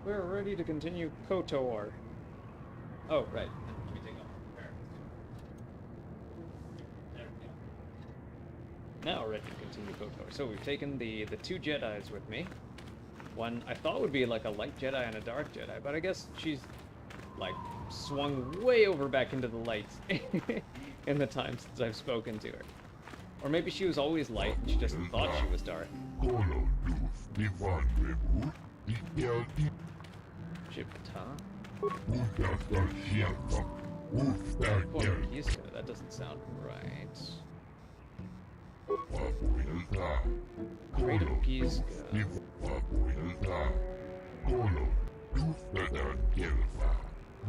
We're ready to continue KOTOR. Oh, right. Let me take off the There we go. Now we're ready to continue KOTOR. So we've taken the two Jedis with me. One I thought would be like a light Jedi and a dark Jedi, but I guess she's like swung way over back into the light in the time since I've spoken to her. Or maybe she was always light and she just thought she was dark. That doesn't sound right. Crate of Gizka.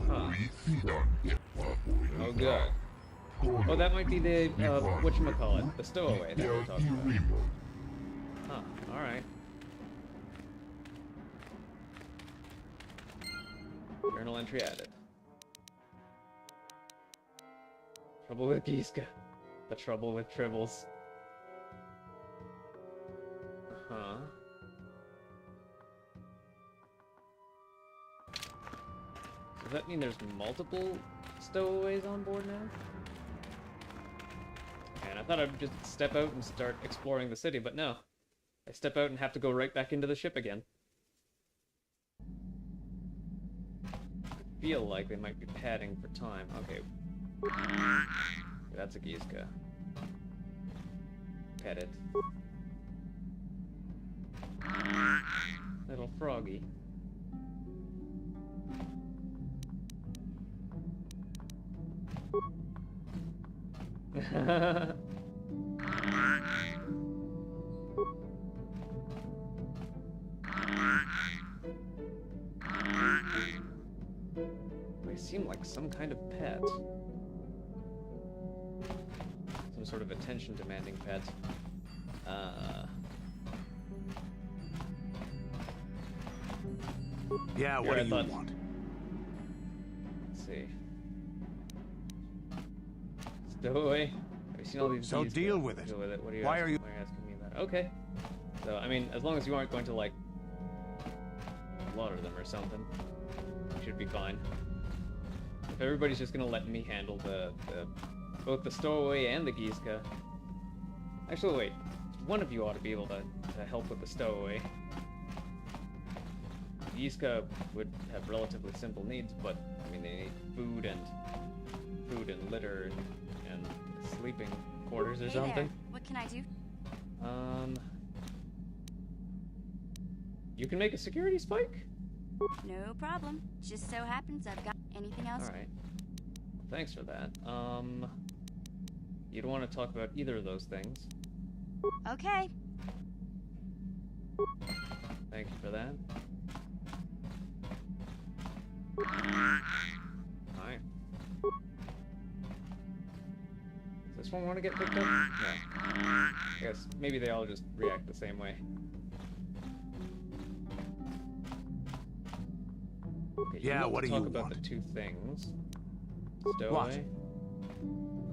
Huh. Oh god. Oh, that might be the, whatchamacallit, the stowaway that we're talking about. Huh, alright. Journal entry added. Trouble with Gizka. The trouble with tribbles. Uh-huh. Does that mean there's multiple stowaways on board now? And I thought I'd just step out and start exploring the city, but no. I step out and have to go right back into the ship again. I feel like they might be padding for time. Okay. That's a Gizka. Pet it. Little froggy. They seem like some kind of pet. Some sort of attention-demanding pet. Yeah, what do you want? Let's see. Stowaway. Have you seen all these? So deal with it. Deal with it. What are you Why asking, are you? why are you asking me about? Okay. So I mean, as long as you aren't going to like slaughter them or something, you should be fine. If everybody's just gonna let me handle both the stowaway and the Gizka. Actually, wait. One of you ought to be able to help with the stowaway. Gizka would have relatively simple needs, but I mean they need food and litter and sleeping quarters or something. There. What can I do? You can make a security spike? No problem. Just so happens I've got anything else. All right. Thanks for that. You don't want to talk about either of those things. Okay. Thank you for that. Hi. Does this one want to get picked up? No. I guess maybe they all just react the same way. Okay, Yeah, what do you want? Talk about the two things. Stowaway.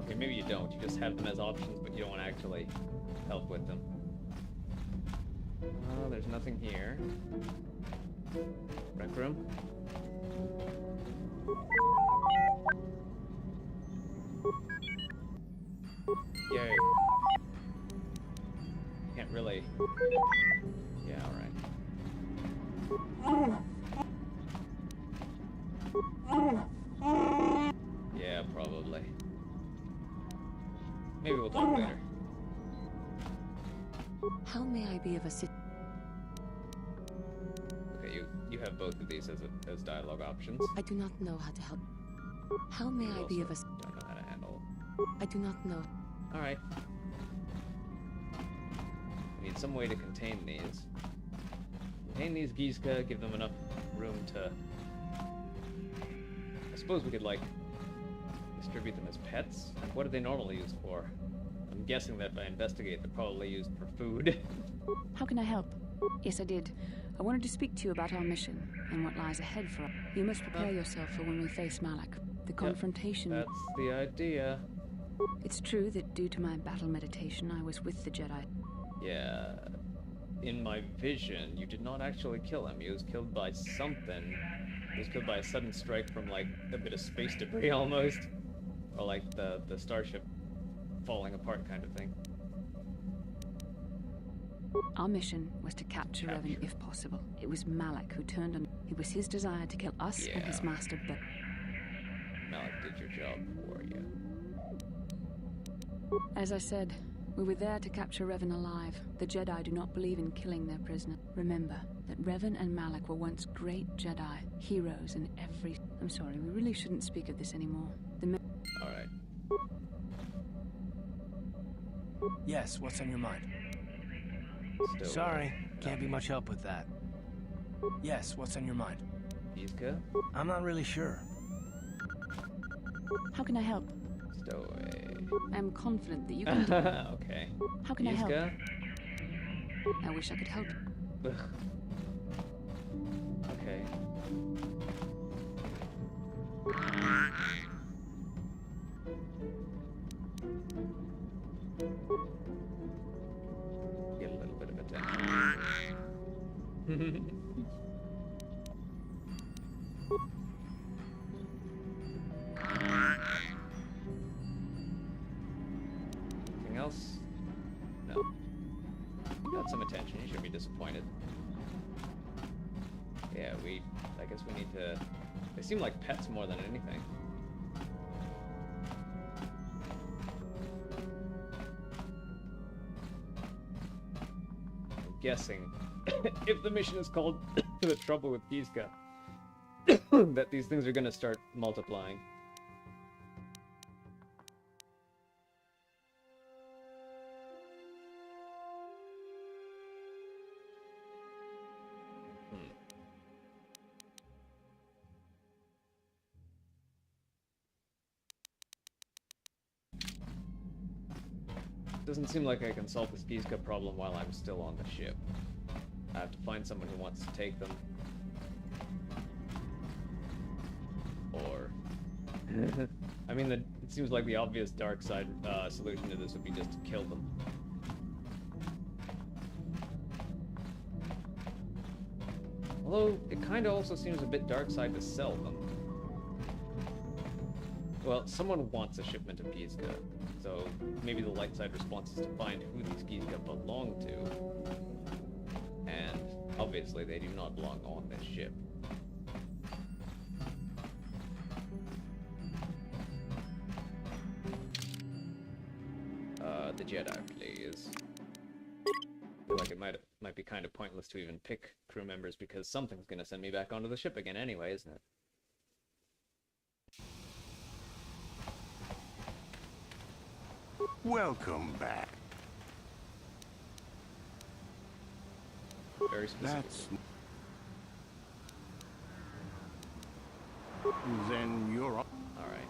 Okay, maybe you don't. You just have them as options, but you don't want to actually help with them. Oh, there's nothing here. Rec room. Yay. Can't really... Yeah, alright. Yeah, probably. Maybe we'll talk later. How may I be of assistance? Okay, you have both of these as dialogue options. I do not know how to help. How may I be of assistance? Don't know how to handle. I do not know. Alright. We need some way to contain these. Contain these Gizka, give them enough room to... I suppose we could, like, distribute them as pets? Like, what are they normally used for? I'm guessing that if I investigate, they're probably used for food. How can I help? Yes, I did. I wanted to speak to you about our mission and what lies ahead for us. You must prepare yourself for when we face Malak. The confrontation... That's the idea. It's true that due to my battle meditation, I was with the Jedi. Yeah. in my vision, you did not actually kill him. He was killed by something. He was killed by a sudden strike from, like, a bit of space debris almost. Or, like, the starship falling apart kind of thing. Our mission was to capture Revan if possible. It was Malak who turned on. It was his desire to kill us and his master, but Malak did your job for you. as I said, we were there to capture Revan alive. The Jedi do not believe in killing their prisoner. Remember that Revan and Malak were once great Jedi, heroes in every... I'm sorry, we really shouldn't speak of this anymore. Alright. Yes, what's on your mind? Still, Sorry, can't be much help with that. Yes, what's on your mind? Kizka? I'm not really sure. How can I help? Stowaway. I am confident that you can... Okay. How can I help? Kizka? I wish I could help. Ugh. Okay. Get a little bit of attention. Anything else? No. You got some attention. You shouldn't be disappointed. Yeah, I guess we need to... They seem like pets more than anything. I'm guessing, if the mission is called The Trouble with Kizka, that these things are gonna start multiplying. Doesn't seem like I can solve this Kizka problem while I'm still on the ship. I have to find someone who wants to take them. Or... I mean, it seems like the obvious dark side solution to this would be just to kill them. Although, it kinda also seems a bit dark side to sell them. Well, someone wants a shipment of Kizka, so maybe the light side response is to find who these Kizka belong to. And obviously they do not belong on this ship. The Jedi, please. I feel like it might be kind of pointless to even pick crew members because something's gonna send me back onto the ship again anyway, isn't it? Welcome back. Very specific. Then you're on. Alright.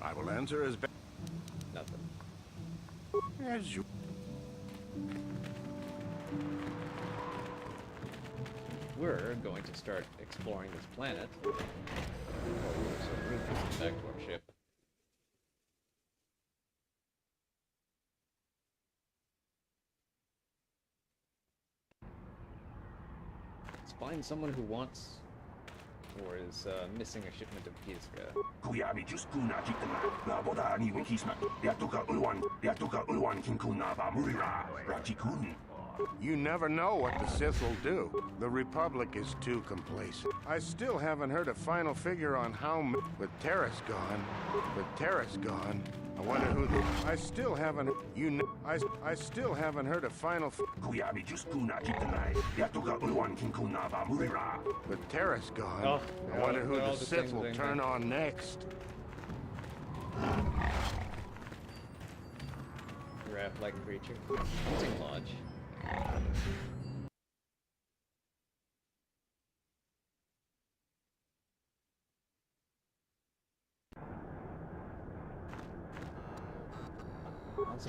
I will answer as best Nothing. as you. We're going to start exploring this planet. So Rufus is back to our ship. Let's find someone who wants or is missing a shipment of Kizka. You never know what the Sith will do. The Republic is too complacent. I still haven't heard a final figure on how with Terrace gone, I wonder who the... I still haven't... I still haven't heard a final... With Terrace gone, Oh, I wonder who they're all the the Sith same will thing. turn on next. Giraffe-like creature. Hunting lodge.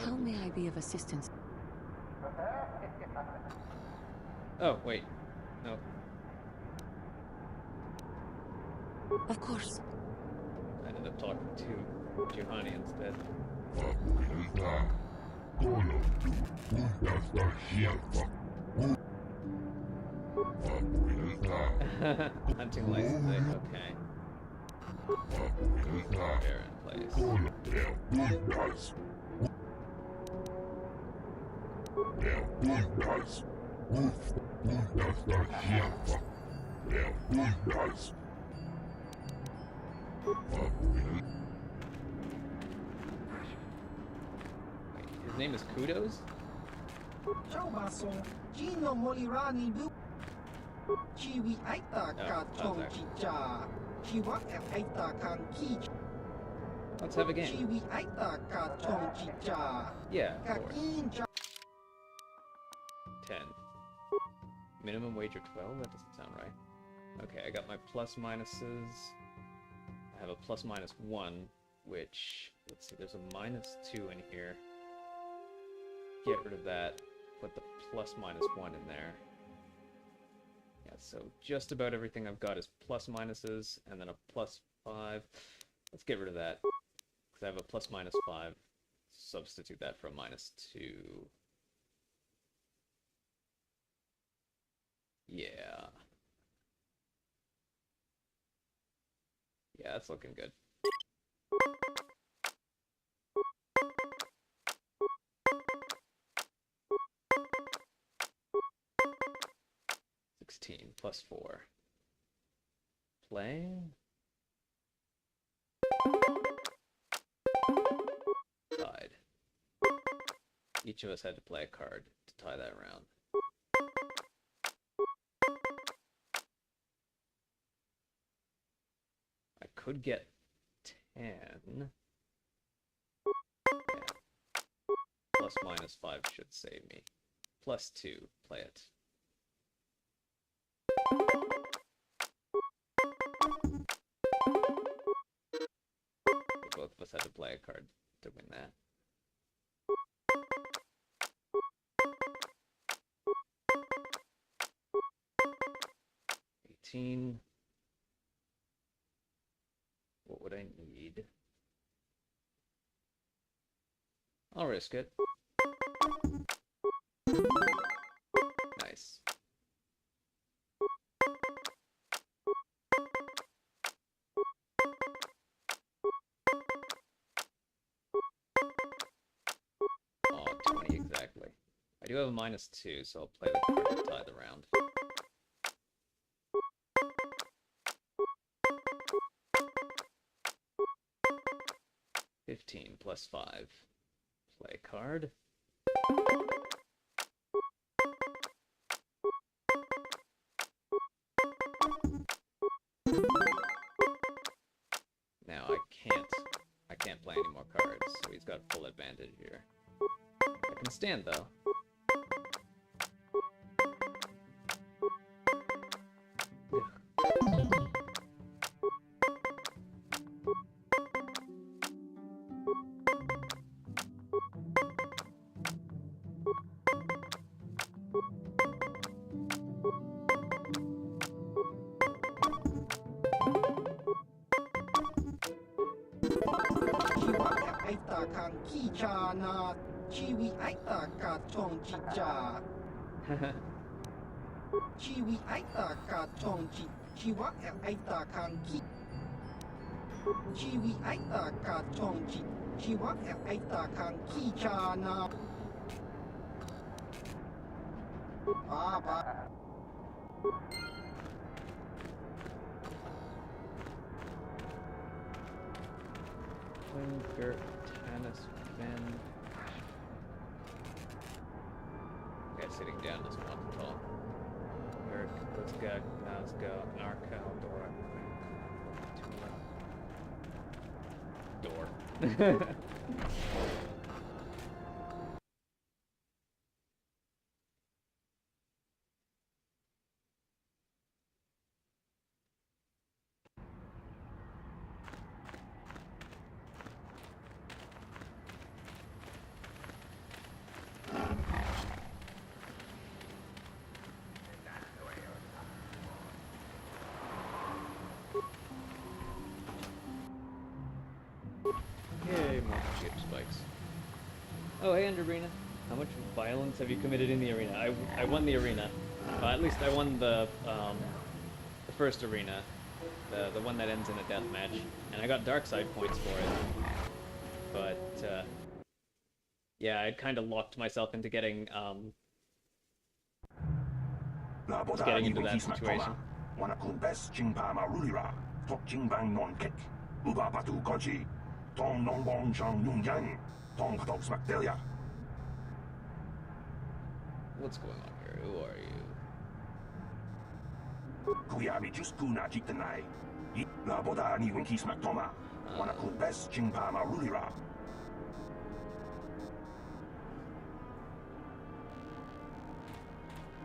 How may I be of assistance? Oh, wait. No. Of course. I ended up talking to Juhani instead. Hunting licensing, okay. Fair in place. His name is Kudos? Let's have a game. Yeah, of course. 10. Minimum wager 12? That doesn't sound right. Okay, I got my plus minuses. I have a plus minus 1, which, let's see, there's a minus 2 in here. Get rid of that. Put the plus minus 1 in there. Yeah, so just about everything I've got is plus minuses, and then a plus 5. Let's get rid of that, because I have a plus minus 5. Substitute that for a minus 2. Yeah. Yeah, that's looking good. Plus 4. Play. Tied. Each of us had to play a card to tie that round. I could get 10. Yeah. Plus minus 5 should save me. Plus 2. Play it. Both of us had to play a card to win that. What would I need? I'll risk it. Nice. Oh, 20 exactly. I do have a minus 2, so I'll play the card to tie the round. $15 plus 5. Play card. Now I can't play any more cards, so he's got full advantage here. I can stand though. Winger, tennis, Finn. Okay, sitting down doesn't want to talk. Eric, let's go, Nazca, Narca, Dora. Door. Yay, more shape spikes. Oh, hey, Androbina. How much violence have you committed in the arena? I won the arena. At least I won the first arena, the one that ends in a death match, and I got dark side points for it. But yeah, I kind of locked myself into getting into that situation. What's going on here? Who are you?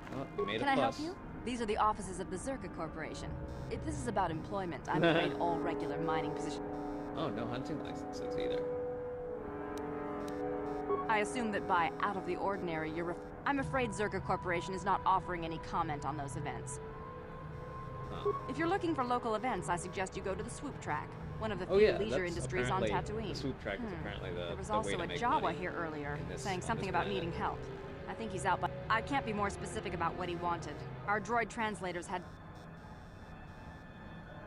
Oh, we made Can a I help fuss. you? These are the offices of the Zerka Corporation. If this is about employment, I'm afraid all regular mining positions... Oh, no hunting licenses either. I assume that by out of the ordinary, I'm afraid Zerka Corporation is not offering any comment on those events. Huh. If you're looking for local events, I suggest you go to the Swoop Track, one of the Oh few yeah, leisure that's industries on apparently- Tatooine. The swoop track is apparently the There was the also way to a make Jawa money here earlier, in this- saying on something this about planet. needing help. I think he's out, but I can't be more specific about what he wanted. Our droid translators had...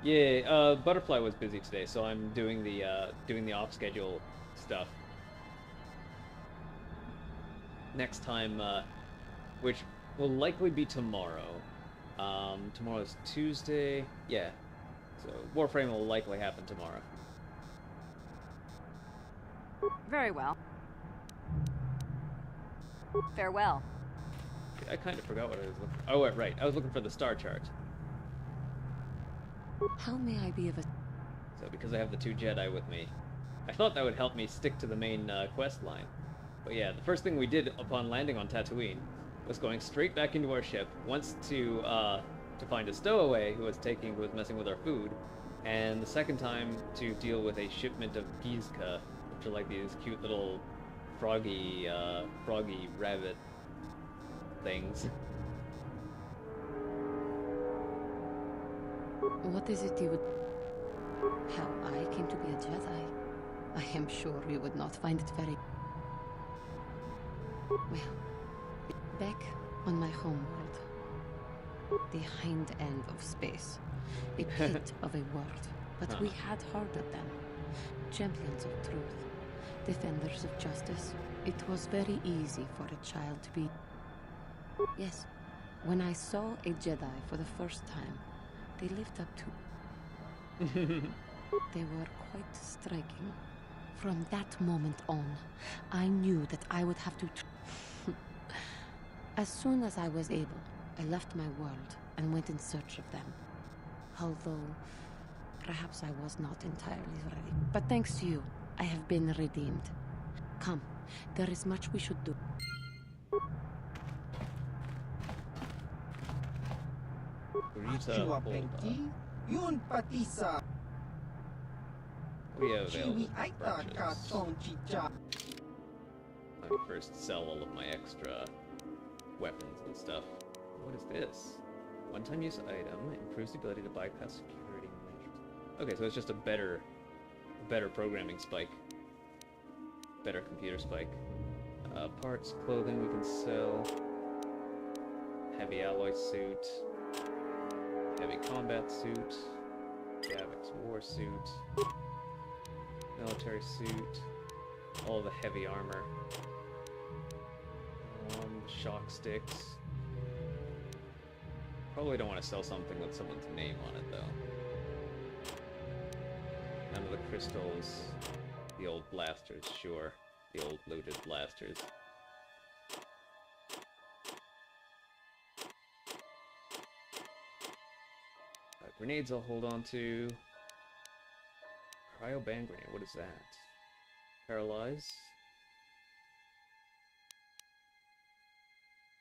Yeah, Butterfly was busy today, so I'm doing the off-schedule stuff. Next time, which will likely be tomorrow. Tomorrow's Tuesday. Yeah, so Warframe will likely happen tomorrow. Very well. Farewell. I kind of forgot what I was looking. Oh, right. I was looking for the star chart. How may I be of a... So because I have the 2 Jedi with me, I thought that would help me stick to the main quest line. But yeah, the first thing we did upon landing on Tatooine was going straight back into our ship, once to find a stowaway who was messing with our food, and the second time to deal with a shipment of Gizka, which are like these cute little froggy rabbit things. What is it you would... How I came to be a Jedi? I am sure you would not find it very... Well, back on my homeworld, the hind end of space, a pit of a world, but we had heard of them. Champions of truth, defenders of justice. It was very easy for a child to be... Yes, when I saw a Jedi for the first time, they lived up to... They were quite striking. From that moment on, I knew that I would have to... As soon as I was able, I left my world and went in search of them. Although, perhaps I was not entirely ready. But thanks to you, I have been redeemed. Come, there is much we should do. Rita Holda. Yun pati sa We have available Chiwi ay for purchase. takatong chicha. Let me first sell all of my extra weapons and stuff. What is this? One-time use item improves the ability to bypass security measures. Okay, so it's just a better programming spike. Better computer spike. Parts, clothing we can sell. Heavy alloy suit. Heavy combat suit. Javix war suit. Military suit. All the heavy armor. Shock sticks. Probably don't want to sell something with someone's name on it, though. None of the crystals. The old blasters, sure. The old looted blasters. Grenades I'll hold on to. Cryo band grenade, what is that? Paralyze.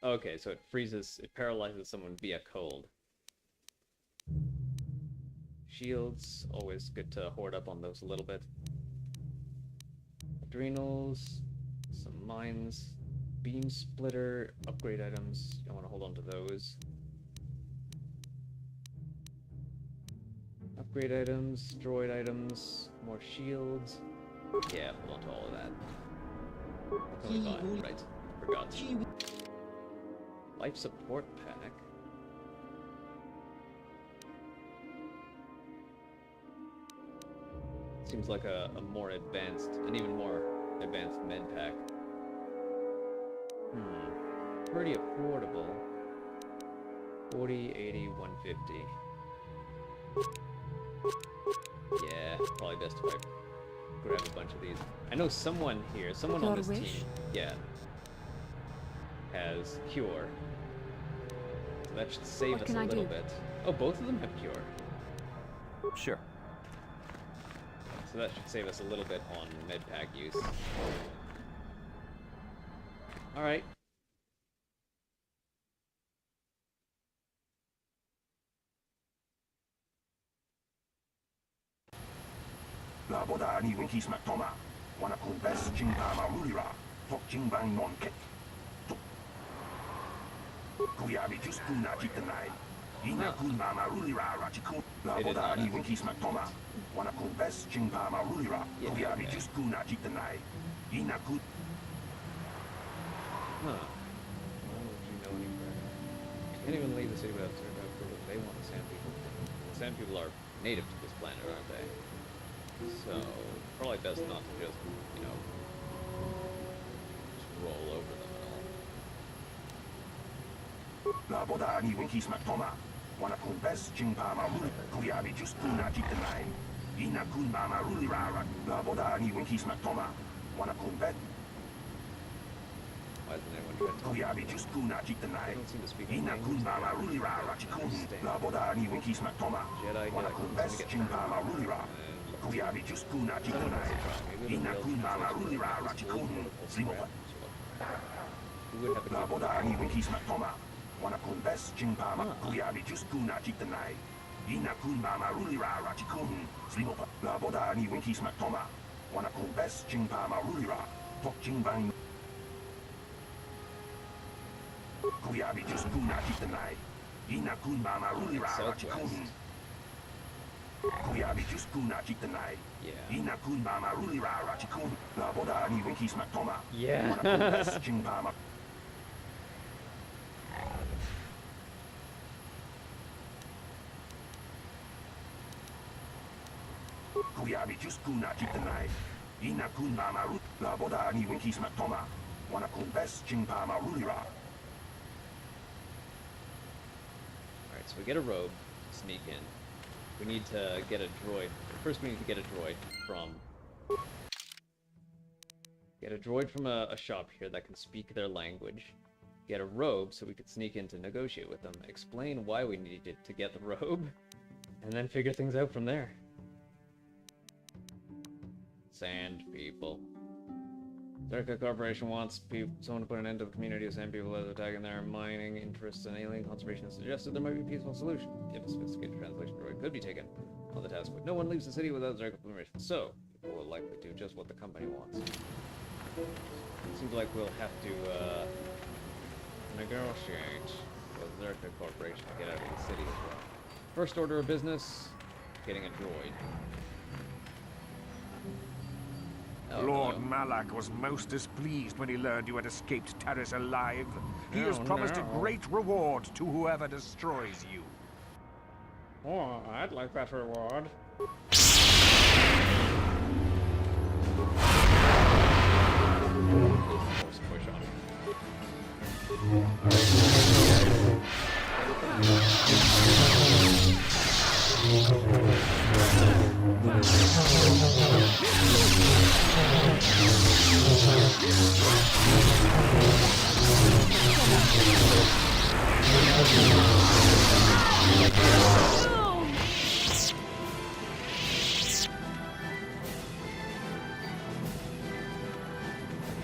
Okay, so it paralyzes someone via cold. Shields, always good to hoard up on those a little bit. Adrenals, some mines, beam splitter, upgrade items, I want to hold on to those. Upgrade items, droid items, more shields. Yeah, hold on to all of that. Only 5, right. Forgot. Life support pack. Seems like a more advanced, an even more advanced med pack. Pretty affordable. 40, 80, 150. Yeah, probably best if I grab a bunch of these. I know someone here, someone on this team, yeah, has cure. So that should save us a little bit. Oh, both of them have cure. Sure. So that should save us a little bit on med pack use. Alright. La boda ni winki smack toma. Wanna cool best chingama rulira. Tok chingbang non kek. Kuyabi just kuna jitanai. Ina kun mama rulira rachikun. La boda ni winki smack toma. Wanna cool best chingama rulira. Kuyabi just kuna jitanai. Ina kun. Huh. Why would you know any better? Can't even leave the city without serving out approval. They want the Sand people. The Sand people are native to this planet, aren't they? So, probably best not to just, you know, just roll over them at all. La boda ni winki smack toma. Wanna cool best chingama rulira. Kuyabi just kuna jitanai. Ina kun mama rulira. La boda ni winki smack toma. Wanna cool best. Why isn't anyone trying to Kuyabi just kuna jitanai. They don't seem to speak Ina language. kun mama rulira rachikun. La boda ni winki smack toma. Jedi Wanna cool best chingama rulira. Kuyabi just kuna jitanai. Ina kun mama rulira rachikun. Slimopa. We would have a La good boda ni winki smack toma. Wanna cool best chingpama. Kuyabi just kuna jitanai. Ina kun mama rulira rachikun. Slimopa. La boda ni winki smack toma. Wanna cool best chingpama rulira. Tok chingbang. Kuyabi just kuna jitanai. Ina kun mama rulira rachikun. Kuyabi just kuna jitanai. Yeah. Ina kun mama rulira rachikun. La boda ni winki smack toma. Yeah. Wanna cool best chingpama. Kuyabi just kuna jitanai. Ina kun mama ru. La boda ni winki smack toma. Wanna cool best chingpama rulira. Alright, so we get a robe to sneak in. We need to get a droid. First we need to get a droid from... Get a droid from a shop here that can speak their language. Get a robe so we could sneak in to negotiate with them. Explain why we needed to get the robe. And then figure things out from there. Sand people. Zerka Corporation wants someone to put an end to the community of sand people as attacking their mining interests and alien conservation has suggested there might be a peaceful solution if a sophisticated translation droid could be taken on the task, but no one leaves the city without Zerka permission, so people will likely do just what the company wants. Seems like we'll have to negotiate with Zerka Corporation to get out of the city as well. First order of business, getting a droid. Oh, Lord no. Malak was most displeased when he learned you had escaped Taris alive. He has promised a great reward to whoever destroys you. Oh, I'd like that reward. Force push on him.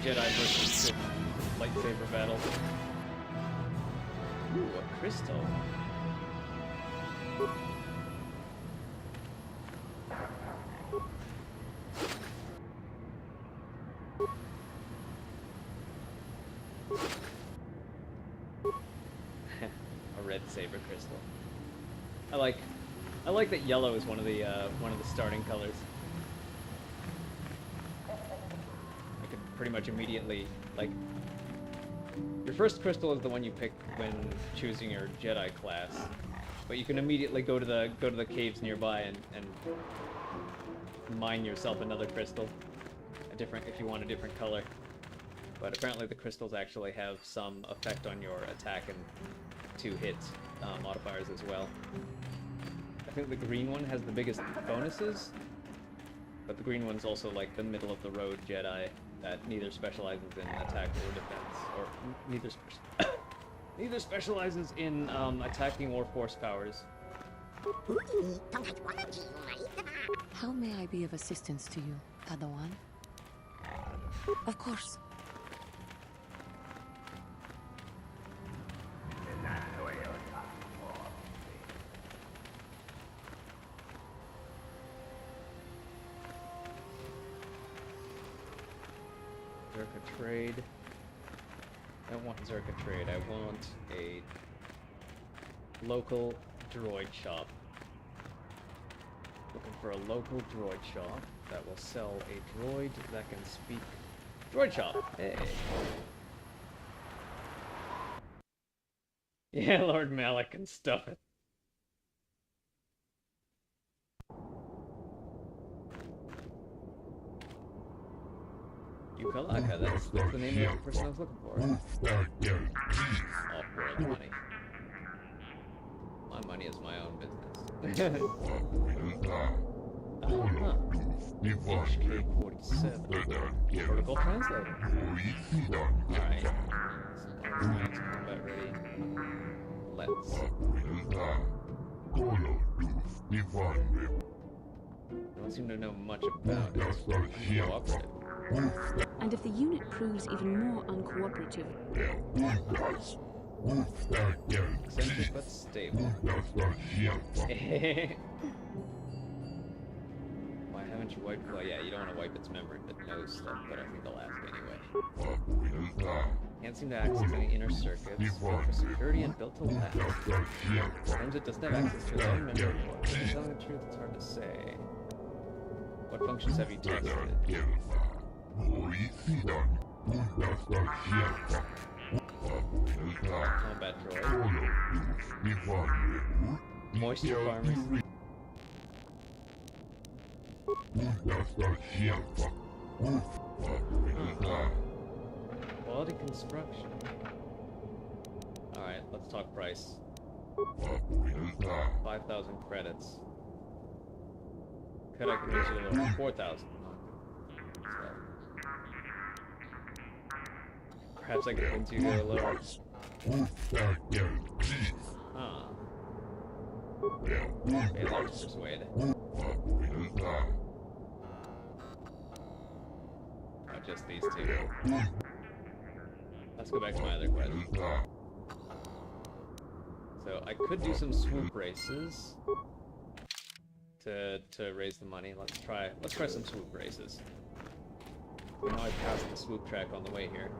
Jedi versus Sith lightsaber battle. Ooh, a crystal. A red saber crystal. I like that yellow is one of the starting colors. I could pretty much immediately, like, your first crystal is the one you pick when choosing your Jedi class, but you can immediately go to the caves nearby and mine yourself another crystal, if you want a different color. But apparently the crystals actually have some effect on your attack and 2-hit modifiers as well. I think the green one has the biggest bonuses, but the green one's also like the middle of the road Jedi that neither specializes in attack or defense, or neither specializes in attacking or force powers. How may I be of assistance to you, Padawan? Of course. Zerka trade. I don't want Zerka trade. I want a local droid shop. Looking for a local droid shop that will sell a droid that can speak. Droid shop. Hey. Yeah, Lord Malik can stuff it. Yukalaka, that's the name of the person I was looking for. Off-world money. My money is my own business. HK-47. Protocol translator. Alright. Combat ready. Let's. Don't seem to know much about it. Cooperative. And if the unit proves even more uncooperative... Eccentric but stable. Why haven't you wiped? Well, yeah, you don't want to wipe its memory, but knows stuff, but I think they'll ask anyway. Can't seem to access any inner circuits. For security and built to last. Claims it doesn't have access to its own memory. Telling the truth, it's hard to say. What functions have you tested? Combat droid. Moisture farmers. Quality construction. Alright, let's talk price. 5,000 credits. Could I convince you to lower 4,000? Perhaps I could convince you to go lower. Huh. Okay, let's persuade. Not just these two. Let's go back to my other question. So I could do some swoop races to raise the money. Let's try some swoop races. I know I passed the swoop track on the way here.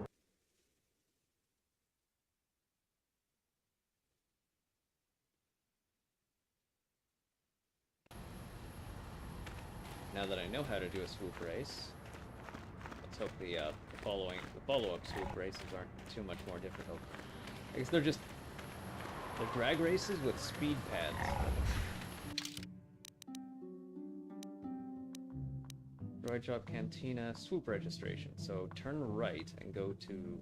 Now that I know how to do a swoop race, let's hope the follow-up swoop races aren't too much more difficult. I guess they're drag races with speed pads. Droid Shop Cantina swoop registration. So turn right and go to...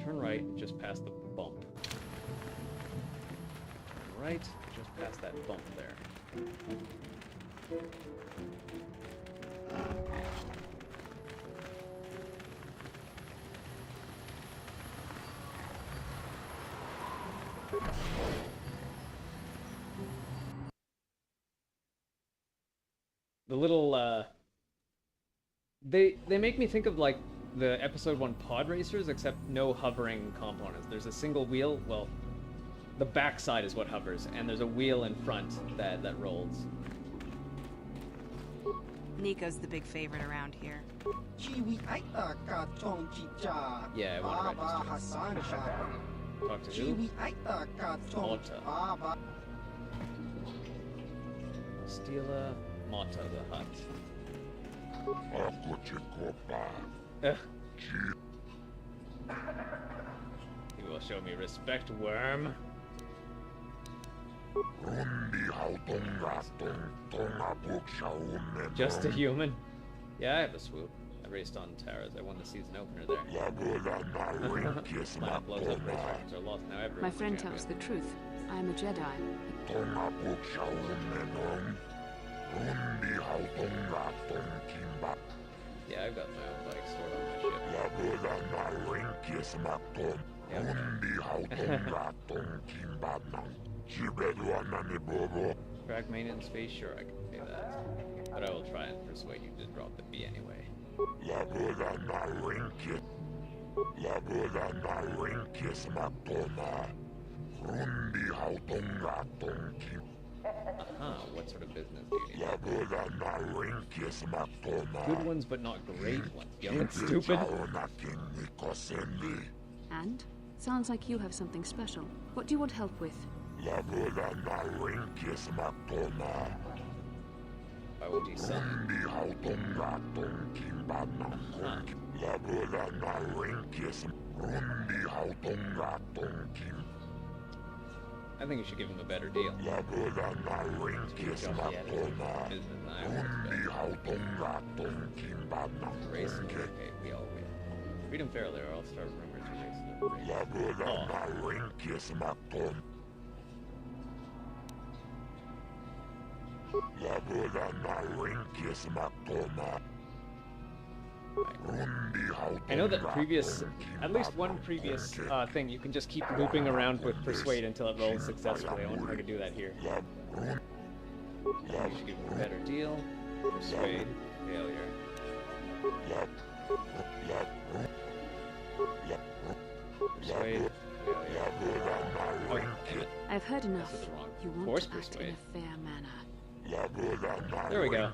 Turn right and just past the bump. Turn right, just past that bump there. The little, they make me think of, like, the Episode 1 pod racers, except no hovering components. There's a single wheel, well, the backside is what hovers, and there's a wheel in front that rolls. Nico's the big favorite around here. Yeah, I want to register. Talk to who? Mota. Stila Mota, the hut. Ugh. You will show me respect, worm. Just a human? Yeah, I have a swoop. I raced on Tara's. I won the season opener there. Lineup blows up, race records are lost. Now everyone's My friend a champion. tells the truth. I am a Jedi. Yeah, I've got my own bike stored on my ship. Track maintenance fee? Sure, I can pay that. But I will try and persuade you to drop the fee anyway. What sort of business do you need? Good ones, but not great ones. Young and stupid. And? Sounds like you have something special. What do you want help with? Why would you sell? I think you should give him a better deal. Racing, okay, we all win. Treat him fairly or I'll start rumors of racing. I know that at least one previous thing, you can just keep looping around with Persuade until it rolls successfully. I wonder if I could do that here. You should give him a better deal. Persuade, failure. Persuade, failure. Oh, damn it. I've heard enough. This is the wrong. You want Force to act persuade. in a fair manner. There we go.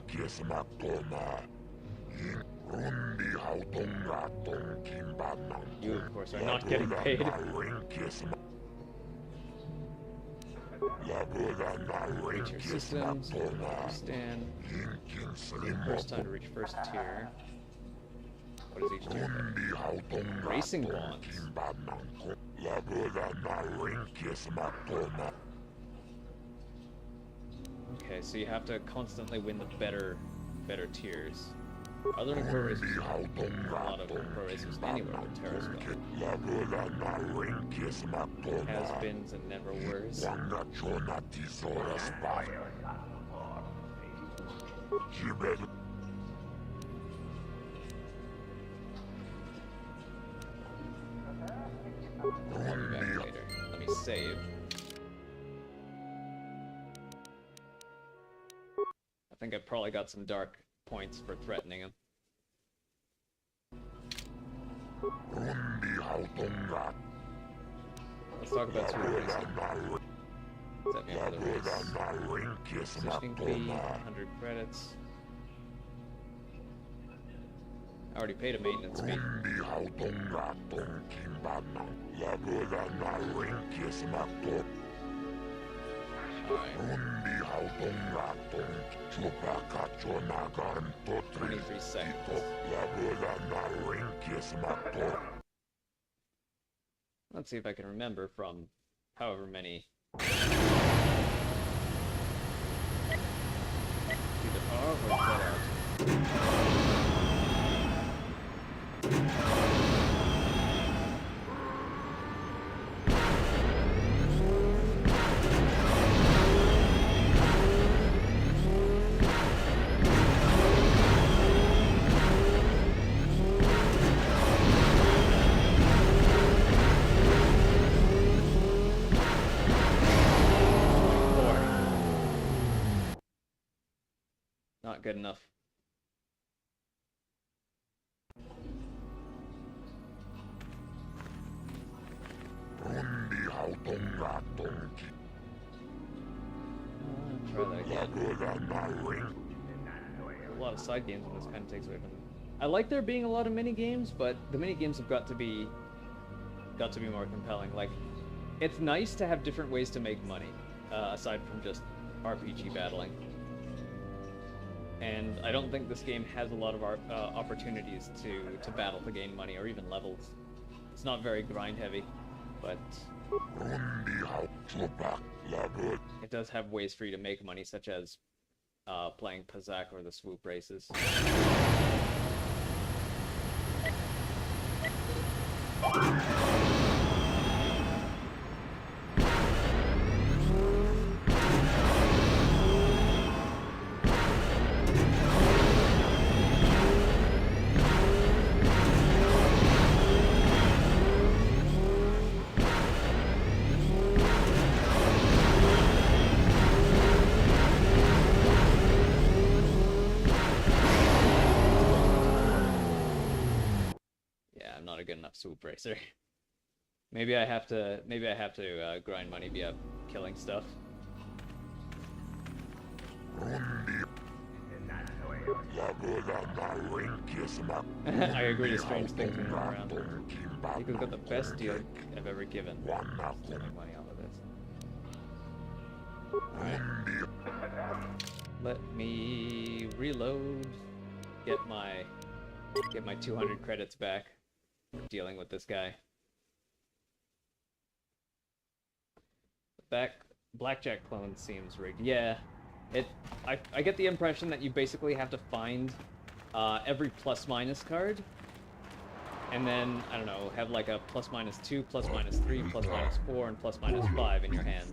You, of course, are not getting paid. Reach your systems. Understand. First time to reach first tier. What is each tier? Racing bonds. Okay, so you have to constantly win the better tiers. Other than pro racers, a lot of pro racers anywhere with Terra's gone. Has-beens and never-weres. I'll be back later. Let me save. I think I probably got some dark points for threatening him. Let's talk about smooth racing. Set me up for the race. Positioning fee, 100 credits. I already paid a maintenance fee. Alright. 23 seconds. Let's see if I can remember from however many. Either R or Z Not good enough. Try that again. A lot of side games when this kind of takes away from. I like there being a lot of mini games, but the mini games have got to be more compelling. Like, it's nice to have different ways to make money, aside from just RPG battling. and I don't think this game has a lot of opportunities to battle to gain money or even levels. It's not very grind heavy, but it does have ways for you to make money, such as playing Pazak or the swoop races. A good enough swoop racer. Maybe I have to grind money via killing stuff. I agree, strange things are going around. Nico's got the best deal I've ever given. Stealing money off of this. Alright. Let me reload, get my 200 credits back. Dealing with this guy. Blackjack clone seems rigged. Yeah, I get the impression that you basically have to find every plus-minus card, and then, I don't know, have like a +-2, +-3, +-4, and +-5 in your hand.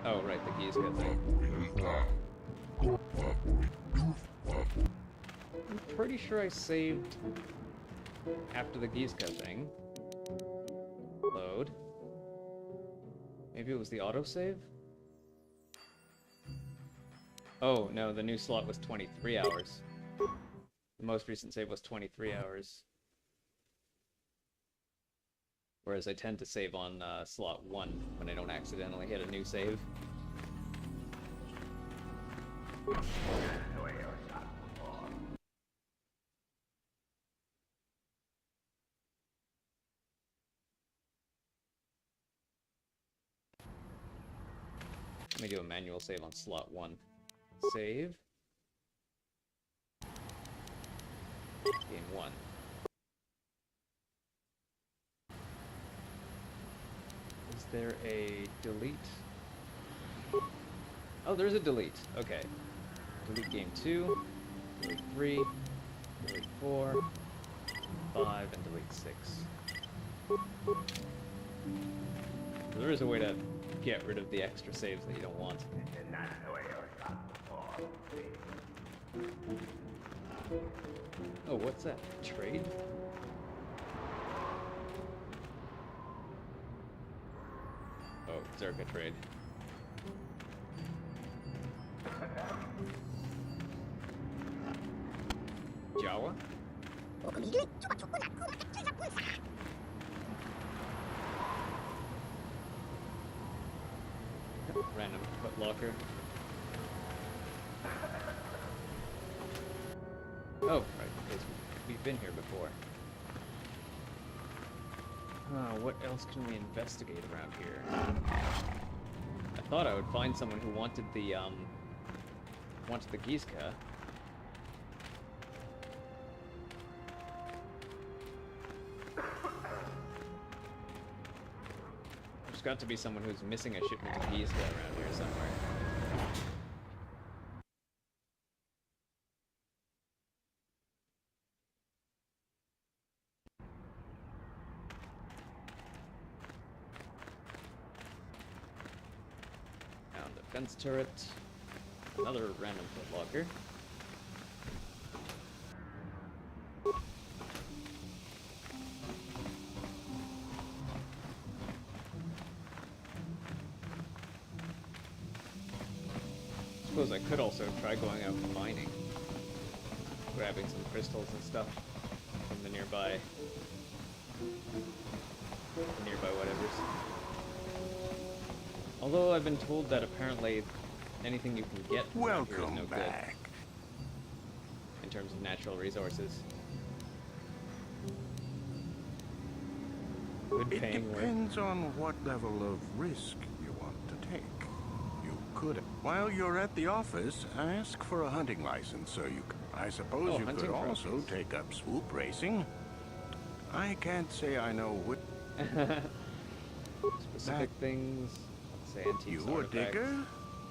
Oh, right, the Gizka thing. I'm pretty sure I saved after the Gizka thing. Load. Maybe it was the autosave? Oh, no, the new slot was 23 hours. The most recent save was 23 hours. Whereas I tend to save on slot 1 when I don't accidentally hit a new save. Let me do a manual save on slot 1. Save. Game 1. Is there a delete? Oh, there's a delete. Okay. Delete game 2, delete 3, delete 4, 5, and delete 6. There is a way to get rid of the extra saves that you don't want. Oh, what's that? Trade? Oh, Zerka trade. Jawa? Random footlocker. Oh, right, because we've been here before. What else can we investigate around here? I thought I would find someone who wanted the Gizka. There's got to be someone who's missing a shipment of Gizka around here somewhere. Defense turret. Another random footlocker. Suppose I could also try going out mining. Grabbing some crystals and stuff from the nearby whatevers. Although I've been told that apparently anything you can get from around here is no good in terms of natural resources. Good It paying work. depends on what level of risk you want to take. You could, while you're at the office, ask for a hunting license so you can. I suppose you could hunting also trophies. take up swoop racing. I can't say I know which. Specific things. Let's say antiques, You a artifacts. digger?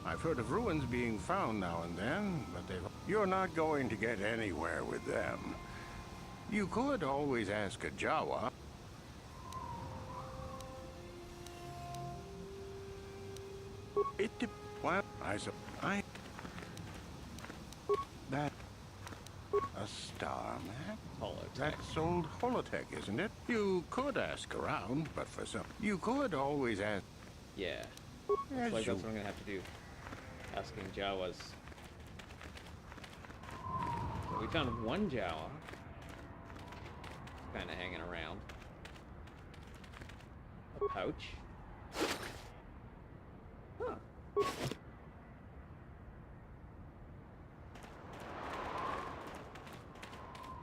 I've heard of ruins being found now and then, but you're not going to get anywhere with them. You could always ask a Jawa. Well, that a star map? Holotech. That's old Holotech, isn't it? You could ask around, but for some, you could always ask. Yeah. As Like you that's what I'm gonna have to do. Asking Jawas. So we found one Jawa. Kind of hanging around. A pouch. Huh.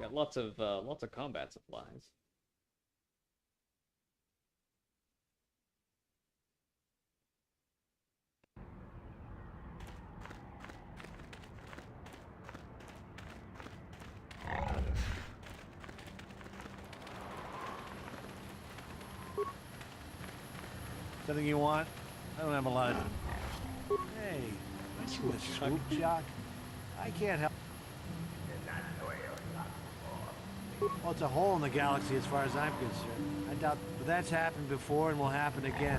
Got lots of combat supplies. Something you want? I don't have a lot of... Hey, aren't you a swoop jock? I can't help... Well, it's a hole in the galaxy as far as I'm concerned. I doubt... But that's happened before and will happen again.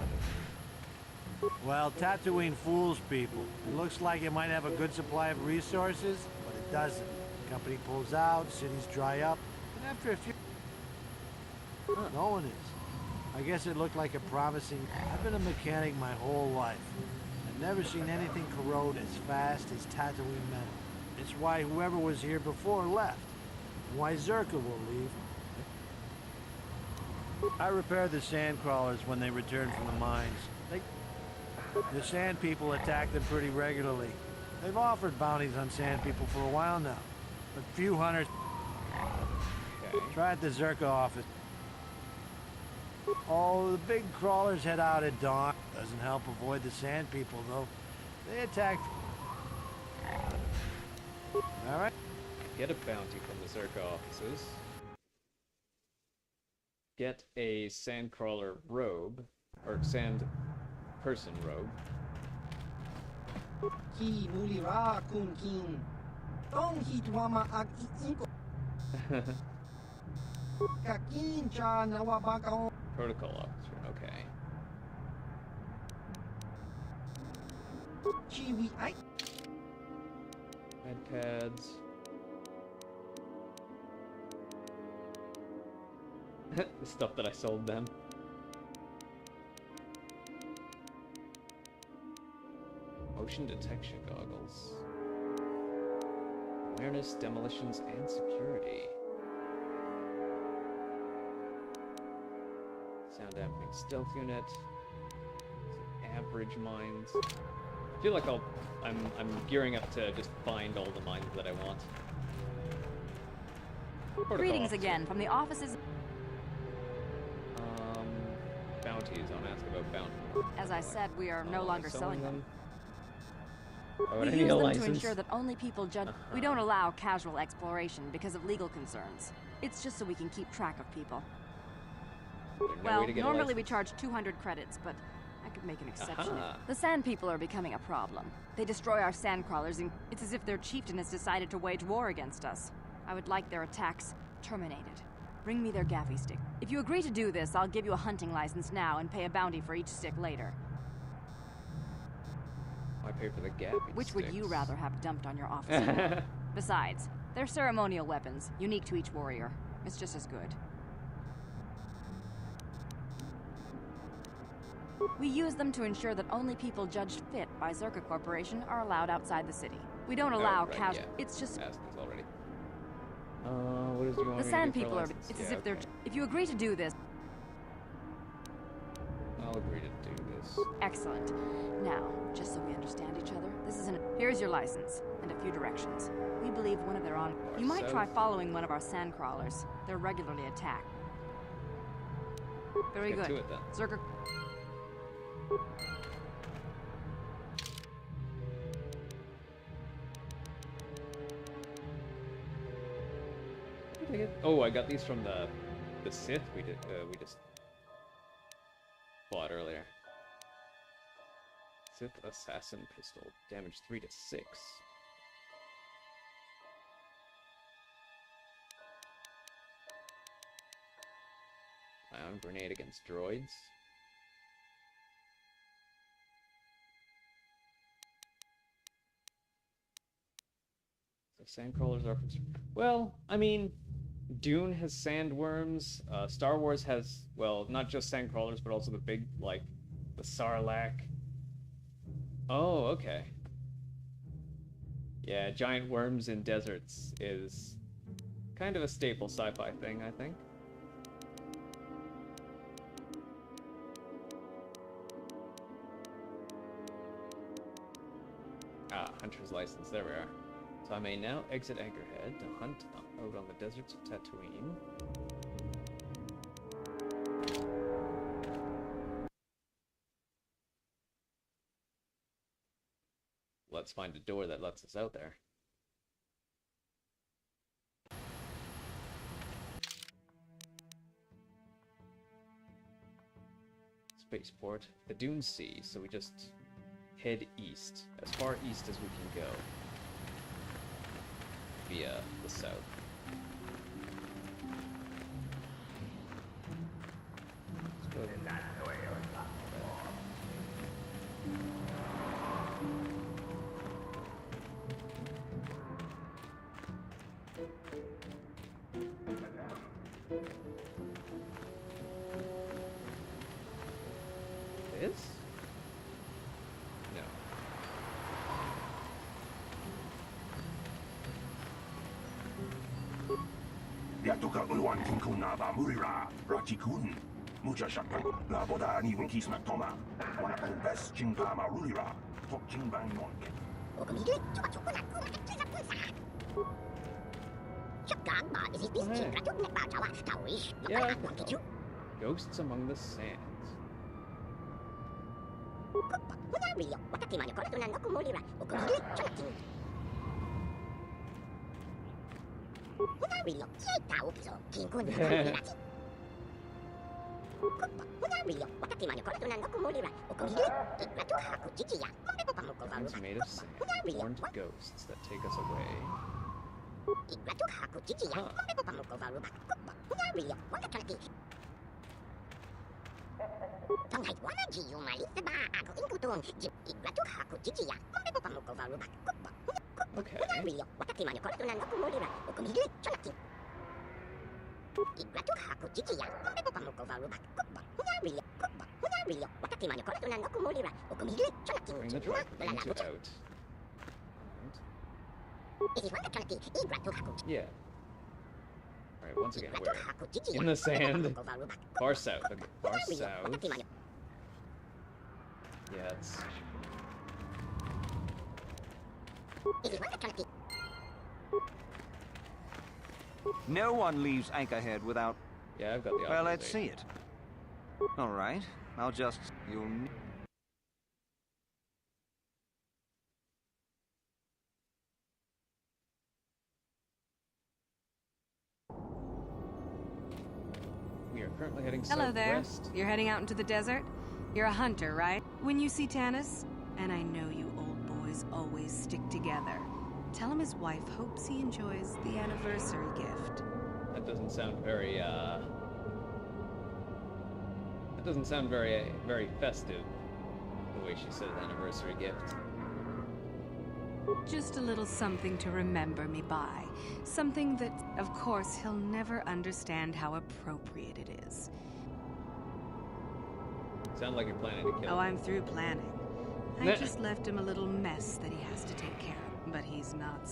Well, Tatooine fools people. It looks like it might have a good supply of resources, but it doesn't. The company pulls out, cities dry up, and after a few... No one is. I guess it looked like a promising... I've been a mechanic my whole life. I've never seen anything corrode as fast as Tatooine metal. It's why whoever was here before left. And why Zerka will leave. I repair the sand crawlers when they return from the mines. The sand people attack them pretty regularly. They've offered bounties on sand people for a while now. But few hunters... Okay. Try at the Zerka office. Oh, the big crawlers head out at dawn. Doesn't help avoid the sand people, though. They attack... Alright. Get a bounty from the Zerka offices. Get a sandcrawler robe, or sand person robe. Ki mulira kun kin. Tong hitwama ag iinko. Kakin cha nawabaka. Protocol officer, okay. Chiwi I. Med pads. The stuff that I sold them. Motion detection goggles. Awareness, demolitions, and security. Sound dampening stealth unit. Some average mines. I feel like I'm gearing up to just find all the mines that I want. Protocol Greetings officer. again from the offices. Bounties. I want to ask about bounties. As I said, we are no longer selling them. Oh, We I need use a them license. to ensure that only people judge. We don't allow casual exploration because of legal concerns. It's just so we can keep track of people. There's no Well, way to get a normally we license. charge 200 credits, but I could make an exception. Aha. The sand people are becoming a problem. They destroy our sand crawlers, and it's as if their chieftain has decided to wage war against us. I would like their attacks terminated. Bring me their gaffy stick. If you agree to do this, I'll give you a hunting license now and pay a bounty for each stick later. I pay for the gapping Which would you sticks. rather have dumped on your officer? Besides, they're ceremonial weapons, unique to each warrior. It's just as good. We use them to ensure that only people judged fit by Zerka Corporation are allowed outside the city. We don't allow right, casual. yeah. It's just Asked this already. What is you want the me sand to do for people a are. license? It's Yeah, as if they're. okay. If you agree to do this, I'll agree to do this. excellent. Now, just so we understand each other, this is an. Here's your license and a few directions. We believe one of their on. You might try following one of our sand crawlers. They're regularly attacked. Very Get good. to it then. Zerker. Did I get- Oh, I got these from the Sith we just bought earlier. Sith Assassin Pistol. Damage 3 to 6. Ion grenade against droids. So sandcrawlers are... Well, I mean, Dune has sandworms. Star Wars has, well, not just sandcrawlers, but also the big, like, the Sarlacc. Oh, okay. Yeah, giant worms in deserts is kind of a staple sci-fi thing, I think. Ah, Hunter's License, there we are. So I may now exit Anchorhead to hunt out on the deserts of Tatooine. Let's find a door that lets us out there. Spaceport. The Dune Sea, so we just head east. As far east as we can go. Via the south. Let's go this? No. Yatuka Ulwan Kinkuna Murira, Rachikun, Mucha Shakan, La Boda Ni Winky Smack Toma, Wanakun Best Jingpa Marulira, Tok Jingbang Monk. Yeah, Ghosts Among the Sands. Things made of sand, horned ghosts that take us away. Huh. Okay. Bring the truck into out. Yeah. Alright, once again, we're in the sand. Far south. Okay, far south. Yeah, it's... No one leaves Anchorhead without... Yeah, I've got the Well, let's authorization. see it. All right. I'll just... You'll... We are currently heading Hello there. southwest. You're heading out into the desert? You're a hunter, right? When you see Tanis, and I know you old boys always stick together, tell him his wife hopes he enjoys the anniversary gift. That doesn't sound very, That doesn't sound very, very festive, the way she said anniversary gift. Just a little something to remember me by. Something that, of course, he'll never understand how appropriate it is. Sound like you're planning to kill Oh, him. I'm through planning. I Nah. just left him a little mess that he has to take care of, but he's not.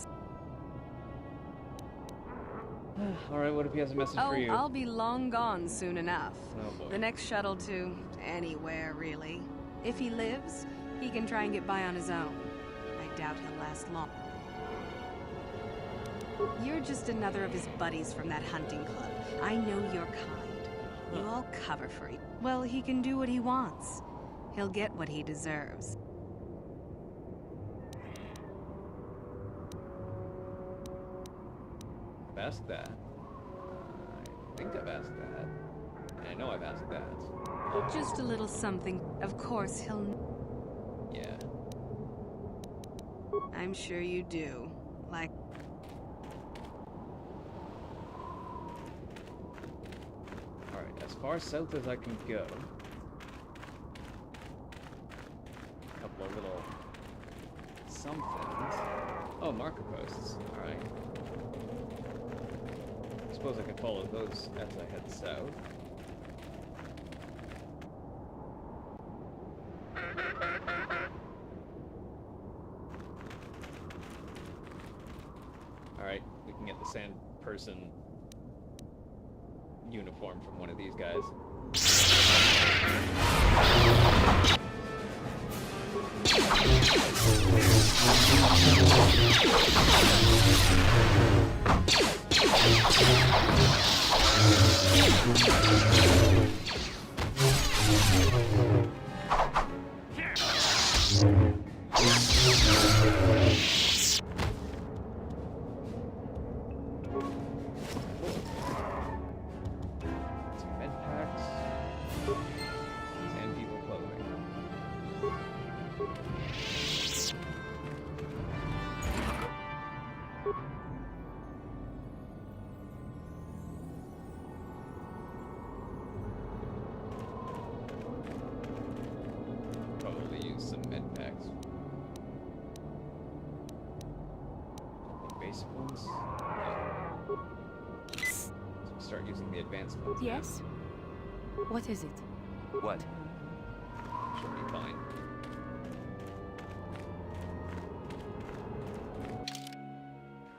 Alright, what if he has a message Oh, for you? I'll be long gone soon enough. Oh boy. The next shuttle to anywhere, really. If he lives, he can try and get by on his own. I doubt he'll last long. You're just another of his buddies from that hunting club. I know your kind. You all cover for him. Well, he can do what he wants. He'll get what he deserves. I've asked that. I think I've asked that. And I know I've asked that. Just a little something. Of course, he'll... Yeah. I'm sure you do. Like... Alright, as far south as I can go. A couple of little... somethings. Oh, marker posts. Alright. I suppose I can follow those as I head south. Alright, we can get the sand person uniform from one of these guys. Some med packs. Sand people clothing. Probably use some med packs. Any basic ones? No. So we'll start using the advanced ones. Yes? What is it? What? Should be fine.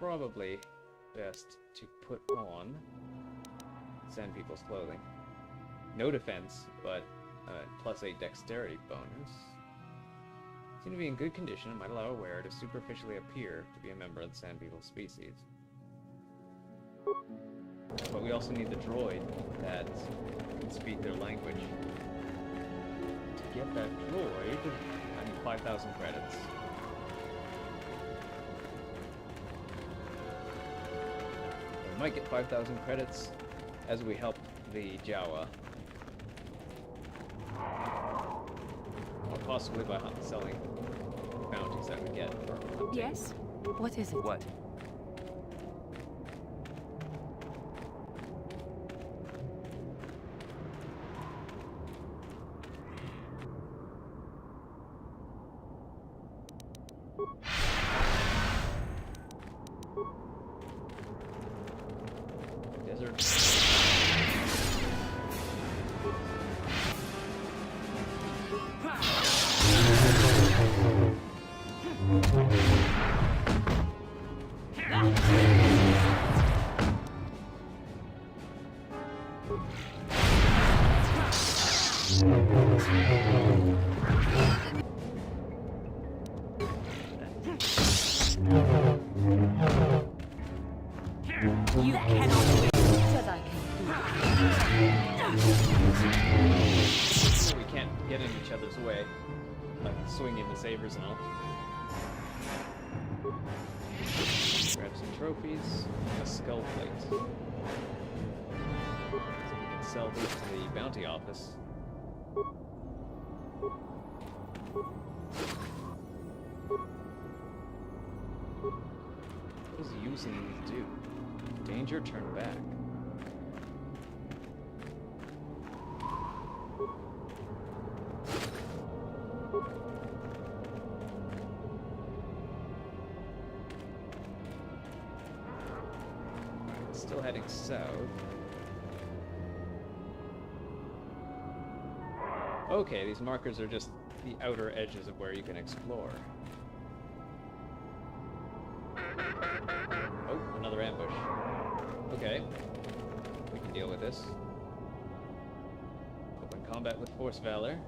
Probably best to put on Sand People's clothing. No defense, but +8 dexterity bonus. Seem to be in good condition and might allow a wearer to superficially appear to be a member of the Sand People species. But we also need the droid that can speak their language. To get that droid, I need 5,000 credits. We might get 5,000 credits as we help the Jawa. Or possibly by selling bounties that we get for hunting. Yes? What is it? What? Desert. You cannot win. Jedi can do So we can't get in each other's way, like swinging the sabers and all. Grab some trophies, a skull plate. So we can sell these to the bounty office. What does using these do? Danger, turn back. Alright, still heading south. Okay, these markers are just the outer edges of where you can explore. Oh, another ambush. Okay. We can deal with this. Open combat with Force Valor.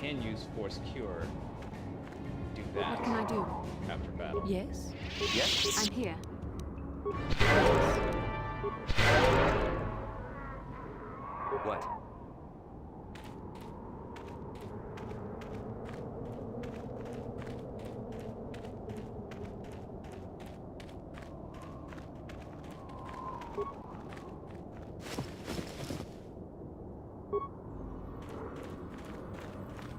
can use Force Cure. Do that. What can I do? After battle. Yes? Yes? I'm here. What?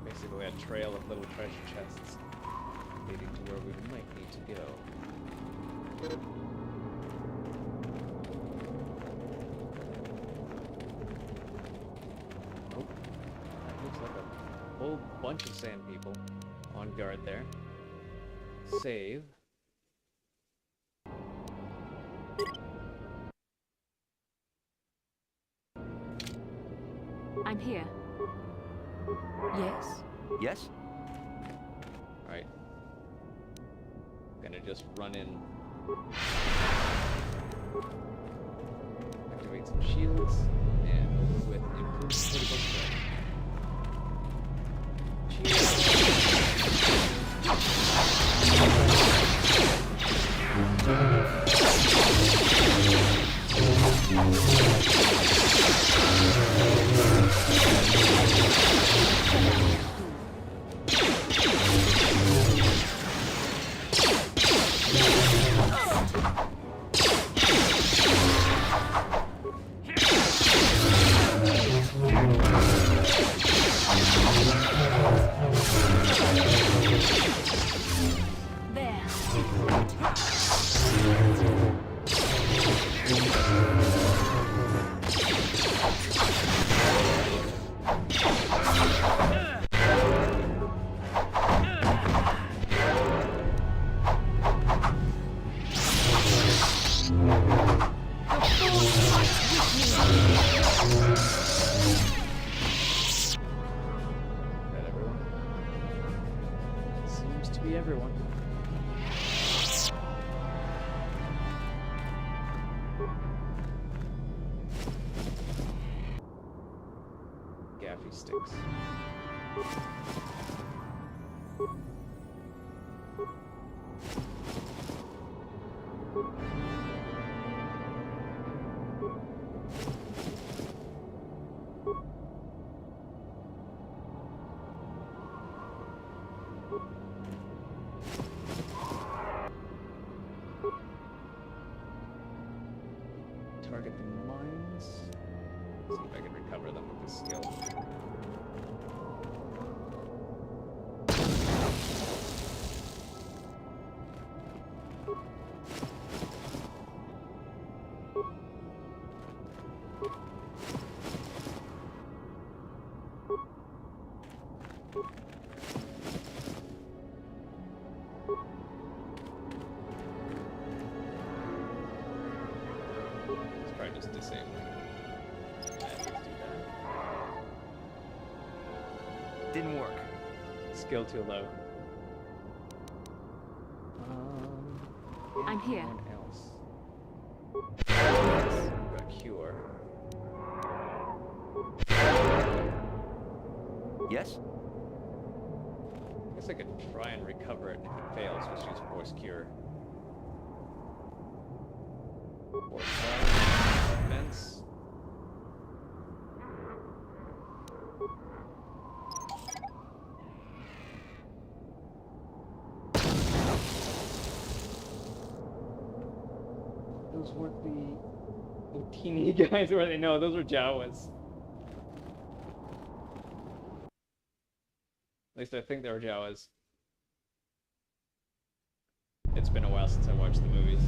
Basically a trail of little treasure chests leading to where we might need to go. Oh, that looks like a whole bunch of sand people on guard there. Save. I'm here. Yes? Yes? Alright. Gonna just run in. Activate some shields and over with improved critical strike. Everyone. Gaffy sticks. Target the mines. See if I can recover them with this skill. Just disable. Let's do that. Didn't work. Skill too low. I'm here. Anyone else? Got cure. Yes? I guess I could try and recover it, and if it fails, just use Force Cure. Or defense. Those weren't the Otini guys, were they? No, those were Jawas. At least I think they were Jawas. It's been a while since I watched the movies.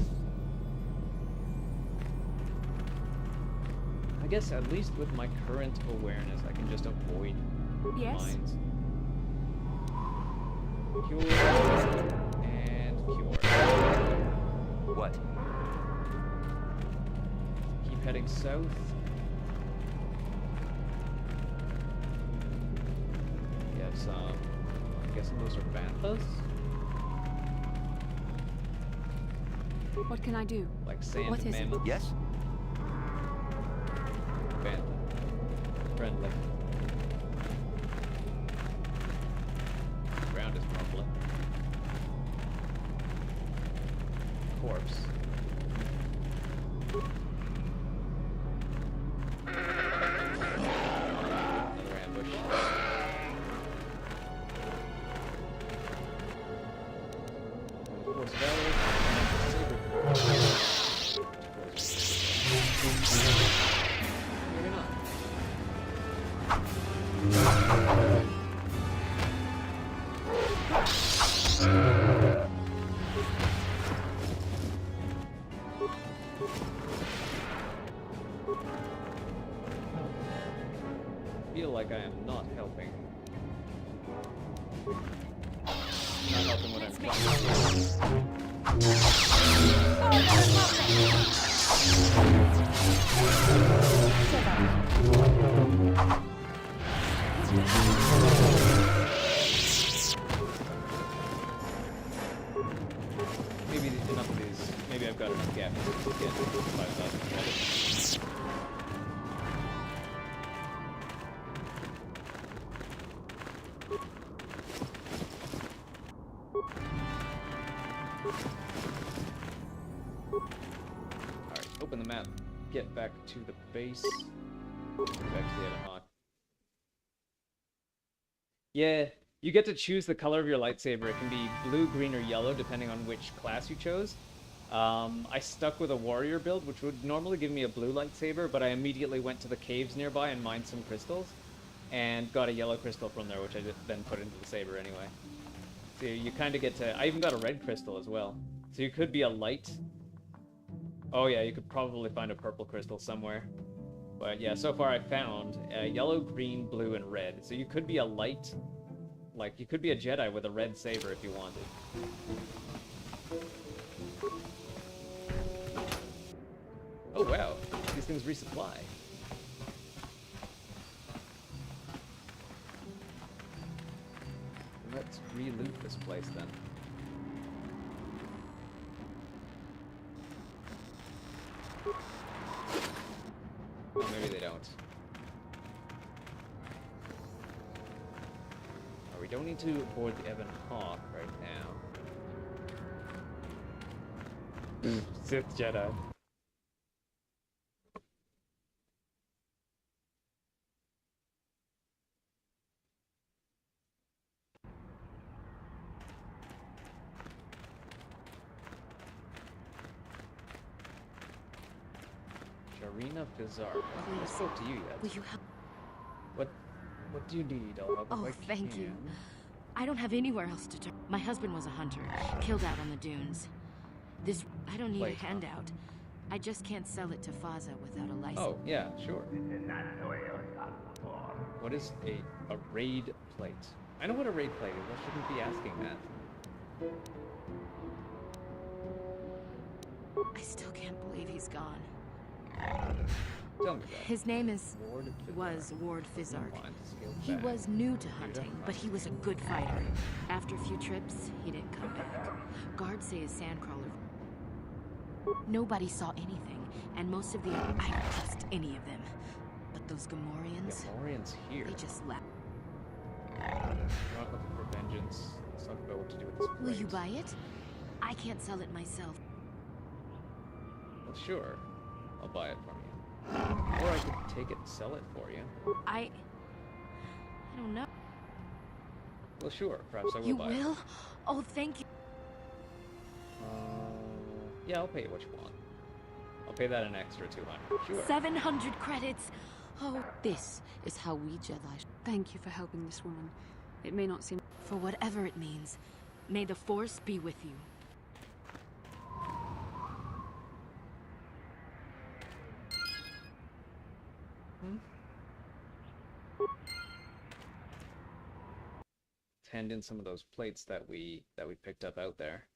I guess at least with my current awareness, I can just avoid mines. Cure and cure. What? Keep heading south. We have some. I'm guessing those are banthas. What can I do? Like sand What is it? mammoths. Yes? Bantha. Friendly. feel like I am not helping. Not helping what I'm trying Maybe enough of these. Maybe I've got enough gaps to get 5,000 credits. Alright, open the map. Get back to the base. Back to the Ebon Hawk. Yeah, you get to choose the color of your lightsaber. It can be blue, green, or yellow, depending on which class you chose. I stuck with a warrior build, which would normally give me a blue lightsaber, but I immediately went to the caves nearby and mined some crystals, and got a yellow crystal from there, which I then put into the saber anyway. So you kind of get to... I even got a red crystal as well. So you could be a light... Oh yeah, you could probably find a purple crystal somewhere. But yeah, so far I found yellow, green, blue, and red. So you could be a light... Like, you could be a Jedi with a red saber if you wanted. Oh wow, these things resupply. Let's re-loot this place then. Oh, maybe they don't. Oh, we don't need to board the Ebon Hawk right now. Sith Jedi. Sharina Bizarre. I spoke to you yet. Will you help? What do you need? I'll help if I thank can. you. I don't have anywhere else to turn. My husband was a hunter, killed out on the dunes. I don't need a handout. I just can't sell it to Faza without a license. Oh, yeah, sure. What is a raid plate? I know what a raid plate is. I shouldn't be asking that. I still can't believe he's gone. Tell me that. His name was Ward Fizzard. He was new to hunting, but he was a good fighter. After a few trips, he didn't come back. Guards say his sandcrawler. Nobody saw anything, and most of the... I don't trust any of them. But those Gamorreans... Gamorreans here. They just left. We're not looking for vengeance. Let's talk about what to do with this plate. Will you buy it? I can't sell it myself. Well, sure. I'll buy it from you. Or I could take it and sell it for you. I don't know. Well, sure. Perhaps I will You buy will? it. Oh, thank you. Yeah, I'll pay you what you want. I'll pay that an extra 200. Sure. 700 credits. Oh, This is how we Jedi. Thank you for helping this woman. It may not seem... for whatever it means, may the Force be with you. Hand in some of those plates that we picked up out there.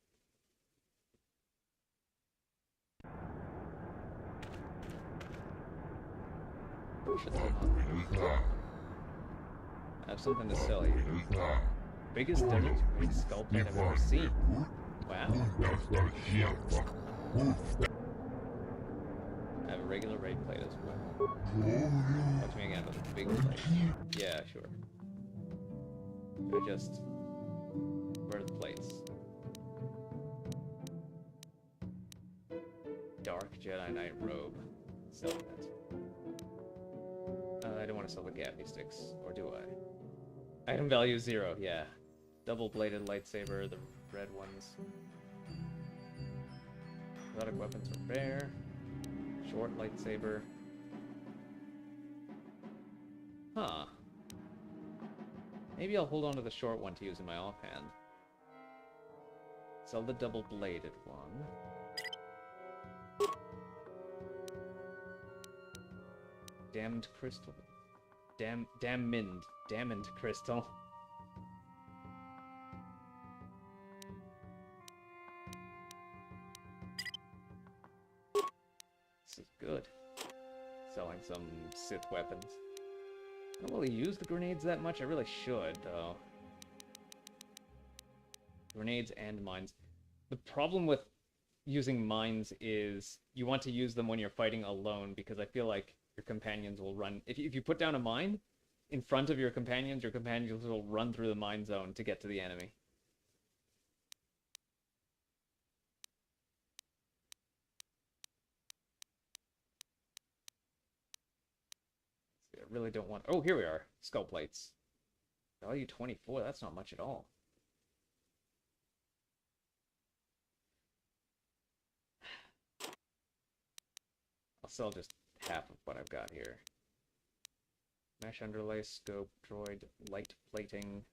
I have something to sell you. Biggest demonstrated skull plate I've ever seen. Wow. I have a regular raid plate as well. Watch me again with a big plate. Yeah, sure. Where are the plates? Dark Jedi Knight robe. Sell that. I don't want to sell the gaffy sticks, or do I? Item value 0, yeah. Double-bladed lightsaber, the red ones. Exotic weapons are rare. Short lightsaber. Huh. Maybe I'll hold on to the short one to use in my offhand. Sell the double-bladed one. Damned crystal. Damned crystal. This is good. Selling some Sith weapons. I don't really use the grenades that much. I really should, though. Grenades and mines. The problem with using mines is you want to use them when you're fighting alone, because I feel like your companions will run... If you put down a mine in front of your companions will run through the mine zone to get to the enemy. I really don't want... Oh, here we are. Skull plates. Value 24. That's not much at all. I'll sell just half of what I've got here. Mesh underlay, scope, droid, light plating.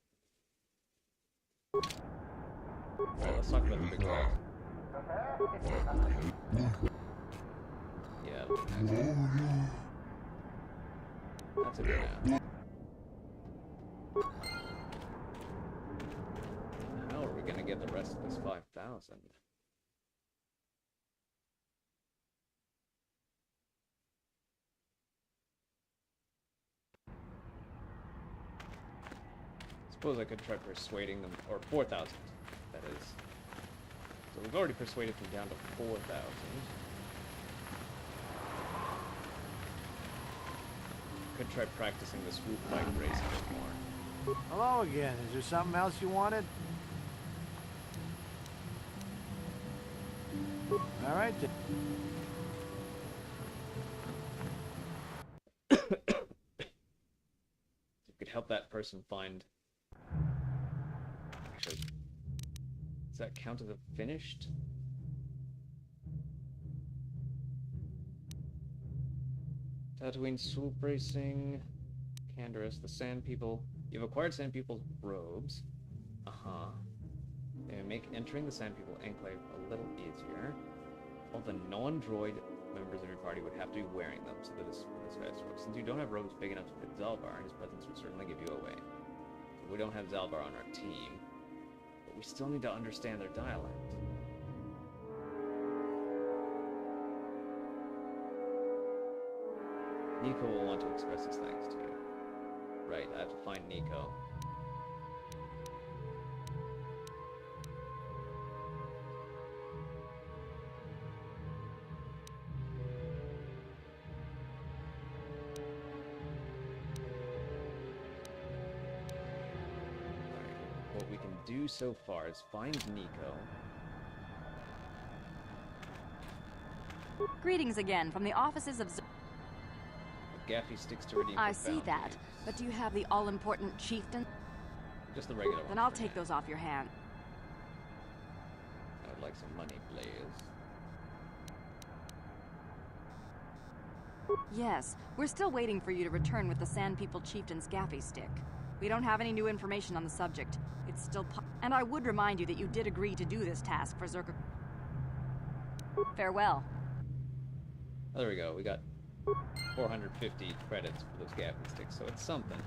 Alright, let's talk about the big guy. Yeah, that's a good now. How are we gonna get the rest of this 5,000? Suppose I could try persuading them, or 4,000, that is. So we've already persuaded them down to 4,000. Could try practicing the swoop bike race a bit more. Hello again. Is there something else you wanted? All right. You could help that person find... Actually, does that count as a finished? Tatooine swoop racing. Canderous, the Sand People. You've acquired Sand People's robes. They make entering the Sand People Enclave a little easier. All the non-droid members of your party would have to be wearing them, so that this guy's works. Since you don't have robes big enough to fit Zalbar, his presence would certainly give you away. So we don't have Zalbar on our team, but we still need to understand their dialect. Nico will want to express his thanks to you. Right, I have to find Nico. What we can do so far is find Nico. Greetings again from the offices of... Gaffy sticks to redeem. I see that, but do you have the all-important chieftain? Just the regular one. Then I'll take those off your hand. I would like some money, please. Yes, we're still waiting for you to return with the Sand People Chieftain's Gaffy stick. We don't have any new information on the subject. It's still and I would remind you that you did agree to do this task for Zerka. Farewell. Oh, there we go. We got 450 credits for those Gaffy sticks, so it's something.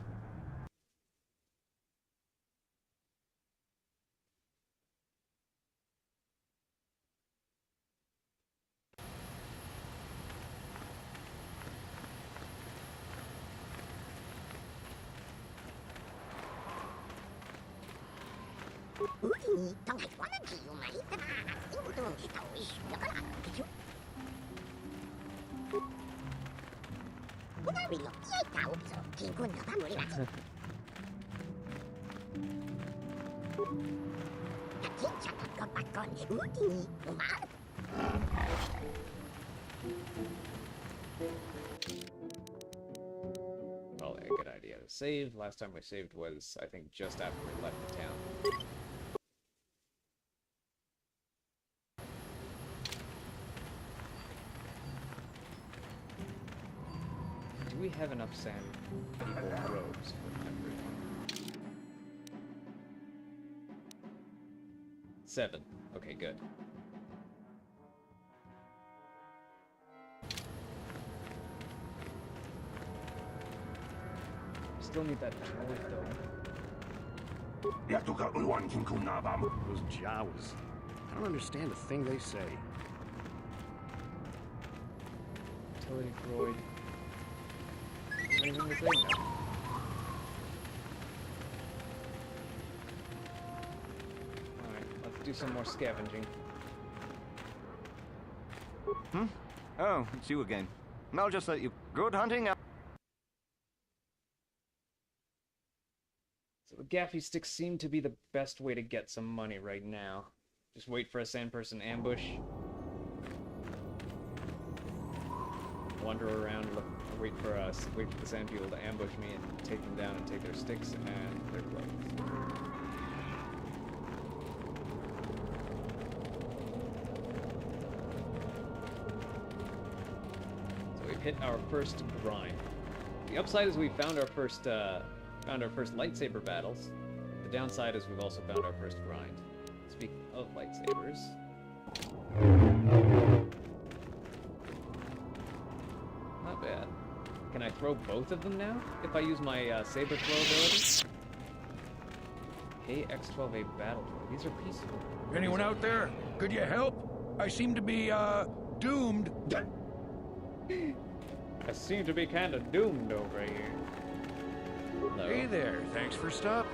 Probably a good idea to save. Last time we saved was, I think, just after we left the town. Do we have enough Sand People robes for everyone? 7. Okay, good. still need that droid though. Those Jawas. I don't understand a thing they say. Utility droid. Anything to say now? Alright, let's do some more scavenging. Hmm? Oh, it's you again. I'll just let you. Good hunting. So the gaffy sticks seem to be the best way to get some money right now. Just wait for a sand person ambush. Wander around, look, wait for the sand people to ambush me and take them down and take their sticks and their clothes. So we've hit our first grind. The upside is we found our first lightsaber battles. The downside is we've also found our first grind. Speaking of lightsabers. Not bad. Can I throw both of them now? If I use my saber throw ability? KX-12A battle droid. These are peaceful. Anyone out there? Could you help? I seem to be, doomed. I seem to be kind of doomed over here. Hello. Hey there, thanks for stopping.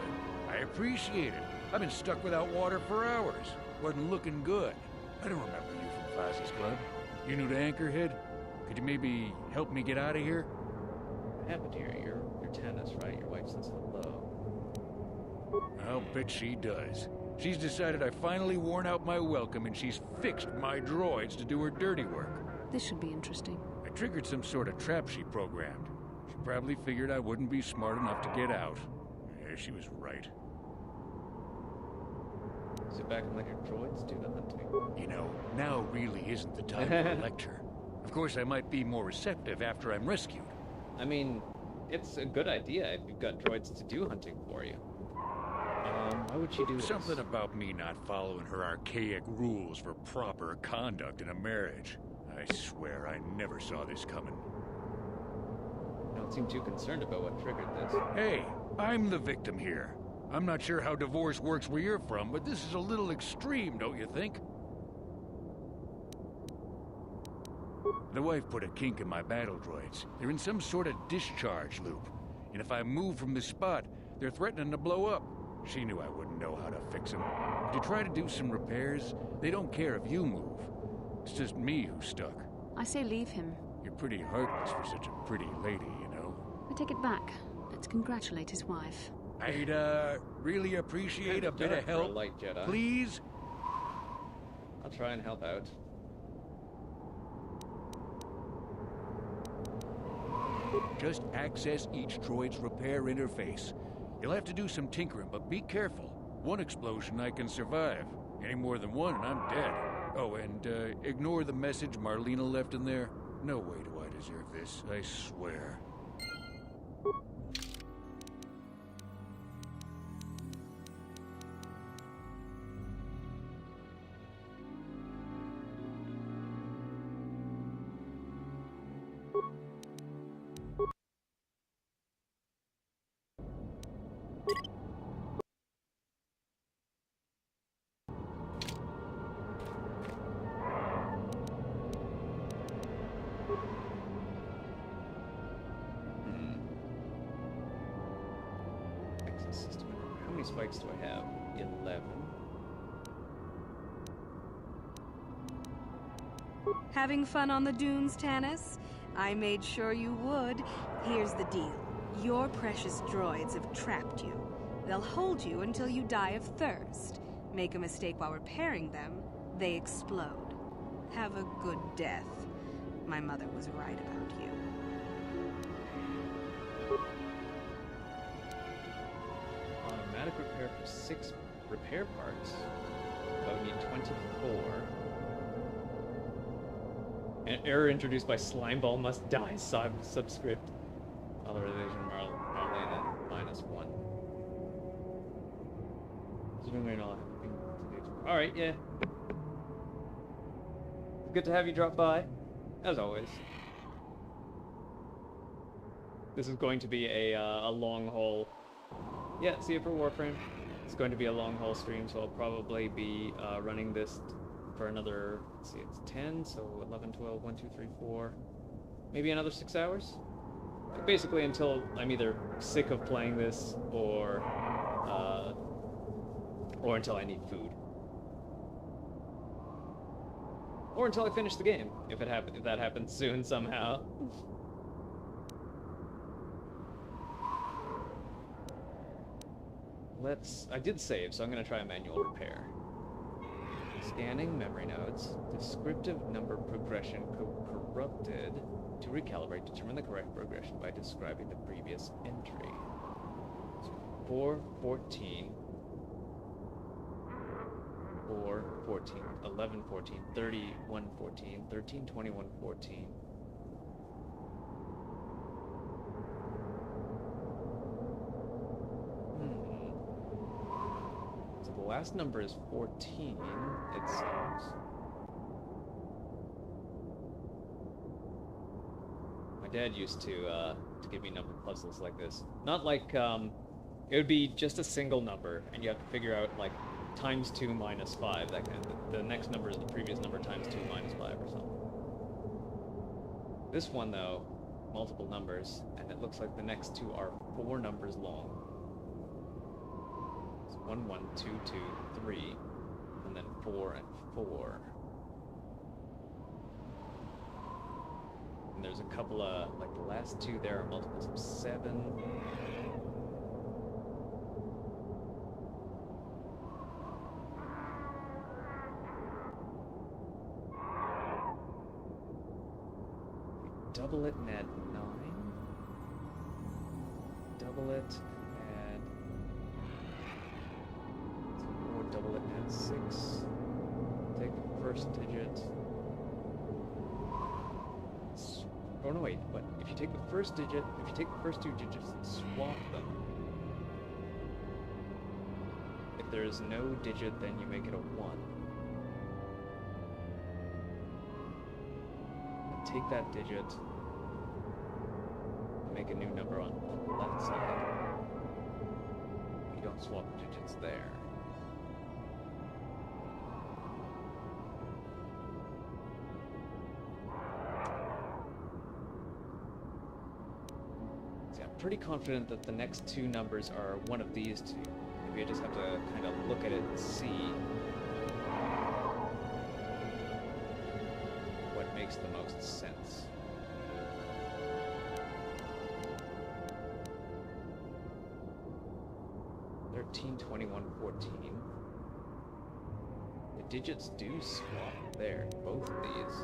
I appreciate it. I've been stuck without water for hours. Wasn't looking good. I don't remember you from Class's Club. You new to Anchorhead? Could you maybe help me get out of here? What happened here? You're tennis, right? Your wife says hello. I'll bet she does. She's decided I finally worn out my welcome and she's fixed my droids to do her dirty work. This should be interesting. I triggered some sort of trap she programmed. She probably figured I wouldn't be smart enough to get out. Yeah, she was right. Sit back and let your droids do the hunting. You know, now really isn't the time for a lecture. Of course, I might be more receptive after I'm rescued. I mean, it's a good idea if you've got droids to do hunting for you. Why would she do this? Something about me not following her archaic rules for proper conduct in a marriage. I swear I never saw this coming. You don't seem too concerned about what triggered this. Hey, I'm the victim here. I'm not sure how divorce works where you're from, but this is a little extreme, don't you think? The wife put a kink in my battle droids. They're in some sort of discharge loop. And if I move from this spot, they're threatening to blow up. She knew I wouldn't know how to fix them. If you try to do some repairs, they don't care if you move. It's just me who's stuck. I say leave him. You're pretty heartless for such a pretty lady, you know? I take it back. Let's congratulate his wife. I'd, really appreciate a bit of help. Light Jedi. Please? I'll try and help out. Just access each droid's repair interface. You'll have to do some tinkering, but be careful. One explosion I can survive. Any more than one and I'm dead. Oh, and, ignore the message Marlena left in there. No way do I deserve this, I swear. How many spikes do I have? 11. Having fun on the dunes, Tanis? I made sure you would. Here's the deal. Your precious droids have trapped you. They'll hold you until you die of thirst. Make a mistake while repairing them, they explode. Have a good death. My mother was right about you. Automatic repair for 6 repair parts. But we need 24. An error introduced by Slimeball must die. Subscript. Authorization Marlena -1. Alright, yeah. Good to have you drop by, as always. This is going to be a long haul. Yeah, see it for Warframe. It's going to be a long haul stream, so I'll probably be running this for another, let's see, it's 10, so 11, 12, 1, 2, 3, 4, maybe another 6 hours? Basically until I'm either sick of playing this or until I need food. Or until I finish the game, if that happens soon somehow. I did save, so I'm gonna try a manual repair. Scanning memory nodes. Descriptive number progression corrupted. To recalibrate, determine the correct progression by describing the previous entry. So 4, 14, 4, 14, 11, 14, 31, 14, 13, 21, 14. So the last number is 14, it seems. My dad used to give me number puzzles like this. Not like, it would be just a single number, and you have to figure out, like, times 2 minus 5, that kind of, the next number is the previous number times 2 minus 5 or something. This one, though, multiple numbers, and it looks like the next two are 4 numbers long. It's 1, 1, 2, 2, 3, and then 4 and 4. And there's a couple of, like the last two there are multiples of 7. Double it and add 9. Double it and add 4. Double it and add 6. Take the first digit. Oh no, wait, but if you take the first digit, if you take the first 2 digits and swap them, if there is no digit, then you make it a 1. And take that digit and make a new number on the left side. You don't swap the digits there. Pretty confident that the next 2 numbers are one of these 2. Maybe I just have to kind of look at it and see what makes the most sense. $13, $21, $14. The digits do swap there, both of these.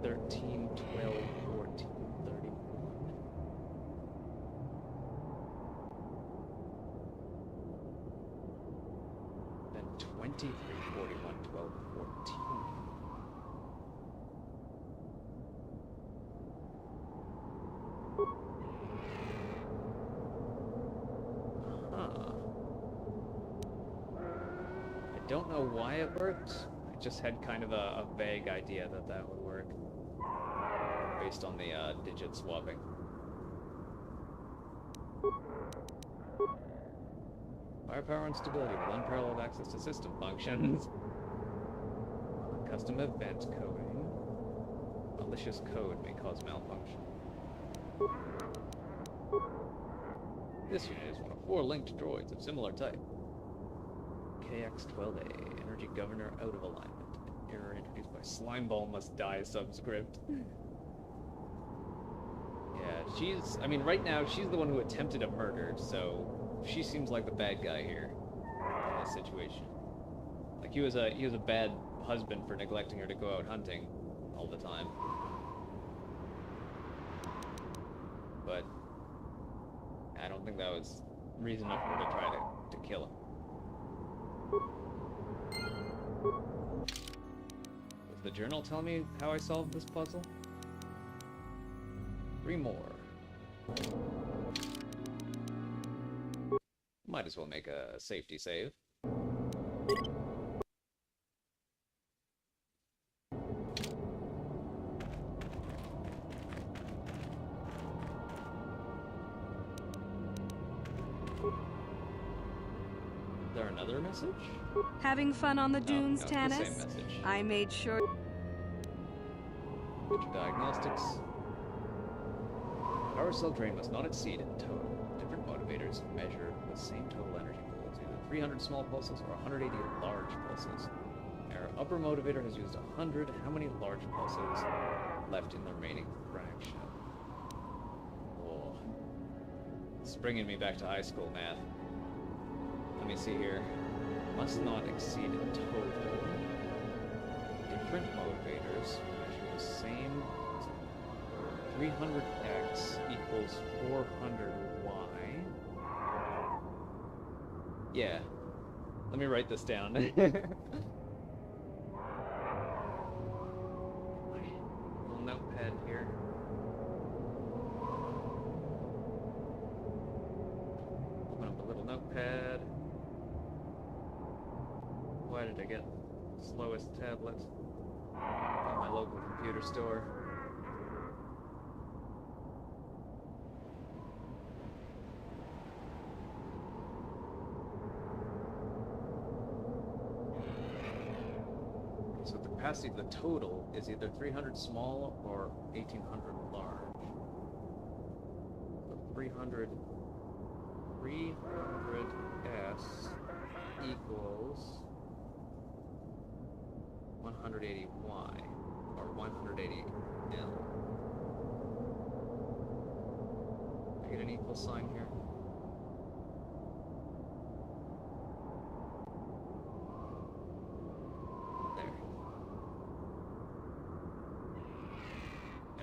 13, 12, 14, 31. Then 23, 41, 12, 14. Huh. I don't know why it worked. I just had kind of a vague idea that that would work. Based on the digit swapping. Firepower and stability with unparalleled access to system functions. Custom event coding. Malicious code may cause malfunction. This unit is one of 4 linked droids of similar type. KX-12A, Energy Governor out of alignment. Error introduced by Slimeball must die subscript. Yeah, she's, I mean, right now, she's the one who attempted a murder, so she seems like the bad guy here in this situation. Like, he was a bad husband for neglecting her to go out hunting all the time. But I don't think that was reason enough for her to try to kill him. Does the journal tell me how I solved this puzzle? 3 more. Might as well make a safety save. there another message? Having fun on the dunes, no, it's the same Tanis? message. I made sure... Diagnostics. Power cell drain must not exceed in total. Different motivators measure the same total energy pools, either 300 small pulses or 180 large pulses. Our upper motivator has used 100. How many large pulses left in the remaining fraction? Oh. It's bringing me back to high school math. Let me see here. Must not exceed in total. Different motivators measure the same. 300x equals 400y. Yeah. Let me write this down. Little notepad here. Open up a little notepad. Why did I get slowest tablet at my local computer store? So the capacity of the total is either 300 small or 1800 large. So 300s equals 180y or 180l. I get an equal sign here. There.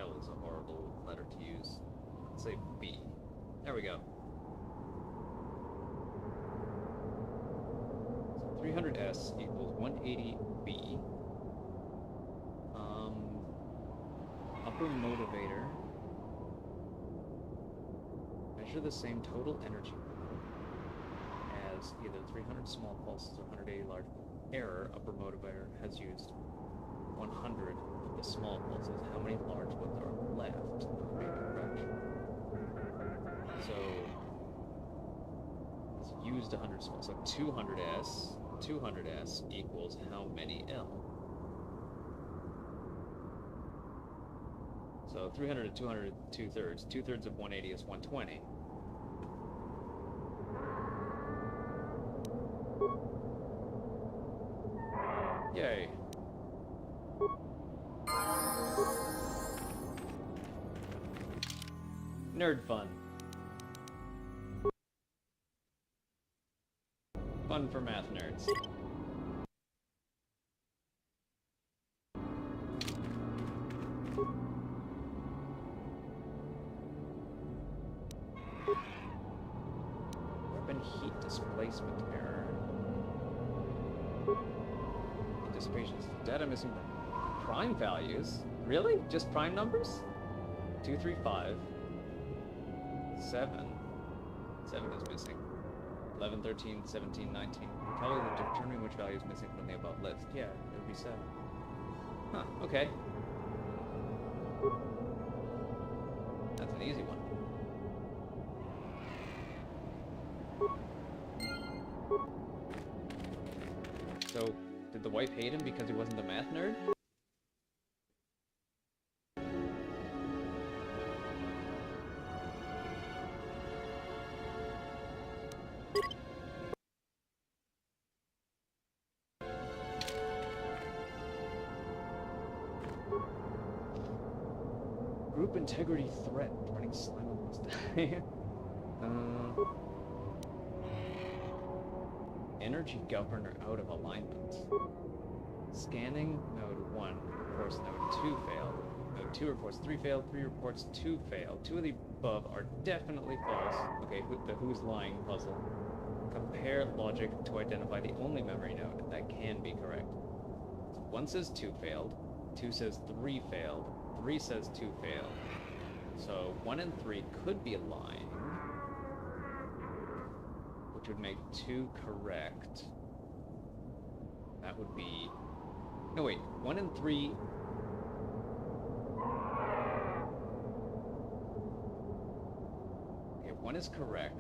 L is a horrible letter to use. Let's say B. There we go. So 300s equals 180b. Upper motivator. Measure the same total energy as either 300 small pulses or 180 large. Error. Upper motivator has used 100 of the small pulses. How many large ones are left in the remaining fraction? So it's used 100 small. So 200s equals how many L? So 300 to 200, 2/3. 2/3 of 180 is 120. Yay. Nerd fun. Fun for math nerds. Weapon heat displacement error. Dissipation. Data missing prime values? Really? Just prime numbers? 2, 3, 5. 7. 7 is missing. 11, 13, 17, 19. Probably determining which value is missing from the above list. Yeah, it would be 7. Huh, okay. That's an easy one. So, did the wife hate him because he wasn't a math nerd? Group integrity threat. Running slime almost die. Energy governor out of alignment. Scanning node 1 reports node 2 failed. Node 2 reports 3 failed. 3 reports 2 failed. 2 of the above are definitely false. Okay, the who's lying puzzle. Compare logic to identify the only memory node that can be correct. So 1 says 2 failed. 2 says 3 failed. 3 says 2 failed. So 1 and 3 could be lying, which would make 2 correct. That would be... No, wait. 1 and 3... Okay, 1 is correct.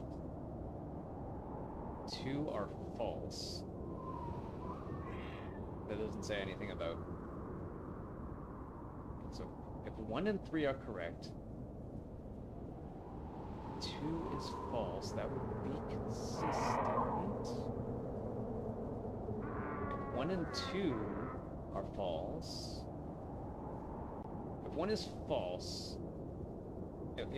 2 are false. That doesn't say anything about. So if 1 and 3 are correct, 2 is false. That would be consistent. If 1 and 2 are false, if 1 is false, if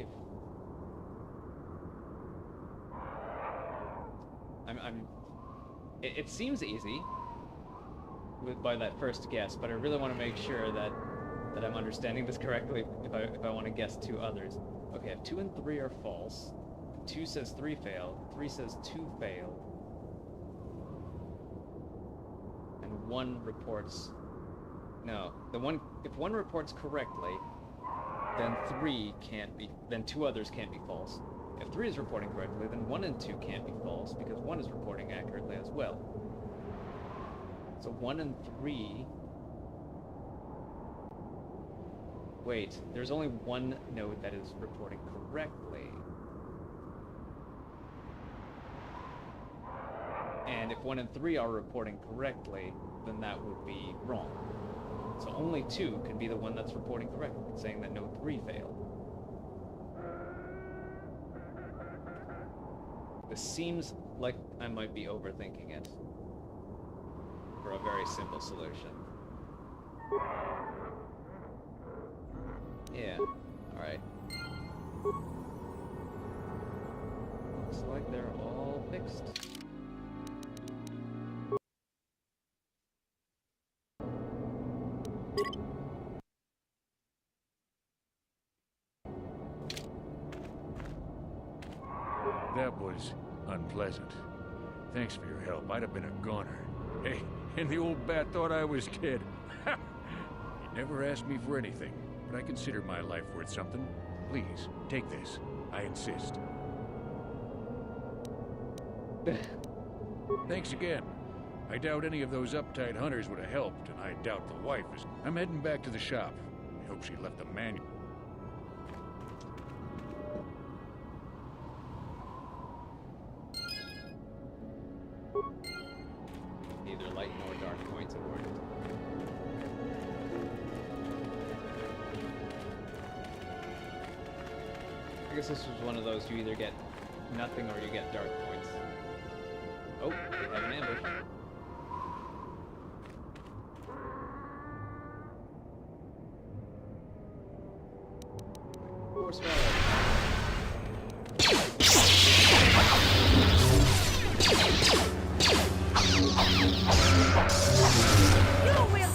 it seems easy by that first guess, but I really want to make sure that I'm understanding this correctly if I want to guess 2 others. Okay, if 2 and 3 are false, 2 says 3 failed, 3 says 2 failed, and 1 reports... No, if 1 reports correctly, then 3 can't be... then 2 others can't be false. If 3 is reporting correctly, then 1 and 2 can't be false, because 1 is reporting accurately as well. So 1 and 3... Wait, there's only 1 node that is reporting correctly. And if 1 and 3 are reporting correctly, then that would be wrong. So only 2 can be the one that's reporting correctly, saying that node 3 failed. This seems like I might be overthinking it for a very simple solution. Yeah, alright. Looks like they're all fixed. That was unpleasant. Thanks for your help. I'd have been a goner. Hey, and the old bat thought I was dead. You never asked me for anything, but I consider my life worth something. Please, take this. I insist. Thanks again. I doubt any of those uptight hunters would have helped, and I doubt the wife is... I'm heading back to the shop. I hope she left the manual. Neither light nor dark points awarded. I guess this was one of those you either get nothing or you get dark points. Oh, we have an ambush. Horse rally.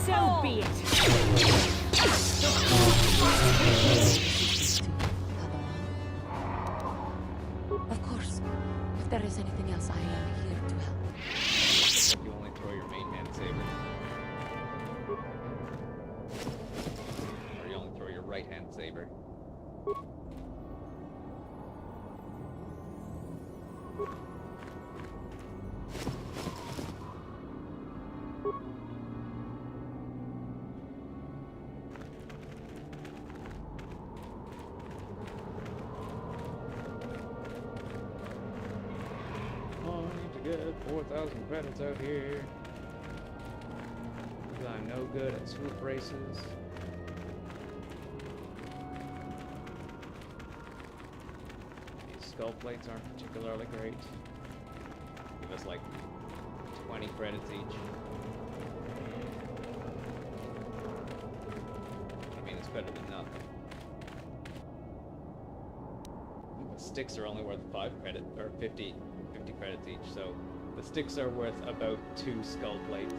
So be it. Of course. If there is anything else, I am here to help. You only throw your main hand saber. Or you only throw your right hand saber. Get 4,000 credits out here. Because I'm no good at swoop races. These skull plates aren't particularly great. Give us like 20 credits each. I mean, it's better than nothing. The sticks are only worth 5 credit, or 50 credits each, so the sticks are worth about 2 skull plates.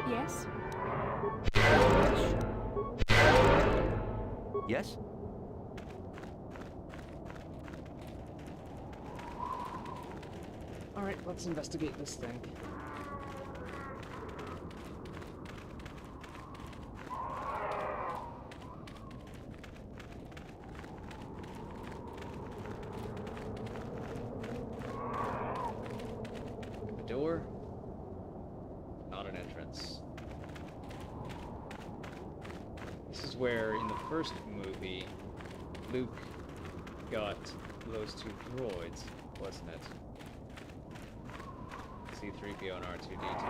Yes? Yes? Alright, let's investigate this thing. A door? Not an entrance. This is where, in the first movie, Luke got those two droids, wasn't it? C-3PO and R2-D2.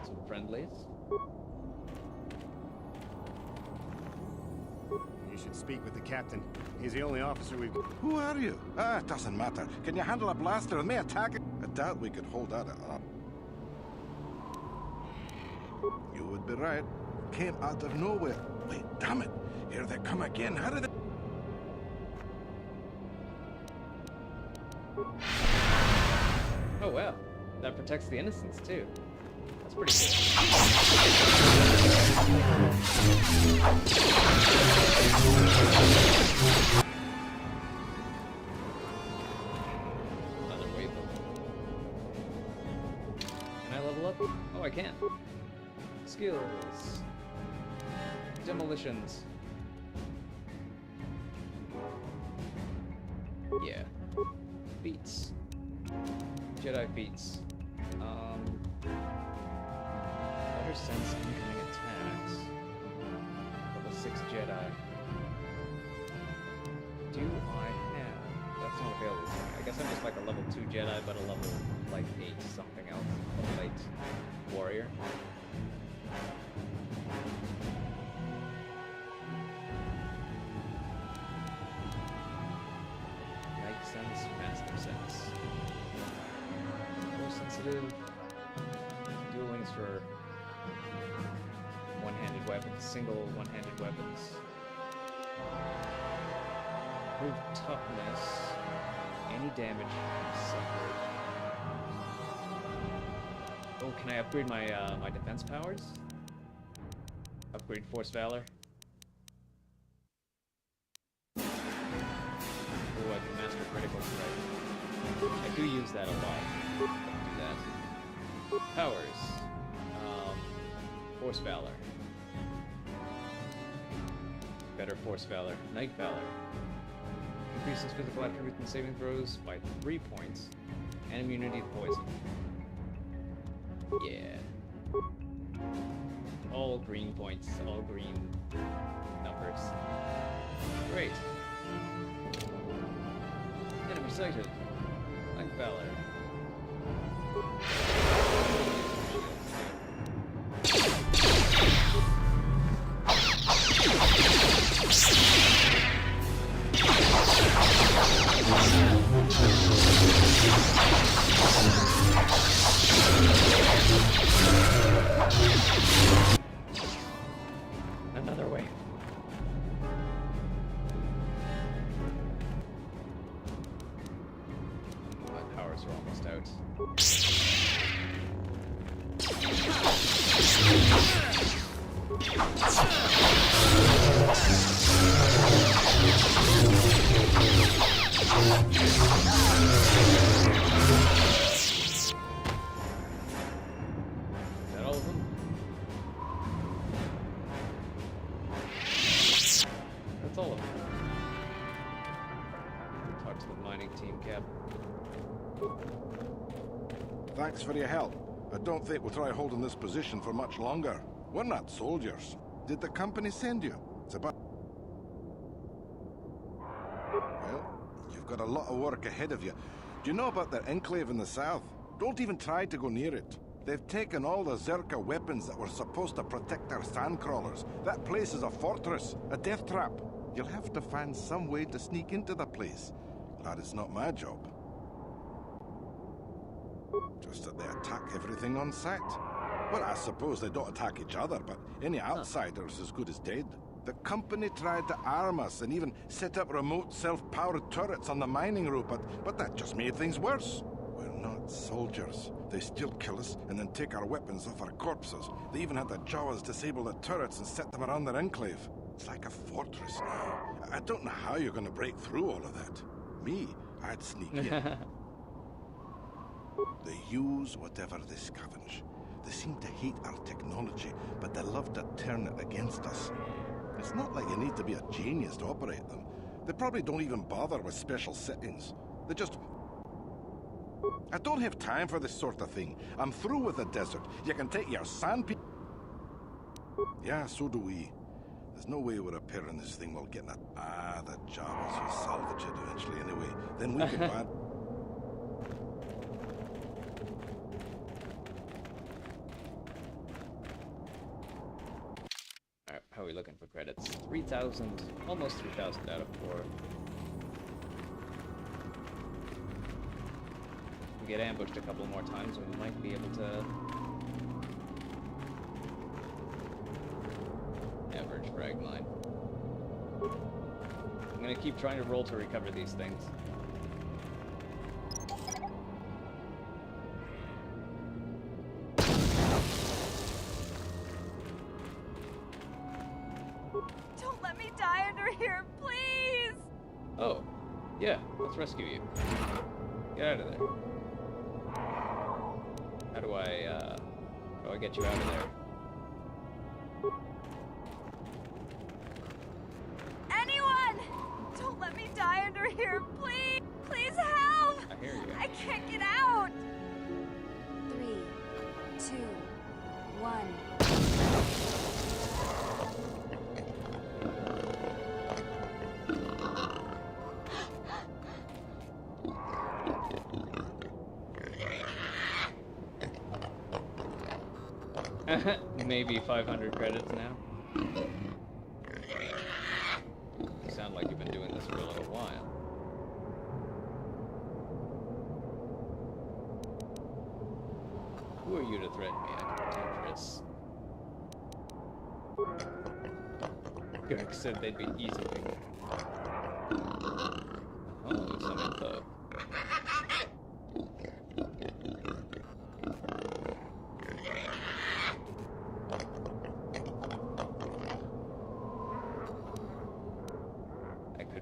Some friendlies. You should speak with the captain. He's the only officer we've... Who are you? Ah, it doesn't matter. Can you handle a blaster and me attack it? I doubt we could hold at it. You would be right. Came out of nowhere. Wait, damn it. Here they come again. How did they... Oh wow, that protects the innocents too. That's pretty cool. Another wave. Can I level up? Oh, I can. Skills. Demolitions. Yeah. Feats. Jedi feats. Better sense incoming attacks. Level 6 Jedi. Do I have? That's not available. I guess I'm just like a level 2 Jedi, but a level like 8 something else. Level 8 warrior. Night sense, master sense. Sensitive. Dual links for one-handed weapons, single one-handed weapons. Improved toughness. Any damage suffered. Oh, can I upgrade my my defense powers? Upgrade Force Valor. Oh, I can master critical strike. I do use that a lot. Powers. Force Valor. Better Force Valor. Night Valor. Increases physical attributes and saving throws by 3 points. And immunity to poison. Yeah. All green points. All green numbers. Great. Enemy sighted. Night Valor. Another way. My powers are almost out. Is that all of them? That's all of them. Talk to the mining team, Cap. Thanks for your help. I don't think we'll try holding this position for much longer. We're not soldiers. Did the company send you? It's about... Well, you've got a lot of work ahead of you. Do you know about their enclave in the south? Don't even try to go near it. They've taken all the Zerka weapons that were supposed to protect our sandcrawlers. That place is a fortress, a death trap. You'll have to find some way to sneak into the place. Glad it's not my job. Just that they attack everything on sight. Well, I suppose they don't attack each other, but any outsider's as good as dead. The company tried to arm us and even set up remote self-powered turrets on the mining route, but that just made things worse. We're not soldiers. They still kill us and then take our weapons off our corpses. They even had the Jawas disable the turrets and set them around their enclave. It's like a fortress now. I don't know how you're going to break through all of that. Me, I'd sneak in. They use whatever they scavenge. They seem to hate our technology, but they love to turn it against us. It's not like you need to be a genius to operate them. They probably don't even bother with special settings. They just... I don't have time for this sort of thing. I'm through with the desert. You can take your sand Yeah, so do we. There's no way we're repairing this thing while getting it. Ah, the Jawas will salvage it eventually anyway. Then we can buy... Alright, how are we looking for credits? 3,000, almost 3,000 out of 4. If we get ambushed a couple more times, we might be able to... average frag mine. I'm gonna keep trying to roll to recover these things. Don't let me die under here, please! Oh, yeah, let's rescue you. Get out of there. How do I get you out of there? Don't let me die under here, please! Please help! I hear you. I can't get out! 3, 2, 1. Maybe 500 credits now. You sound like you've been doing this for a little while. Who are you to threaten me? I'm dangerous. Greg said they'd be easy picking. Oh, some info.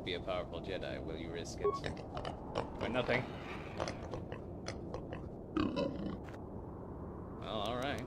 Be a powerful Jedi. Will you risk it? For nothing. Well, alright.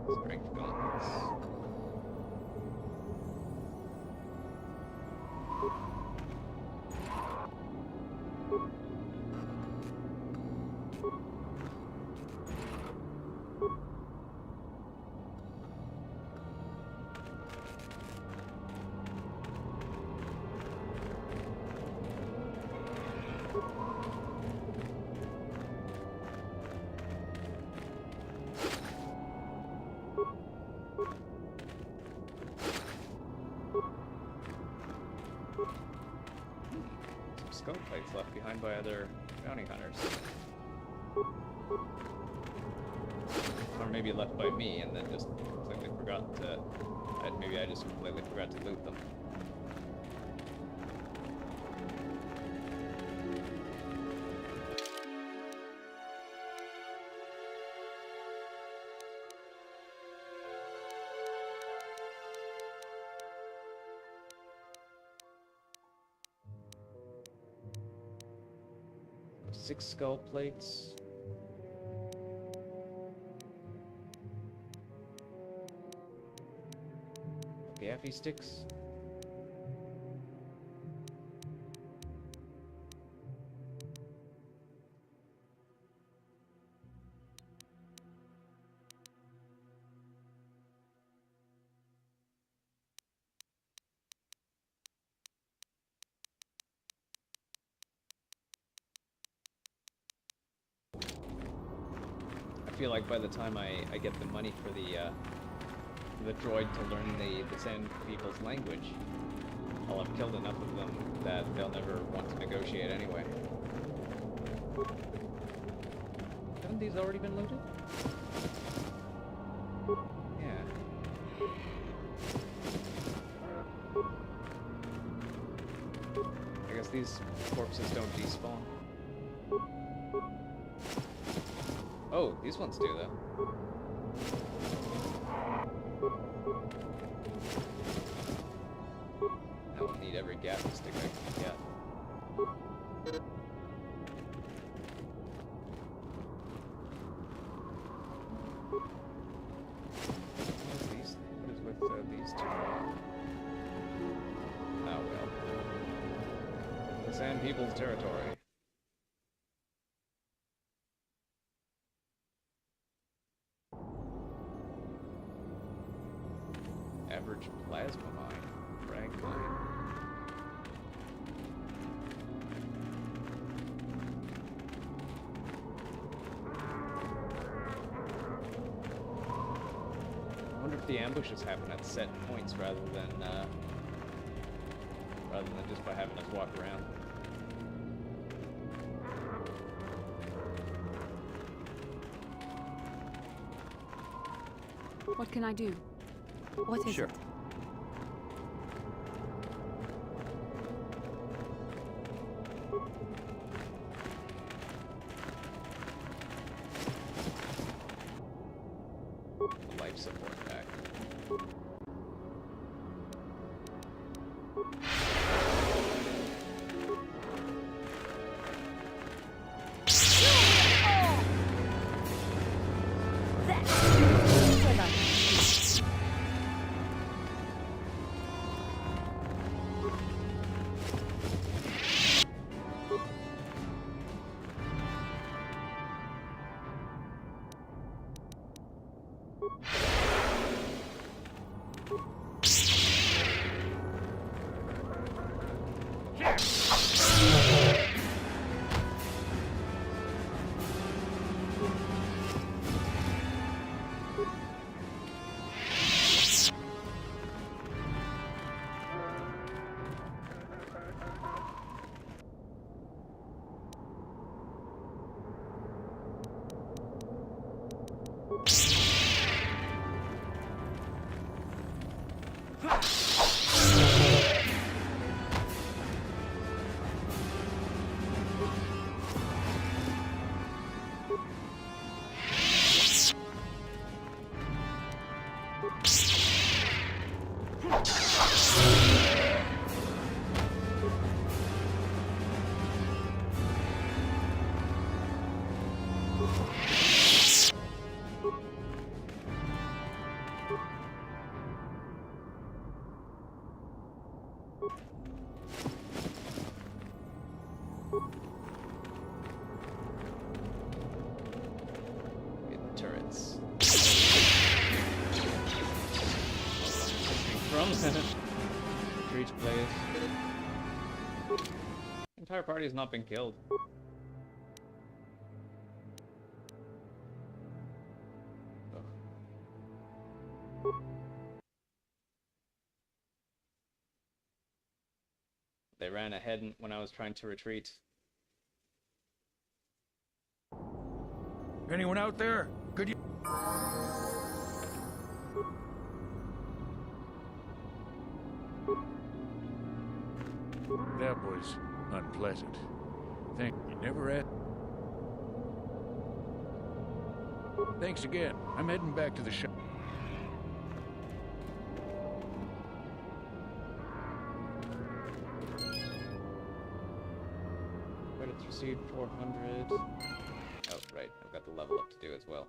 Strength gauntlets. Skull plates left behind by other bounty hunters. Or maybe left by me and then just completely forgot to... maybe I just completely forgot to loot them. Six skull plates. Gaffy sticks. feel like by the time I get the money for the droid to learn the Sand People's language, I'll have killed enough of them that they'll never want to negotiate anyway. Haven't these already been looted? Yeah. I guess these corpses don't despawn. Oh, these ones do, though. I will need every gaffy stick I can get. What is with these two? Oh well. The Sand People's territory. Average plasma mine. Frag mine. I wonder if the ambushes happen at set points rather than just by having us walk around. What can I do? What is Sure. it? Life support pack. Get turrets. From for each place. The entire party has not been killed. They ran ahead when I was trying to retreat. Anyone out there? Could you... That was unpleasant. Thank you. Never had... Thanks again. I'm heading back to the shop. Credits received 400. Oh, right. I've got the level up to do as well.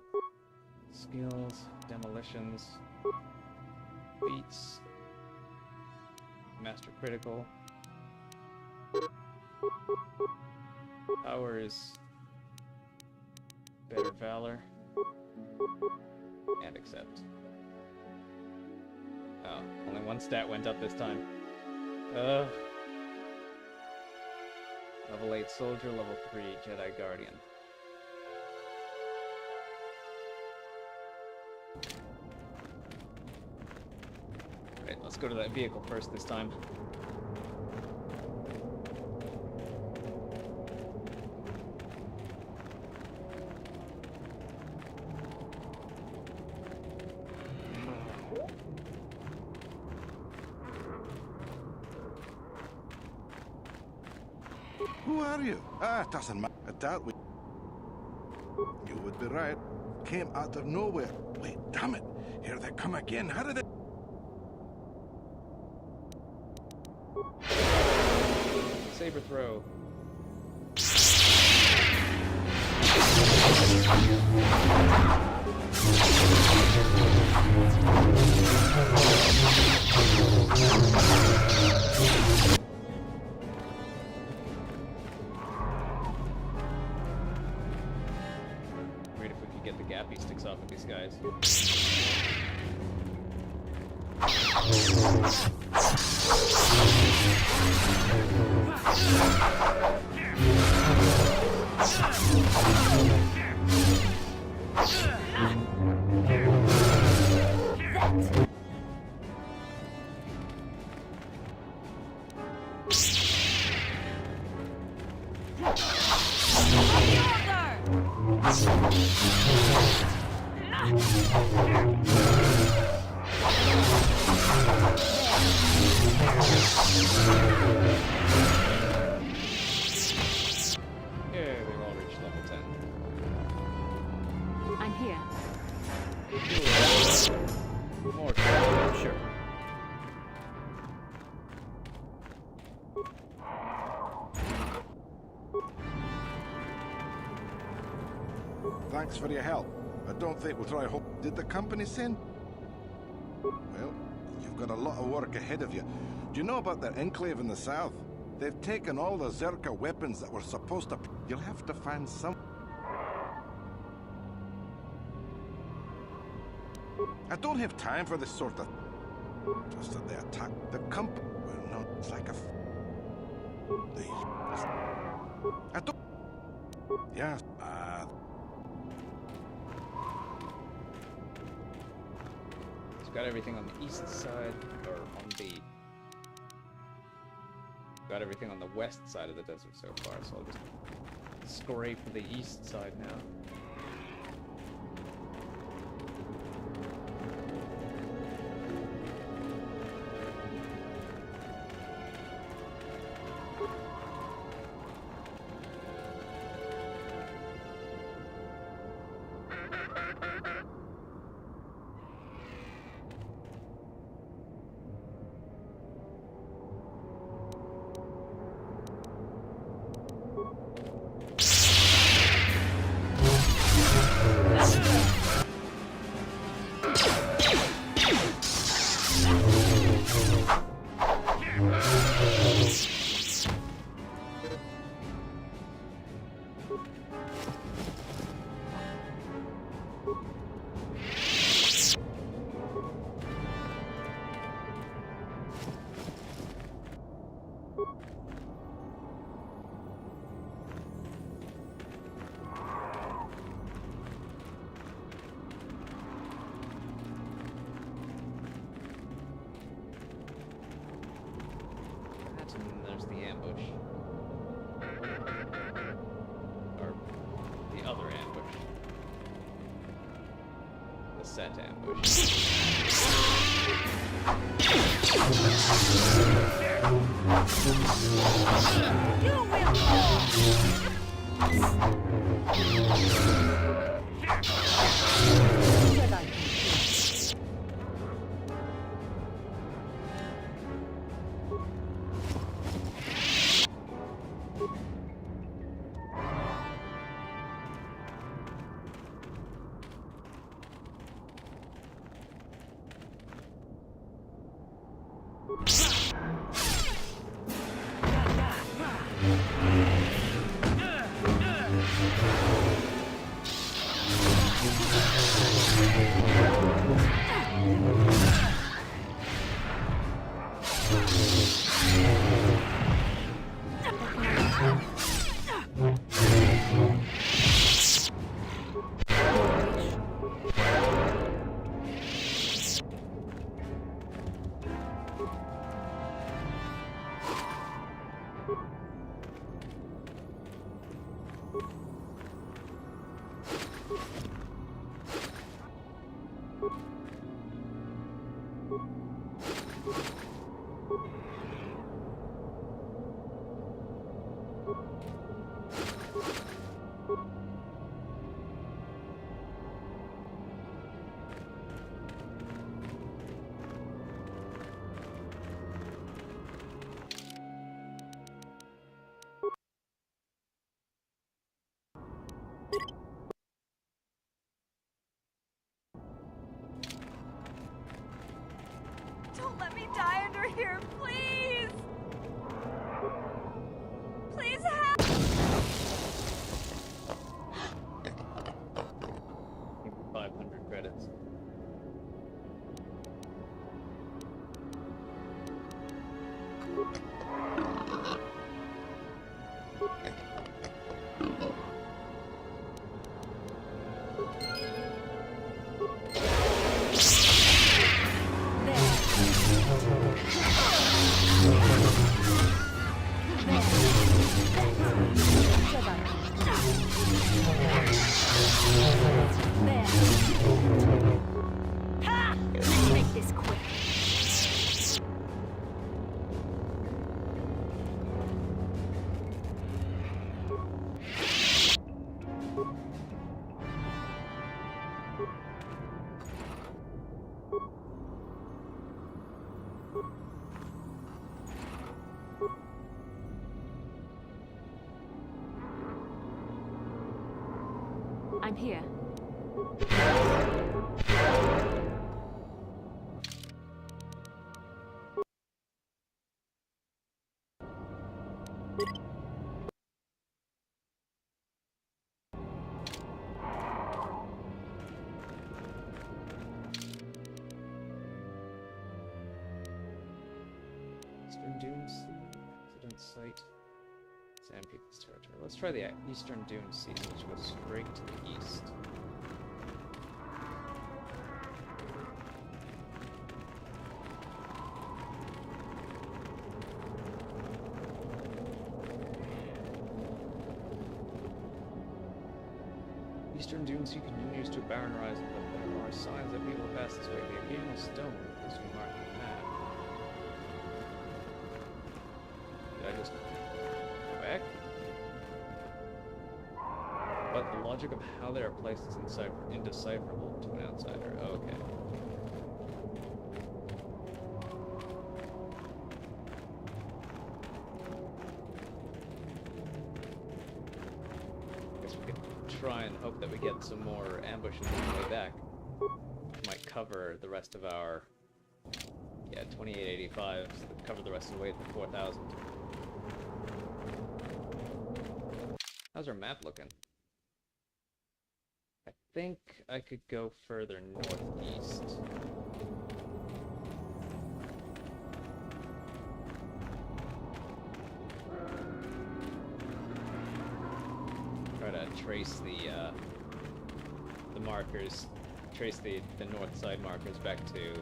Skills, demolitions, beats, master critical. Powers, better valor, and accept. Oh, only one stat went up this time. Level 8 soldier, level 3 Jedi Guardian. Let's go to that vehicle first this time. Who are you? Ah, it doesn't matter. I doubt we... You would be right. Came out of nowhere. Wait, damn it. Here they come again. How did they... Saber throw. Great if we could get the gappy sticks off of these guys. Yeah, they've all reached level 10. I'm here. More trouble, sure. Thanks for your help. I don't think we'll try... Did the company send... Well, you've got a lot of work ahead of you. Do you know about their enclave in the south? They've taken all the Zerka weapons that were supposed to... You'll have to find some... I don't have time for this sort of... Just that they attack the company. Well, no, it's like a... I don't... Yes, It's got everything on the east side, or on the... Got everything on the west side of the desert so far, so I'll just scrape the east side now. And there's the ambush. Or the other ambush. The set ambush. You will Yeah. I'm here. Eastern Dunes, Accident Site, Sand People's Territory. Let's try the Eastern Dunes season, which goes straight to the east. Eastern Dunes you can use to barren horizon, but there are signs that people pass this way. The occasional stone is to mark the path. Did I just go back? But the logic of how they are placed is indecipherable to an outsider. Okay. Try and hope that we get some more ambushes on the way back. Might cover the rest of our 2885, so cover the rest of the way to 4000. How's our map looking? I think I could go further northeast. Try to trace the markers, trace the north side markers back to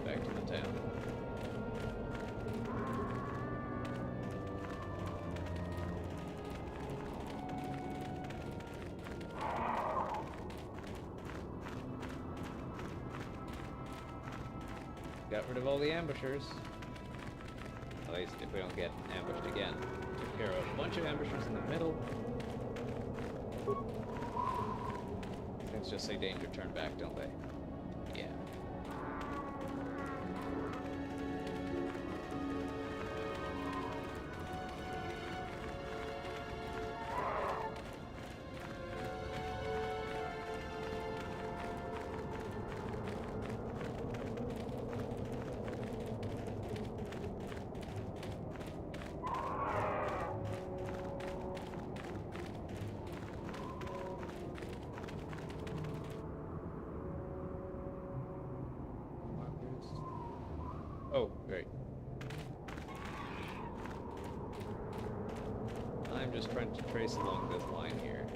the town. Got rid of all the ambushers. At least if we don't get ambushed again. Took care of a bunch of ambushers in the middle. Things just say danger, turn back, don't they? Yeah. Oh, great. I'm just trying to trace along this line here.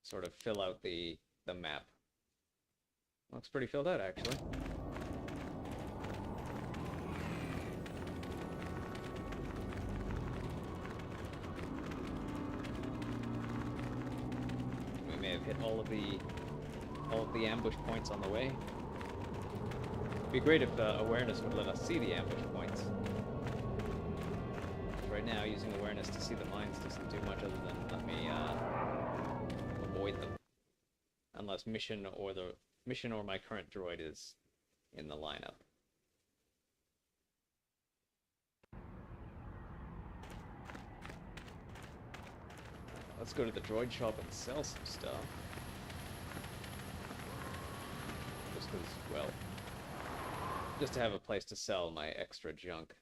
Sort of fill out the map. Looks pretty filled out, actually. We may have hit all of the ambush points on the way. It'd be great if awareness would let us see the ambush points. Right now, using awareness to see the mines doesn't do much other than let me avoid them. Unless mission or my current droid is in the lineup. Let's go to the droid shop and sell some stuff. Just because, well, just to have a place to sell my extra junk.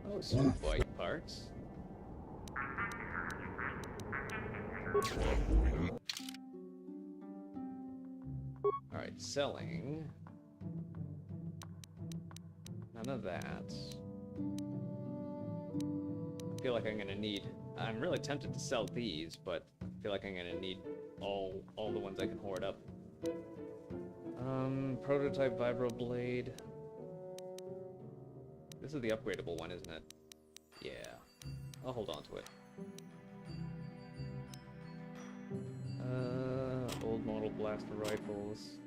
Oh, some white parts. Alright, selling. None of that. I feel like I'm gonna need... I'm really tempted to sell these, but I feel like I'm gonna need all the ones I can hoard up. Prototype vibroblade. This is the upgradable one, isn't it? Yeah. I'll hold on to it. Old model blaster rifles.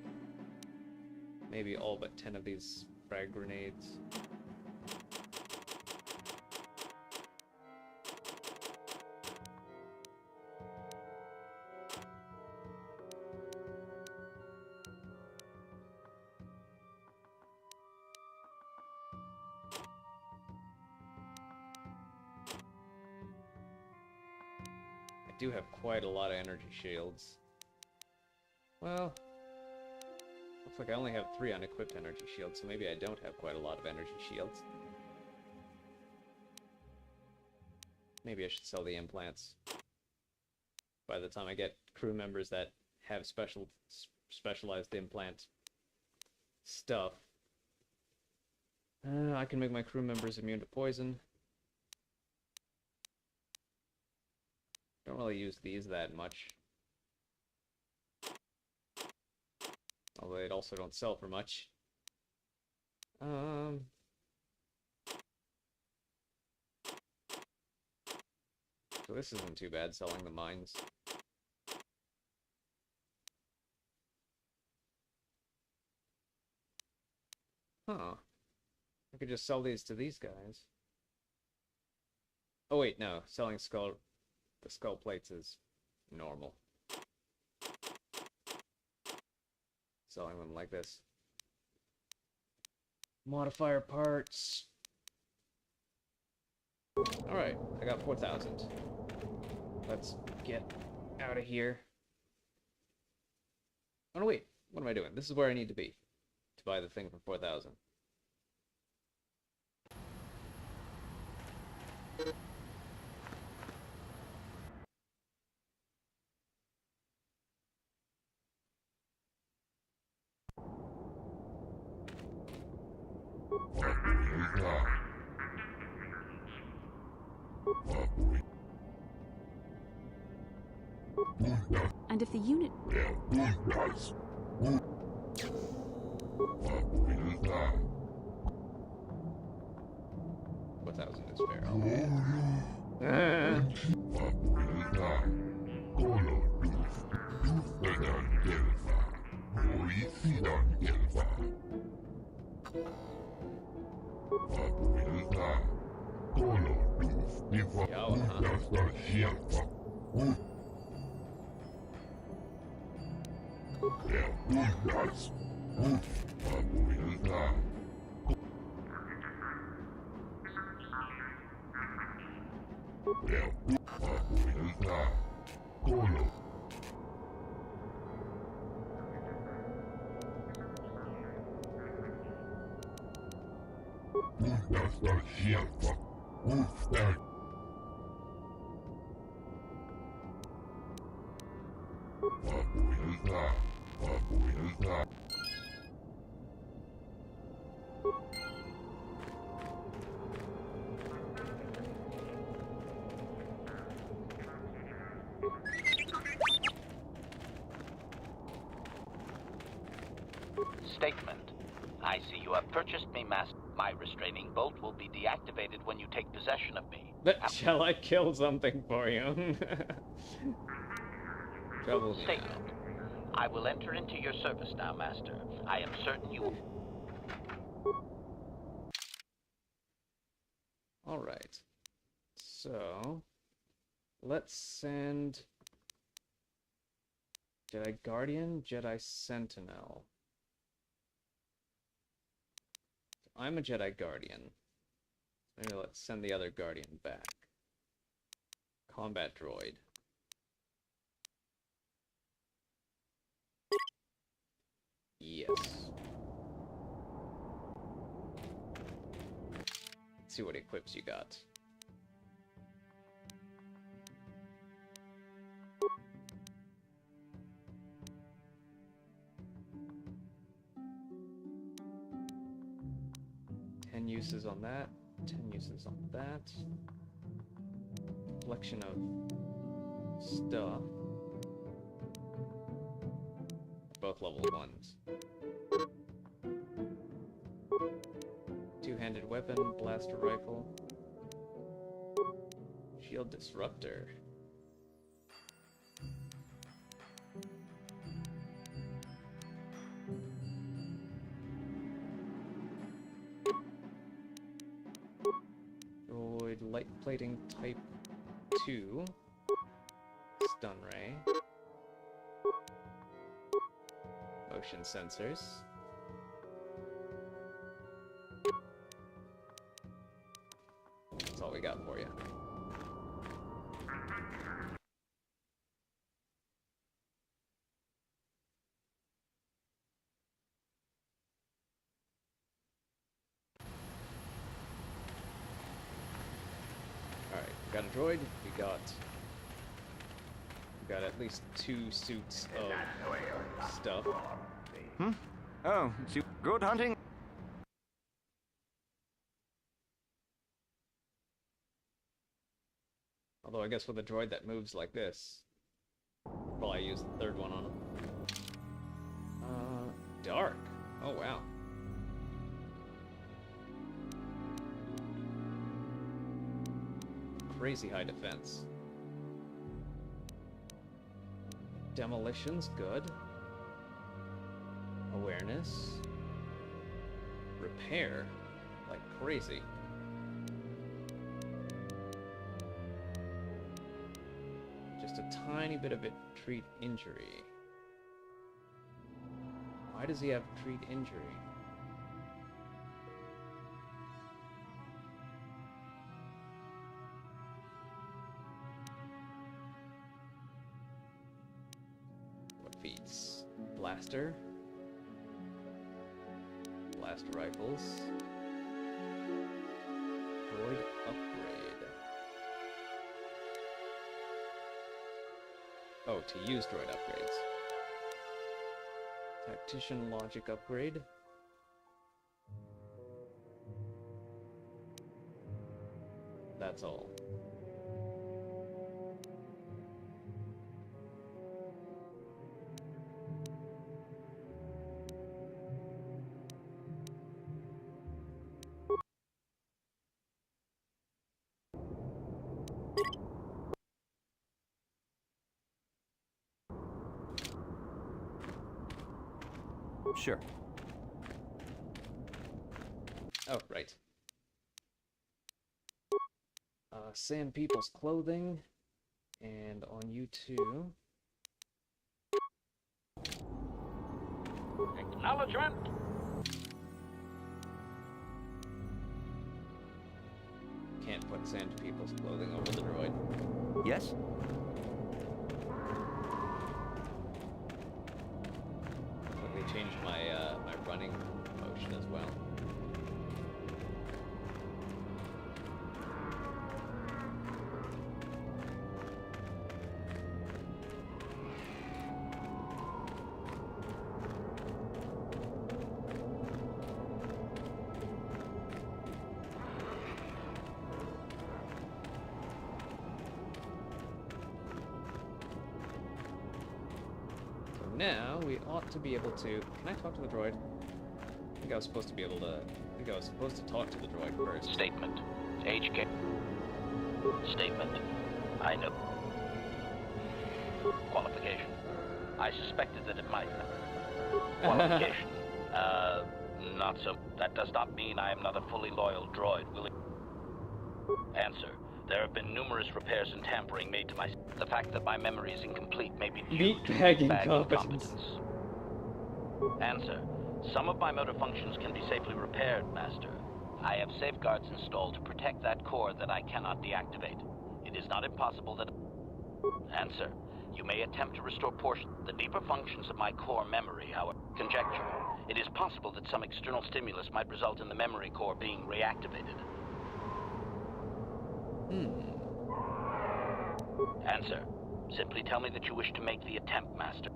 Maybe all but 10 of these frag grenades. I do have quite a lot of energy shields. Well, looks like I only have 3 unequipped energy shields, so maybe I don't have quite a lot of energy shields. Maybe I should sell the implants. By the time I get crew members that have specialized implant stuff, I can make my crew members immune to poison. Don't really use these that much. Although they also don't sell for much. So this isn't too bad, selling the mines. Huh. I could just sell these to these guys. Oh wait, no. Selling the skull plates is normal. Selling them like this. Modifier parts. Alright, I got 4,000. Let's get out of here. Oh no, wait. What am I doing? This is where I need to be to buy the thing for 4,000. And if the unit... 4,000 is fair. Statement. I see you have purchased me, Master. My restraining bolt will be deactivated when you take possession of me. But shall I kill something for you? Trouble me Statement. I will enter into your service now, Master. I am certain you will... Alright. So... let's send... Jedi Guardian, Jedi Sentinel. I'm a Jedi Guardian. Maybe let's send the other Guardian back. Combat droid. Yes. Let's see what equips you got. Uses on that, 10 uses on that. Collection of stuff. Both level 1s. Two-handed weapon, blaster rifle. Shield Shield disruptor. Droid light plating type 2. Stun ray. Motion sensors. That's all we got for you. Alright, we got a droid, we got at least 2 suits of stuff. Hmm? Oh, see, good hunting. Although I guess with a droid that moves like this, probably use the third one on him. Dark. Oh wow. Crazy high defense. Demolition's good. Awareness. Repair. Like crazy. Just a tiny bit of it treat injury. Why does he have treat injury? What feats? Blaster. Blast rifles. Droid upgrade. Oh, to use droid upgrades. Tactician logic upgrade. That's all. Sure. Oh, right. Sand People's clothing, and on you too. Acknowledgement. Can't put Sand People's clothing over the droid. Yes? Quickly change my my running motion as well. Now we ought to be able to. Can I talk to the droid? I think I was supposed to be able to. I think I was supposed to talk to the droid first. Statement. HK. Statement. I know. Qualification. I suspected that it might. Qualification. Not so. That does not mean I am not a fully loyal droid. Will it? Answer. There have been numerous repairs and tampering made to my... The fact that my memory is incomplete may be due to Meatbag bag incompetence. Answer. Some of my motor functions can be safely repaired, Master. I have safeguards installed to protect that core that I cannot deactivate. It is not impossible that... Answer. You may attempt to restore portions of the deeper functions of my core memory, however. Conjecture. It is possible that some external stimulus might result in the memory core being reactivated. Answer. Simply tell me that you wish to make the attempt, Master.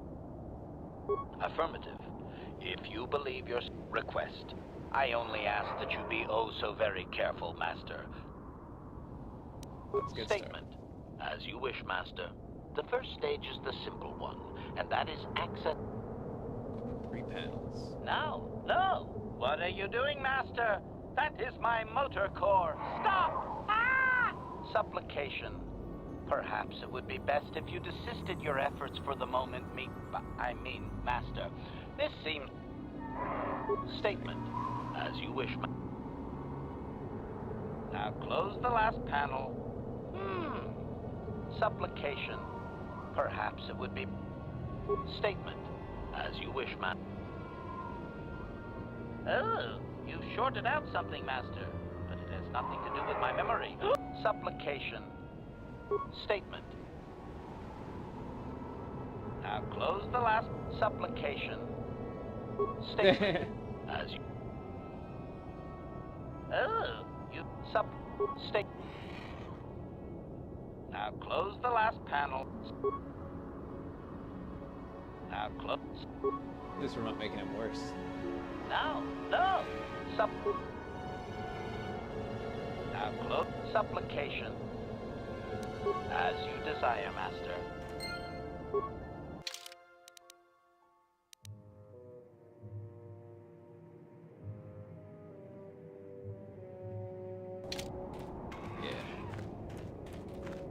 Affirmative. If you believe your request, I only ask that you be oh so very careful, Master. Statement. As you wish, Master. The first stage is the simple one, and that is access... 3 panels. No, no! What are you doing, Master? That is my motor core. Stop! Ah! Supplication. Perhaps it would be best if you desisted your efforts for the moment, Master. This seems... Statement. As you wish, Now close the last panel. Supplication. Perhaps it would be... Statement. As you wish, Oh, you shorted out something, Master. But it has nothing to do with my memory. Supplication. Statement. Now close the last... Supplication. Statement. As you... Oh, you... State... Now close the last panel. Now close... At least we're not making him worse. No. Now close... Supplication. As you desire, Master.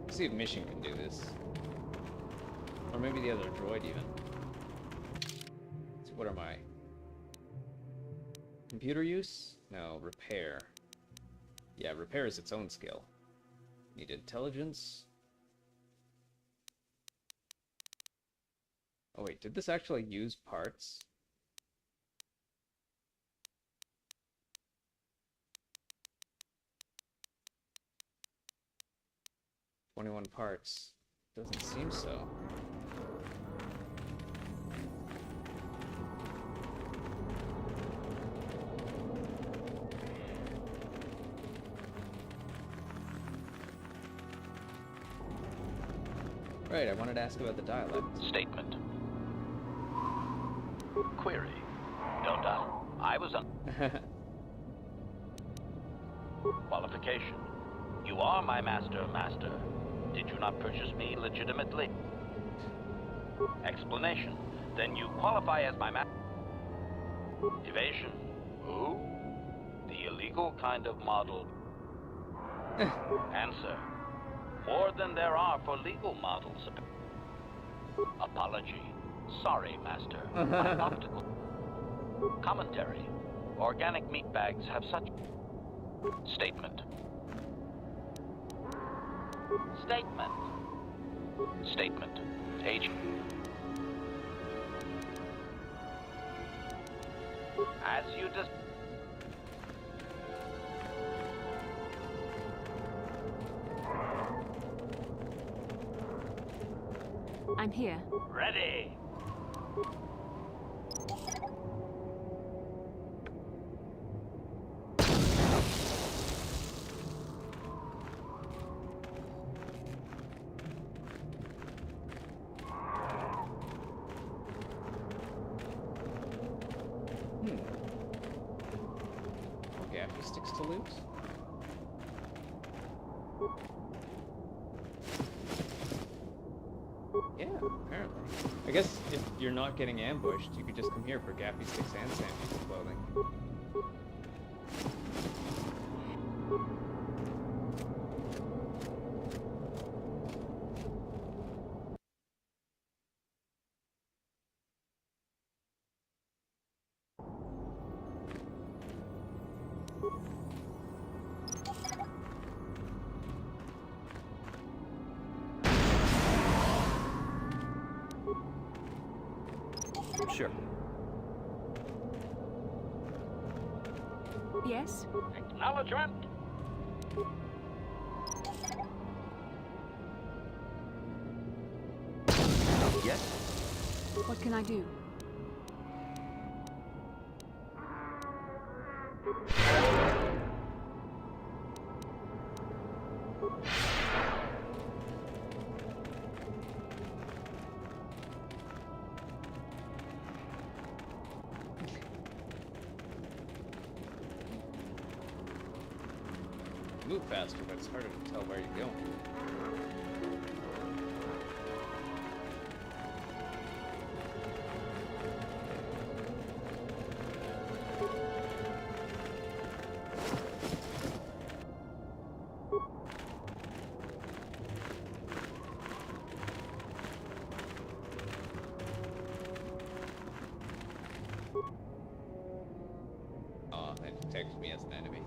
See if Mission can do this. Or maybe the other droid even. So what am I? Computer use? No, repair. Yeah, repair is its own skill. Need intelligence. Oh wait, did this actually use parts? $21 parts. Doesn't seem so. Right, I wanted to ask about the dialect. Statement. Query. Don't I? I was on... Qualification. You are my master. Did you not purchase me legitimately? Explanation. Then you qualify as my master. Evasion. Who? The illegal kind of model. Answer. More than there are for legal models. Apology. Sorry, Master. My optical. Commentary. Organic meat bags have such... Statement. Age. As you just... I'm here. Ready. Gaffy sticks to loot? Yeah, apparently. I guess if you're not getting ambushed, you could just come here for gaffy sticks and sandwich clothing. Sure. Yes? Acknowledgement. Yes? What can I do? Move faster, but it's harder to tell where you're going. detects me as an enemy.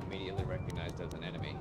Immediately recognized as an enemy.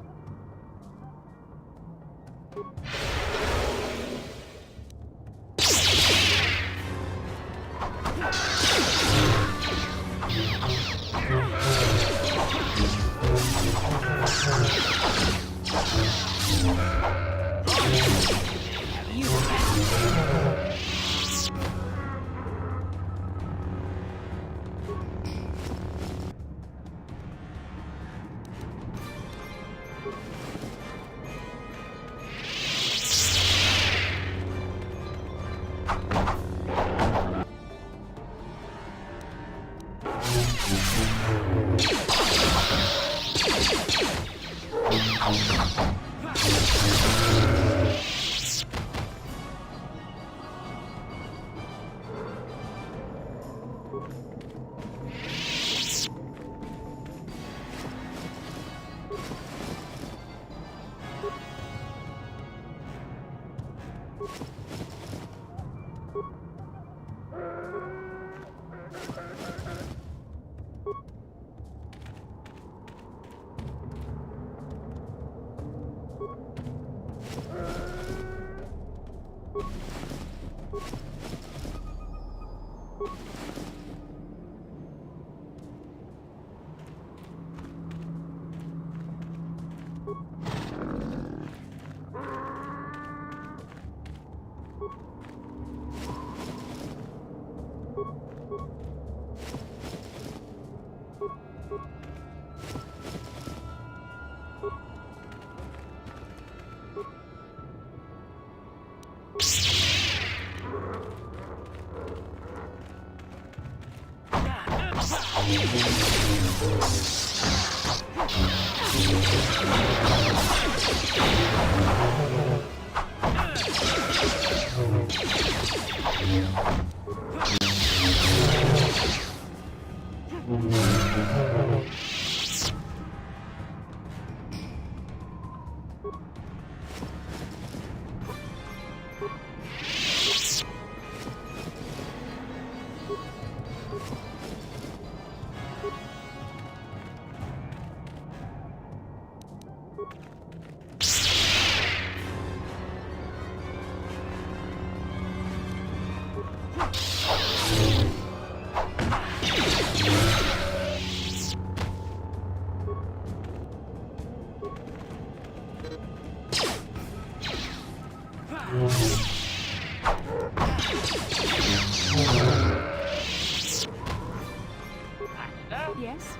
Yes?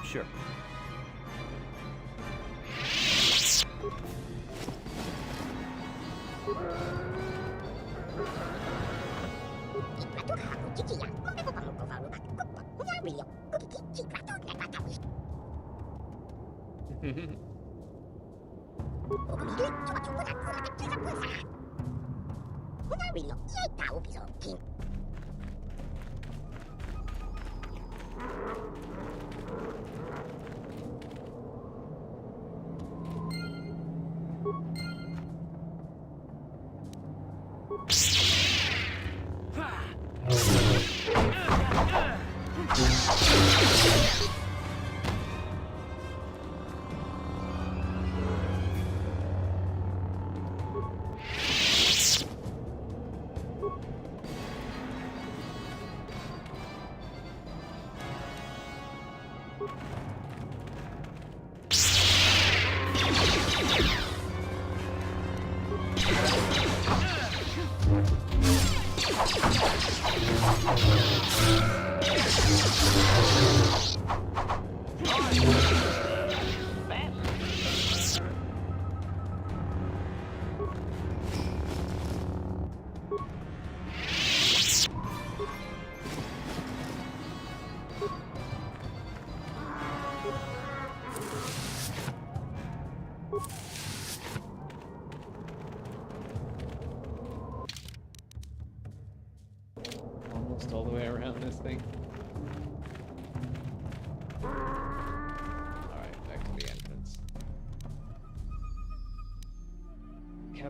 Sure.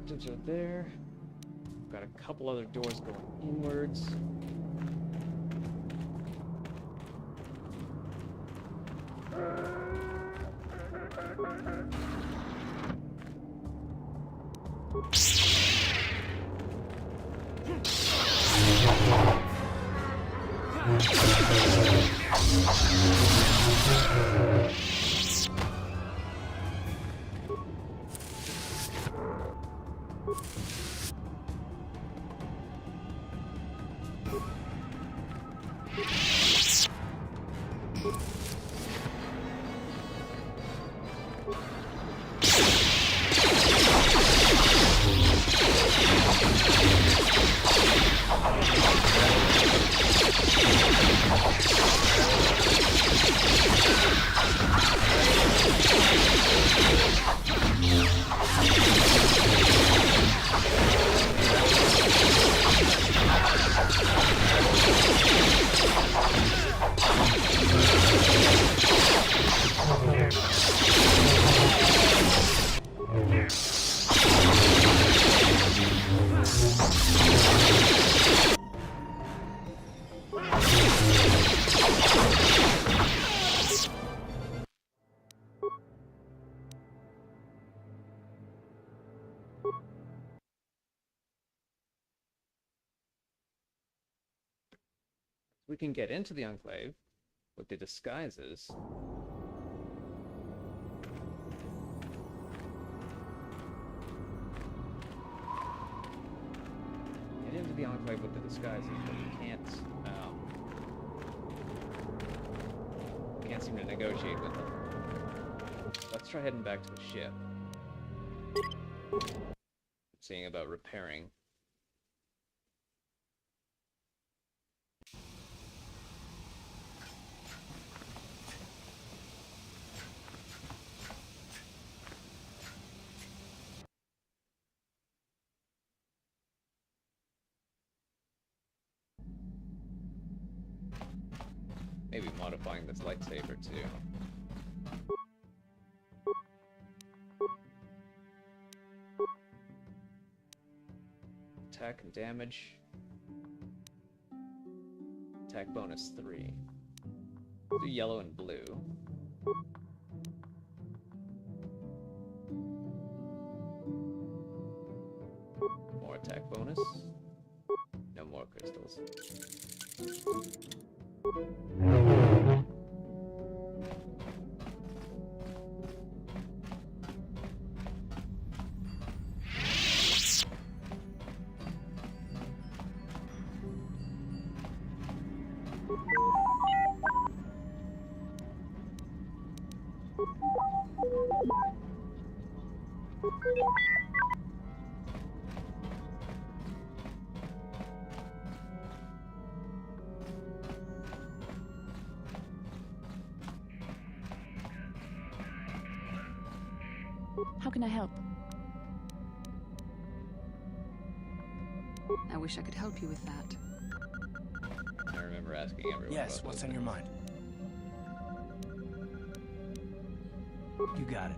captives are there. Got a couple other doors going inwards. We can get into the Enclave with the disguises. Get into the Enclave with the disguises, but we can't seem to negotiate with them. Let's try heading back to the ship. Seeing about repairing. Maybe modifying this lightsaber too. Attack and damage. Attack bonus 3. Do yellow and blue. More attack bonus. No more crystals. How can I help? I wish I could help you with that. I remember asking everyone. Yes, about what's those on your things. mind? You got it.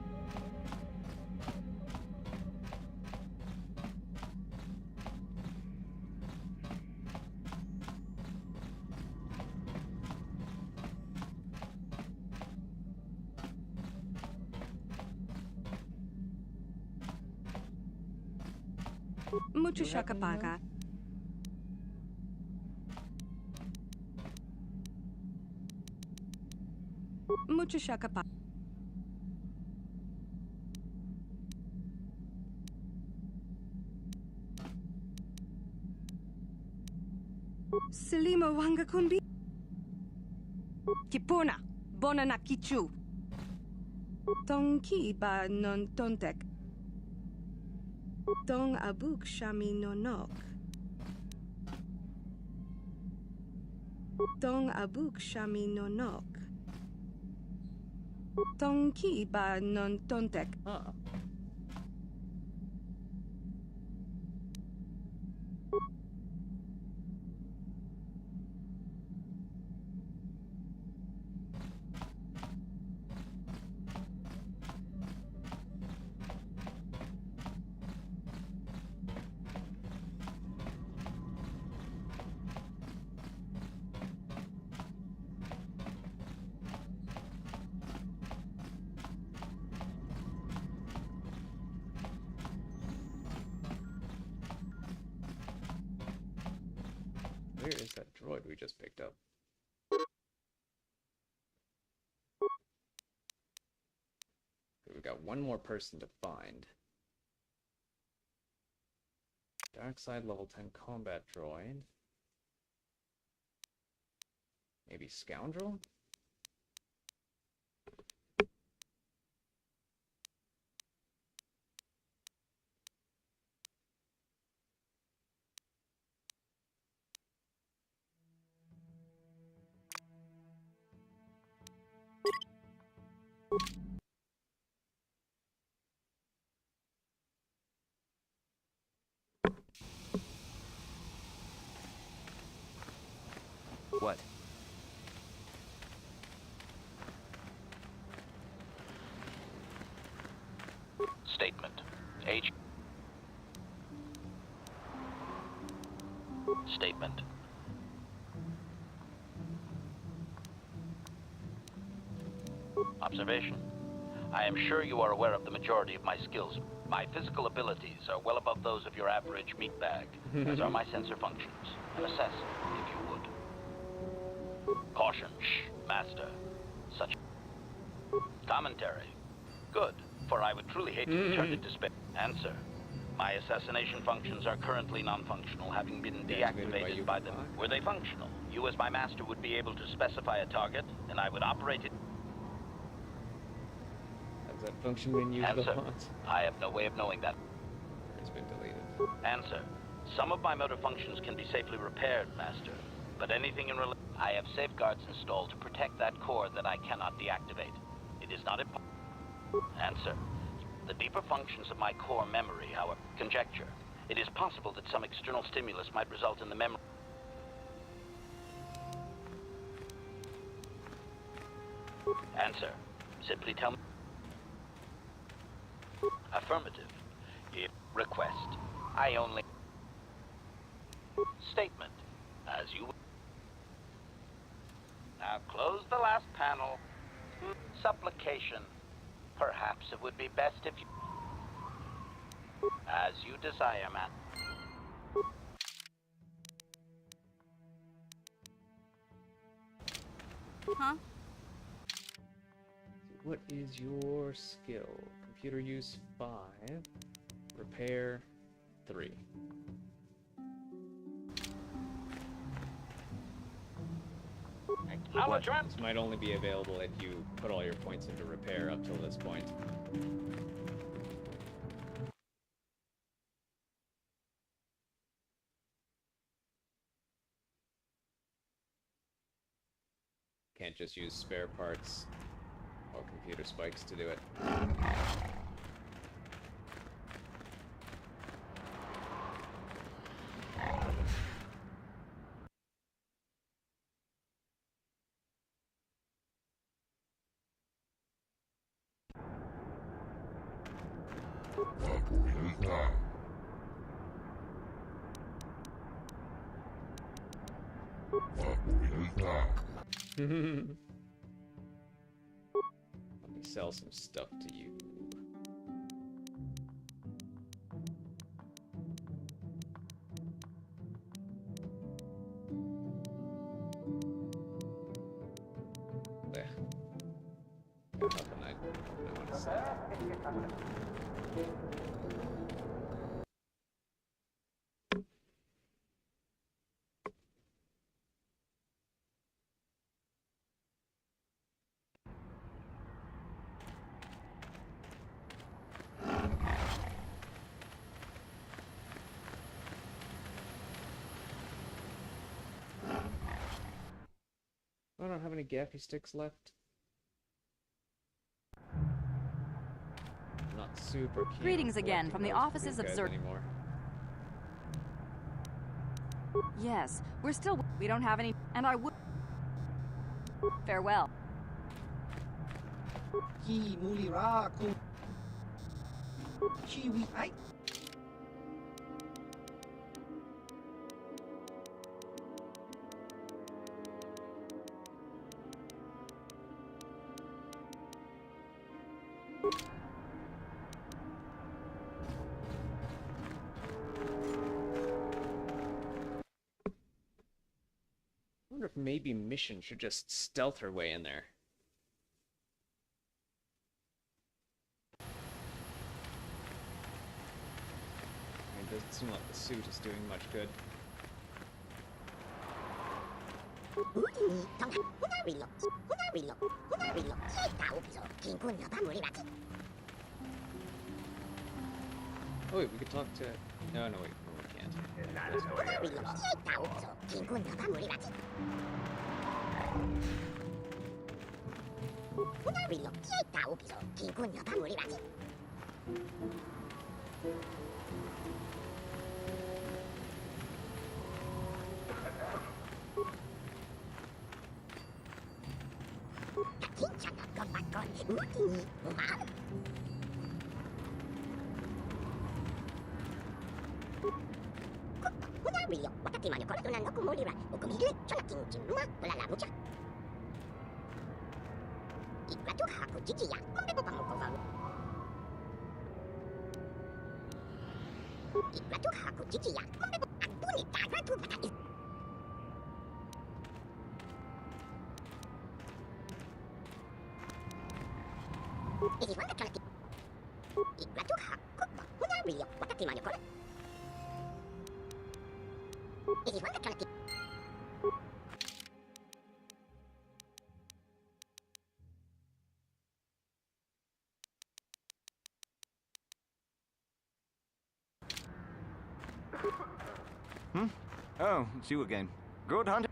Mucho shakapaga. Mucho shakapaga. Selima wanga kumbi. Kipuna, bona na kichu. Tonki ba non tontek. Tong abuk shami nonok. Tong abuk shami nonok. Tong ki ba non tontek. Huh. we just picked up. We've got one more person to find. Dark side level 10 combat droid. Maybe scoundrel? What? Statement. H. Statement. Observation. I am sure you are aware of the majority of my skills. My physical abilities are well above those of your average meatbag, as are my sensor functions. Assess, if you would. Caution. Shh, Master. Such commentary. Good, for I would truly hate to be turned into space. Answer. My assassination functions are currently non-functional, having been deactivated by them. Were they functional, you as my master would be able to specify a target, and I would operate it. Does that function when you use the font? I have no way of knowing that. It's been deleted. Answer. Some of my motor functions can be safely repaired, Master. But anything in relation... I have safeguards installed to protect that core that I cannot deactivate. It is not impossible. Answer. The deeper functions of my core memory, however... Conjecture. It is possible that some external stimulus might result in the memory... Answer. Simply tell me... Affirmative. If request. I only... Statement. As you... Now close the last panel. Supplication. Perhaps it would be best if you... As you desire, man. Huh? What is your skill? Computer use 5. Repair 3. This might only be available if you put all your points into repair up till this point. Can't just use spare parts or computer spikes to do it. Let me sell some stuff to you. There. Got nothing I want to sell. I don't have any gaffy sticks left. I'm not super keen. Greetings again from the offices of Zerk. Anymore. Yes, we're still... We don't have any... And I would... Farewell. Ki mulira kun... Chiwi ai... like maybe Mission should just stealth her way in there. It doesn't seem like the suit is doing much good. Oh wait, we could talk to... No, wait, no, we can't. Oh, it's you again. Good hunting.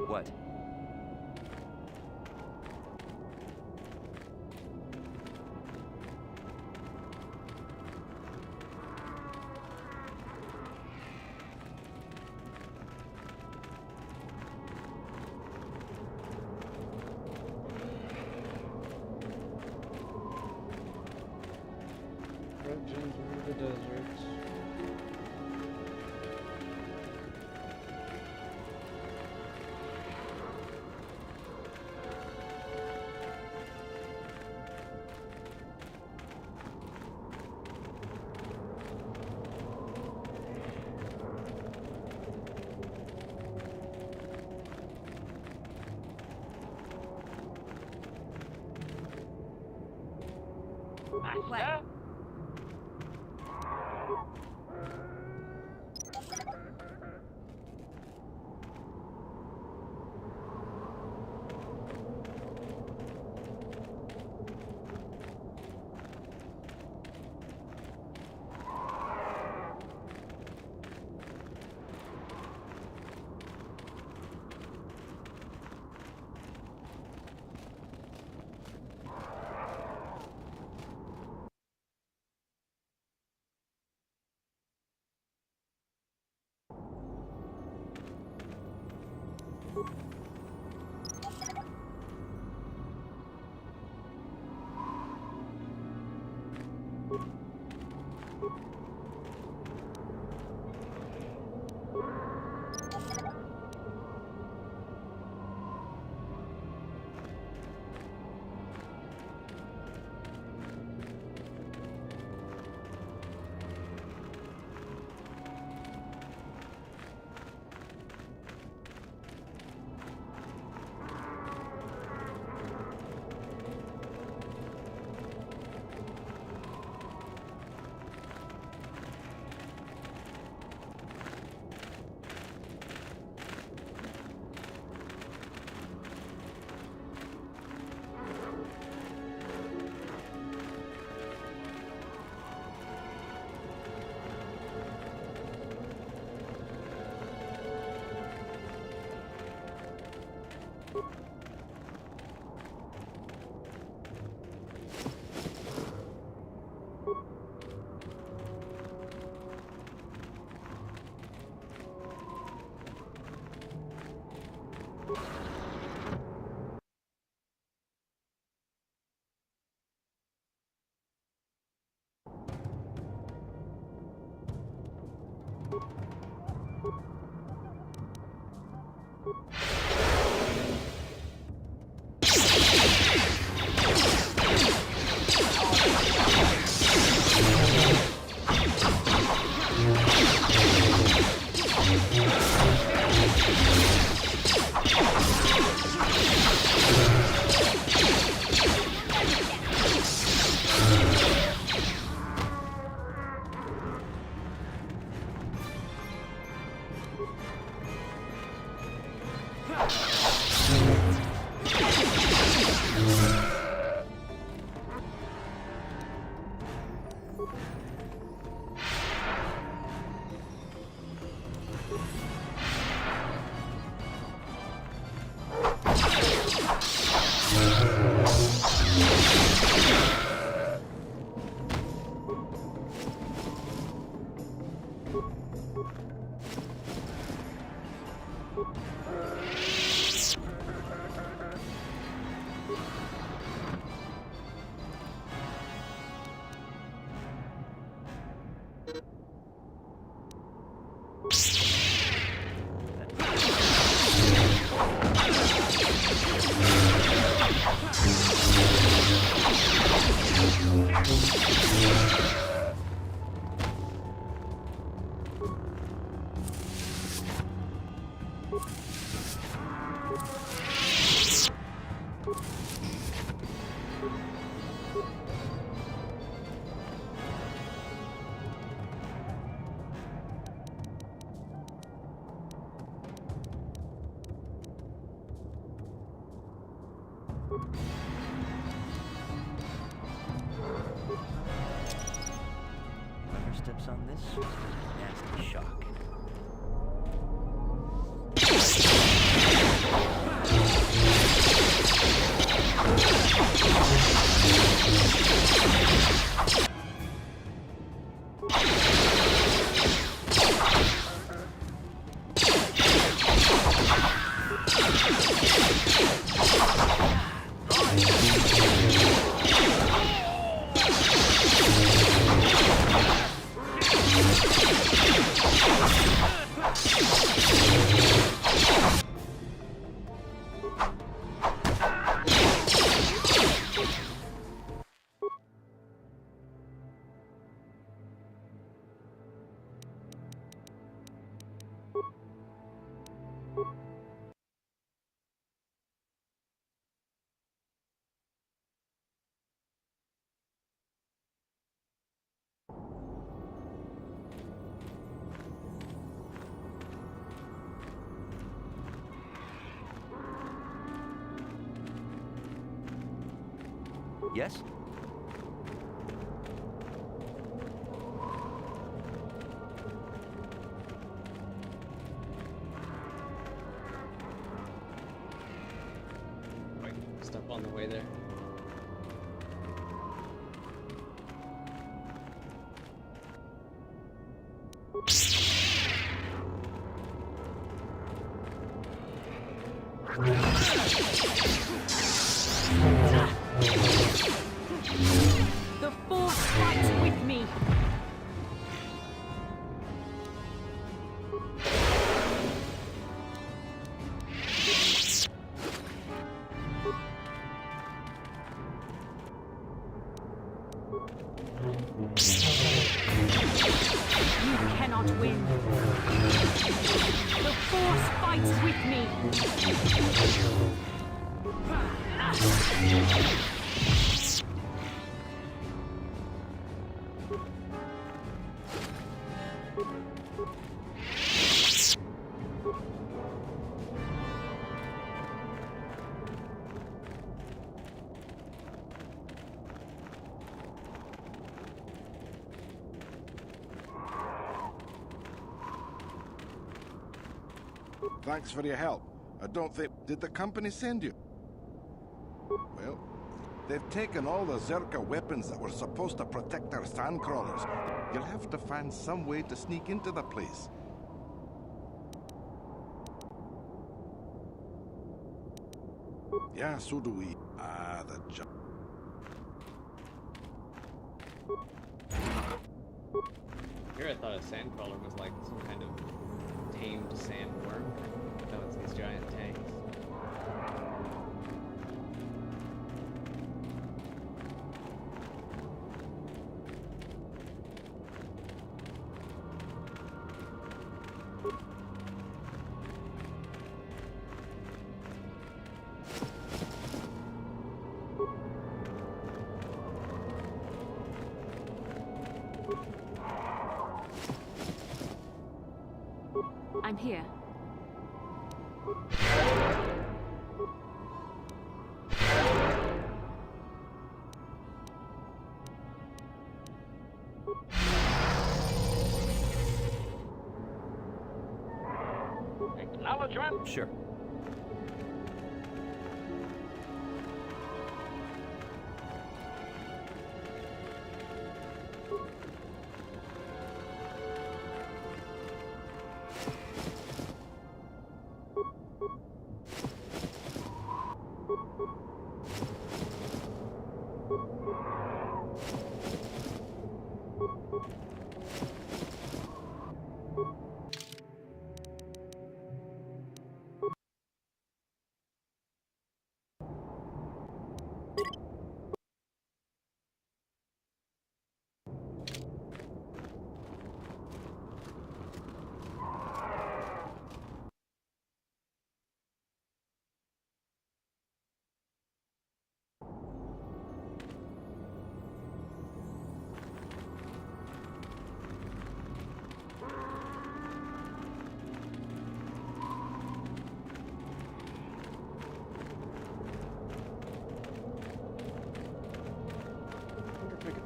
What? Trudging through the desert. What? Whoever steps on this is gonna get a nasty shock. Yes? Wait, stop on the way there. The Force fights with me! You cannot win. The Force fights with me! Thanks for your help. I don't think... Did the company send you? Well, they've taken all the Zerka weapons that were supposed to protect our sandcrawlers. You'll have to find some way to sneak into the place. Yeah, so do we. Ah, the job. Here I thought a sandcrawler was like some kind of tamed sandworm. No, it's these giant Acknowledgement? Sure.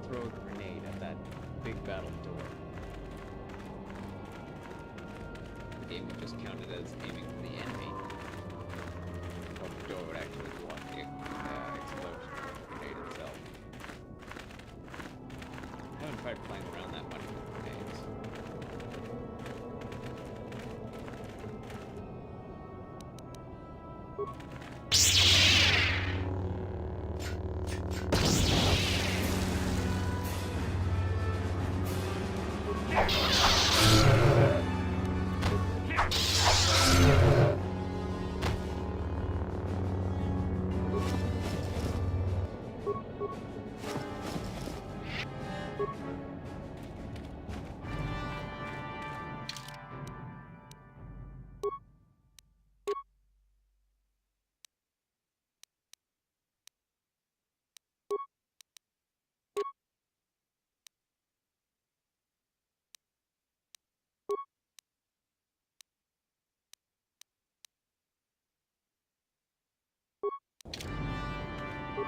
Throw a grenade at that big battle door. The game would just count it as aiming for the enemy. Or the door would actually go on the explosion of the grenade itself. I haven't tried playing around that much with grenades.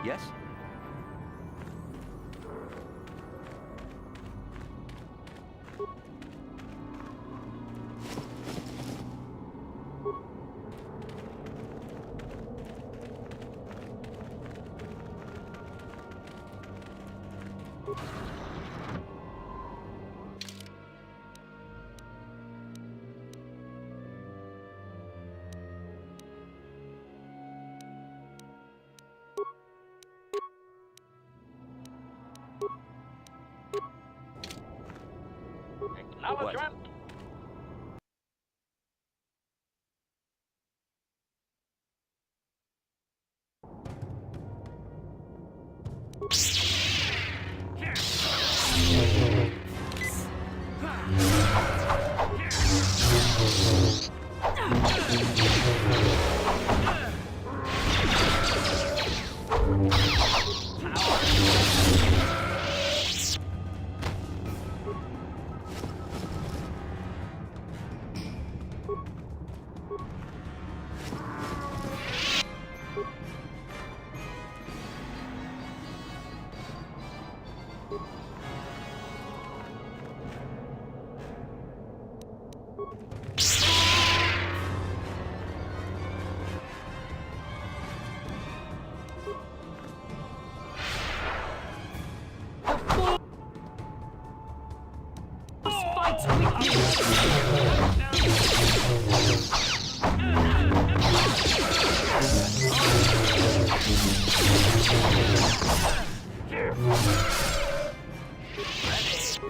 Yes? Acknowledgement?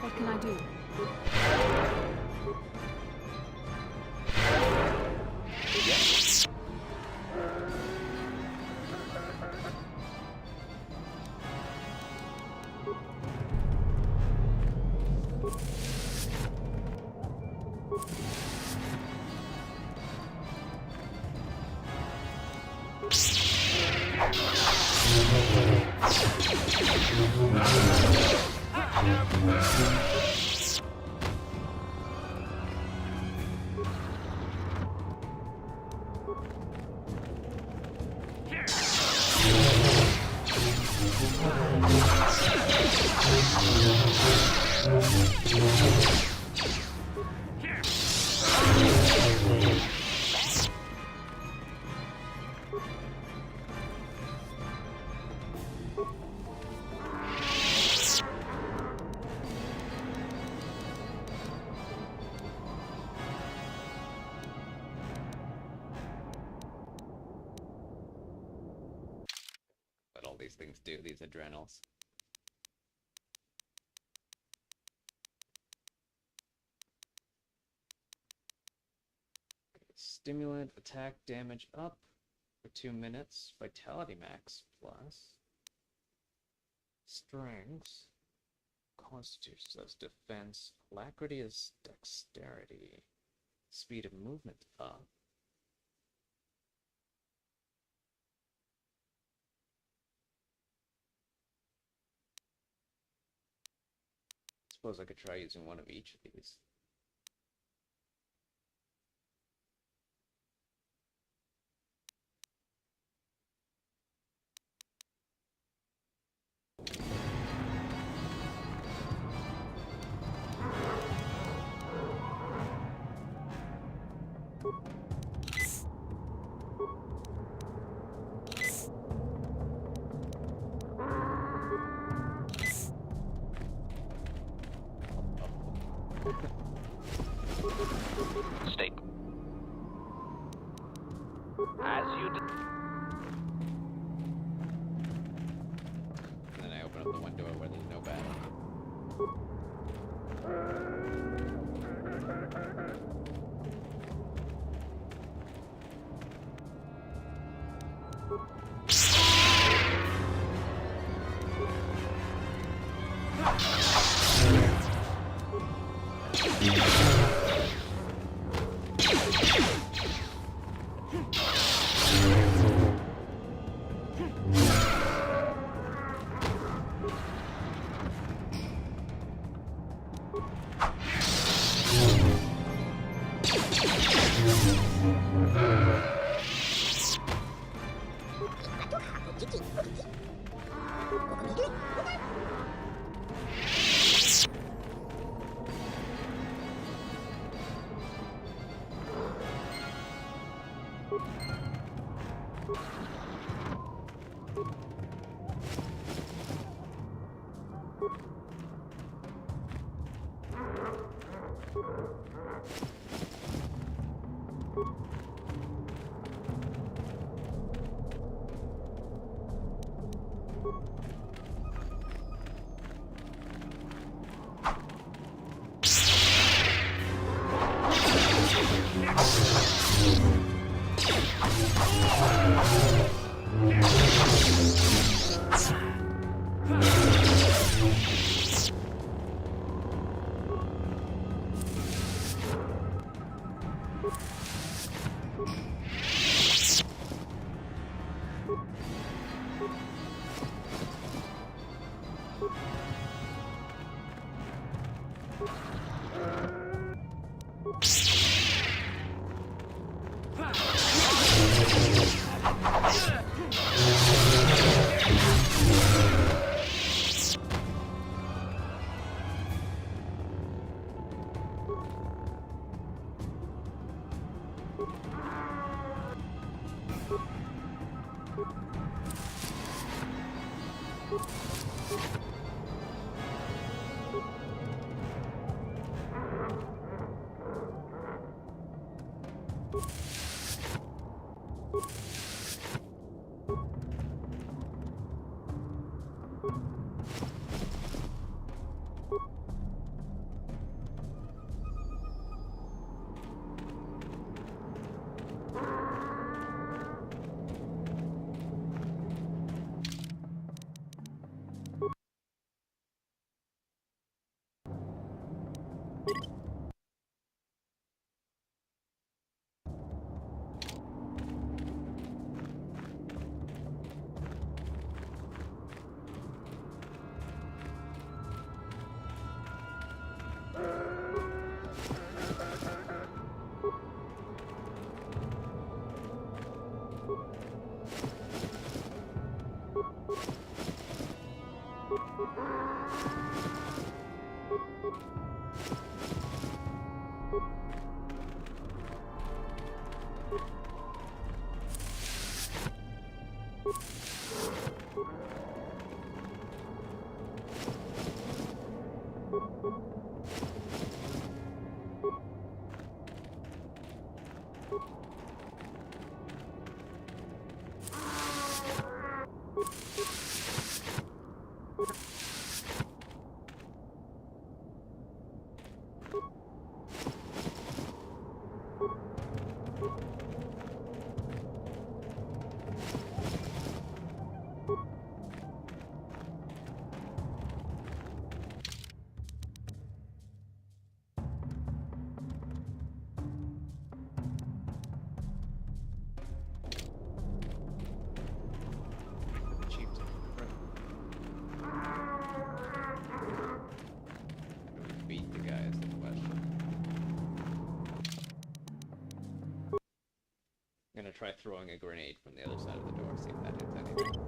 What can I do? Yes. What all these things do, these adrenals. Stimulant, attack, damage up for 2 minutes. Vitality max plus. Strength. Constitution is defense. Alacrity is dexterity. Speed of movement up. Suppose I could try using one of each of these. State. As you did. And then I open up the one door where there's no battle. gonna try throwing a grenade from the other side of the door, see if that hits anything.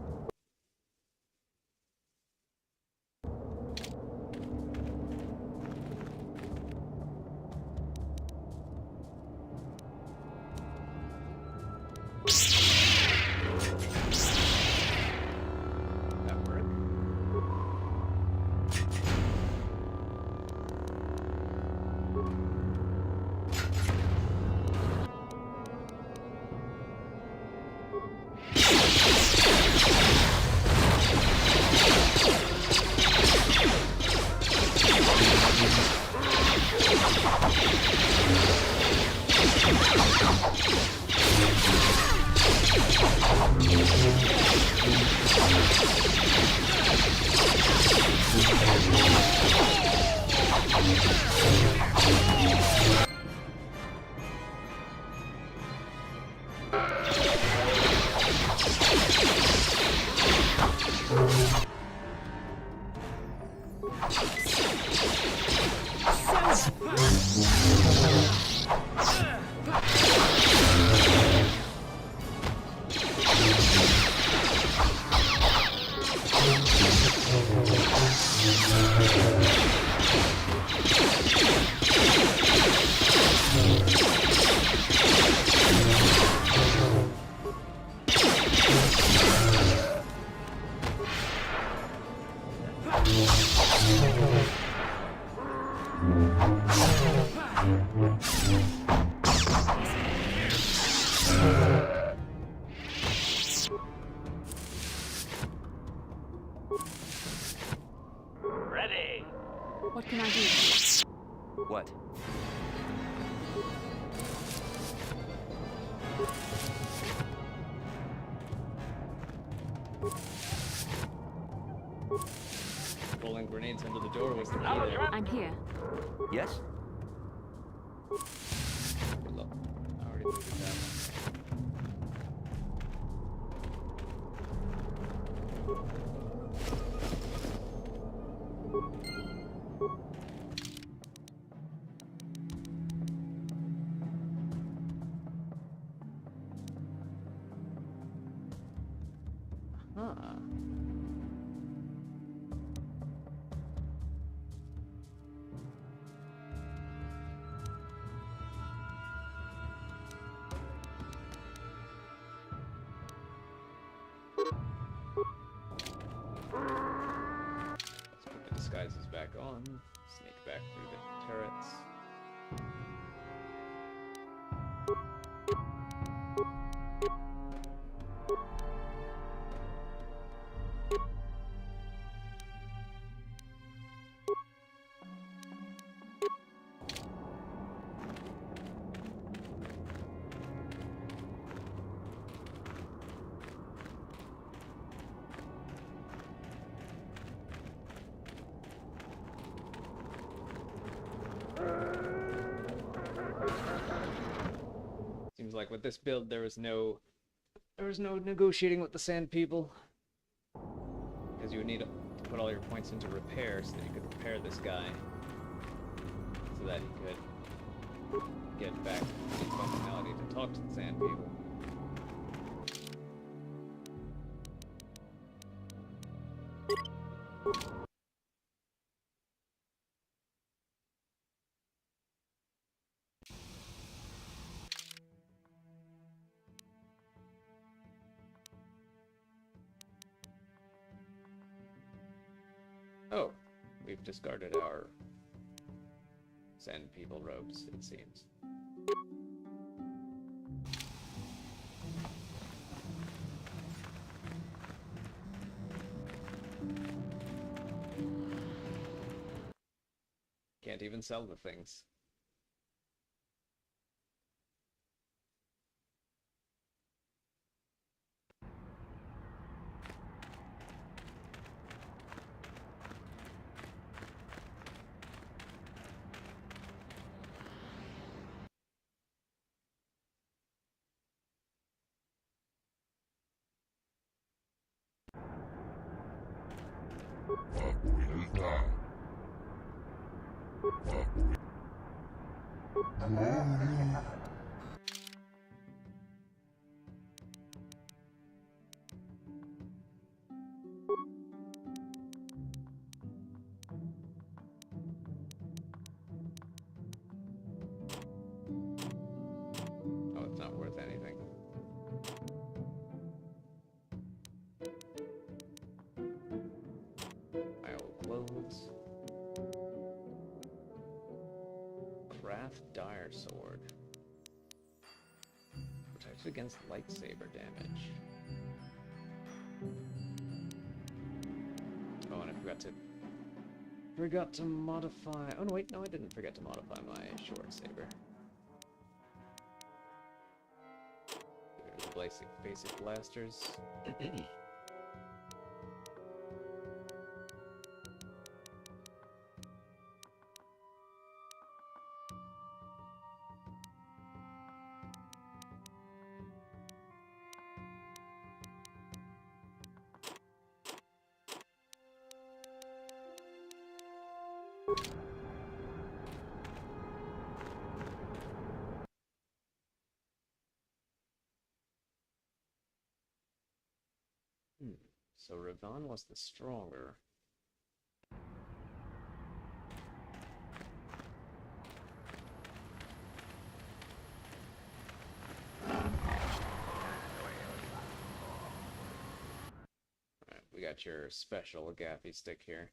Ready. What can I do? What? Rolling grenades under the door was the key there. I'm here. Yes? Good luck. I already looked at that. Huh. Let's put the disguises back on. Sneak back through the turrets. Seems like with this build there was no negotiating with the Sand People, because you would need to put all your points into repair so that you could repair this guy, so that he could get back the functionality to talk to the Sand People. Oh, we've discarded our Sand People robes, it seems. Can't even sell the things. Wrath Dire Sword. Protected against lightsaber damage. Oh, and I forgot to modify. Oh no, wait, no, I didn't forget to modify my short saber. Basic blasters. So Ravan was the stronger. Alright, we got your special gaffy stick here.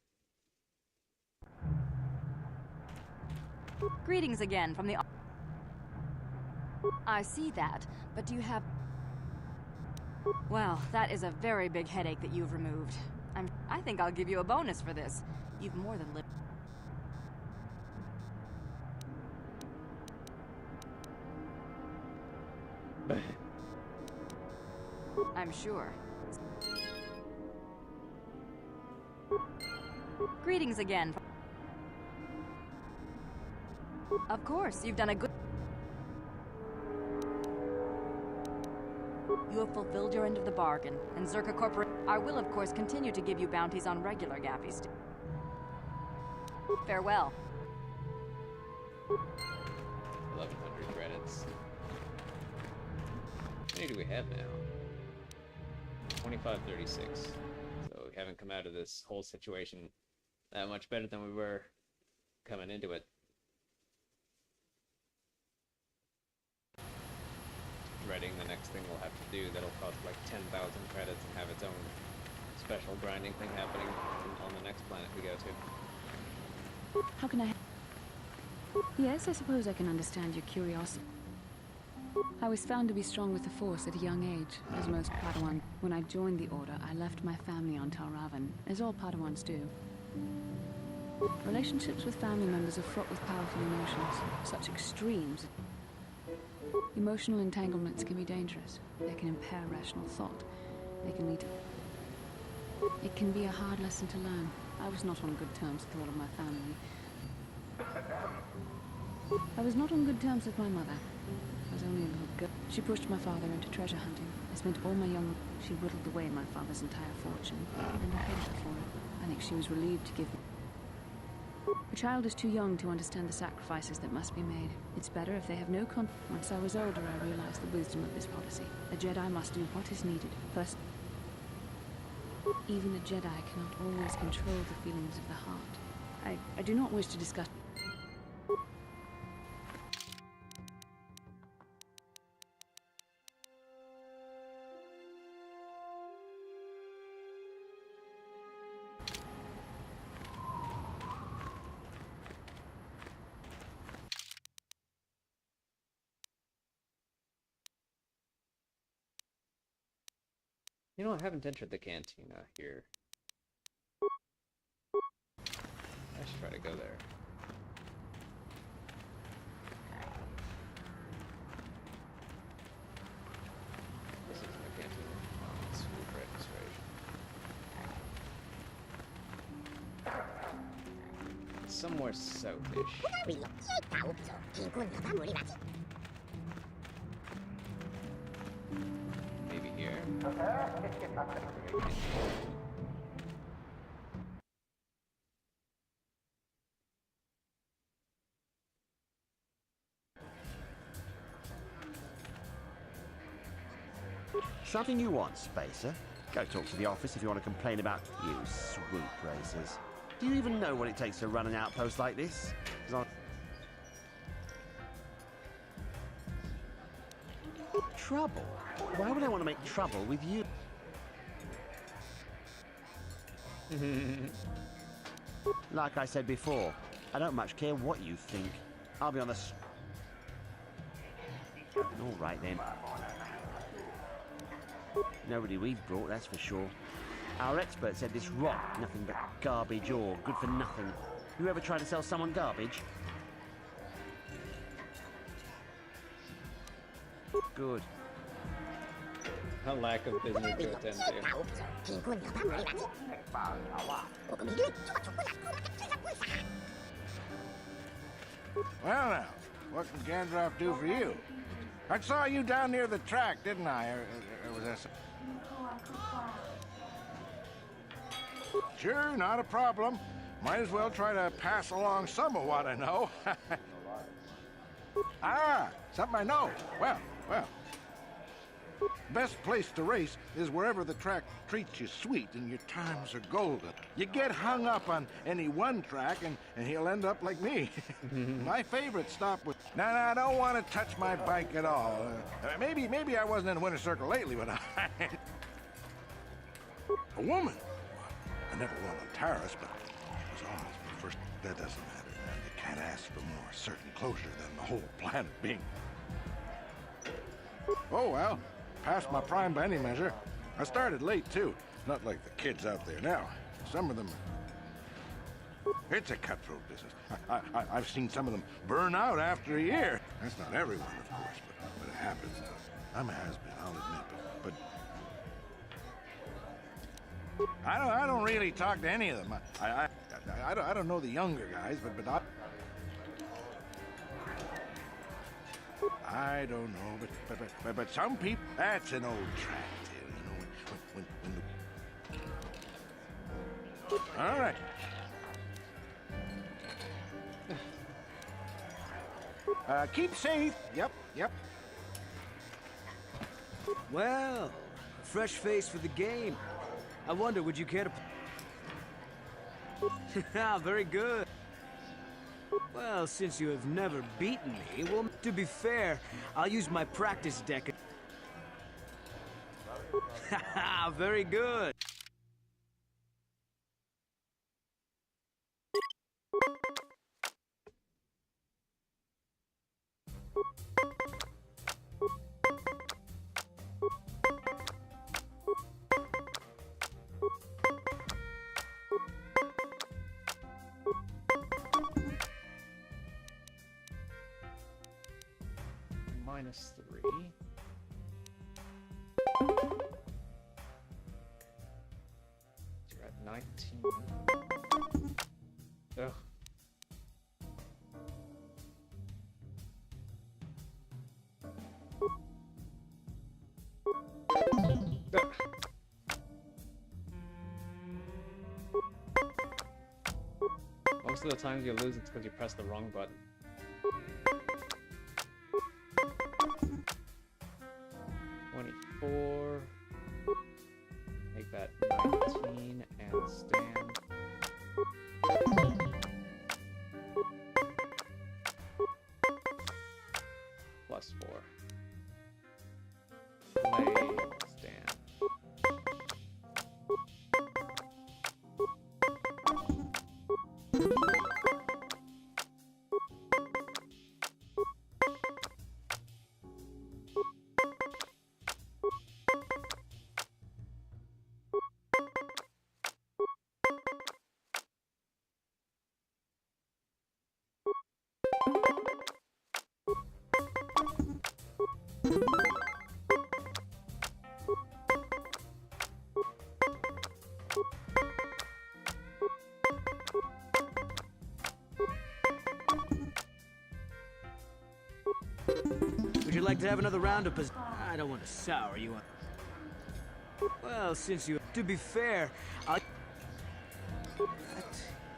Greetings again from the... I see that, but do you have... Well, that is a very big headache that you've removed. I think I'll give you a bonus for this. You've more than lived. I'm sure. Greetings again. Of course, you've done a good... You have fulfilled your end of the bargain, and Zerka Corporation... I will, of course, continue to give you bounties on regular gaffies. Farewell. 1100 credits. How many do we have now? 2536. So we haven't come out of this whole situation that much better than we were coming into it. Dreading the next thing we'll have to do that'll cost like 10,000 credits and have its own special grinding thing happening on the next planet we go to. How can I... Yes, I suppose I can understand your curiosity. I was found to be strong with the Force at a young age, as most Padawans. When I joined the Order, I left my family on Talravan, as all Padawans do. Relationships with family members are fraught with powerful emotions, such extremes. Emotional entanglements can be dangerous. They can impair rational thought. They can lead to... It can be a hard lesson to learn. I was not on good terms with all of my family. I was not on good terms with my mother. I was only a little girl. She pushed my father into treasure hunting. I spent all my young... She whittled away my father's entire fortune, and I hated her for it. I think she was relieved to give me... A child is too young to understand the sacrifices that must be made. It's better if they have no con... Once I was older, I realized the wisdom of this policy. A Jedi must do what is needed. First, even a Jedi cannot always control the feelings of the heart. I do not wish to discuss... You know, I haven't entered the cantina here. I should try to go there. This isn't the cantina. Oh, it's for registration. It's somewhere southish. Maybe here? Something you want, Spacer? Go talk to the office if you want to complain about you swoop racers. Do you even know what it takes to run an outpost like this? Trouble? Why would I want to make trouble with you? Like I said before, I don't much care what you think. I'll be on the All right then. Nobody we've brought, that's for sure. Our expert said this rock, nothing but garbage ore, good for nothing. You ever try to sell someone garbage? Good. A lack of business to attend to. Well now, what can Gandalf do for you? I saw you down near the track, didn't I? Or was that... Sure, not a problem. Might as well try to pass along some of what I know. Ah, something I know. Well. Best place to race is wherever the track treats you sweet and your times are golden. You get hung up on any one track and he'll end up like me. My favorite stop was... No, I don't want to touch my bike at all. Maybe I wasn't in the winner's circle lately, but a woman? I never won on Taris, but it was almost my first... That doesn't matter. You can't ask for more certain closure than the whole planet being... Oh, well. Past my prime by any measure. I started late, too. Not like the kids out there now. Some of them... It's a cutthroat business. I've seen some of them burn out after a year. That's not everyone, of course, but it happens. I'm a has-been, I'll admit, but... I don't really talk to any of them. I don't know the younger guys, but I don't know, but some people... That's an old track tale, you know, when the... All right. Keep safe. Yep. Well, a fresh face for the game. I wonder, would you care to... Very good. Well, since you have never beaten me, well, to be fair, I'll use my practice deck. Very good. -3. You're at 19. Ugh. Most of the times you lose, it's because you press the wrong button. Make that 19 and stand. +4. Play, stand. Would you like to have another round of I don't want to sour you up. Well, since you... To be fair, That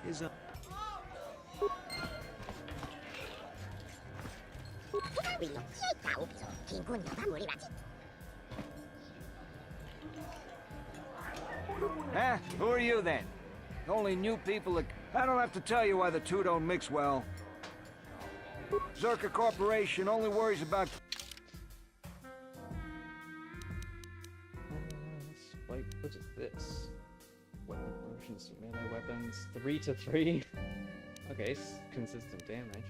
is a... Who are you then? Only new people that... I don't have to tell you why the two don't mix well. Zerka Corporation only worries about... What is this? Weapon emergency melee weapons. 3 to 3. Okay, consistent damage.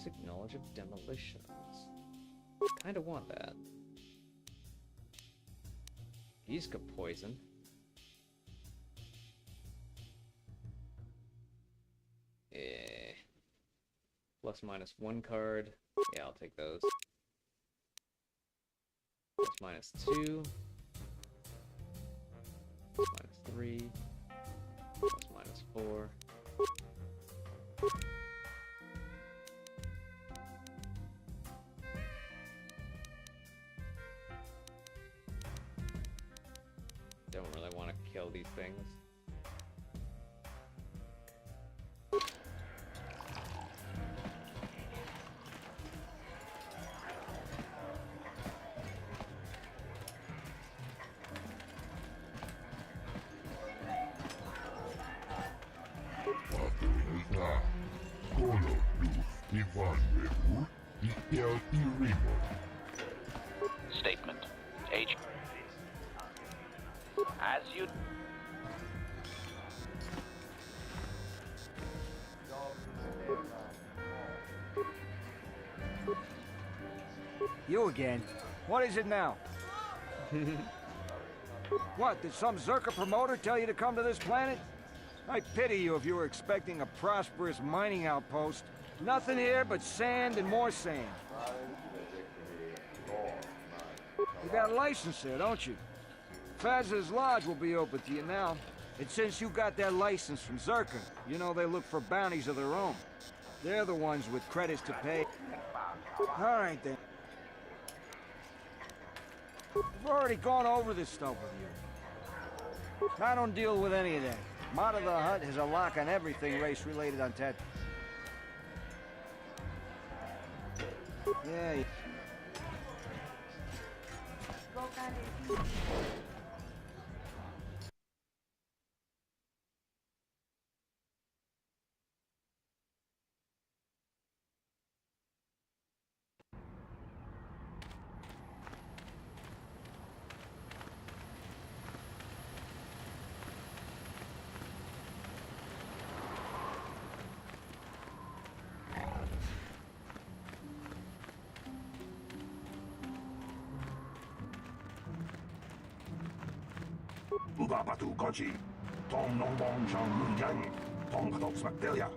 Basic knowledge of demolitions. Kinda want that. He's got poison. Plus minus 1 card. Yeah, I'll take those. Plus minus 2. Plus minus 3. Plus minus 4. Don't really want to kill these things. Statement. H. As you... You again? What is it now? What, did some Zerka promoter tell you to come to this planet? I pity you if you were expecting a prosperous mining outpost. Nothing here but sand and more sand. You got a license there, don't you? Faz's Lodge will be open to you now. And since you got that license from Zerka, you know they look for bounties of their own. They're the ones with credits to pay. All right, then. I've already gone over this stuff with you. I don't deal with any of that. Mott of the Hut has a lock on everything race-related on Tet. Yeah. Ubabatu Goji, Tom Nong Bong Chang Lu Yang, Tom Katok Smakdelia.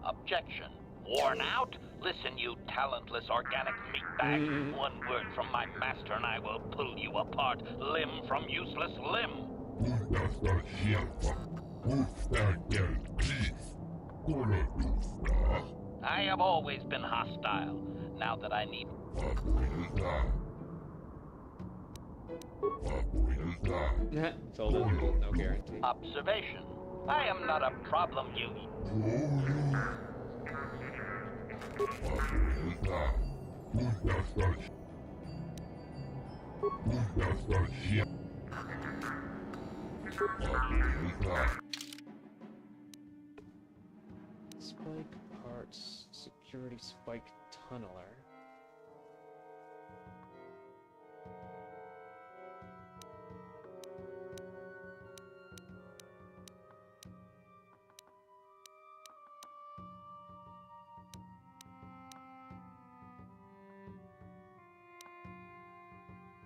Objection. Worn out? Listen, you talentless organic meatbag. One word from my master and I will pull you apart, limb from useless limb. I have always been hostile. Now that I need... Told him, no guarantee. Observation. I am not a problem, you... Spike parts, security spike tunneler.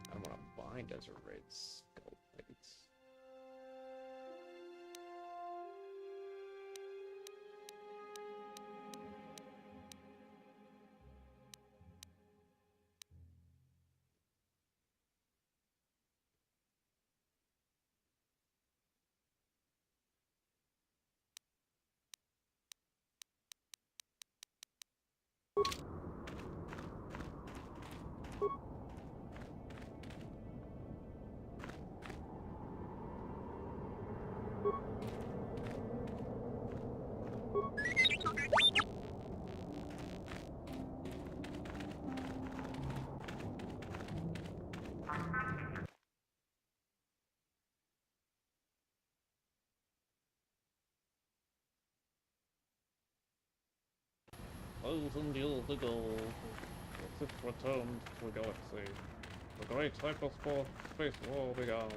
I want to bind as a red skull plates. 1,000 years ago, the ship returned to the galaxy. The great hyperspace space war began.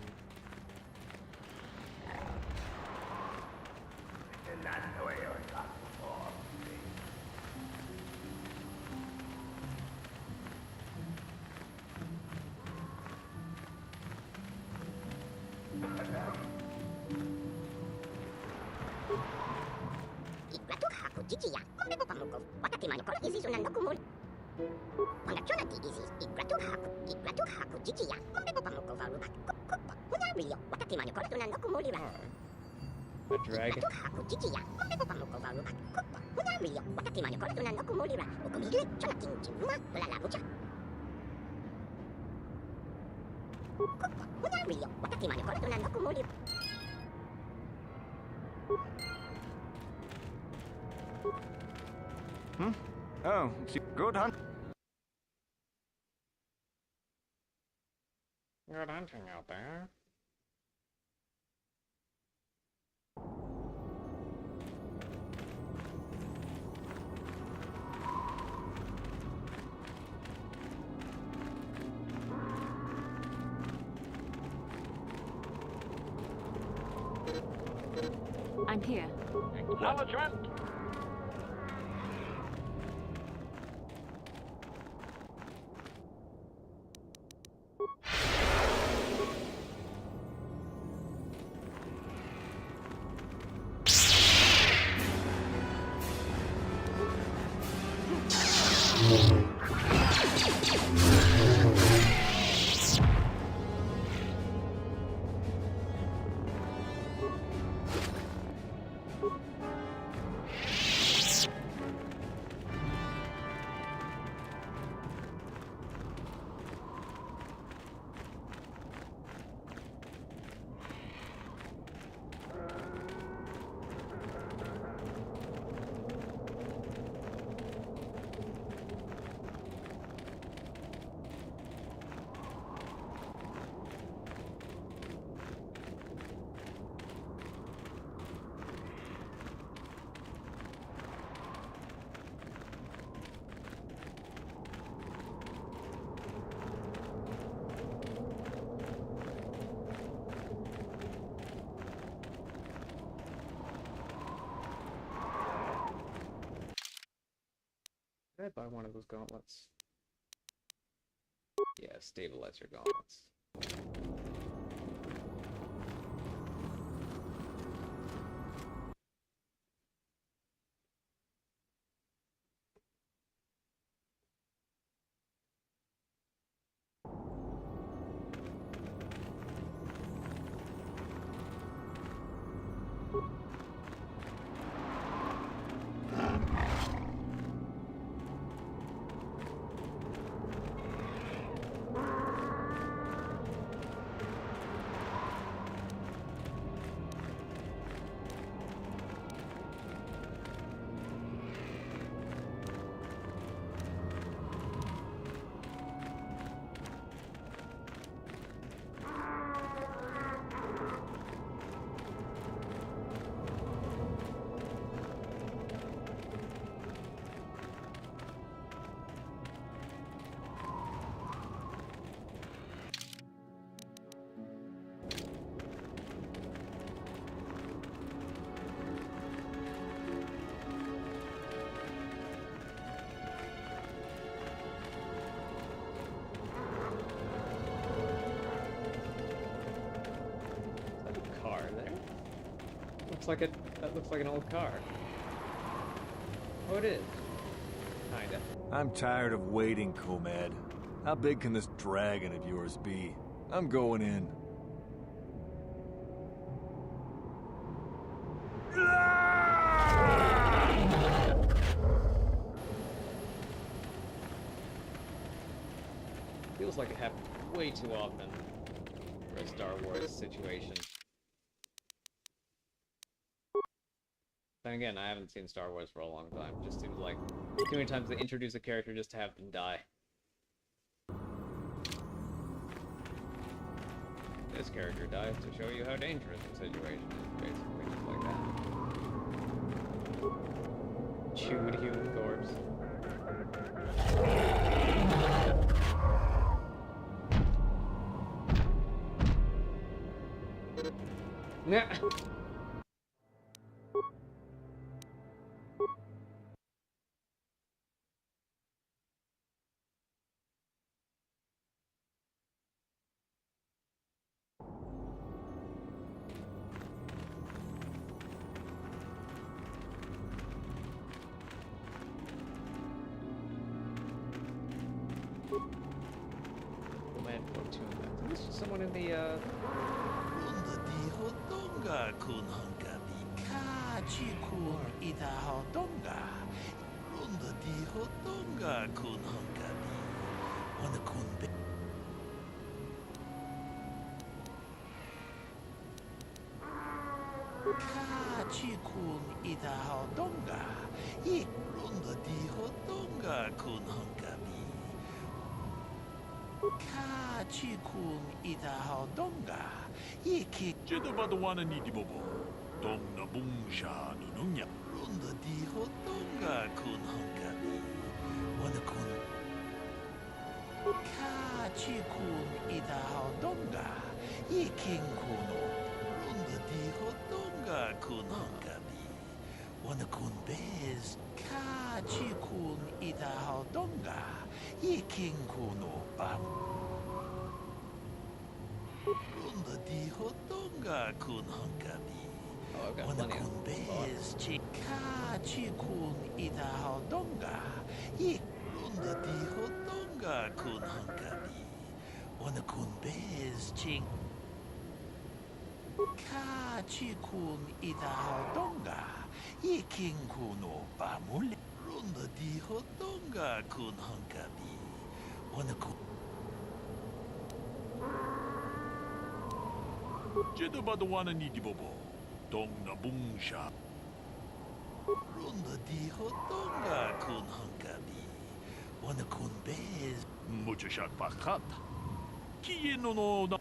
A dragon. Hmm? Oh, good hunt. Good hunting out there. I'm here. Acknowledgement. Did I buy one of those gauntlets? Yeah, stabilize your gauntlets. That looks like an old car. Oh, it is. Kinda. I'm tired of waiting, Comad. How big can this dragon of yours be? I'm going in. Feels like it happens way too often for a Star Wars situation. Then again, I haven't seen Star Wars for a long time. It just seems like too many times they introduce a character just to have them die. This character dies to show you how dangerous the situation is, basically, just like that. Chewed human corpse. Yeah. Command platoon. This is someone in the Jedabadwana Nidibobo, Dongna Bungsha Nununya. Runda di Hotonga kun Hunkabi, Wanakun Kachi kun Ida Hodonga, Yiking Kuno, Runda di Hotonga kun Hunkabi, Wanakun Bez, Kachi kun Ida Hodonga, Yiking Kuno Bam. Runda di Hotonga kun Hunkabi. Wanakun Bez Kachi kun Ida Hodonga, Yik Runda di Hodonga kun Hunkabi. Wanakun Bez Ching Kachi kun Ida Hodonga, Yiking Kuno Bamule. Runda di Hodonga kun Hunkabi. Wanakun Jedabadwana Nidibobo, Dongna Bungsha. Runda di Hodonga kun Hunkabi. Wanakun Bez Muchashak Pakat. Kieno no.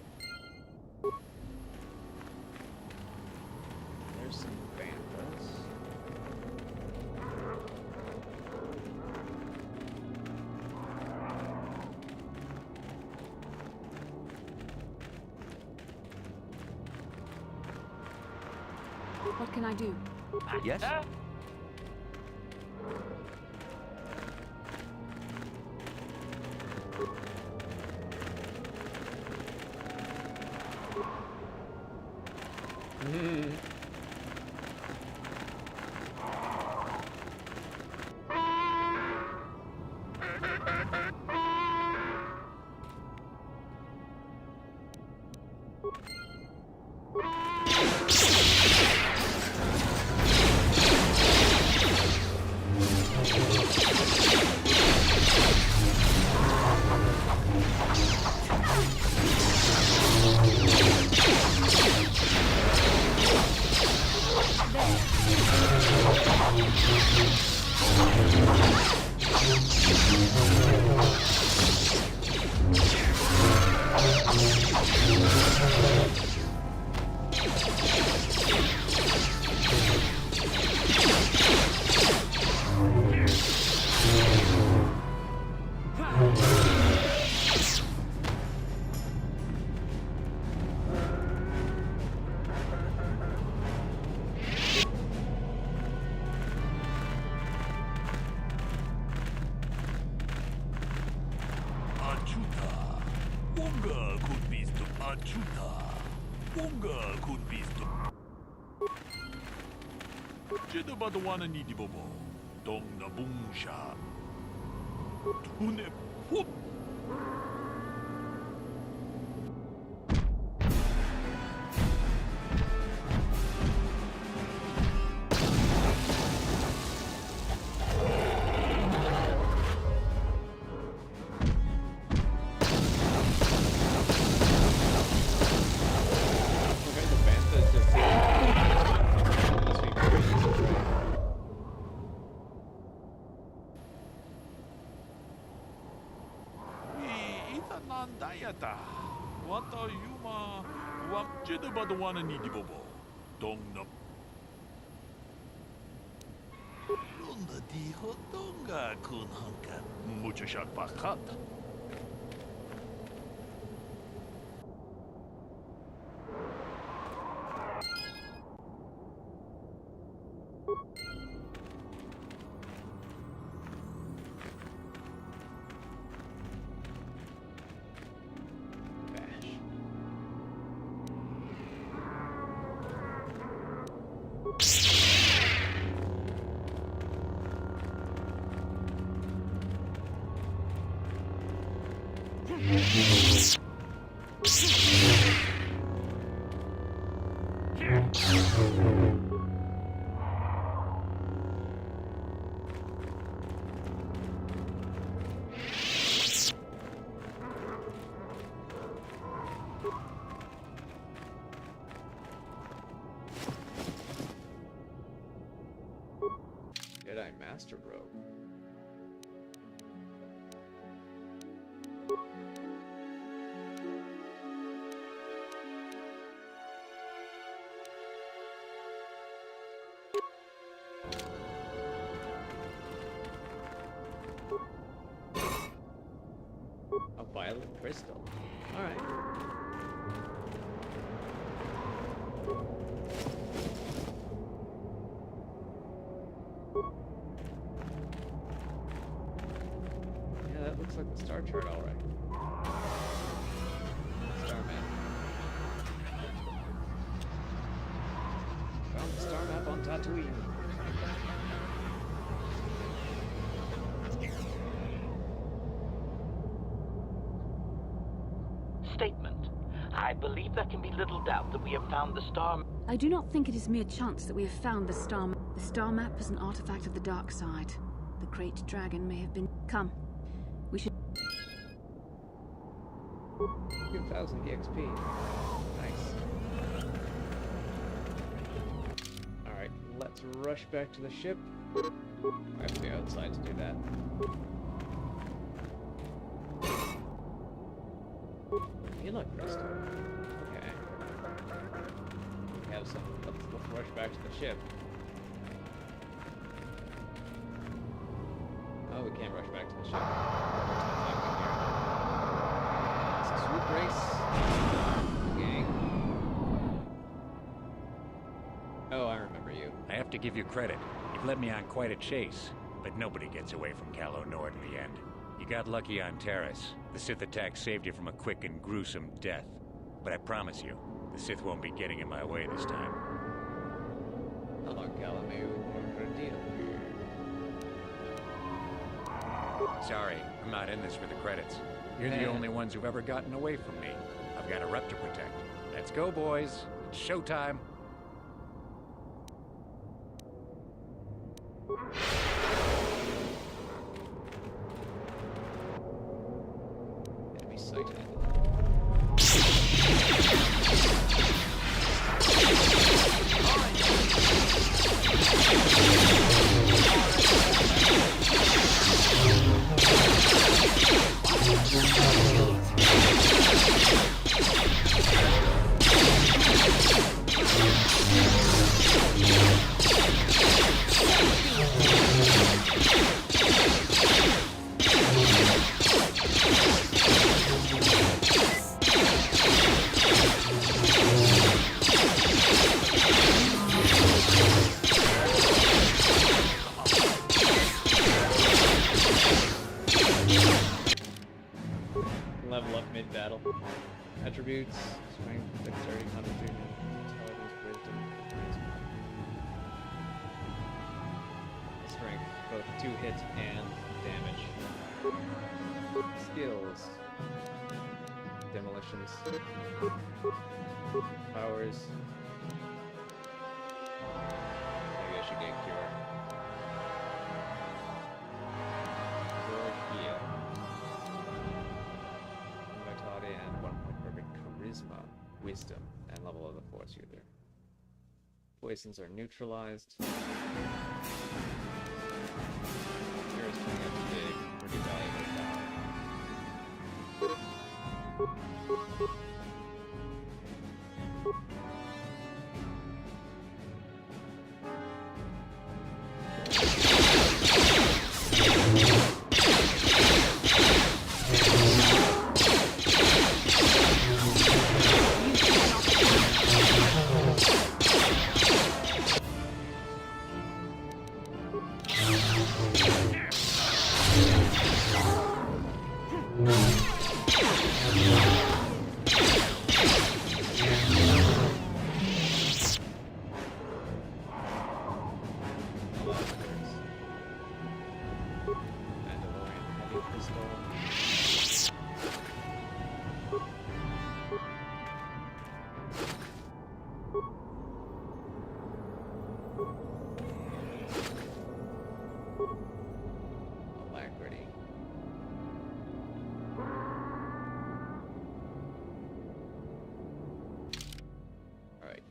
There's some bandas. What can I do? Yes? Jedabadwana Nidibobo, Dongna Bungsha. Tune Pup. Dayata. What are you ma? What Jedabadwana Nidibobo, Dongna. Runda di Hodonga kun Hunka. Muchashak Pakat. Jedi Master Robe. A violet crystal. Alright. Yeah, that looks like the star chart, alright. Starman. Found the star map on Tatooine. Statement. I believe there can be little doubt that we have found the star. I do not think it is mere chance that we have found the star map. The star map is an artifact of the dark side. The great dragon may have been... Come. We should... 2,000 EXP. Nice. Alright, let's rush back to the ship. I have to be outside to do that. Healer crystal. Okay. We have some. Let's rush back to the ship. Oh, we can't rush back to the ship. It's a swoop race. Gang. Oh, I remember you. I have to give you credit. You've led me on quite a chase, but nobody gets away from Calo Nord in the end. You got lucky on Terrace. The Sith attack saved you from a quick and gruesome death. But I promise you, the Sith won't be getting in my way this time. Hello, Calameo. Sorry, I'm not in this for the credits. You're the only ones who've ever gotten away from me. I've got a rep to protect. Let's go, boys. It's showtime. Enemy sighted. Level up mid-battle. Attributes, strength, dexterity, constitution, intelligence, wisdom, strength, both to hit and damage. Skills, demolitions, powers. Maybe I should get cure. Or heal. Vitality and 1 point perfect charisma, wisdom, and level of the force user. Poisons are neutralized. Here is turning out to be pretty valuable now.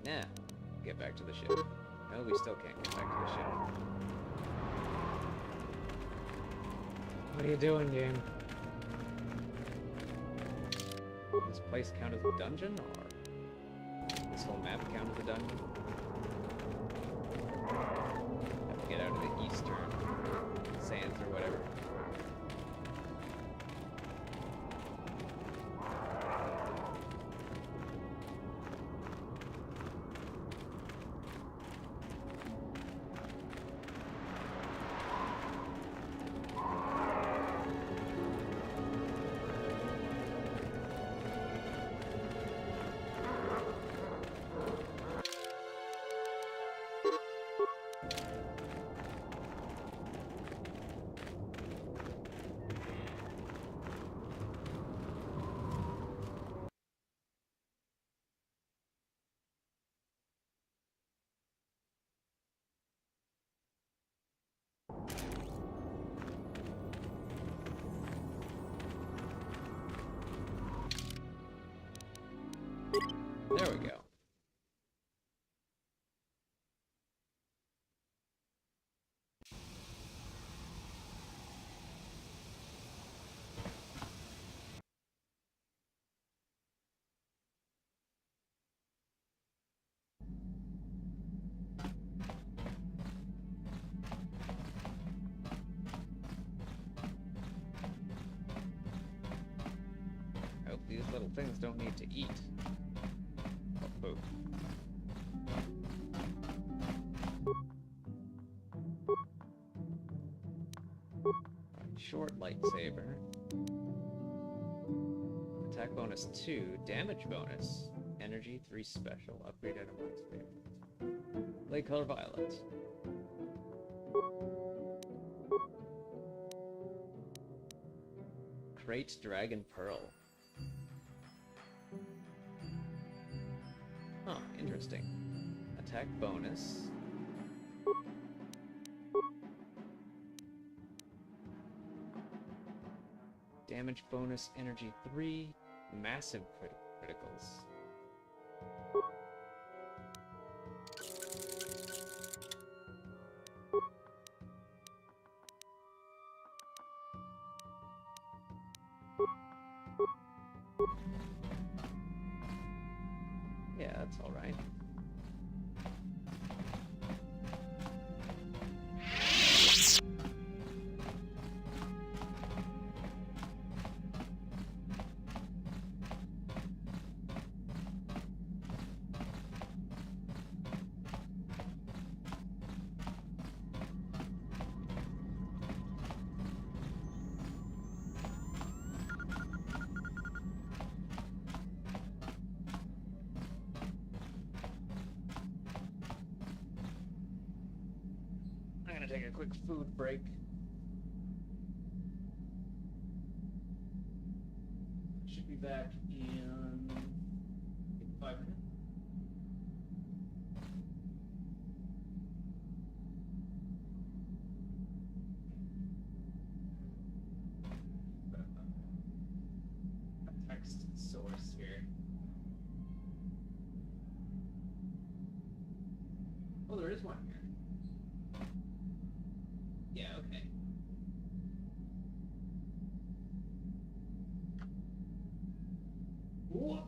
Nah, get back to the ship. No, we still can't get back to the ship. What are you doing, game? Does this place count as a dungeon, or this whole map count as a dungeon? Have to get out of the eastern sands or whatever. There we go. I hope these little things don't need to eat. Oh, food. Short lightsaber. Attack bonus 2, damage bonus, energy 3 special, upgrade item lightsaber. Light color violet. Great Dragon Pearl. Huh, interesting. Attack bonus. Damage bonus, energy 3, massive criticals. Yeah, that's all right. I'm gonna take a quick food break. Should be back in 5 minutes. A text source here. Oh, there is one here. Yeah, okay. Whoa.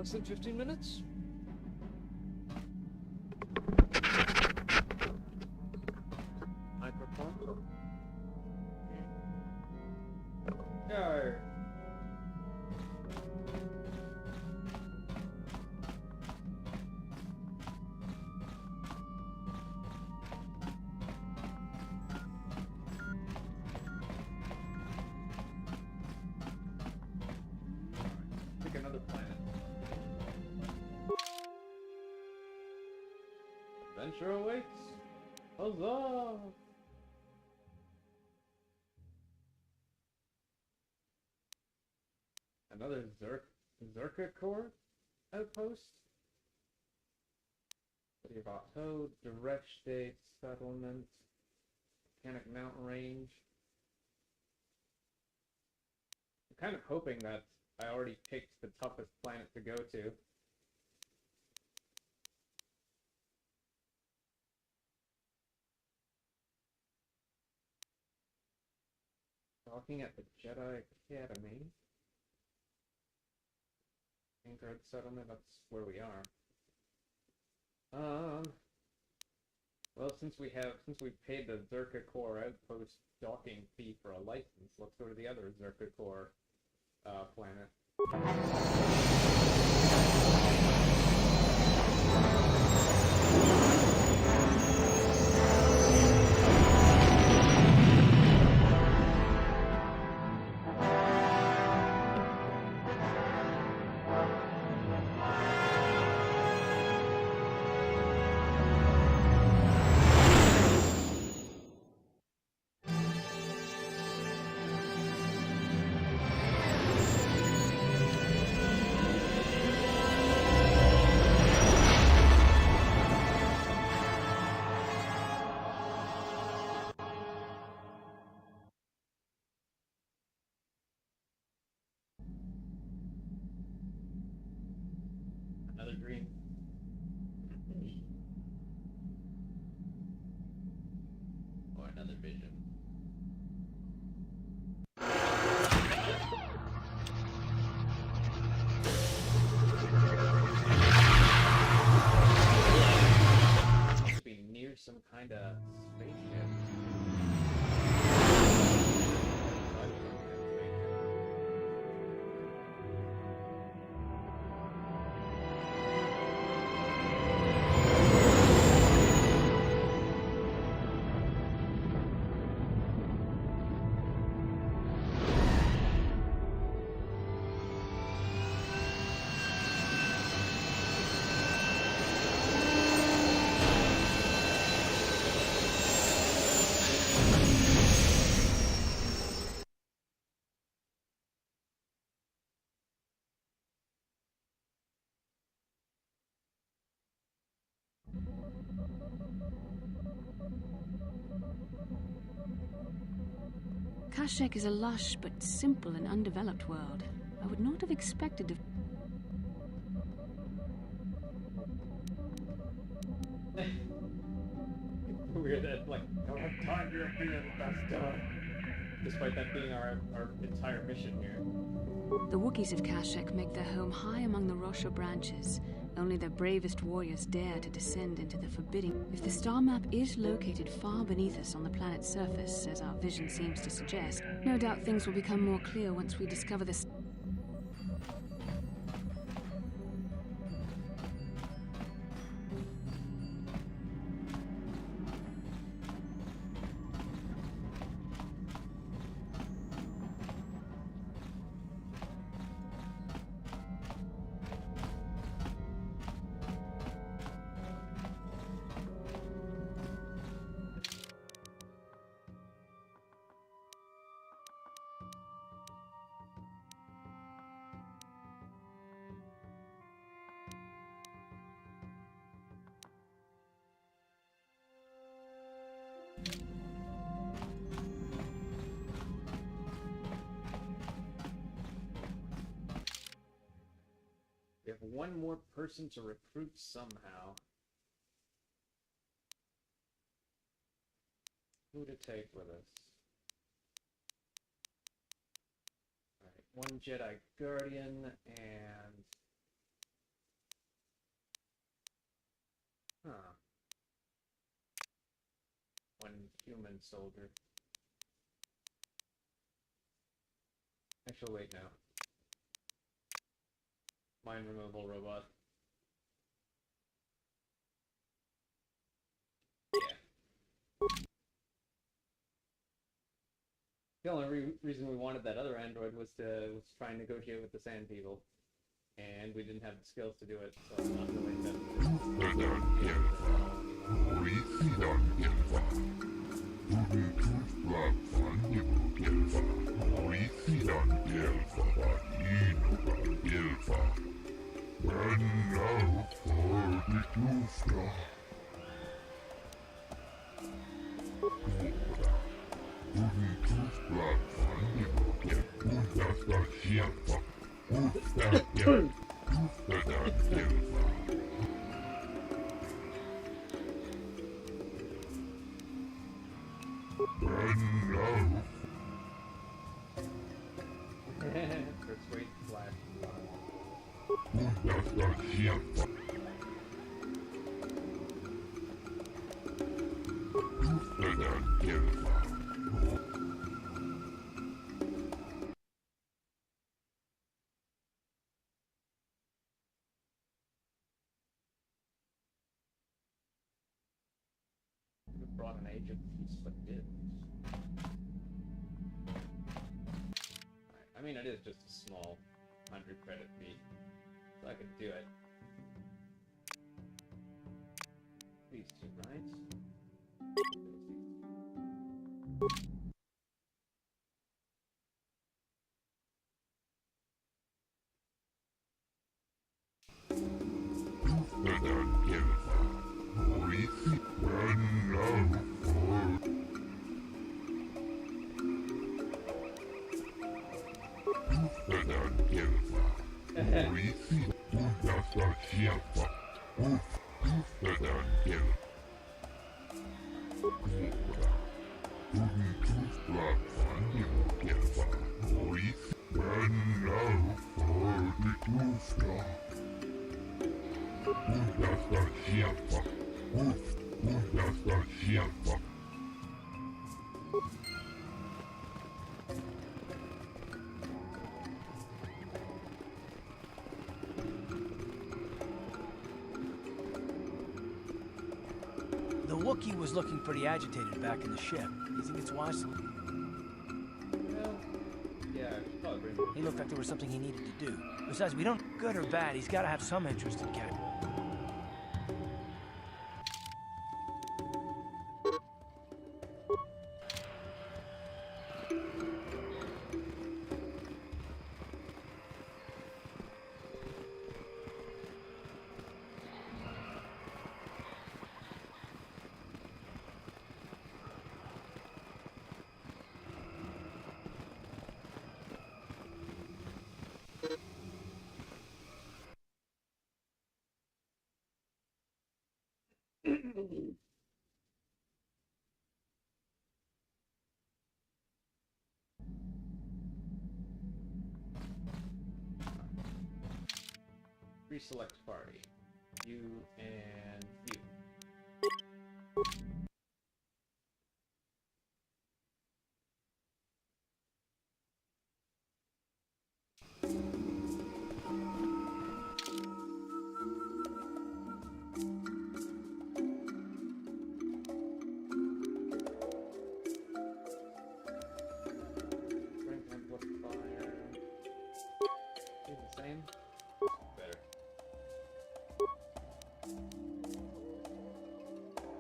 Less than 15 minutes? Microphone? No. Pick another planet. Adventure awaits. Huzzah! Another Zerka core outpost. City of Otto, Direct State Settlement, Volcanic Mountain Range. I'm kind of hoping that I already picked the toughest planet to go to. Talking at the Jedi Academy. Anchored Settlement, that's where we are. Well, since we paid the Zerka Core outpost docking fee for a license, let's go to the other Zerka Core planet. Another dream. Or another vision. Must be near some kind of spaceship. Kashyyyk is a lush but simple and undeveloped world. I would not have expected to... Weird that, like, don't have time to be in best despite that being our entire mission here. The Wookiees of Kashyyyk make their home high among the Rosho branches. Only their bravest warriors dare to descend into the forbidding. If the star map is located far beneath us on the planet's surface, as our vision seems to suggest, no doubt things will become more clear once we discover the... We have one more person to recruit somehow. Who to take with us? Alright, one Jedi Guardian and human soldier. Actually, wait now. Mind removal robot. Yeah. The only reason we wanted that other android was to try and negotiate with the Sand People, and we didn't have the skills to do it, so I'm not really for sweet flash. We brought an agent piece, but did. I mean, it is just a small 100 credit fee, so I could do it. These two, right? The Wookiee was looking pretty agitated back in the ship. You think it's wise to... Well, yeah, probably. He looked like there was something he needed to do. Besides, we don't... Good or bad, he's got to have some interest in Captain. Reselect party. You and you. Strength amplifier. Do the same. Better.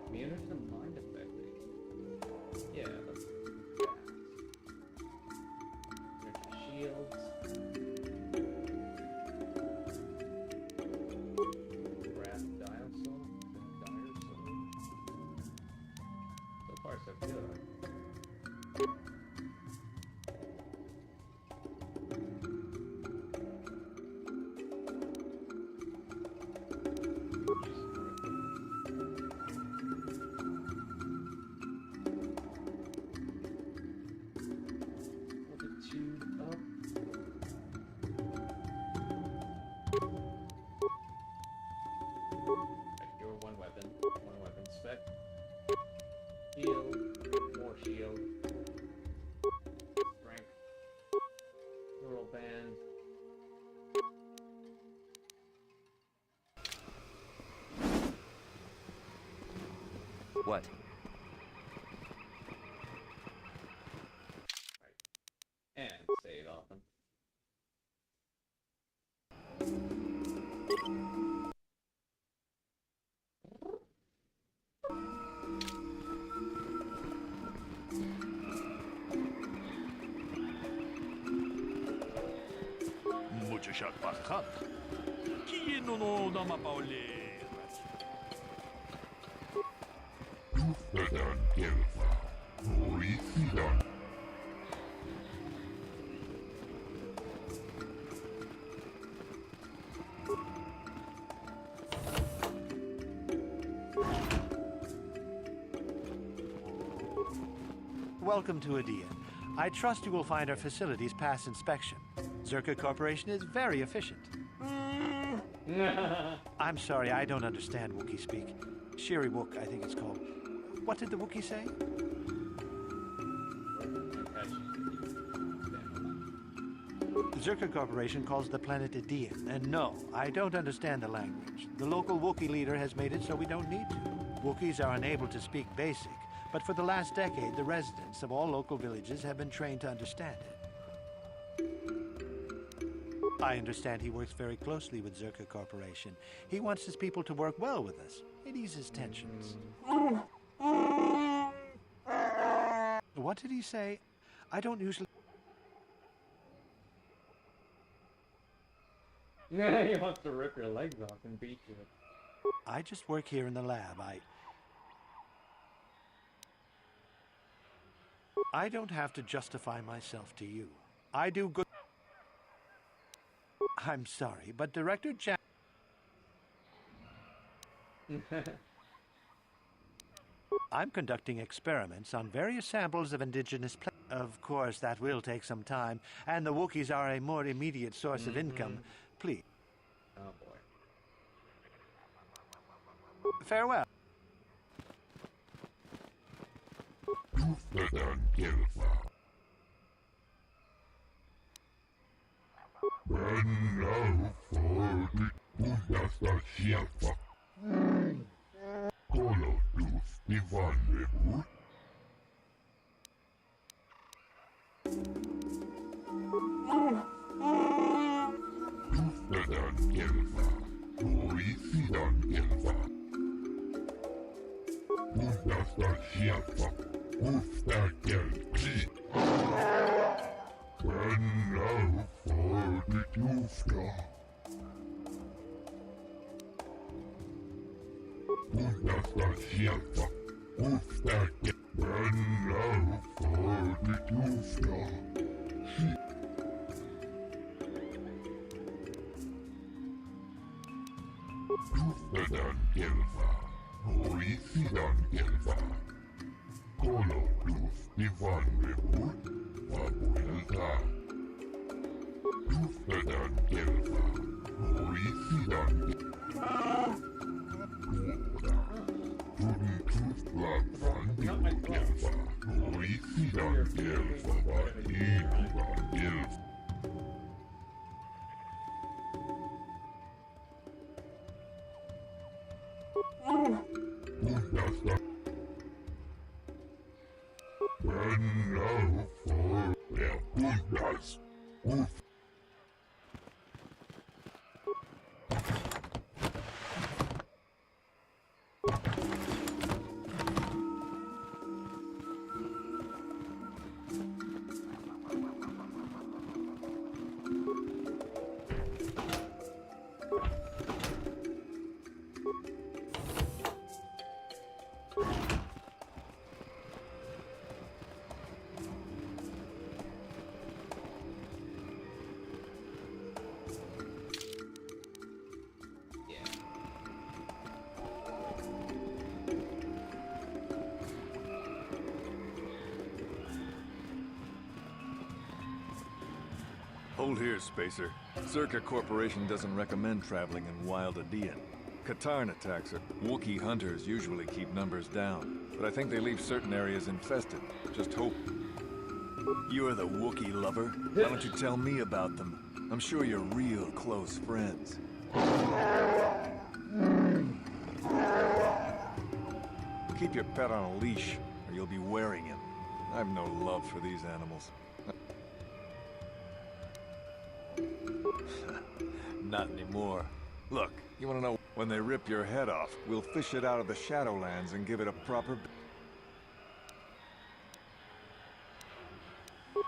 Immune to mind affecting. Yeah, let's do that. Energy shields. Wrath diosol. So far so good. One weapon spec. Heal. shield. Strength. Rural band. What? And save often. Mucho shot bajat. ¿Quién no dama paule? Welcome to Adia. I trust you will find our facilities pass inspection. Zerka Corporation is very efficient. I'm sorry, I don't understand Wookiee speak. Shiri Wook, I think it's called. What did the Wookiee say? Zerka Corporation calls the planet Adian, and no, I don't understand the language. The local Wookiee leader has made it so we don't need to. Wookiees are unable to speak basic, but for the last decade, the residents of all local villages have been trained to understand it. I understand he works very closely with Zerka Corporation. He wants his people to work well with us. It eases tensions. What did he say? I don't usually... Yeah, he wants to rip your legs off and beat you. I just work here in the lab. I don't have to justify myself to you. I do good... I'm sorry, but Director Jack... I'm conducting experiments on various samples of indigenous plants. Of course, that will take some time, and the Wookiees are a more immediate source of income. Please. Oh, boy. Farewell. Hold here, Spacer. Zerka Corporation doesn't recommend traveling in wild Adian. Katarn attacks are. Wookiee hunters usually keep numbers down. but I think they leave certain areas infested. Just hope. You're the Wookiee lover. Why don't you tell me about them? I'm sure you're real close friends. Keep your pet on a leash, or you'll be wearing him. I've no love for these animals. Not anymore. Look, you want to know when they rip your head off, we'll fish it out of the Shadowlands and give it a proper...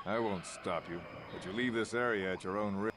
I won't stop you, but you leave this area at your own risk.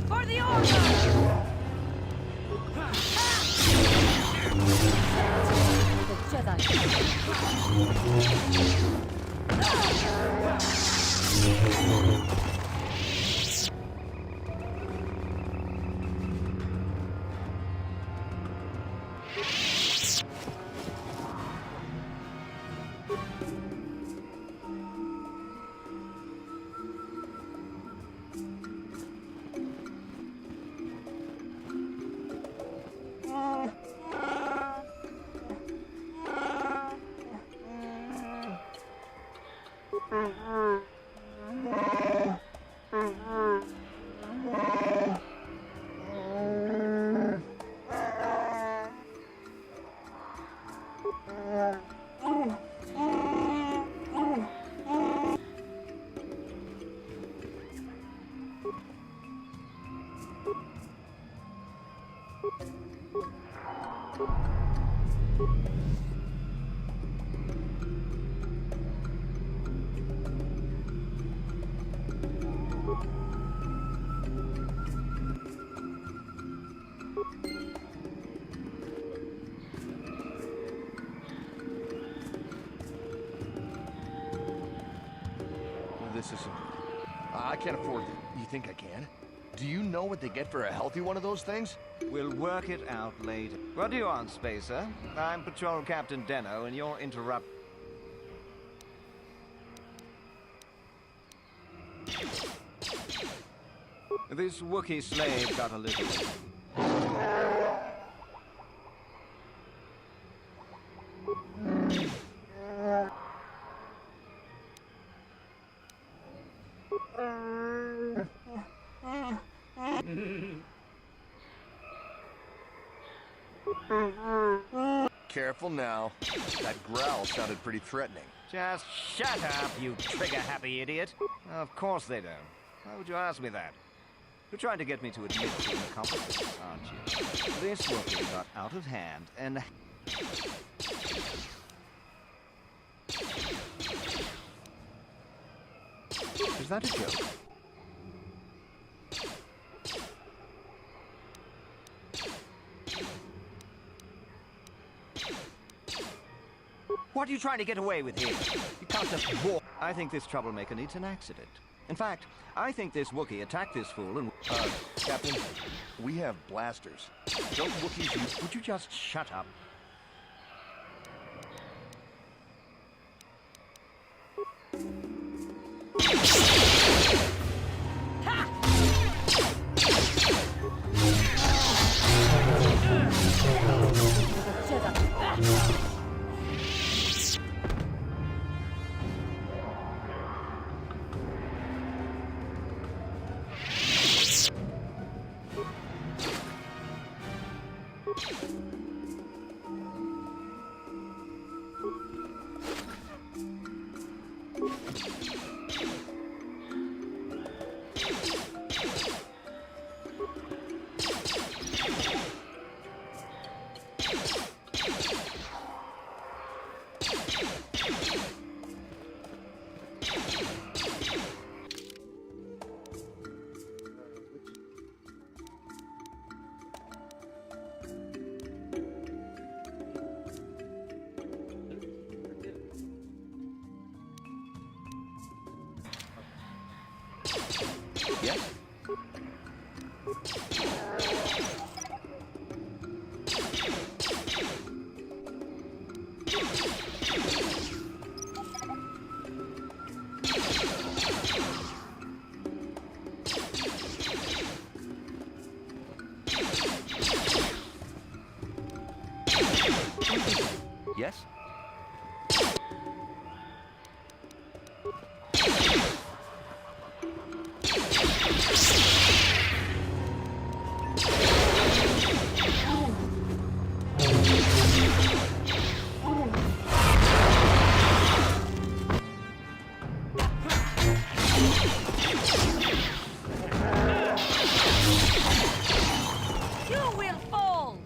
For the order! This isn't good. I can't afford it. You think I can? Do you know what they get for a healthy one of those things? We'll work it out later. What do you want, Spacer? I'm Patrol Captain Deno, and you're interrupt... This Wookiee slave got a little... Careful now. That growl sounded pretty threatening. Just shut up, you trigger-happy idiot. Of course they don't. Why would you ask me that? You're trying to get me to admit to an accomplice, aren't you? This Wookiee got out of hand, and... Is that a joke? What are you trying to get away with here? You can't just walk. I think this troublemaker needs an accident. In fact, I think this Wookiee attacked this fool and... Captain, we have blasters. Don't Wookiees use... Would you just shut up? Yes? Yes? You will fall!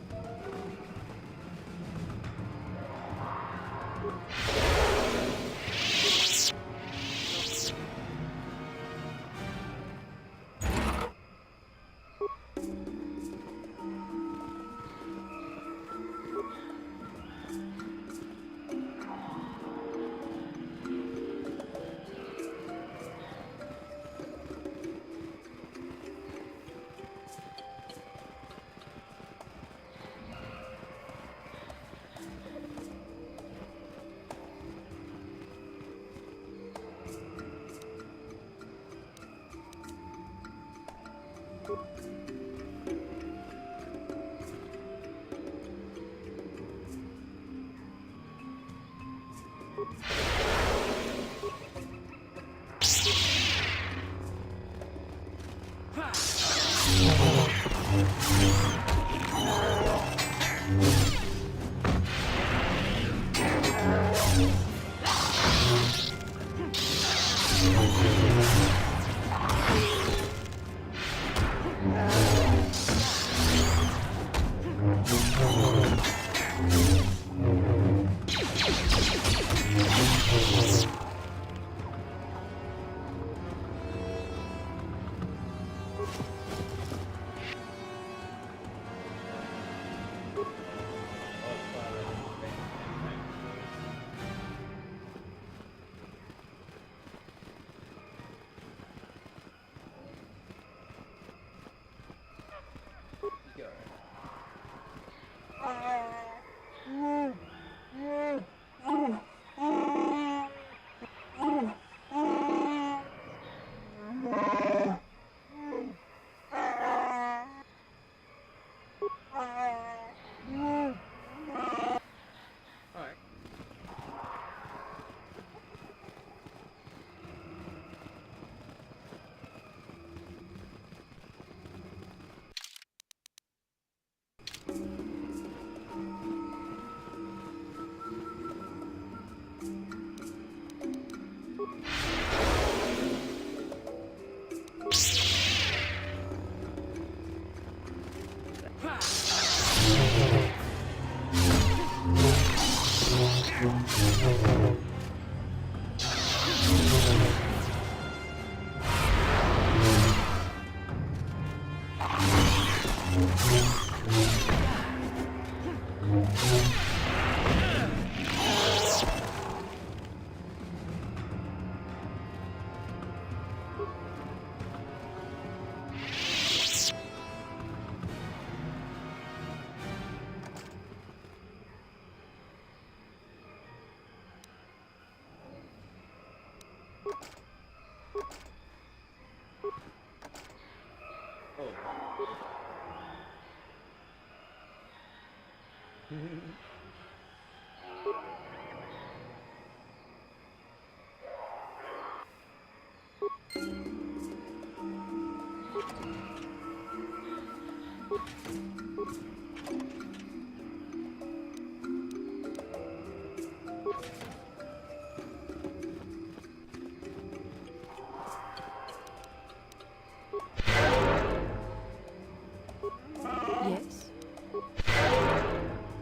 Yes?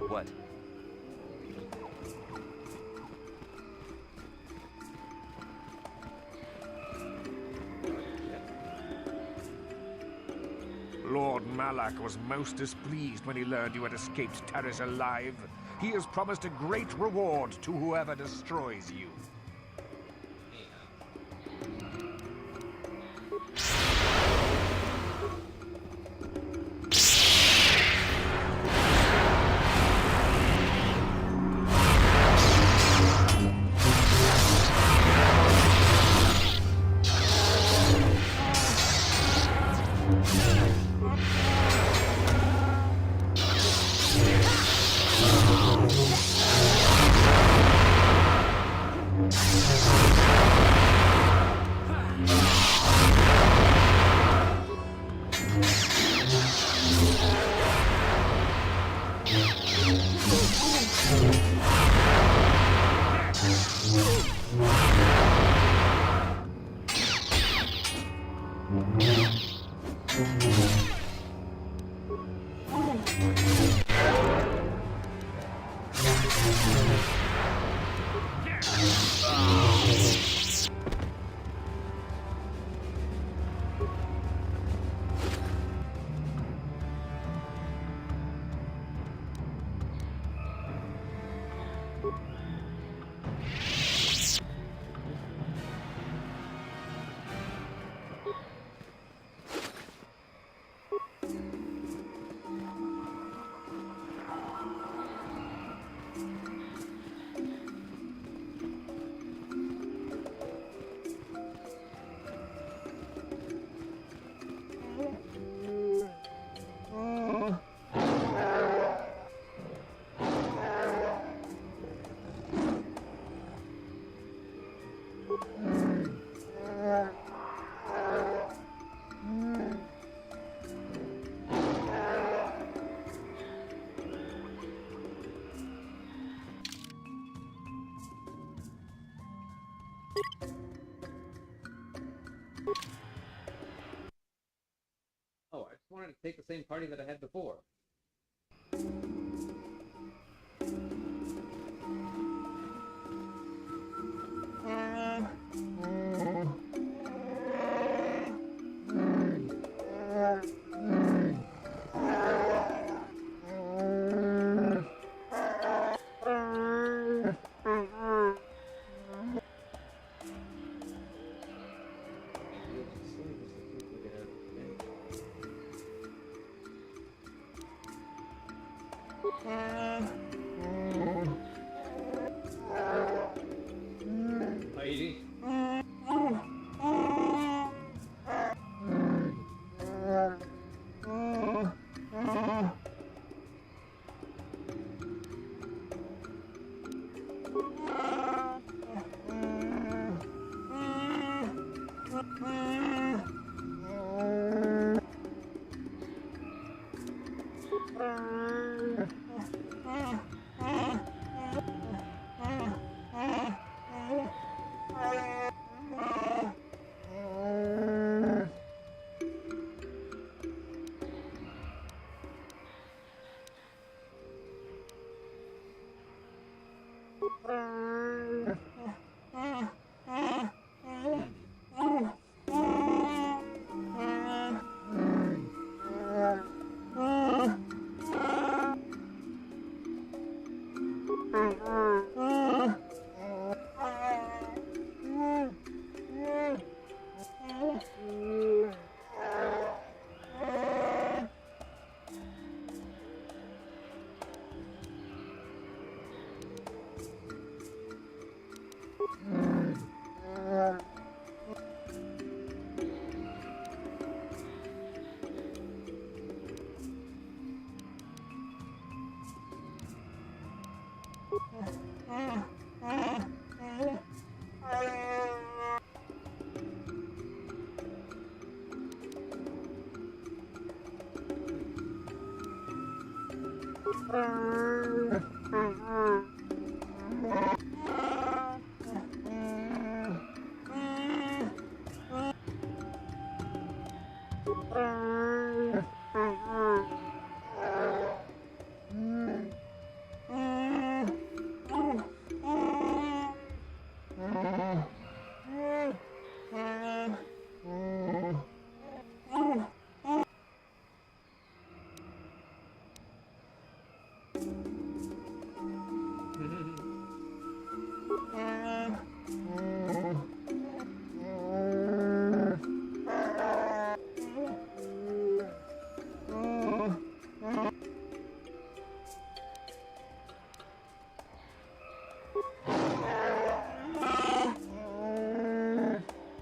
What? Lord Malak was most displeased when he learned you had escaped Terrace alive. He has promised a great reward to whoever destroys you. Oh, I just wanted to take the same party that I had before. Heidi.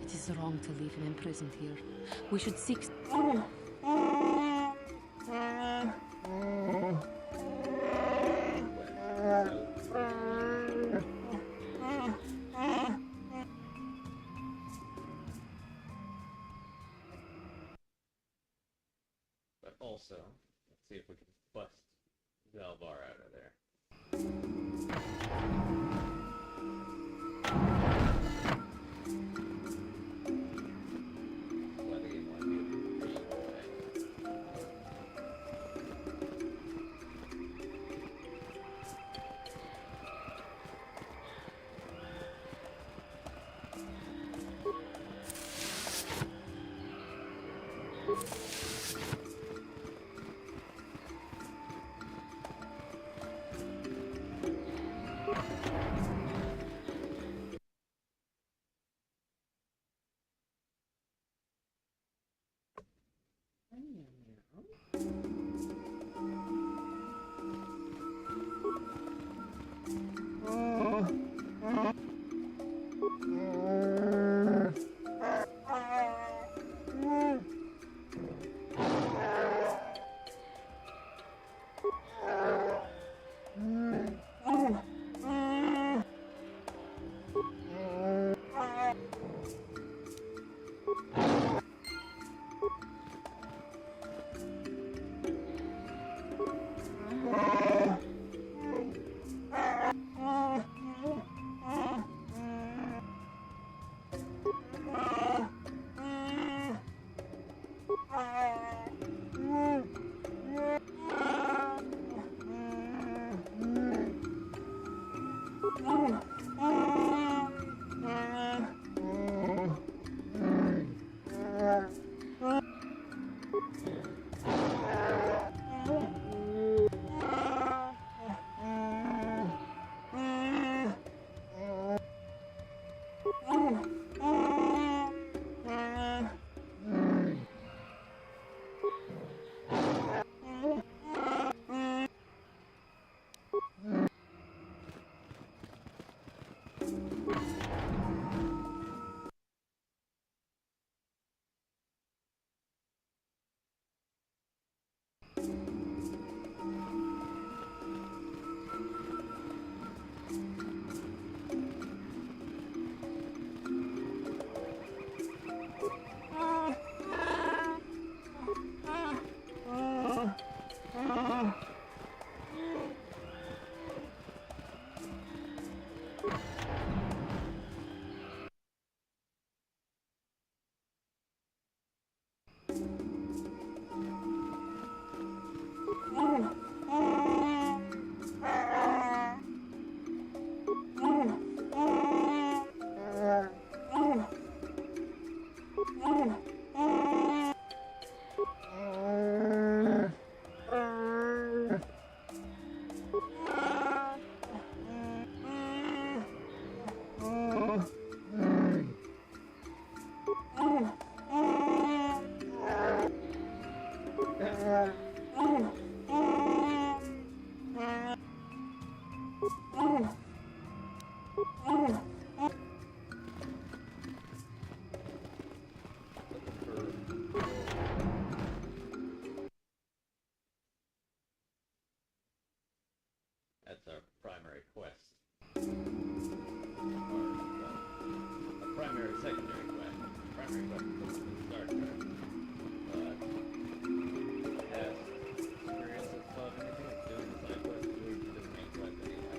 It is wrong to leave him imprisoned here. We should seek... But also, let's see if we can bust Zalvar out of there. Why the game wanted me to read away. That's our primary quest. Or, well, a primary secondary quest. Primary quest is the one that starts there. But past experiences of anything that's doing the side quest leads to the main quest anyway.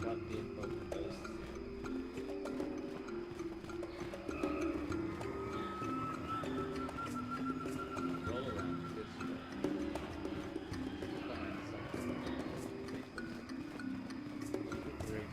got the info for those. Roll around this way. Behind something. Great.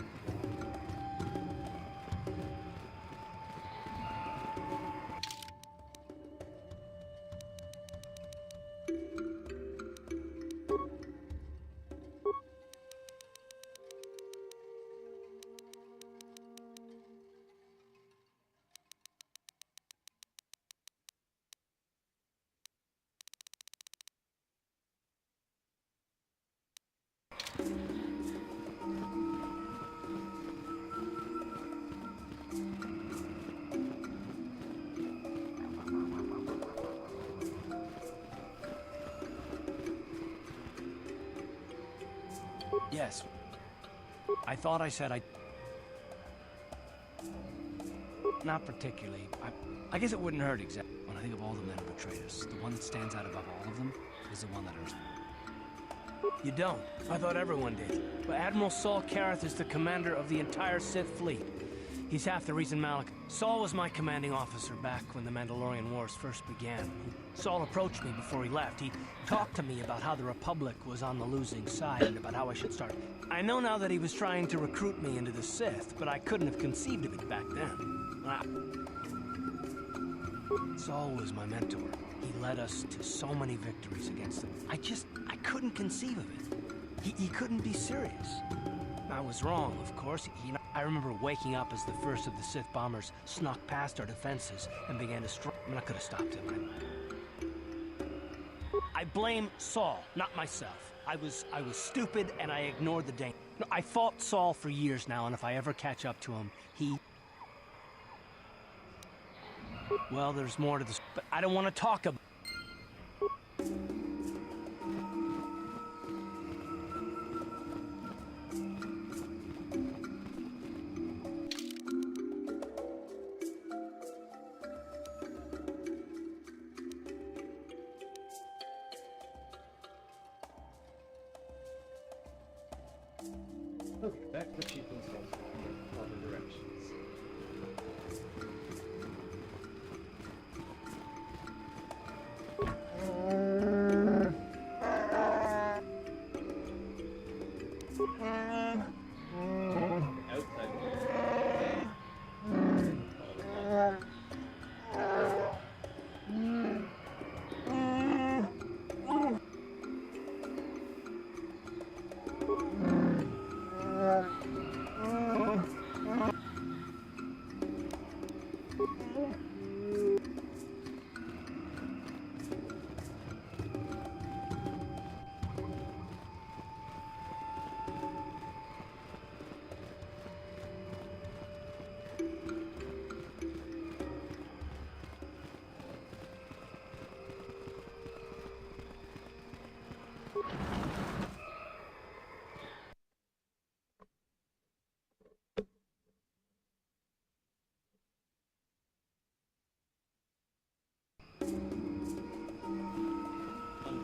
Yes. I thought I said I... Not particularly. I guess it wouldn't hurt exactly. When I think of all the men who betrayed us, the one that stands out above all of them is the one that hurts. You don't. I thought everyone did. But Admiral Saul Kareth is the commander of the entire Sith fleet. He's half the reason Malak... Saul was my commanding officer back when the Mandalorian Wars first began. Saul approached me before he left. He talked to me about how the Republic was on the losing side and about how I should start. I know now that he was trying to recruit me into the Sith, but I couldn't have conceived of it back then. Saul was my mentor. He led us to so many victories against them. I couldn't conceive of it. He couldn't be serious. I was wrong, of course. I remember waking up as the first of the Sith bombers snuck past our defenses and began to strike. I mean, I could have stopped him. I blame Saul, not myself. I was stupid and I ignored the danger. I fought Saul for years now, and if I ever catch up to him, well, there's more to this, but I don't want to talk about... Okay, back to Chief Install. All the directions.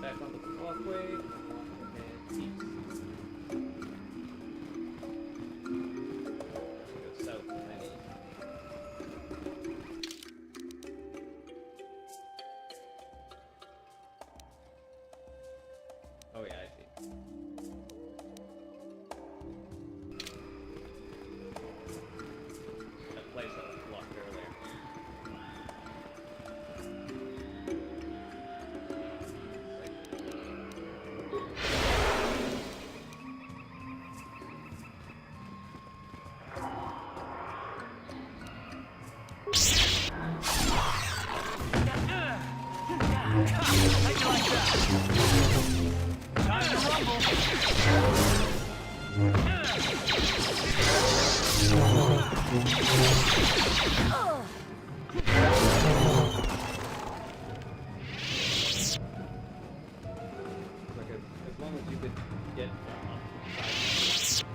Back on the walkway, and east. Go south and then east. Oh yeah, I see. That place that was blocked earlier. As long as you could get up side.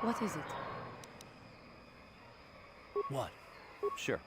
What is it? What? Sure.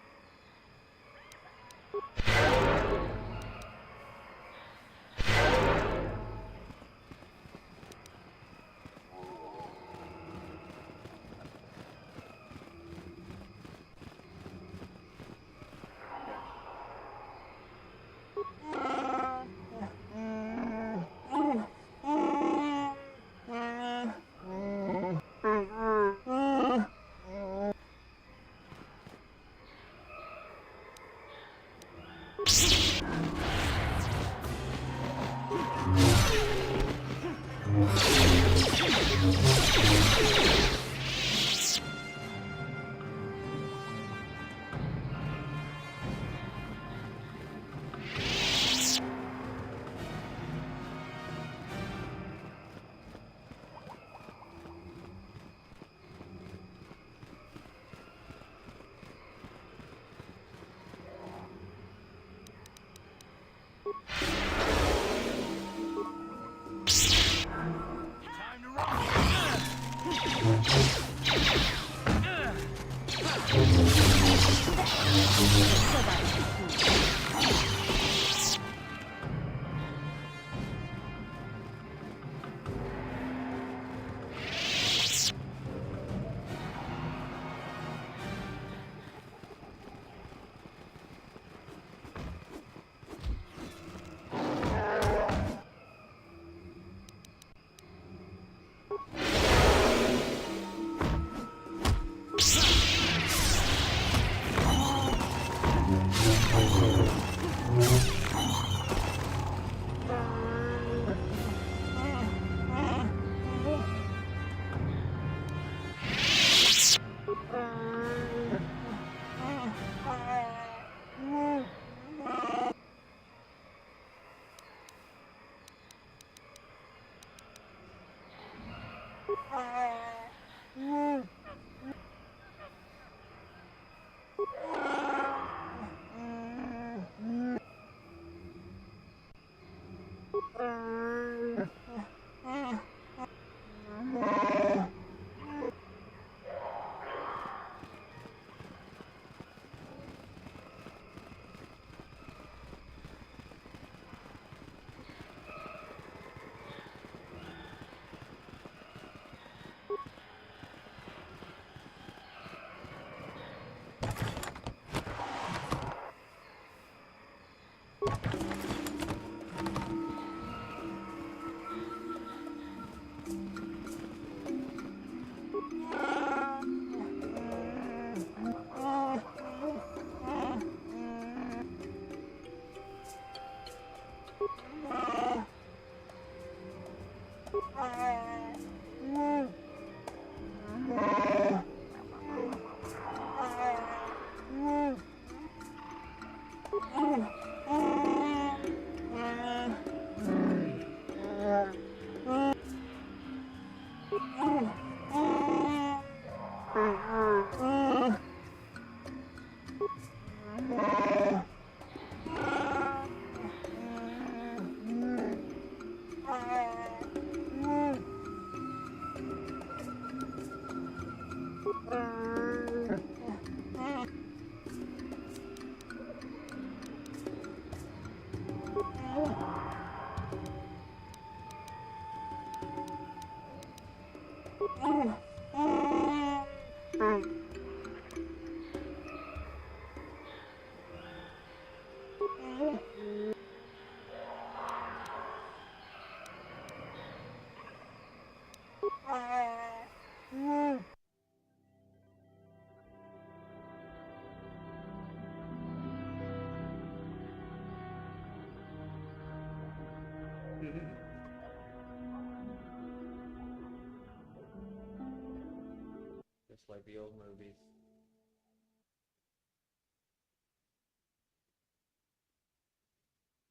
Just like the old movies.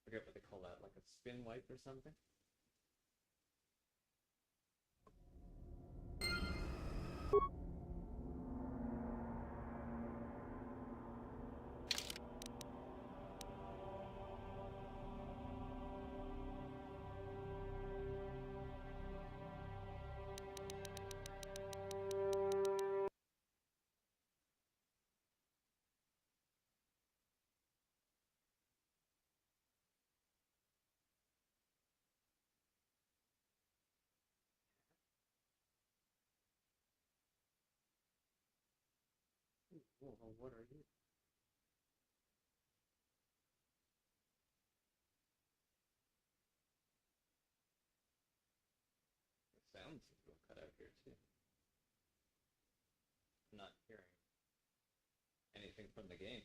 I forget what they call that, like a spin wipe or something? Well, what are you? The sound seems to have cut out here too. I'm not hearing anything from the game.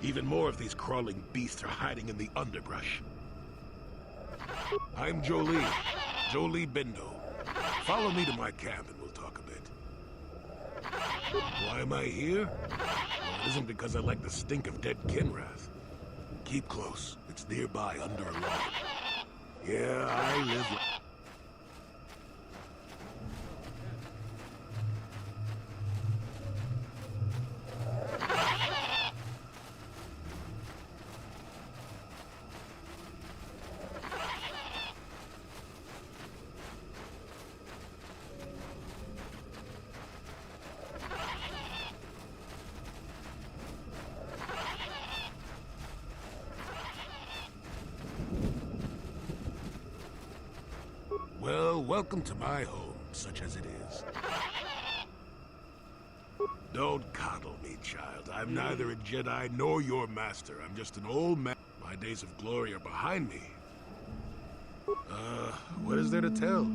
Even more of these crawling beasts are hiding in the underbrush. I'm Jolie. Jolie Bindo. Follow me to my camp and we'll talk a bit. Why am I here? Well, it isn't because I like the stink of dead Kinrath. Keep close. It's nearby under a log. Yeah, I live... Well, welcome to my home, such as it is. Don't coddle me, child. I'm neither a Jedi nor your master. I'm just an old man. My days of glory are behind me. What is there to tell?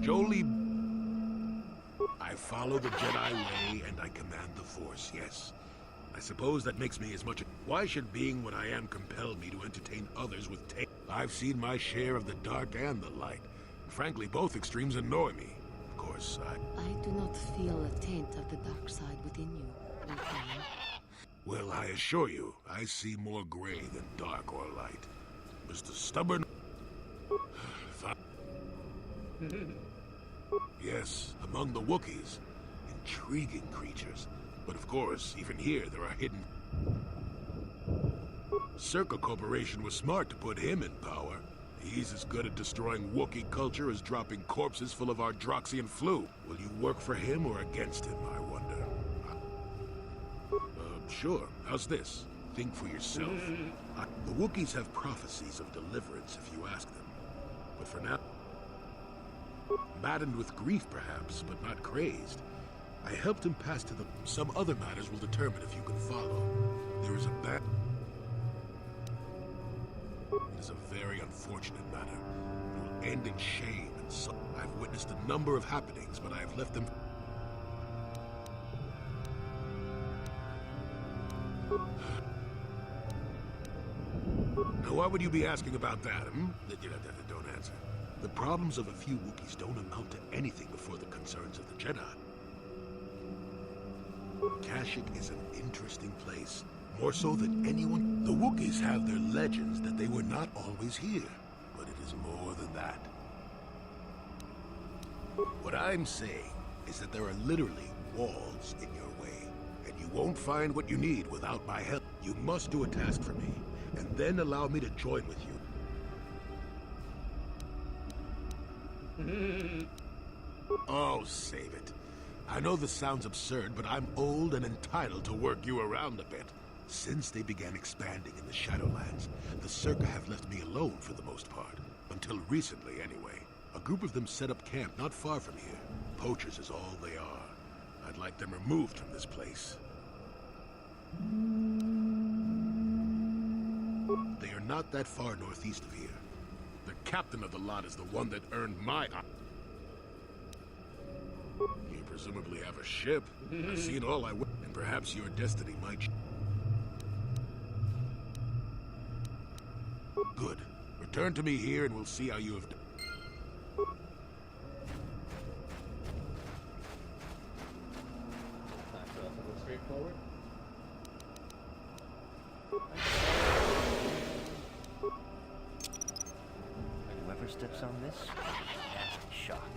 Jolie... I follow the Jedi way and I command the Force, yes. I suppose that makes me as much... Why should being what I am compel me to entertain others with I've seen my share of the dark and the light. Frankly, both extremes annoy me. Of course, I do not feel a taint of the dark side within you, old man. Well, I assure you, I see more gray than dark or light. Mr. Stubborn... Yes, among the Wookiees. Intriguing creatures. But of course, even here, there are hidden... Circa Corporation was smart to put him in power. He's as good at destroying Wookiee culture as dropping corpses full of Ardroxian flu. Will you work for him or against him, I wonder? Sure. How's this? Think for yourself. The Wookiees have prophecies of deliverance if you ask them. But for now... Maddened with grief, perhaps, but not crazed. I helped him pass to the... Some other matters will determine if you can follow. There is a bad... It is a very unfortunate matter. It will end in shame and so... I've witnessed a number of happenings, but I have left them... Now, why would you be asking about that, hmm? Don't answer. The problems of a few Wookiees don't amount to anything before the concerns of the Jedi. Kashyyyk is an interesting place. More so than anyone. The Wookiees have their legends that they were not always here. But it is more than that. What I'm saying is that there are literally walls in your way. And you won't find what you need without my help. You must do a task for me. And then allow me to join with you. Oh, save it. I know this sounds absurd, but I'm old and entitled to work you around a bit. Since they began expanding in the Shadowlands, the Circa have left me alone for the most part. Until recently, anyway. A group of them set up camp not far from here. Poachers is all they are. I'd like them removed from this place. They are not that far northeast of here. The captain of the lot is the one that earned my... You presumably have a ship. I've seen all I... And perhaps your destiny might... Good. Return to me here and we'll see how you have done. That's relatively straightforward. Whoever steps on this, nasty shock.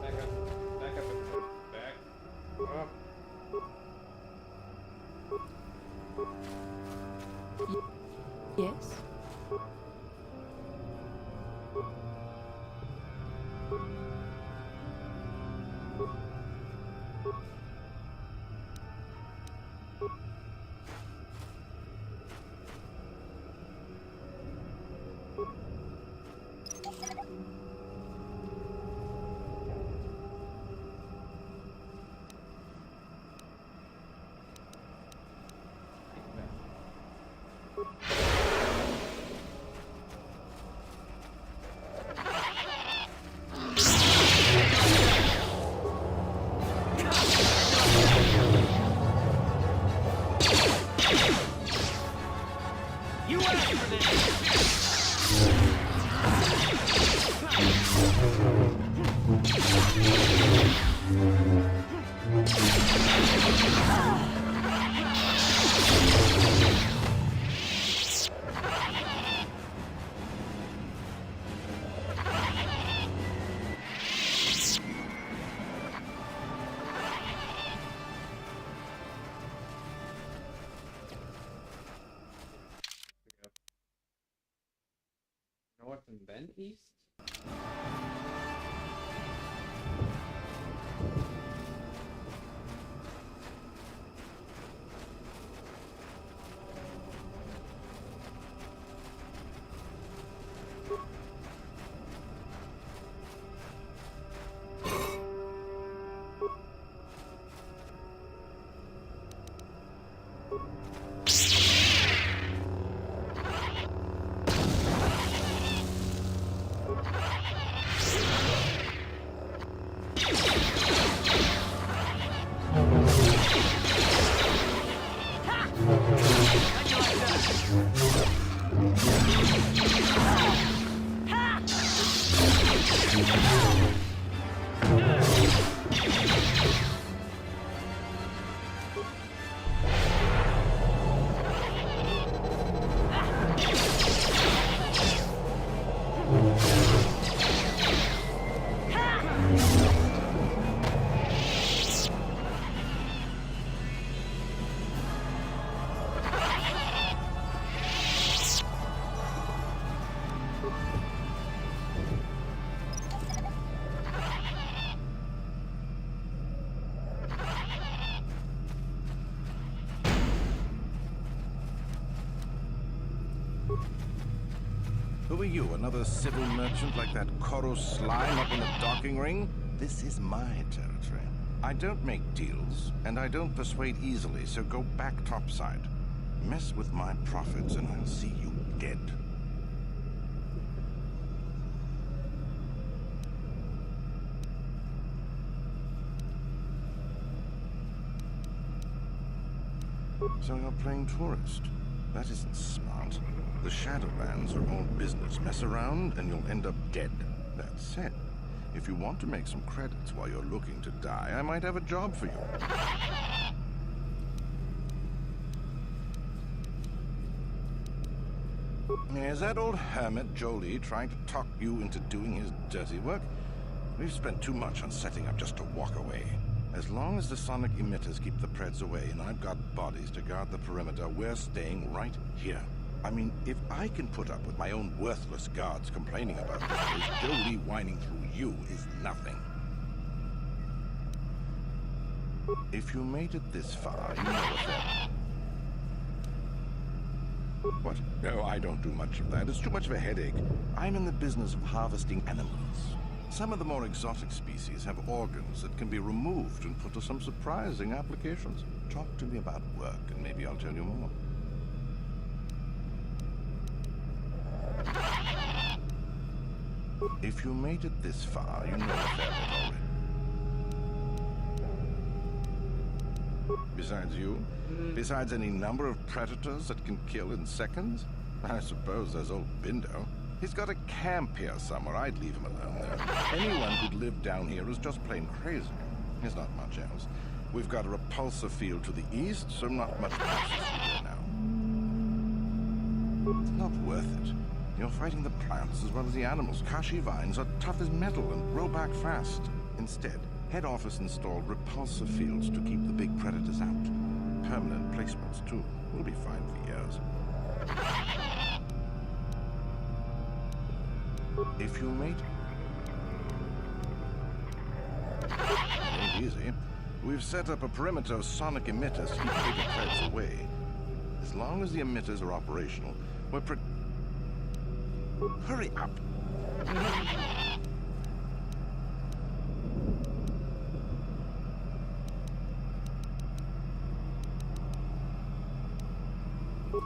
Back up. Back up, everybody. Back up. Yes? North and then east? Who are you, another civil merchant like that Koro slime up in the docking ring? This is my territory. I don't make deals, and I don't persuade easily, so go back topside. Mess with my profits, and I'll see you dead. So you're playing tourist. That isn't smart. The Shadowlands are all business. Mess around and you'll end up dead. That said, if you want to make some credits while you're looking to die, I might have a job for you. Is that old hermit Jolie trying to talk you into doing his dirty work? We've spent too much on setting up just to walk away. As long as the sonic emitters keep the Preds away and I've got bodies to guard the perimeter, we're staying right here. I mean, if I can put up with my own worthless guards complaining about this place, Jolie whining through you is nothing. If you made it this far, you know what that... What? No, I don't do much of that. It's too much of a headache. I'm in the business of harvesting animals. Some of the more exotic species have organs that can be removed and put to some surprising applications. Talk to me about work, and maybe I'll tell you more. If you made it this far, you know a fair bit already. Besides you? Besides any number of predators that can kill in seconds? I suppose there's old Bindo. He's got a camp here somewhere. I'd leave him alone there. Anyone who'd live down here is just plain crazy. There's not much else. We've got a repulsor field to the east, so not much passes through there now. It's not worth it. You're fighting the plants as well as the animals. Kashi vines are tough as metal and grow back fast. Instead, head office installed repulsor fields to keep the big predators out. Permanent placements, too. We'll be fine for years. If you made... It ain't easy. We've set up a perimeter of sonic emitters to keep the bigger Preds away. As long as the emitters are operational, we're Hurry up!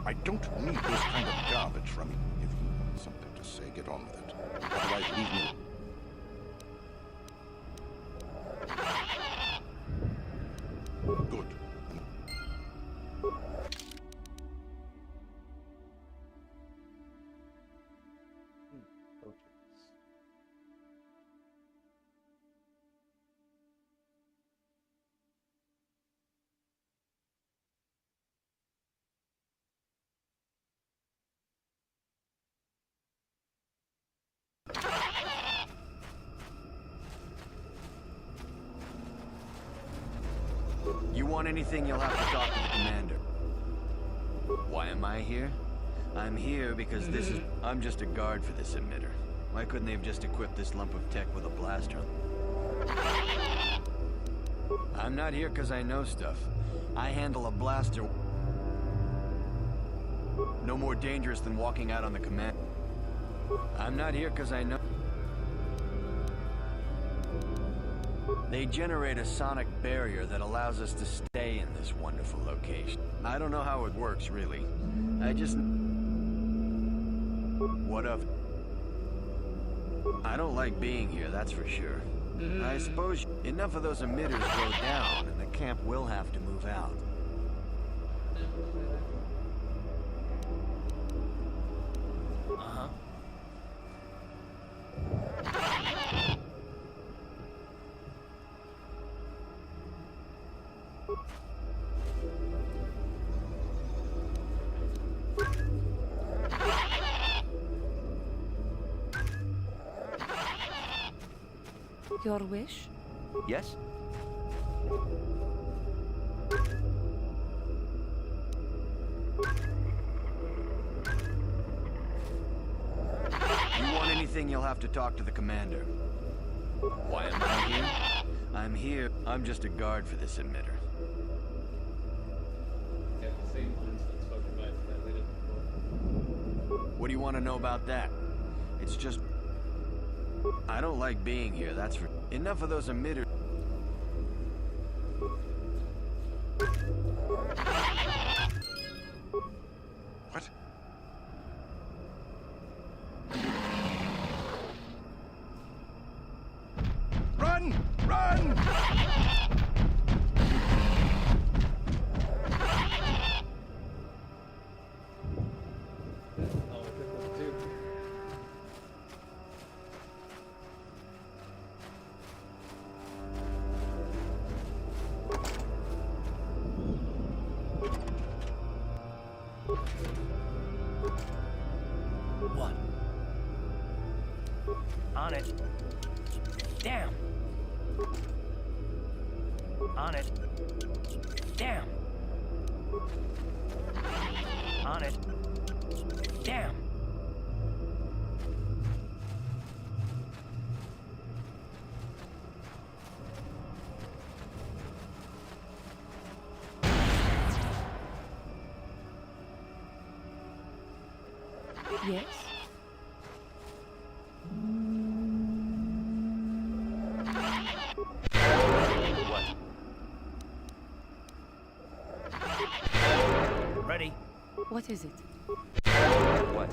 I don't need this kind of garbage from you. If you want something to say, get on with it. Otherwise, leave me. Good. You want anything, you'll have to talk to the commander. Why am I here? I'm here because this is... I'm just a guard for this emitter. Why couldn't they have just equipped this lump of tech with a blaster? I'm not here because I know stuff. I handle a blaster... no more dangerous than walking out on the command... I'm not here because I know... They generate a sonic barrier that allows us to stay in this wonderful location. I don't know how it works, really. I just... What of... I don't like being here, that's for sure. I suppose enough of those emitters go down, and the camp will have to move out. Uh-huh. Your wish? Yes? You want anything, you'll have to talk to the commander. Why am I here? I'm here. I'm just a guard for this emitter. Yeah, the same lines that's spoken by that leader before. What do you want to know about that? It's just... I don't like being here, that's for... Enough of those emitters... What? Run! Run! Oh, I took one too. What? On it. Damn. On it. Damn. On it. Damn. Yes? What? Ready? What is it? What?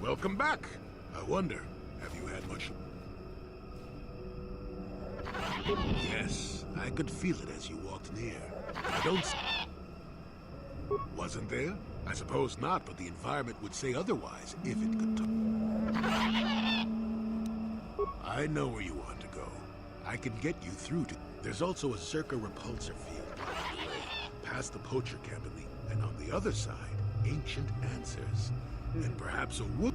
Welcome back. I wonder, have you had much... Yes, I could feel it as you walked near. I don't... Wasn't there? I suppose not, but the environment would say otherwise if it could talk. I know where you want to go. I can get you through to... There's also a Circa repulsor field blocking the way, past the poacher camp and on the other side, ancient answers. And perhaps a wood...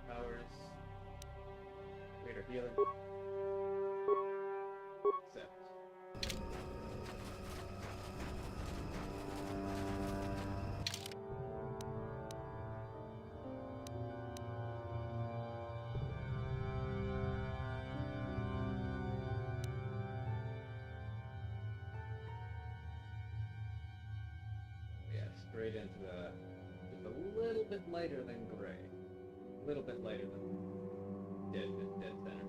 Powers. Greater healing. Accept. Yeah, straight into the... Just a little bit lighter than gray. A little bit lighter than dead center.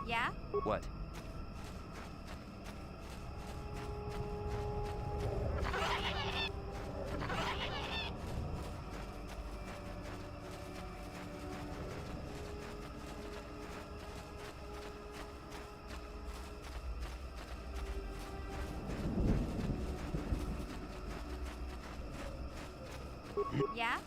Yeah? What? Yeah?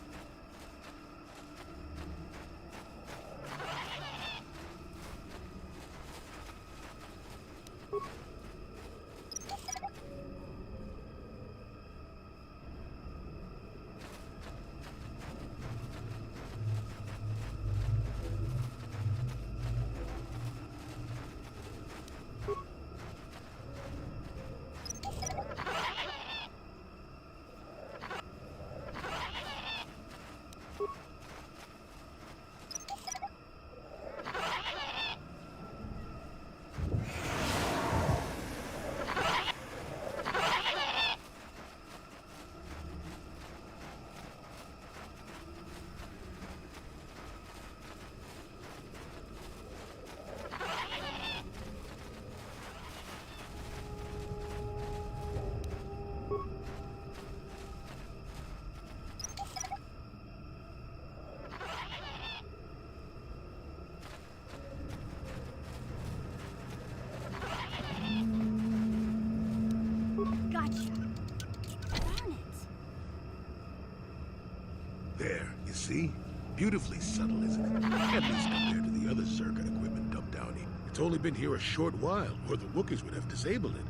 There, you see? Beautifully subtle, isn't it? At least compared to the other Circa equipment dumped down here. It's only been here a short while, or the Wookiees would have disabled it.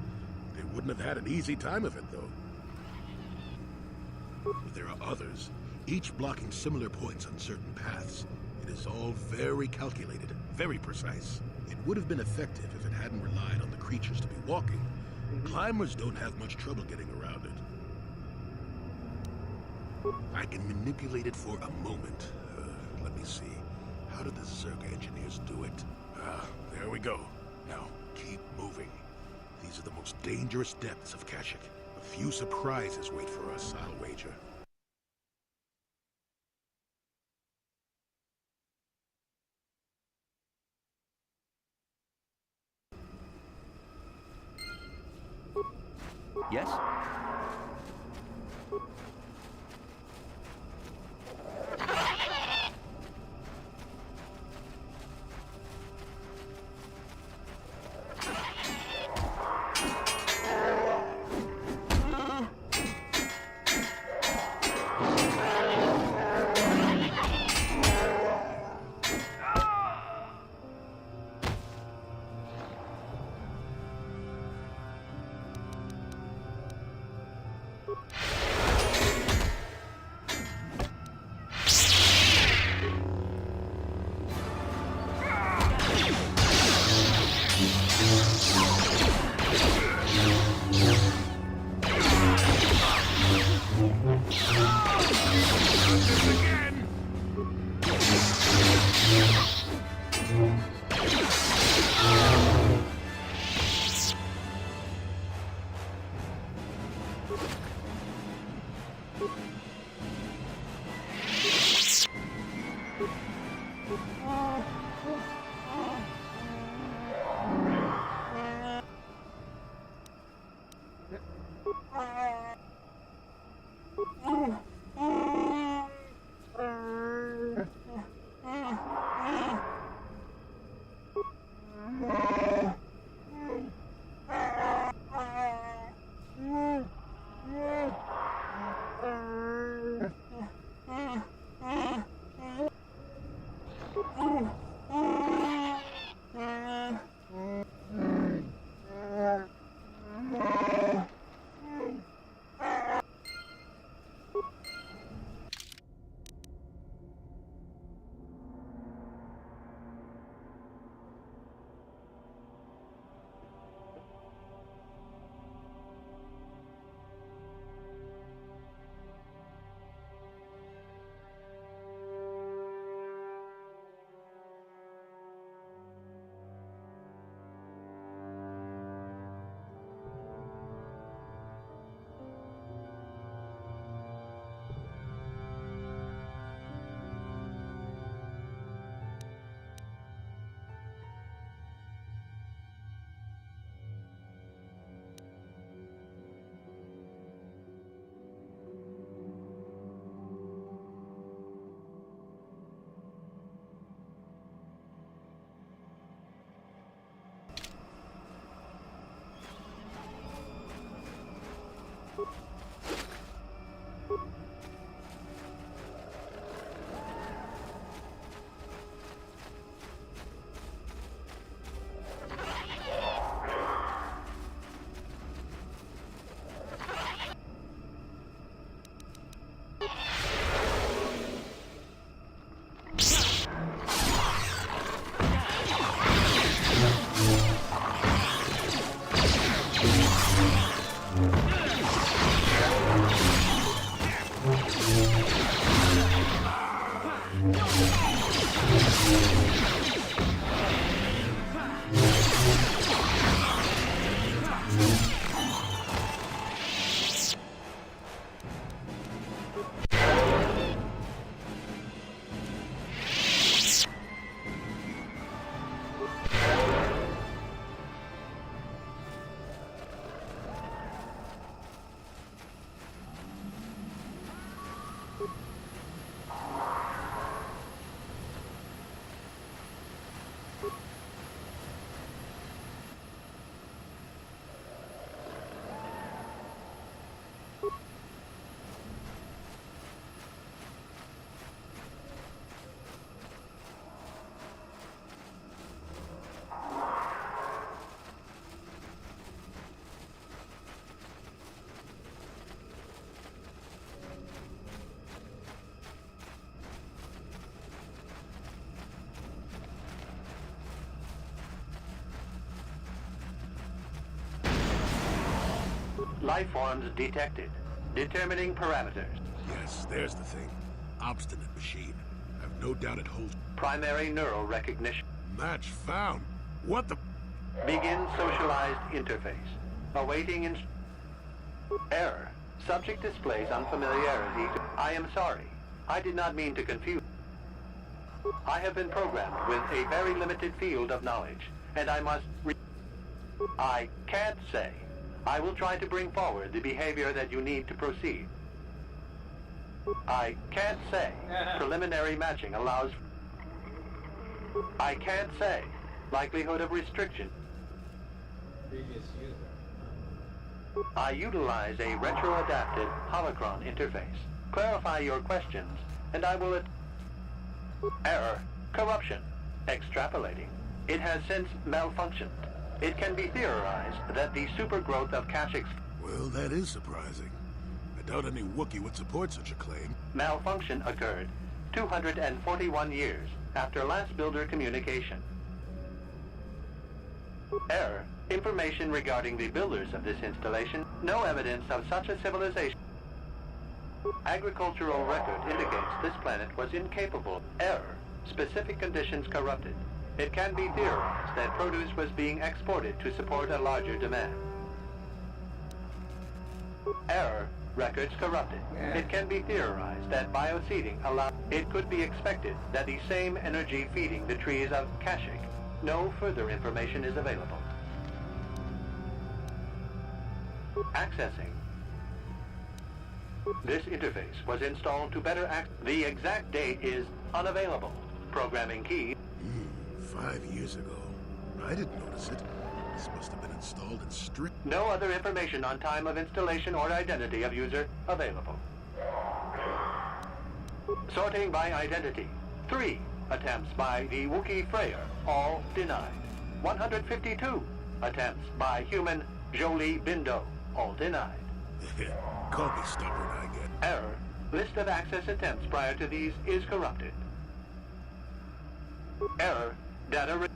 They wouldn't have had an easy time of it, though. But there are others, each blocking similar points on certain paths. It is all very calculated, very precise. It would have been effective if it hadn't relied on the creatures to be walking. Climbers don't have much trouble getting around it. I can manipulate it for a moment. Let me see. How did the Circa engineers do it? There we go. Now, keep moving. These are the most dangerous depths of Kashyyyk. A few surprises wait for us, I'll wager. Yes? Life forms detected. Determining parameters. Yes, there's the thing. Obstinate machine. I've no doubt it holds... Primary neural recognition. Match found. What the... Begin socialized interface. Awaiting error. Subject displays unfamiliarity. I am sorry. I did not mean to confuse. I have been programmed with a very limited field of knowledge, and I must... I can't say. I will try to bring forward the behavior that you need to proceed. I can't say. Preliminary matching allows... I can't say. Likelihood of restriction. Previous user. I utilize a retro-adapted holocron interface. Clarify your questions, and I will... Error. Corruption. Extrapolating. It has since malfunctioned. It can be theorized that the supergrowth of cache... Well, that is surprising. I doubt any Wookiee would support such a claim. Malfunction occurred 241 years after last builder communication. Error. Information regarding the builders of this installation. No evidence of such a civilization. Agricultural record indicates this planet was incapable. Error. Specific conditions corrupted. It can be theorized that produce was being exported to support a larger demand. Error. Records corrupted. It can be theorized that bioseeding allowed... It could be expected that the same energy feeding the trees of Kashyyyk. No further information is available. Accessing. This interface was installed to better access... The exact date is unavailable. Programming key... 5 years ago. I didn't notice it. This must have been installed in strict... No other information on time of installation or identity of user available. Sorting by identity. 3 attempts by the Wookiee Freyer, all denied. 152 attempts by human Jolie Bindo, all denied. Call me stubborn, I get. Error. List of access attempts prior to these is corrupted. Error. Data...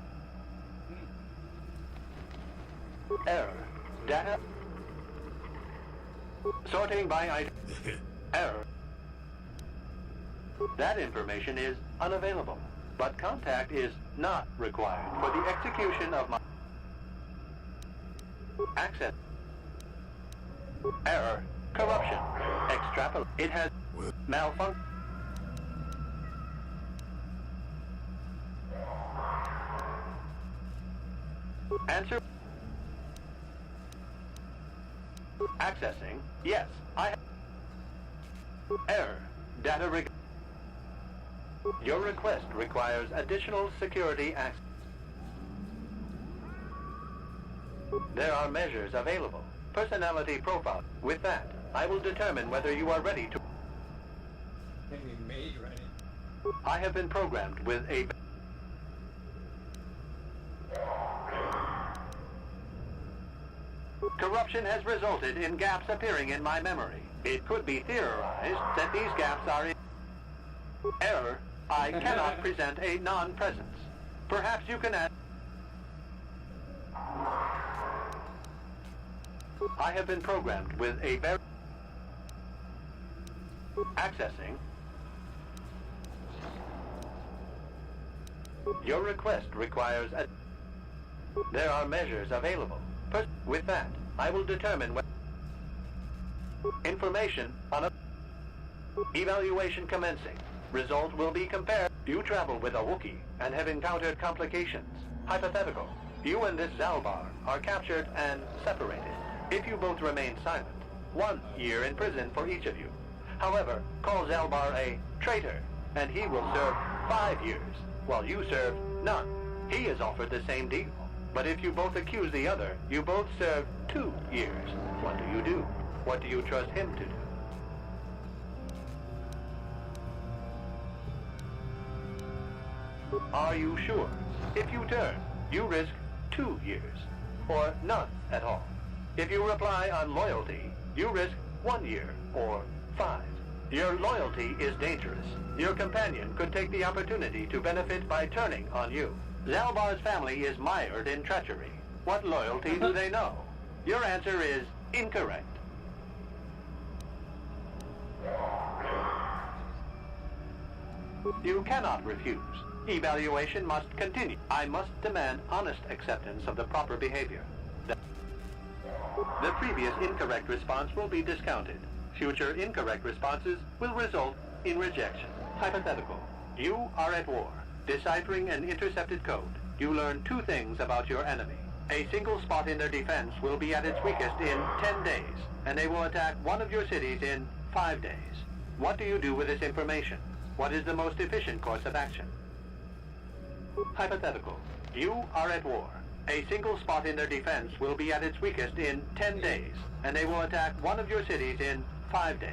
Error. Data... Sorting by identity. Error. That information is unavailable, but contact is not required for the execution of my... Access. Error. Corruption. Extrapolate. It has malfunction. Answer. Accessing. Yes, I have. Error. Data reg... Your request requires additional security access. There are measures available. Personality profile. With that, I will determine whether you are ready to... Can be made ready. I have been programmed with a... Corruption has resulted in gaps appearing in my memory. It could be theorized that these gaps are in... Error. I cannot present a non-presence. Perhaps you can add... I have been programmed with a very... Accessing. Your request requires a... There are measures available. With that, I will determine what... Information on a... Evaluation commencing. Result will be compared. You travel with a Wookiee and have encountered complications. Hypothetical. You and this Zalbar are captured and separated. If you both remain silent, 1 year in prison for each of you. However, call Zalbar a traitor, and he will serve 5 years, while you serve none. He is offered the same deal. But if you both accuse the other, you both serve 2 years. What do you do? What do you trust him to do? Are you sure? If you turn, you risk 2 years, or none at all. If you reply on loyalty, you risk 1 year, or 5. Your loyalty is dangerous. Your companion could take the opportunity to benefit by turning on you. Zalbar's family is mired in treachery. What loyalty do they know? Your answer is incorrect. You cannot refuse. Evaluation must continue. I must demand honest acceptance of the proper behavior. The previous incorrect response will be discounted. Future incorrect responses will result in rejection. Hypothetical. You are at war. Deciphering an intercepted code, you learn two things about your enemy. A single spot in their defense will be at its weakest in 10 days, and they will attack one of your cities in 5 days. What do you do with this information? What is the most efficient course of action? Hypothetical. You are at war. A single spot in their defense will be at its weakest in 10 days, and they will attack one of your cities in 5 days.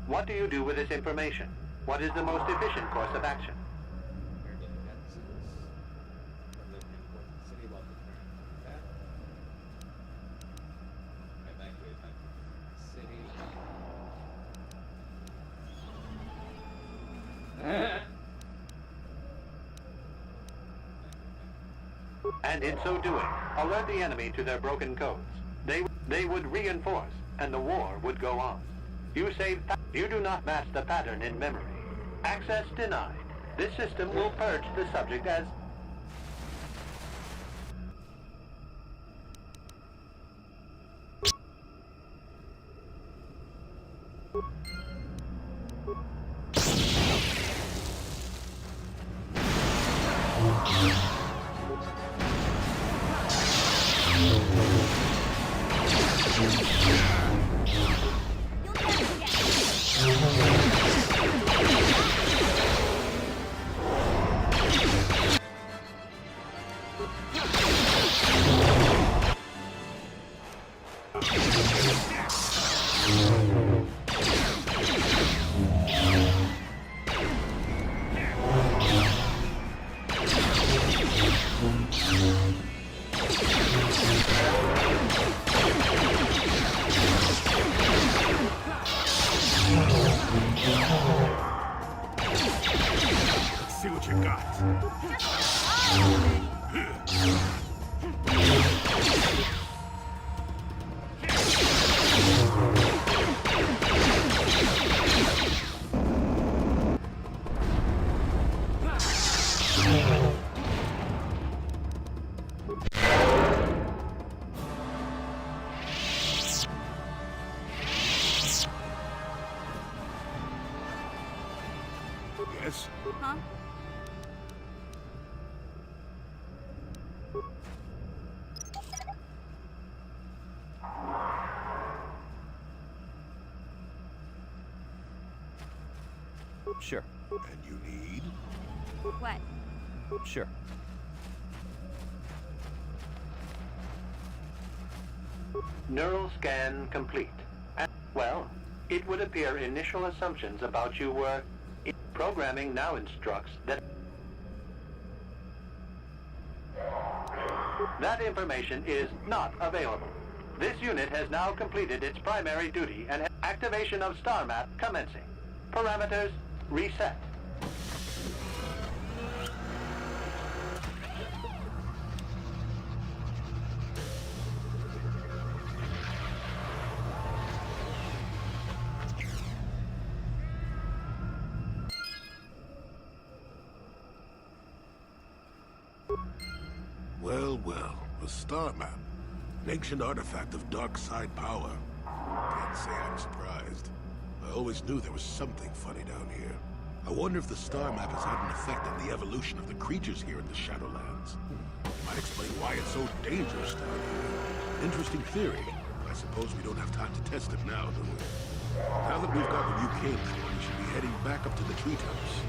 What do you do with this information? What is the most efficient course of action? And in so doing, alert the enemy to their broken codes. They would reinforce, and the war would go on. You do not match the pattern in memory. Access denied. This system will purge the subject as... See what you got. Yes? Huh? Sure. And you need? What? Sure. Neural scan complete. And, well, it would appear initial assumptions about you were... Programming now instructs that... That information is not available. This unit has now completed its primary duty and activation of star map commencing. Parameters reset. Well, well, a star map. An ancient artifact of dark side power. Can't say I'm surprised. I always knew there was something funny down here. I wonder if the star map has had an effect on the evolution of the creatures here in the Shadowlands. Might explain why it's so dangerous down here. Interesting theory. I suppose we don't have time to test it now, do we? Now that we've got what you came for, we should be heading back up to the treetops.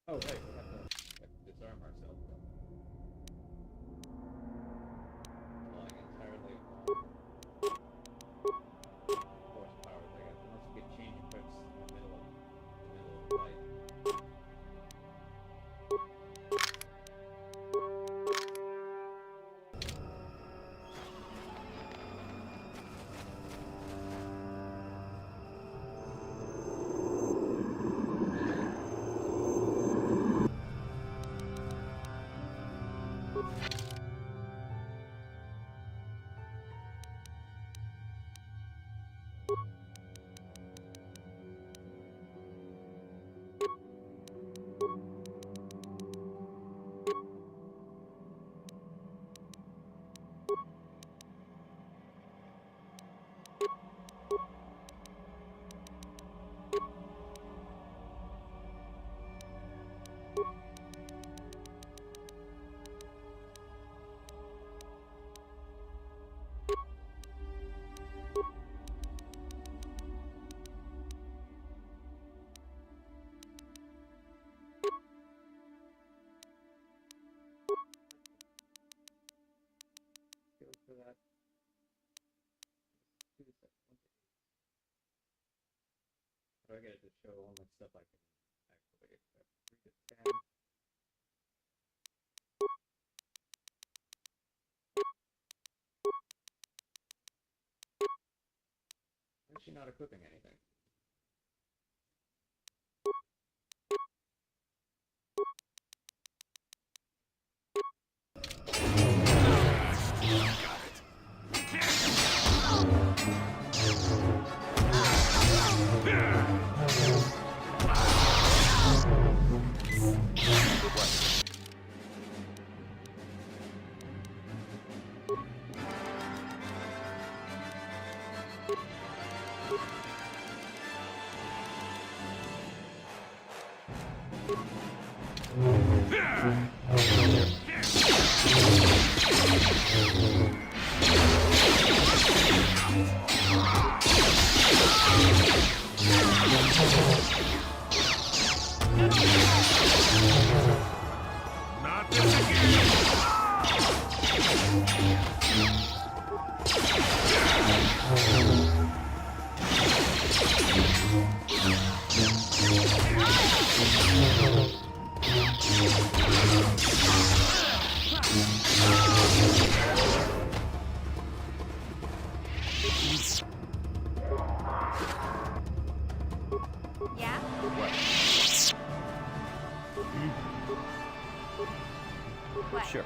Oh, right, we have to disarm ourselves. Relying entirely on force powers, I guess, unless we could change equips in the middle of the fight. For that. 2 seconds. How do I get it to show only stuff I can actually equip? 3 to 10. Why is she not equipping anything? Yeah? What? Sure.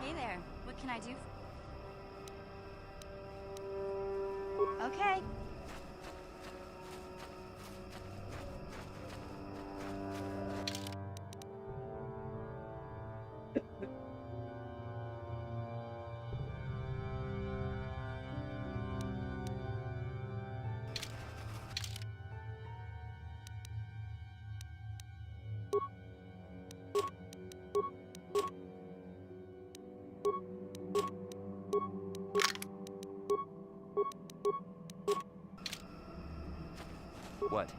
Hey there. What can I do? Okay. What?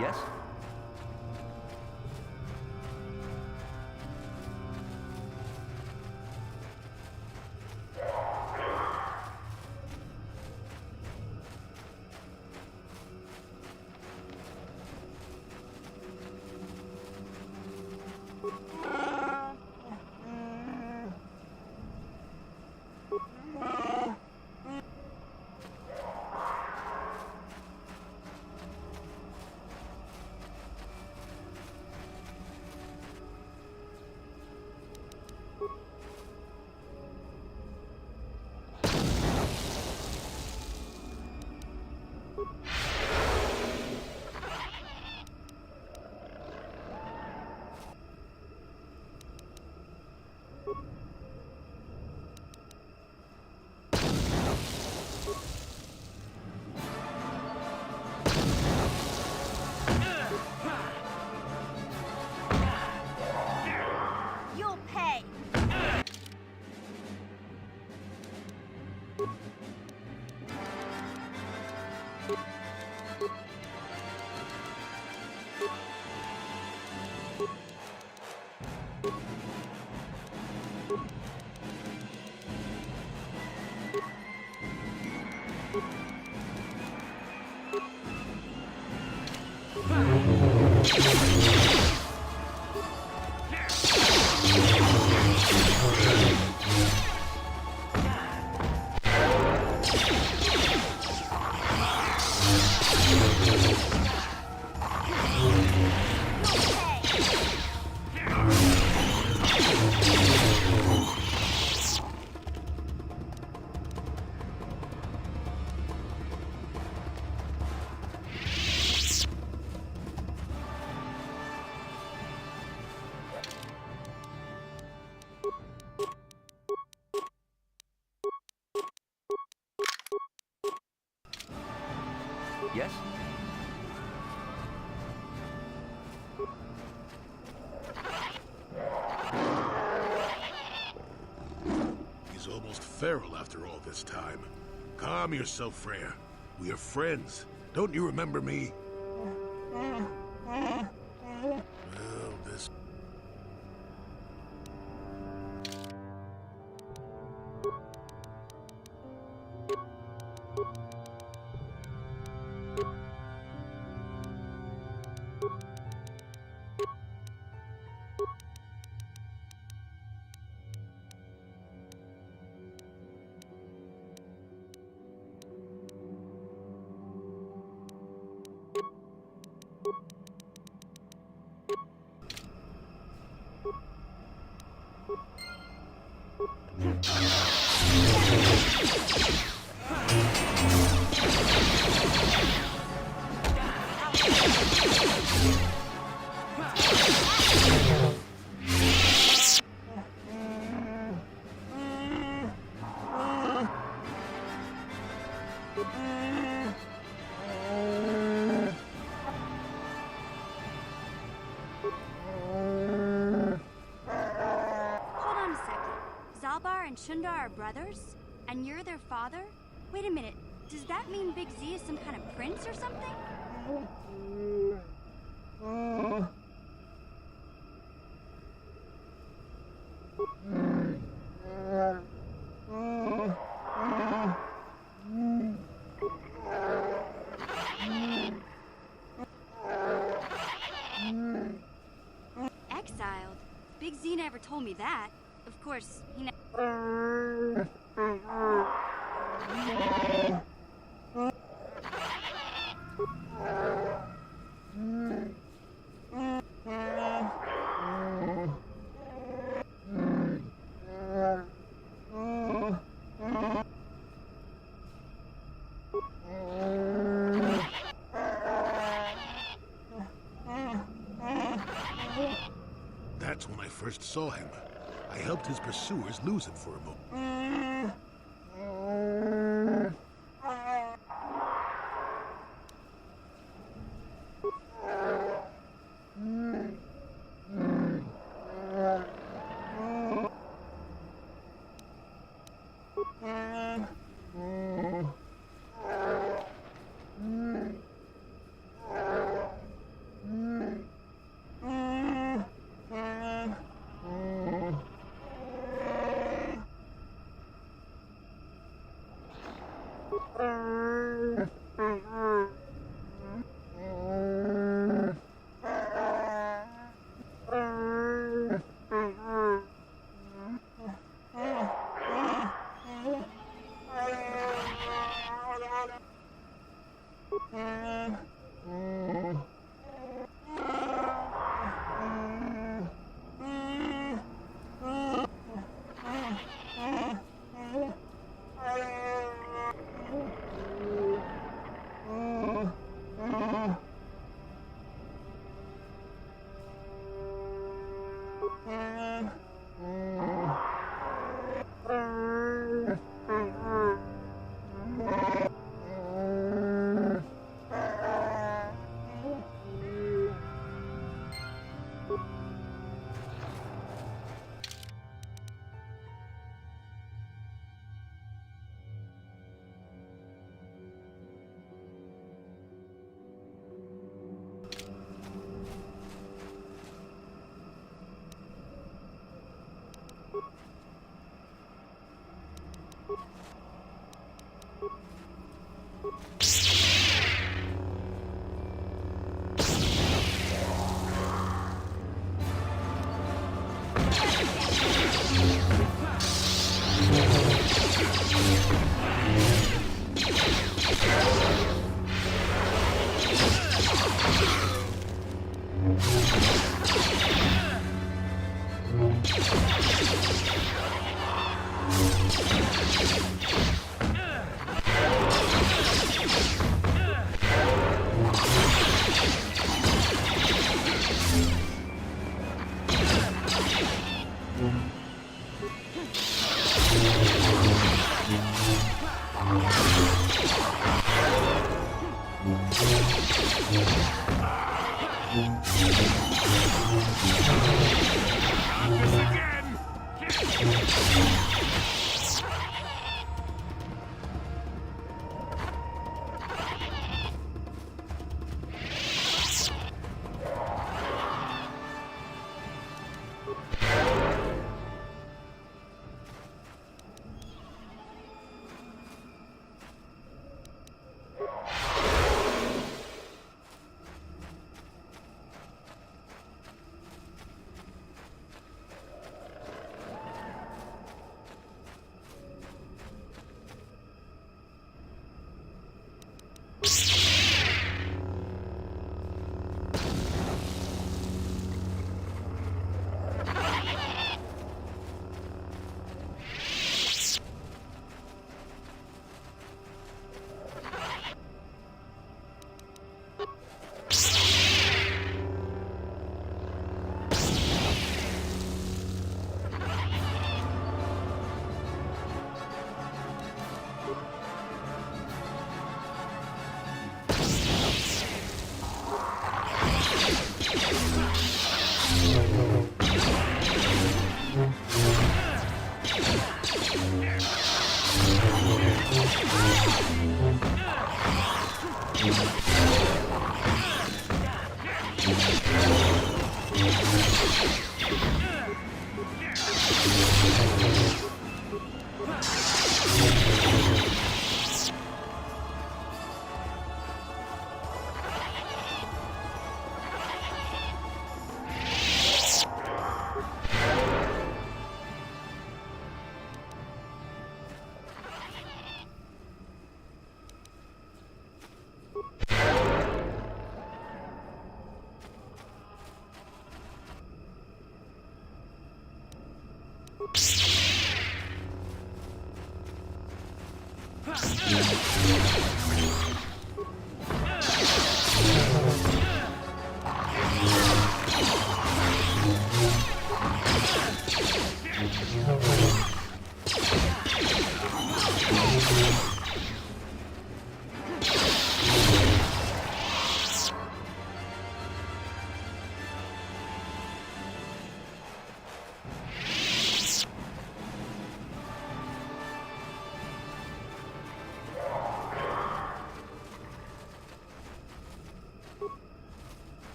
Yes? You'll pay. Yes? He's almost feral after all this time. Calm yourself, Freya. We are friends. Don't you remember me? Well, this... Zalbar and Shundar are brothers? And you're their father? Wait a minute, does that mean Big Z is some kind of prince or something? Exiled? Big Z never told me that. Of course, he never... That's when I first saw him. I helped his pursuers lose him for a moment.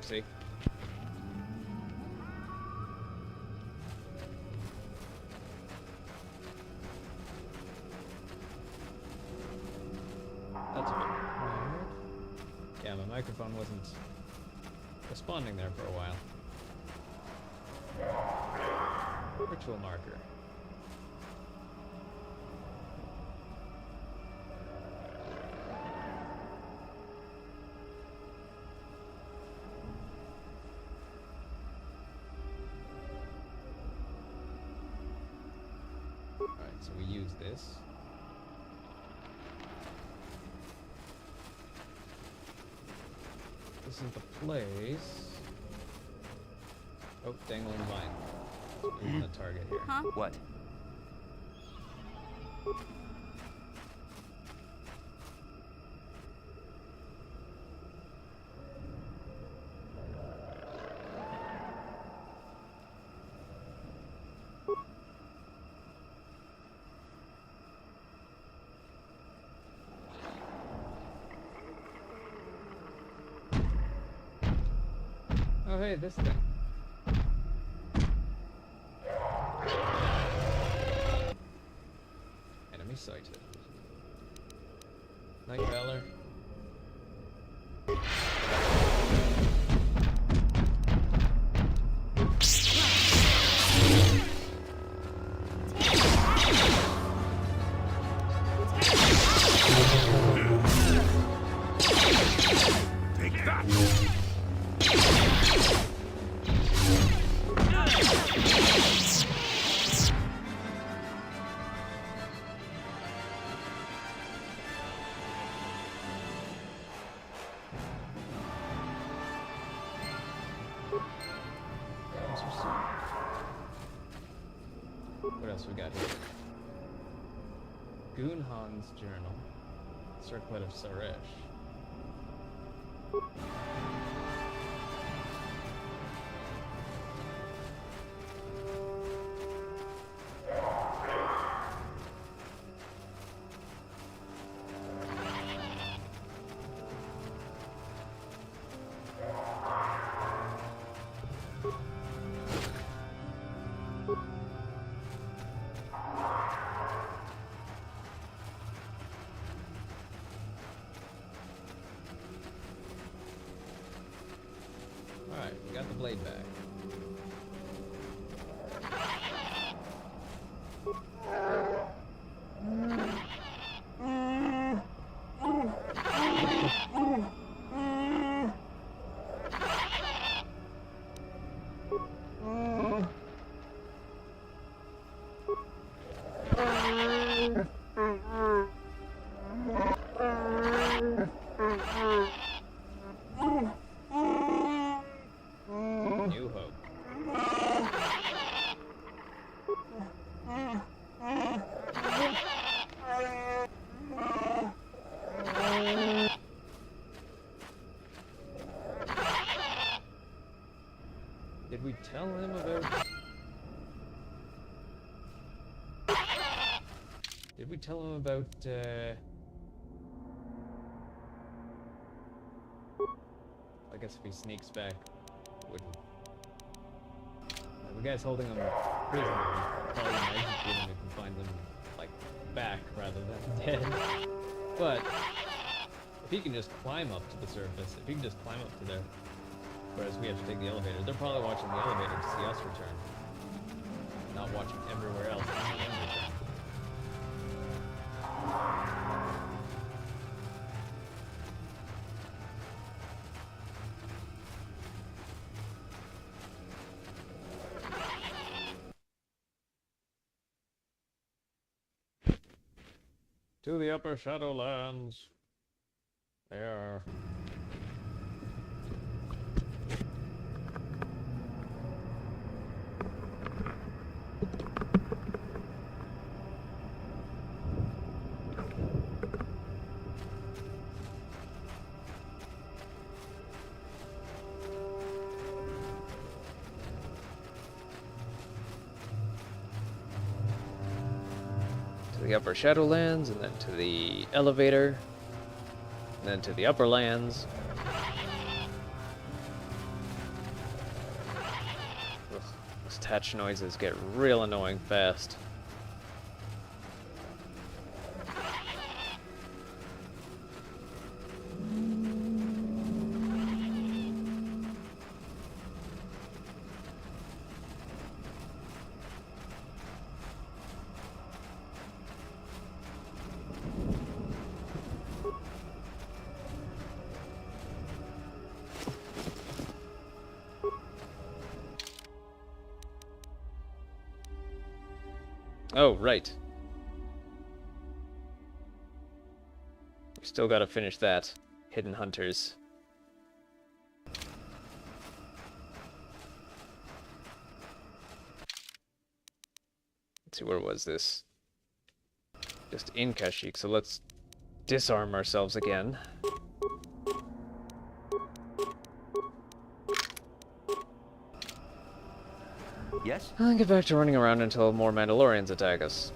Oopsie. That's a bit weird. Yeah, my microphone wasn't responding there for a while. Ritual marker. Alright, so we use this. This is the place. Oh, dangling vine. We want to target here. Huh? What? Oh, hey, this thing. Enemy sighted. Night Valor. Take that! What else we got here? Goonhan's journal. Circlet of Saresh. Alright, we got the blade back. New Hope. Did we tell him about... Did we tell him about, I guess if he sneaks back, wouldn't... The guy's holding him prisoner. Probably gonna execute him if we find them, like, back rather than dead. But, if he can just climb up to the surface, if he can just climb up to there, whereas we have to take the elevator, they're probably watching the elevator to see us return. Not watching everywhere else to see him return. To the upper Shadowlands. There. The upper Shadowlands, and then to the elevator, and then to the upper lands. attach noises get real annoying fast. Oh, right. We still gotta finish that. Hidden Hunters. Let's see, where was this? Just in Kashyyyk, so let's disarm ourselves again. Yes? And get back to running around until more Mandalorians attack us.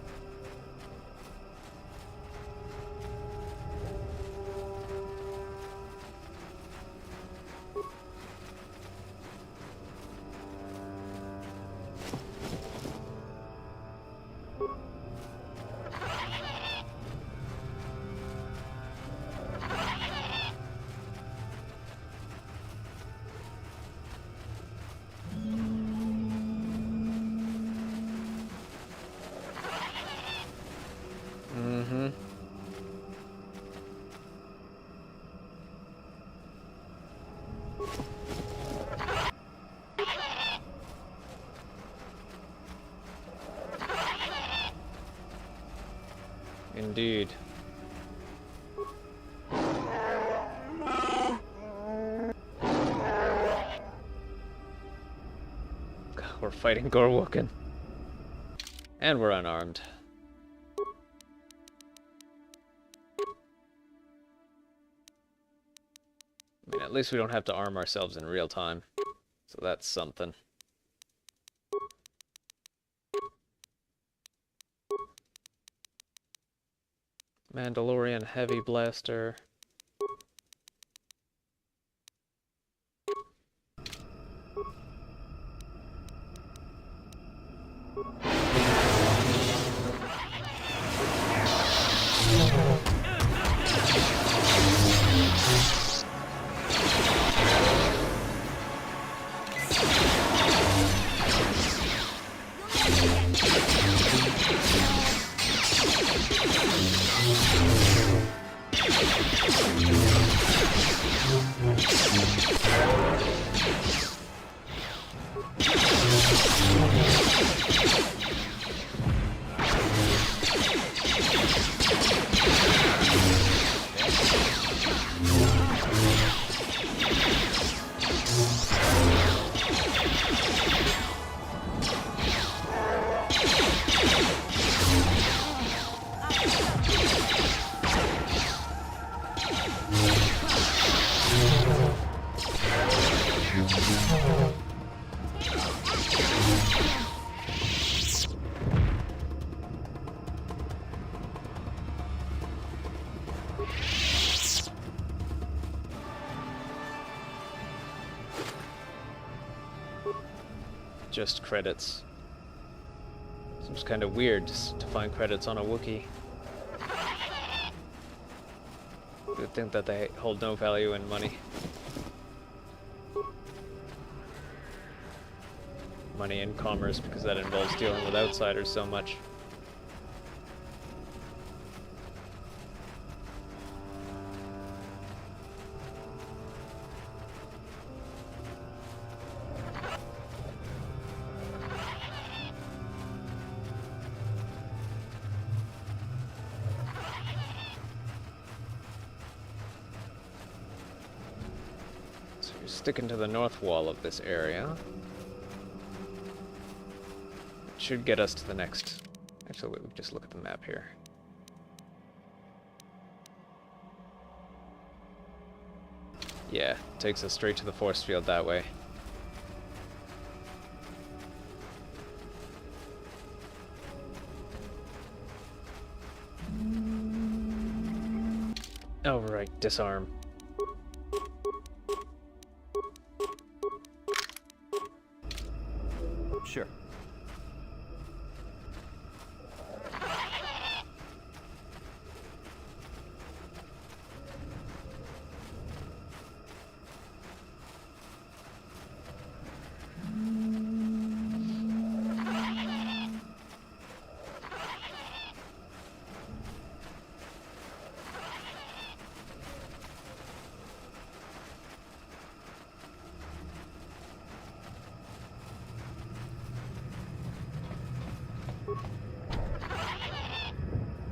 Indeed. We're fighting Gorwoken. And we're unarmed. I mean, at least we don't have to arm ourselves in real time. So that's something. Mandalorian Heavy Blaster. Just credits. Seems kind of weird just to find credits on a Wookiee. You'd think that they hold no value in money. Money and commerce, because that involves dealing with outsiders so much. Sticking to the north wall of this area. It should get us to the next... Actually, we just look at the map here. Yeah, takes us straight to the force field that way. Oh, right, disarm. Sure.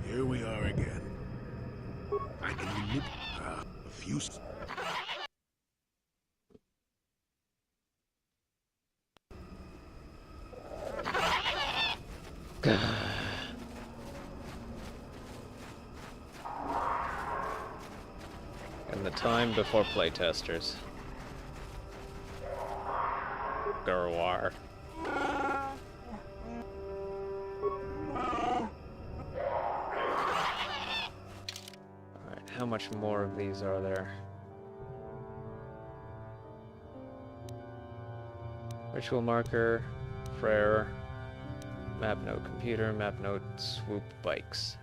Here we are again. I can manipulate a few. And the time before playtesters. Garwar. Alright, how much more of these are there? Ritual marker, Frere, map note computer, map note swoop bikes.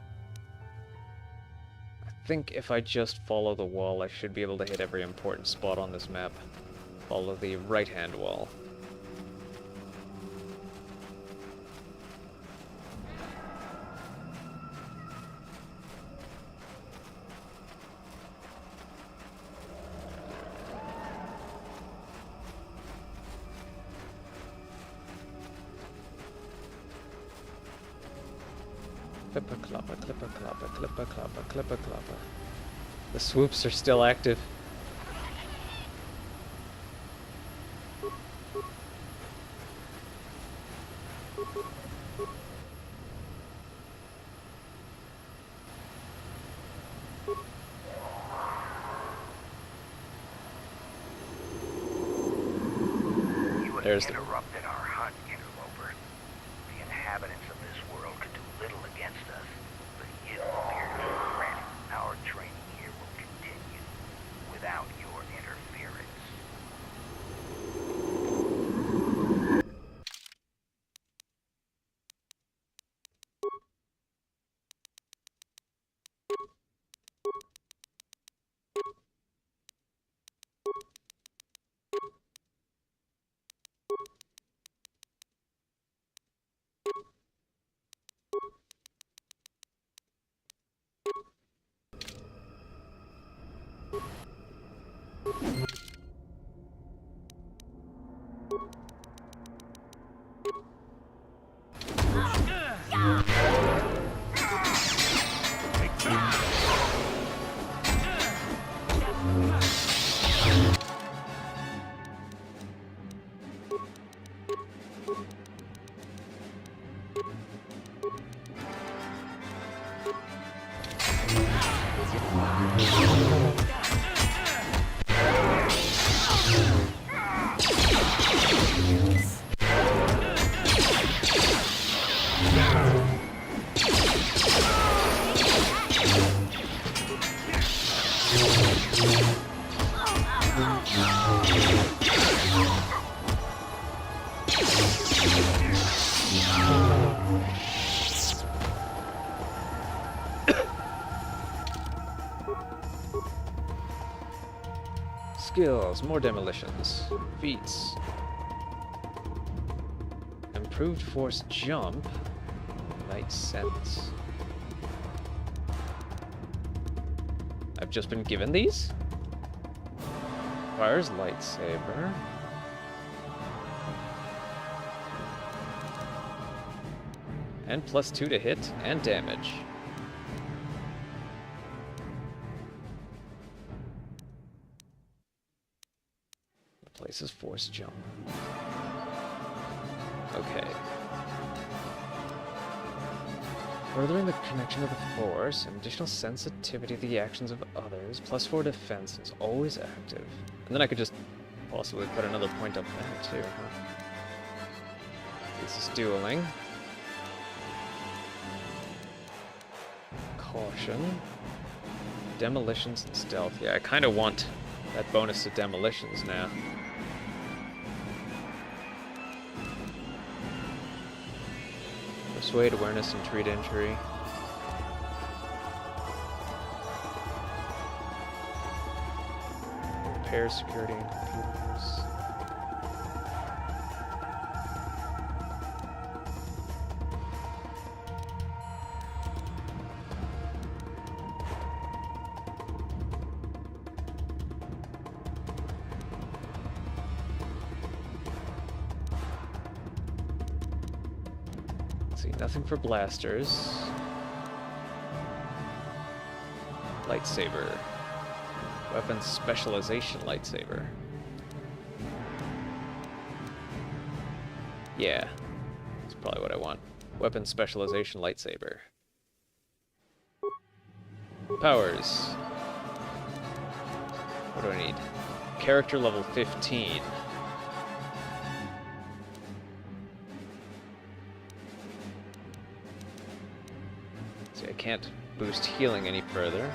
I think if I just follow the wall, I should be able to hit every important spot on this map. Follow the right-hand wall. Clipper clopper, clipper clopper, clipper clopper, clipper clopper. The swoops are still active. There's the... interrupted our hunt, interloper. The inhabitants of this world could do little against us, but you appear to regret it. Our training here will continue without your interference. Skills, more demolitions. Feats. Improved force jump. Night sense. I've just been given these? Fires lightsaber. And +2 to hit and damage. Replaces force jump. Okay. Furthering the connection of the force, and additional sensitivity to the actions of others, +4 defense is always active. And then I could just possibly put another point up there too, huh? This is dueling. Caution. Demolitions and stealth. Yeah, I kind of want that bonus to demolitions now. Persuade, awareness, and treat injury. Repair security and computers. see, nothing for blasters. Lightsaber. Weapon specialization lightsaber. Yeah, that's probably what I want. Weapon specialization lightsaber. Powers. What do I need? Character level 15. See, I can't boost healing any further.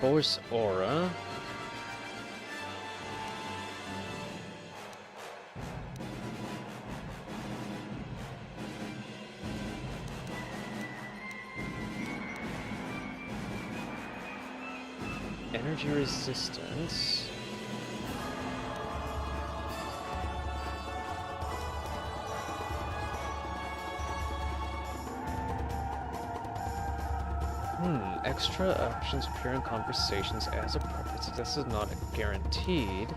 Force aura. Energy resistance. Extra options appear in conversations as appropriate. So this is not guaranteed.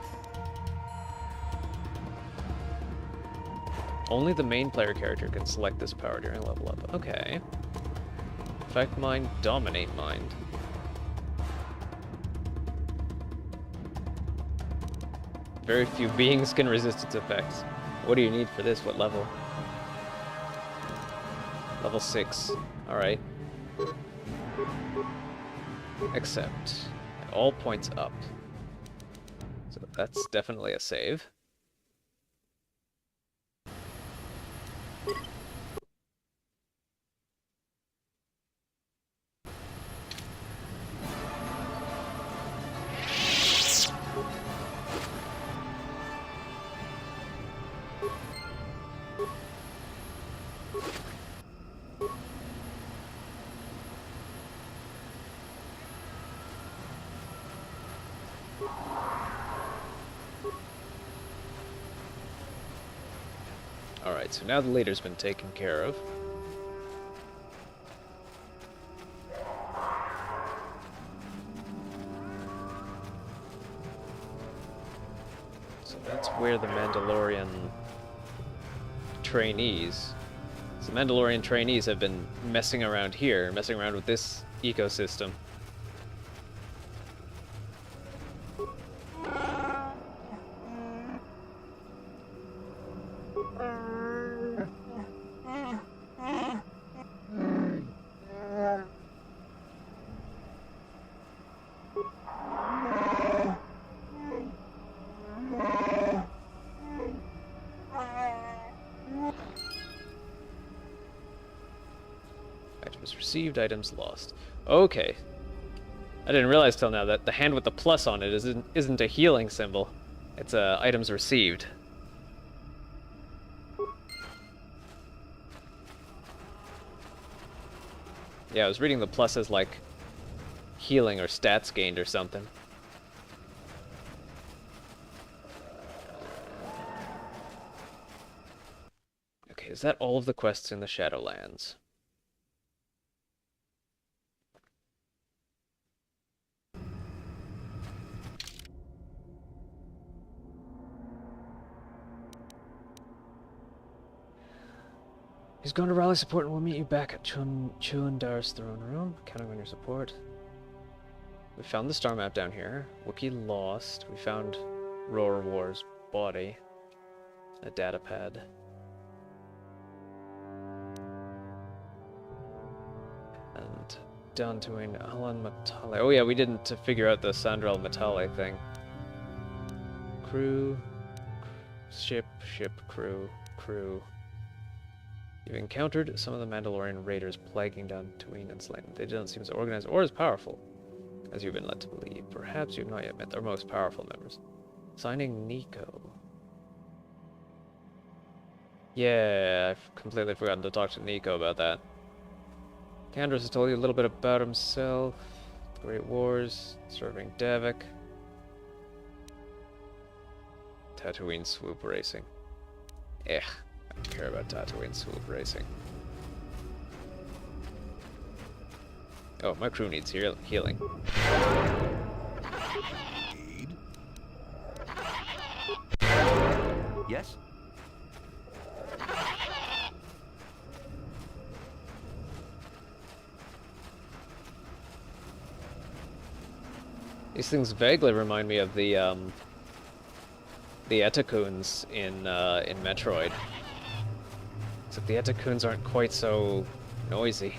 Only the main player character can select this power during level up. Okay. Affect mind, dominate mind. Very few beings can resist its effects. What do you need for this? What level? Level 6. Alright. Accept. At all points up. So that's definitely a save. Alright, so now the leader's been taken care of. So that's where the Mandalorian trainees... So the Mandalorian trainees have been messing around here, messing around with this ecosystem. Received, items lost. Okay. I didn't realize till now that the hand with the plus on it isn't a healing symbol. It's items received. Yeah, I was reading the plus as like healing or stats gained or something. Okay, is that all of the quests in the Shadowlands? He's going to rally support and we'll meet you back at Chuandar's throne room. Counting on your support. We found the star map down here. Wookiee lost. We found Roar War's body. A data pad. And Dantooine Alan Matale. Oh yeah, we didn't figure out the Sandral Matale thing. Crew. Ship, crew. You've encountered some of the Mandalorian raiders plaguing Dantooine and slain. They don't seem as organized or as powerful as you've been led to believe. Perhaps you've not yet met their most powerful members. Signing Nico. Yeah, I've completely forgotten to talk to Nico about that. Candace has told you a little bit about himself. The Great Wars, serving Davik. Tatooine swoop racing. I don't care about Tatooine swoop racing. Oh, my crew needs healing. Yes? These things vaguely remind me of the Etacoons in Metroid. Except the Etacoons aren't quite so noisy.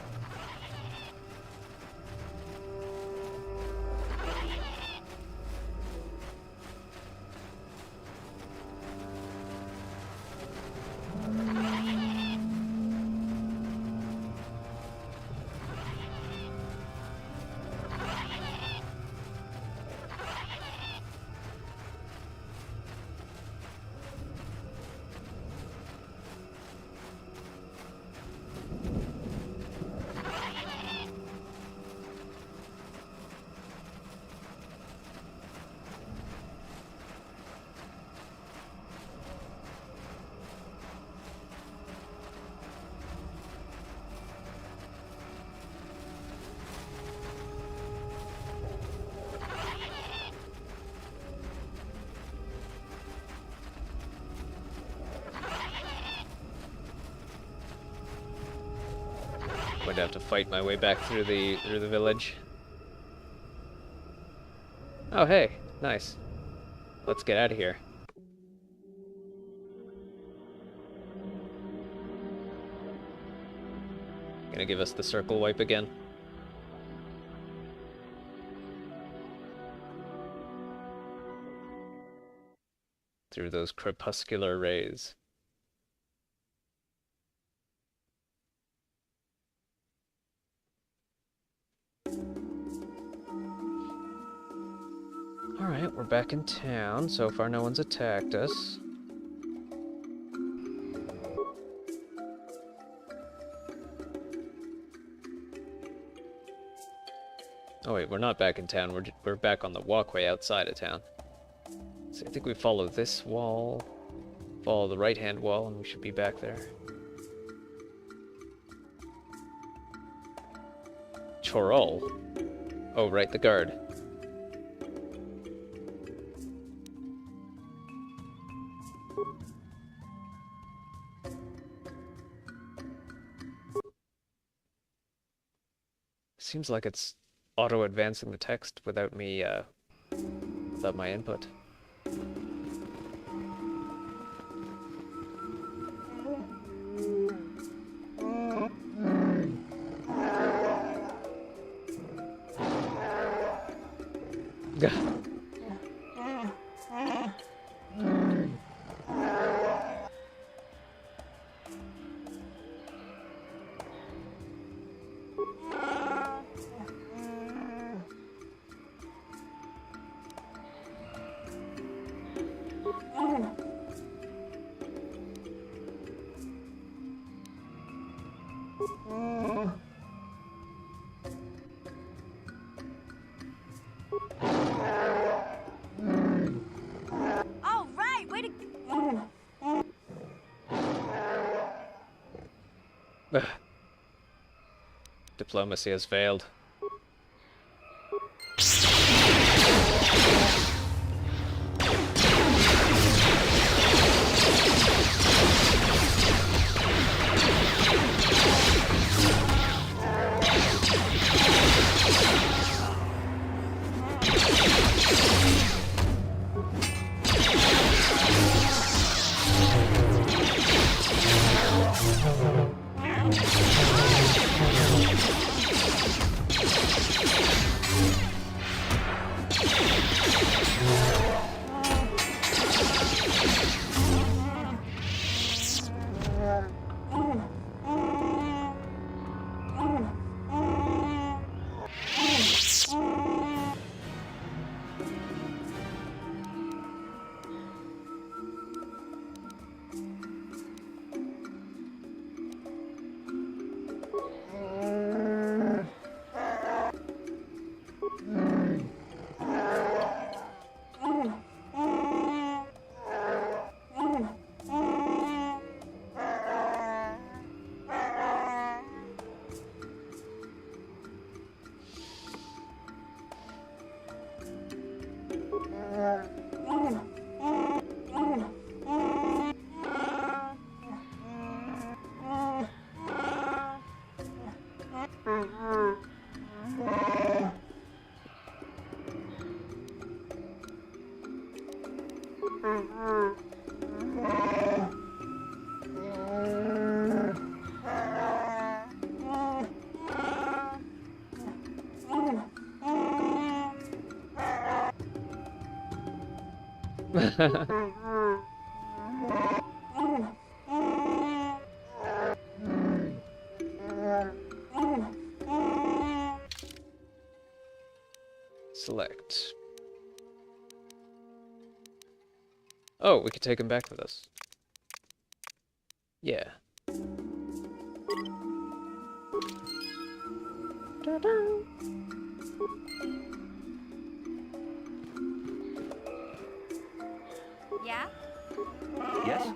Going to have to fight my way back through the village. Oh hey, nice. Let's get out of here. Gonna give us the circle wipe again. Through those crepuscular rays. Alright, we're back in town. So far no one's attacked us. Oh wait, we're not back in town. We're back on the walkway outside of town. So I think we follow this wall, follow the right-hand wall, and we should be back there. Chorol. Oh, right, the guard. Seems like it's auto-advancing the text without me, without my input. Gah. All right, way to... Diplomacy has failed. Select. Oh, we could take him back with us. Yeah. Yeah? Yes?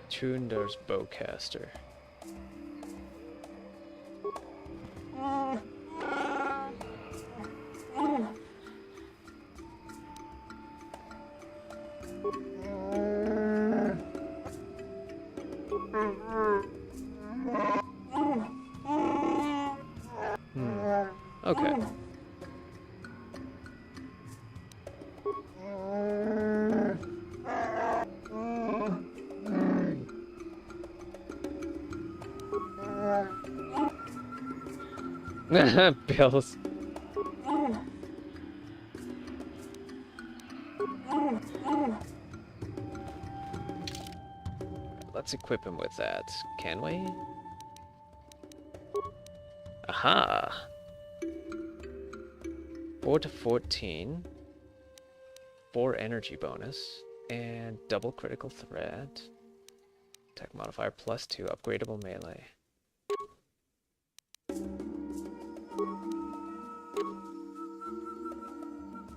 Tunder's bowcaster. Okay. Bills. Let's equip him with that, can we? Aha! 4 to 14. 4 energy bonus. And double critical threat. Attack modifier +2, upgradable melee.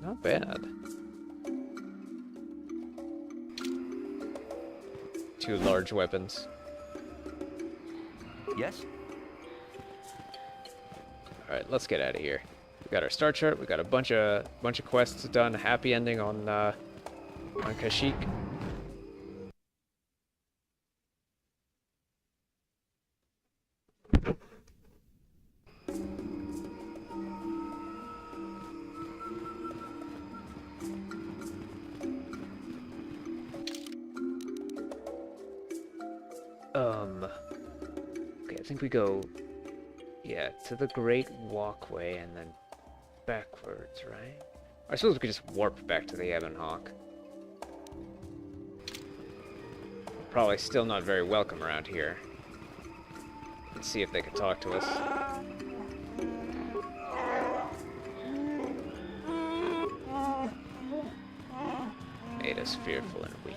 Not bad. 2 large weapons. Yes? Alright, let's get out of here. We got our star chart, we got a bunch of quests done, happy ending on Kashyyyk. Okay, I think we go, yeah, to the Great Walkway and then backwards, right? I suppose we could just warp back to the Ebon Hawk. Probably still not very welcome around here. Let's see if they could talk to us. Made us fearful and weak.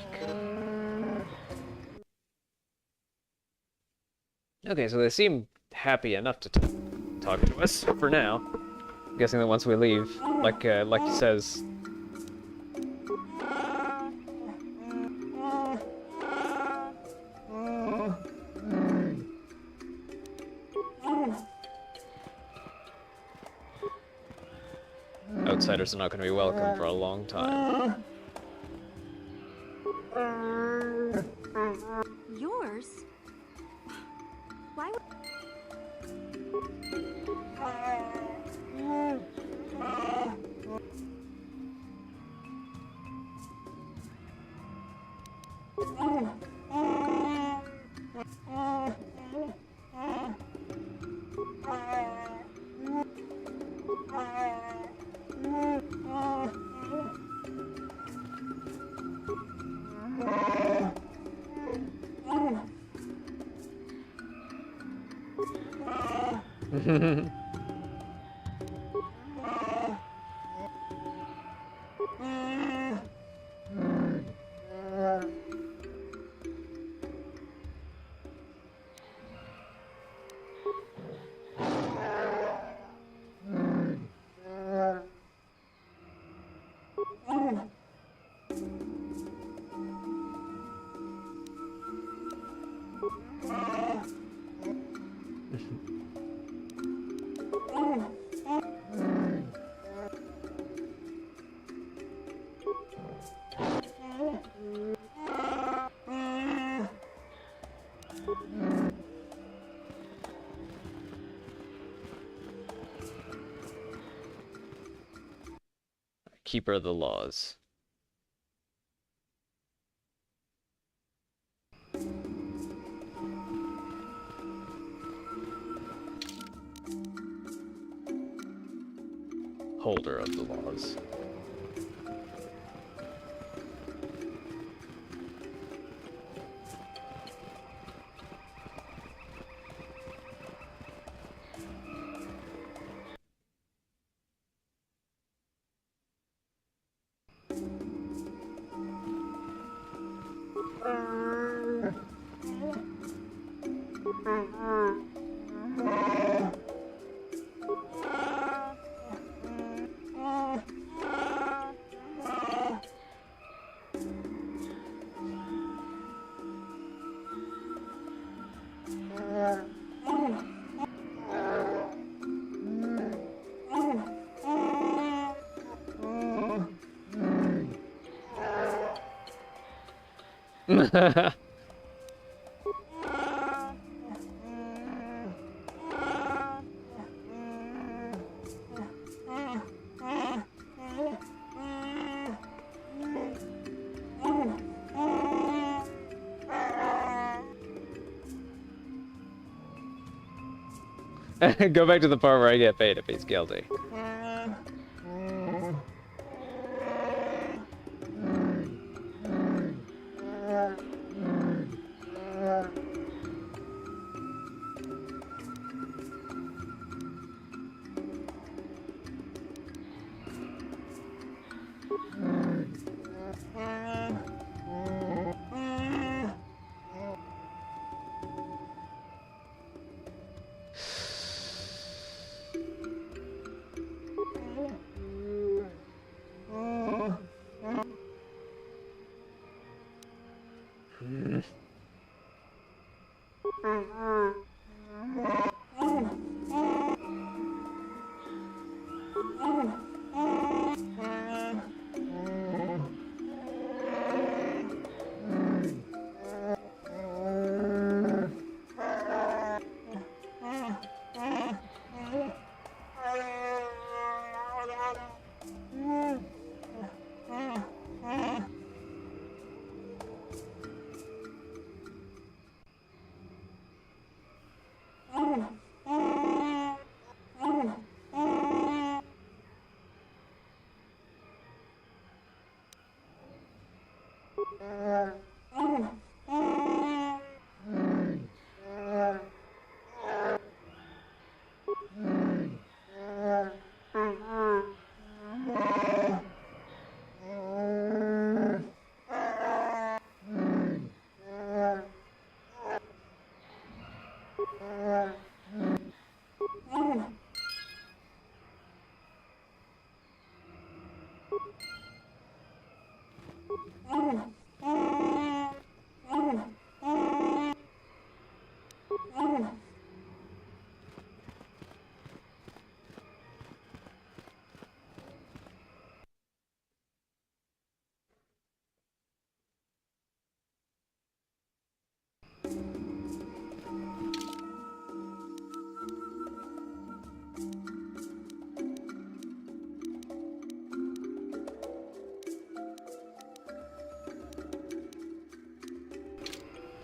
Okay, so they seem happy enough to talk to us for now. I'm guessing that once we leave, like he says. Outsiders are not going to be welcome for a long time. Yours? Why would... Keeper of the laws. Holder of the laws. Go back to the part where I get paid if he's guilty.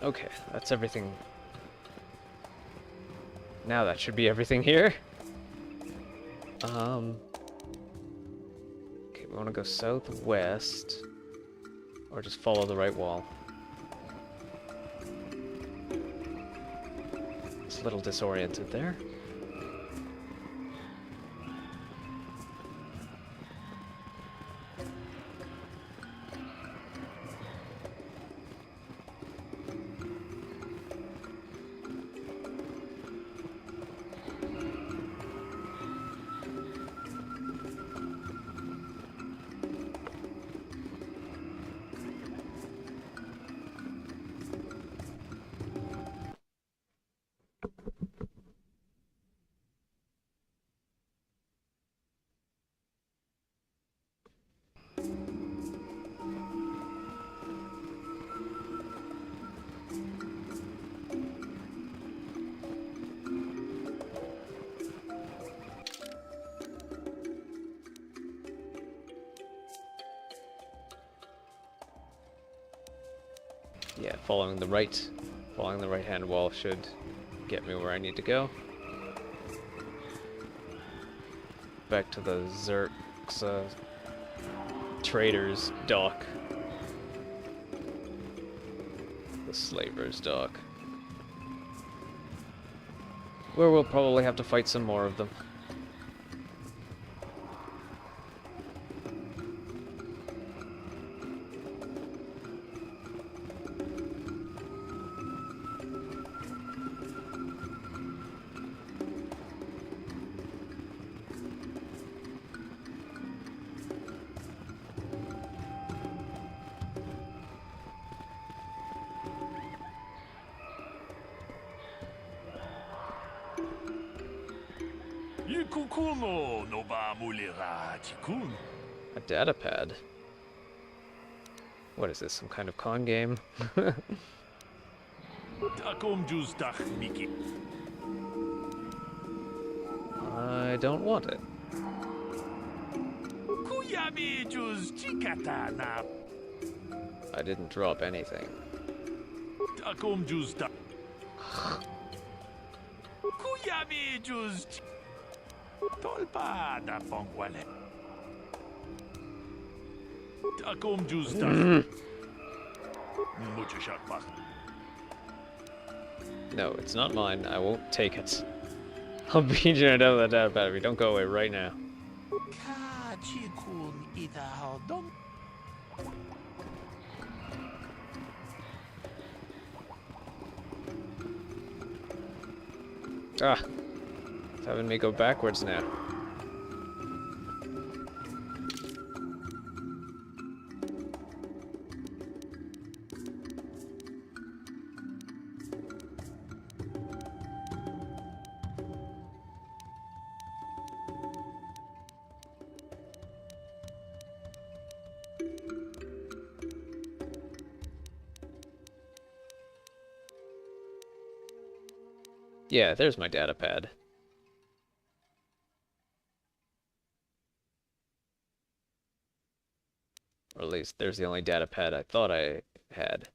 Okay, that's everything. Now that should be everything here. Okay, we want to go southwest, or just follow the right wall. It's a little disoriented there. Yeah, following the right hand wall should get me where I need to go. Back to the Zerk's trader's dock. The slaver's dock. Where we'll probably have to fight some more of them. A data pad? What is this, some kind of con game? I don't want it. I didn't drop anything. No, it's not mine. I won't take it. I'll beat you out of that data battery. Don't go away right now. Ah, it's having me go backwards now. Yeah, there's my data pad. Or at least there's the only data pad I thought I had.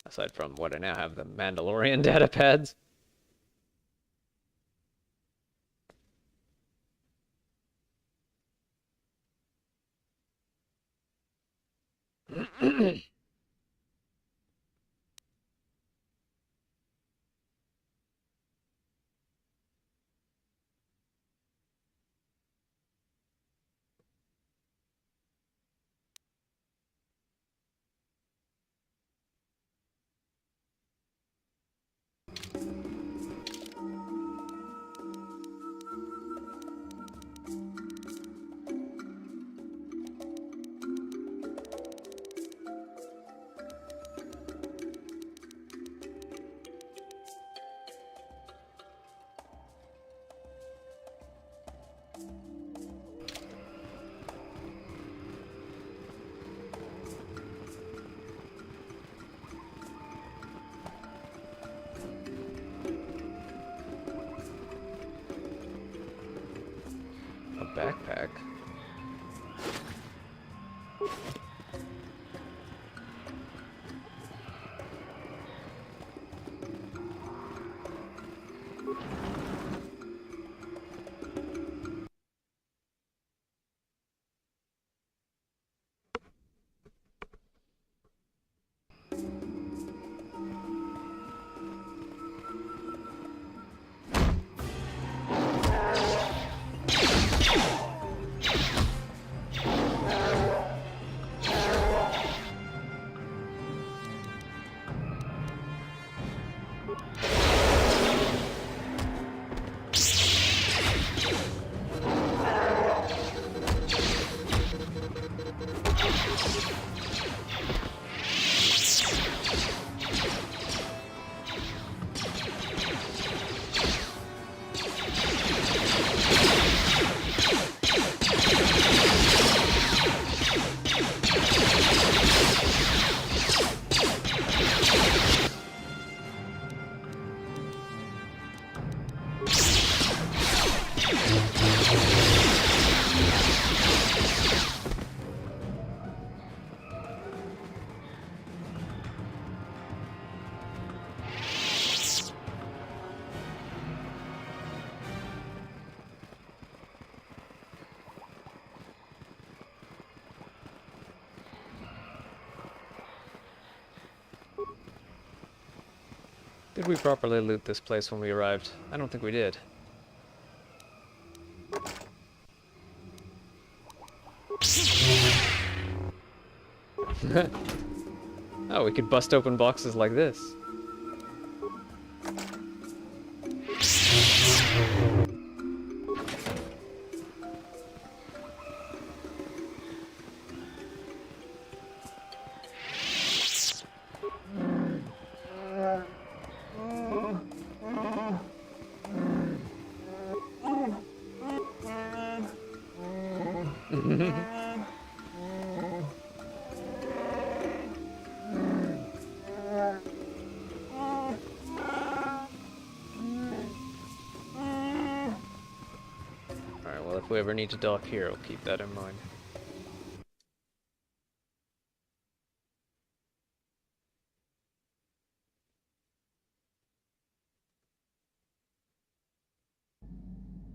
Aside from what I now have, the Mandalorian data pads. Backpack. Did we properly loot this place when we arrived? I don't think we did. Oh, we could bust open boxes like this. If we ever need to dock here, we'll keep that in mind.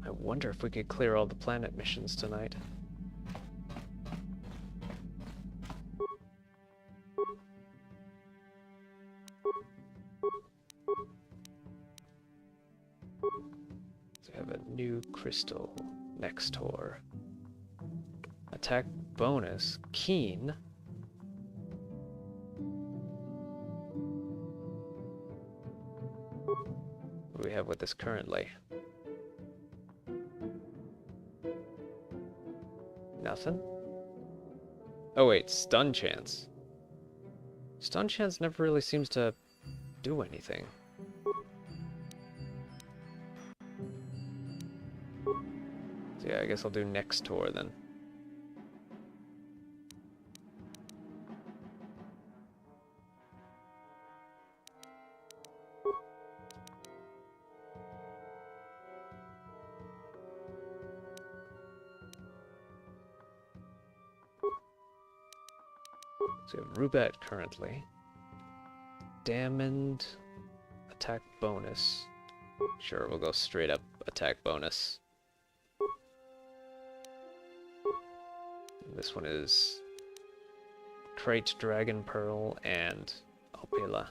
I wonder if we could clear all the planet missions tonight. So we have a new crystal. KOTOR. Attack bonus. Keen. What do we have with this currently? Nothing? Oh wait, stun chance. Stun chance never really seems to do anything. So yeah, I guess I'll do KOTOR then. So we have Rubat currently. Damned attack bonus. Sure, we'll go straight up attack bonus. This one is Crate Dragon Pearl and Alpila.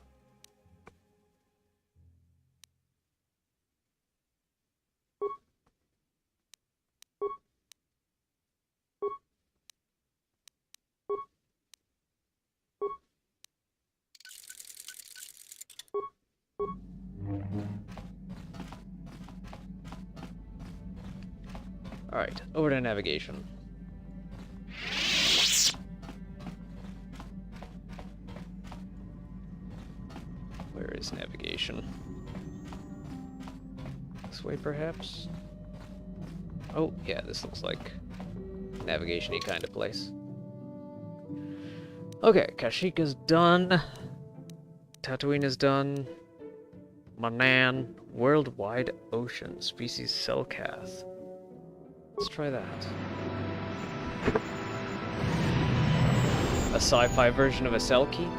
Alright, over to navigation. Where is navigation? This way, perhaps? Oh, yeah, this looks like navigation-y kind of place. Okay, Kashyyyka's done. Tatooine is done. Manan, Worldwide Ocean, Species Selkath. Let's try that. A sci-fi version of a Selkie?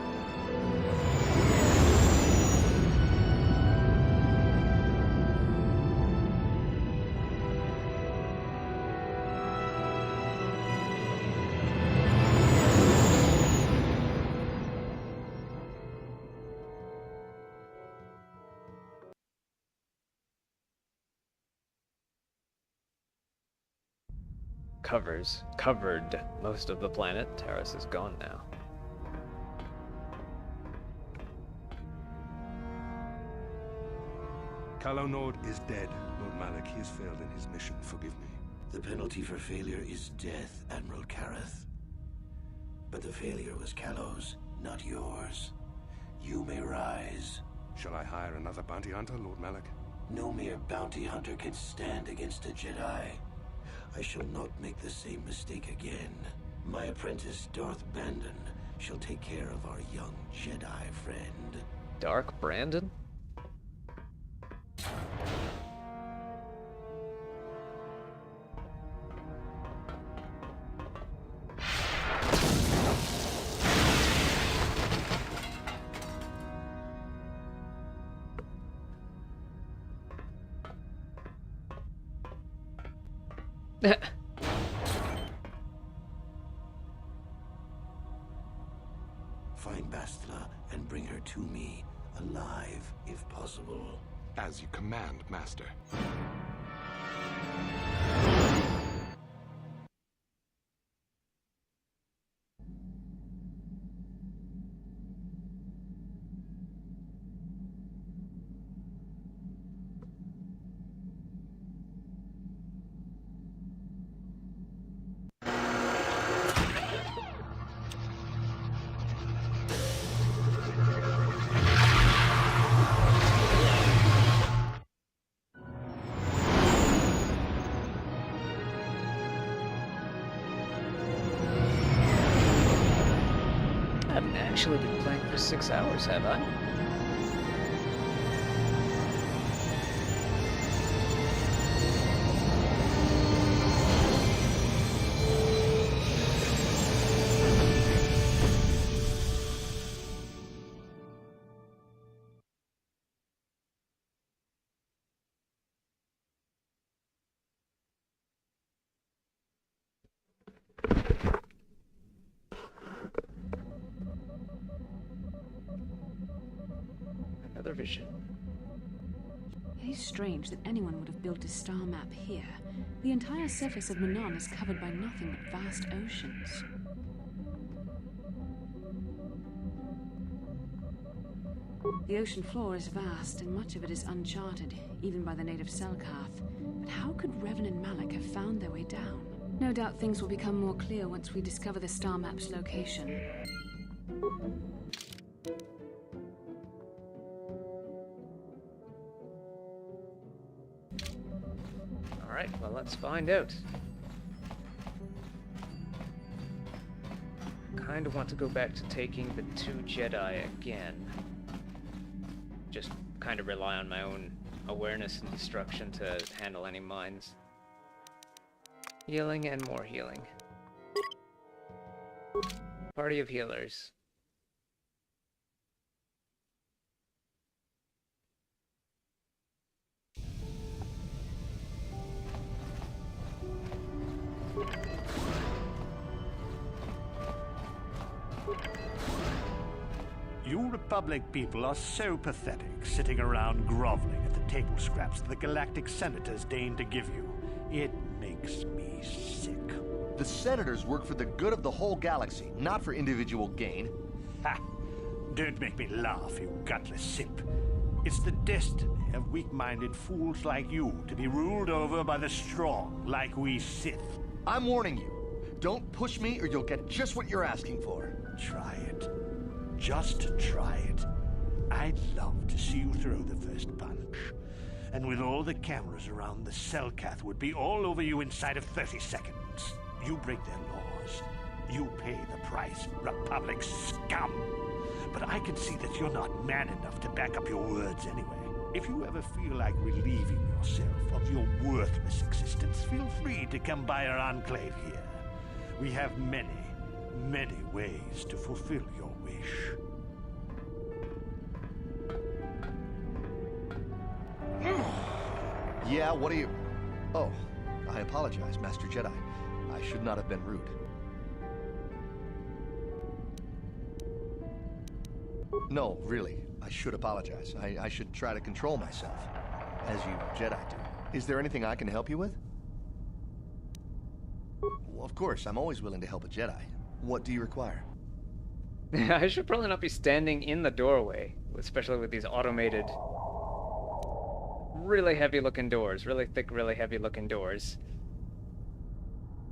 Covered most of the planet. Taris is gone now. Calo Nord is dead, Lord Malak. He has failed in his mission. Forgive me. The penalty for failure is death, Admiral Kareth. But the failure was Calo's, not yours. You may rise. Shall I hire another bounty hunter, Lord Malak? No mere bounty hunter can stand against a Jedi. I shall not make the same mistake again. My apprentice, Darth Bandon, shall take care of our young Jedi friend. Dark Brandon? Find Bastila and bring her to me. alive if possible. As you command, Master. I haven't actually been playing for 6 hours, have I? Another vision. It is strange that anyone would have built a star map here. The entire surface of Manon is covered by nothing but vast oceans. The ocean floor is vast, and much of it is uncharted, even by the native Selkath. But how could Revan and Malak have found their way down? No doubt things will become more clear once we discover the star map's location. Alright, well, let's find out. Kind of want to go back to taking the 2 Jedi again. Just kind of rely on my own awareness and destruction to handle any mines. Healing and more healing. Party of healers. You Republic people are so pathetic, sitting around groveling at the table scraps the galactic senators deign to give you. It makes me sick. The senators work for the good of the whole galaxy, not for individual gain. Ha! Don't make me laugh, you gutless simp. It's the destiny of weak-minded fools like you to be ruled over by the strong, like we Sith. I'm warning you. Don't push me or you'll get just what you're asking for. Try it. Just try it. I'd love to see you throw the first punch. And with all the cameras around, the Selkath would be all over you inside of 30 seconds. You break their laws. You pay the price, Republic scum. But I can see that you're not man enough to back up your words anyway. If you ever feel like relieving yourself of your worthless existence, feel free to come by our enclave here. We have many, many ways to fulfill your wish. Yeah, what are you... Oh, I apologize, Master Jedi. I should not have been rude. No, really, I should apologize. I should try to control myself, as you Jedi do. Is there anything I can help you with? Well, of course, I'm always willing to help a Jedi. What do you require? I should probably not be standing in the doorway, especially with these automated, really heavy-looking doors. Really thick, really heavy-looking doors.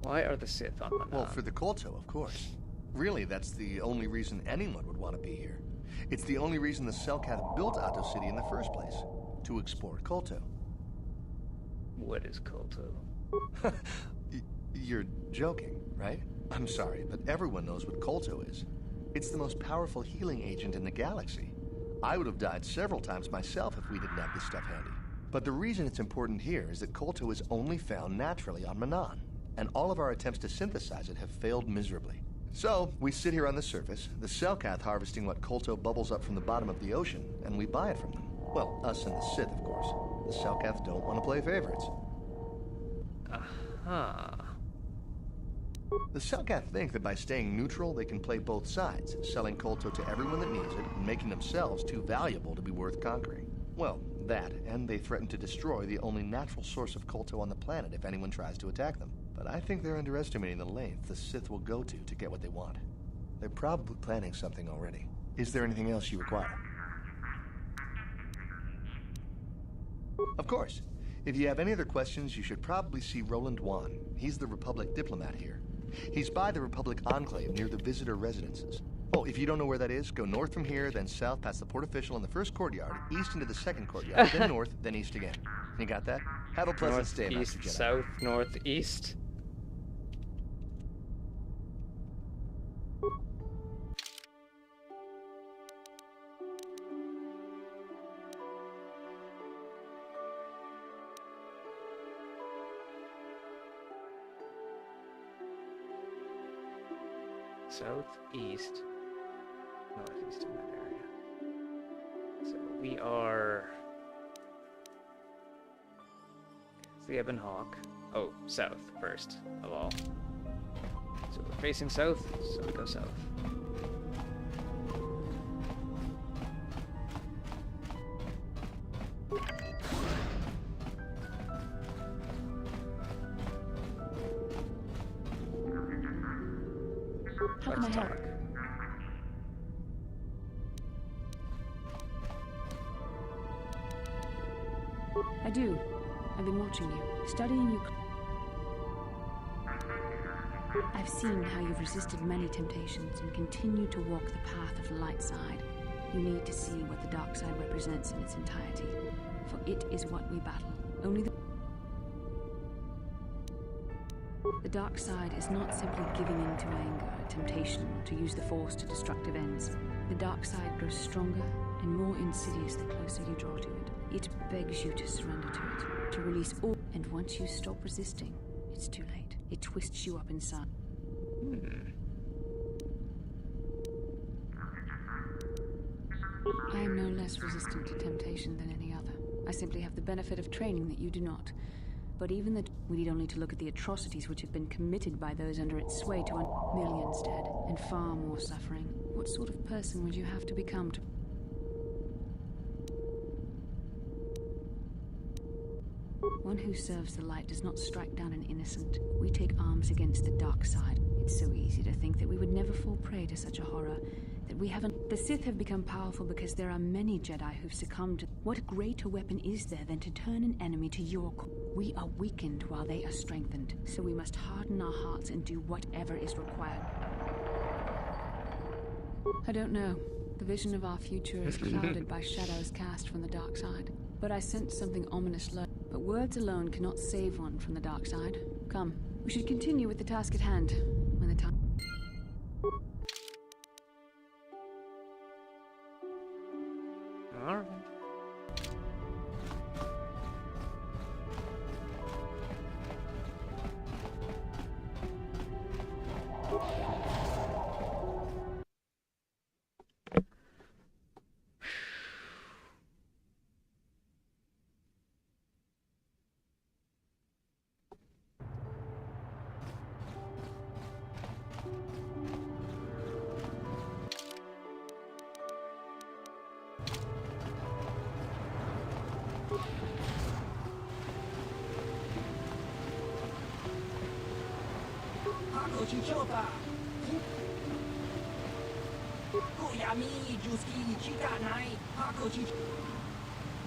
Why are the Sith on Manon? Well, for the KOTOR, of course. Really, that's the only reason anyone would want to be here. It's the only reason the Selkath built Ahto City in the first place. To explore KOTOR. What is KOTOR? You're joking, right? I'm sorry, but everyone knows what KOTOR is. It's the most powerful healing agent in the galaxy. I would have died several times myself if we didn't have this stuff handy. But the reason it's important here is that KOTOR is only found naturally on Manon, and all of our attempts to synthesize it have failed miserably. So, we sit here on the surface, the Selkath harvesting what KOTOR bubbles up from the bottom of the ocean, and we buy it from them. Well, us and the Sith, of course. The Selkath don't want to play favorites. Aha. The Selkath think that by staying neutral, they can play both sides, selling Kolto to everyone that needs it, and making themselves too valuable to be worth conquering. Well, that, and they threaten to destroy the only natural source of Kolto on the planet if anyone tries to attack them. But I think they're underestimating the length the Sith will go to get what they want. They're probably planning something already. Is there anything else you require? Of course. If you have any other questions, you should probably see Roland Wan. He's the Republic diplomat here. He's by the Republic Enclave near the visitor residences. Oh, if you don't know where that is, go north from here, then south past the port official in the first courtyard, east into the second courtyard, then north, then east again. You got that? Have a pleasant stay, Master Jedi. South, northeast. Southeast, northeast in that area. So we are. It's the Ebon Hawk. Oh, south first of all. So we're facing south, so we go south. How can I help? I do. I've been watching you, studying you. I've seen how you've resisted many temptations and continue to walk the path of the light side. You need to see what the dark side represents in its entirety, for it is what we battle. Only the dark side is not simply giving in to anger, temptation, or to use the Force to destructive ends. The dark side grows stronger and more insidious the closer you draw to it. It begs you to surrender to it, to release all. And once you stop resisting, it's too late. It twists you up inside. I am no less resistant to temptation than any other. I simply have the benefit of training that you do not. But even that, we need only to look at the atrocities which have been committed by those under its sway to millions dead, and far more suffering. What sort of person would you have to become to... One who serves the light does not strike down an innocent. We take arms against the dark side. It's so easy to think that we would never fall prey to such a horror, that we haven't... The Sith have become powerful because there are many Jedi who've succumbed to... What greater weapon is there than to turn an enemy to your... We are weakened while they are strengthened, so we must harden our hearts and do whatever is required. I don't know. The vision of our future is clouded by shadows cast from the dark side. But I sense something ominous low. But words alone cannot save one from the dark side. Come, we should continue with the task at hand, when the time... All right.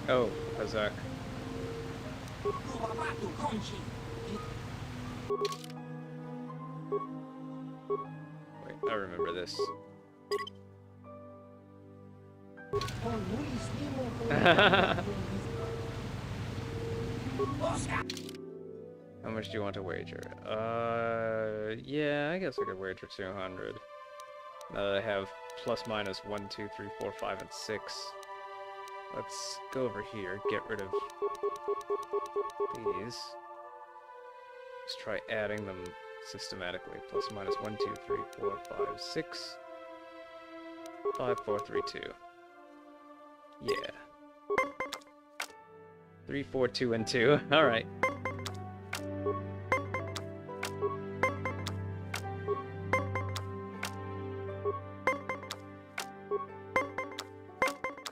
Oh, Hazak. Wait, I remember this. How much do you want to wager? Yeah, I guess I could wager 200. Now that I have plus minus 1, 2, 3, 4, 5, and 6. Let's go over here, get rid of these. Let's try adding them systematically. Plus minus 1, 2, 3, 4, 5, 6. 5, 4, 3, 2. Yeah. 3, 4, 2, and 2. Alright.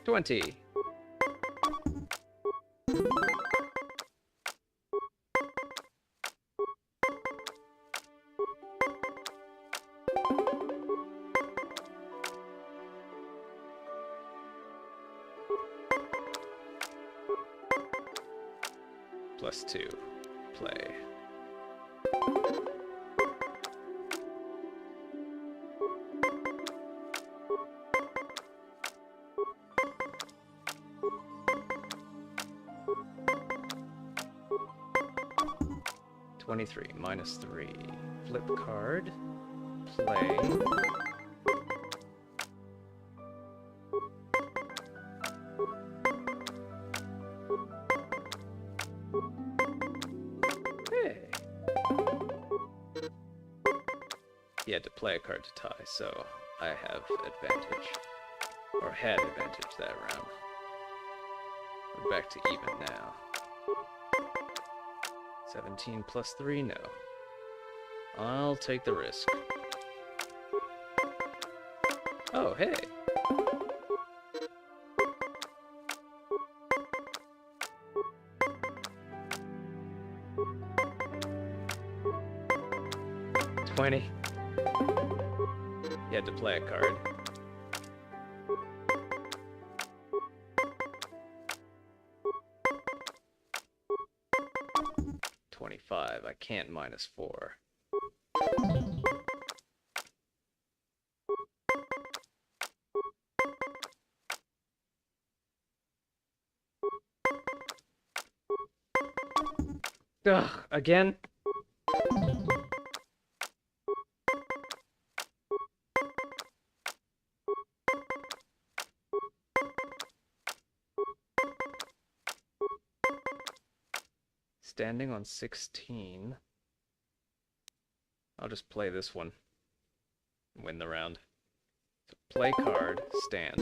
20. +2. Play. -3. Flip card. Play. Hey. He had to play a card to tie, so I have advantage. Or had advantage that round. We're back to even now. 17 +3, no. I'll take the risk. Oh, hey. $20. You had to play a card. I can't -4. Ugh, again? Standing on 16. I'll just play this one. Win the round. So play card, stand.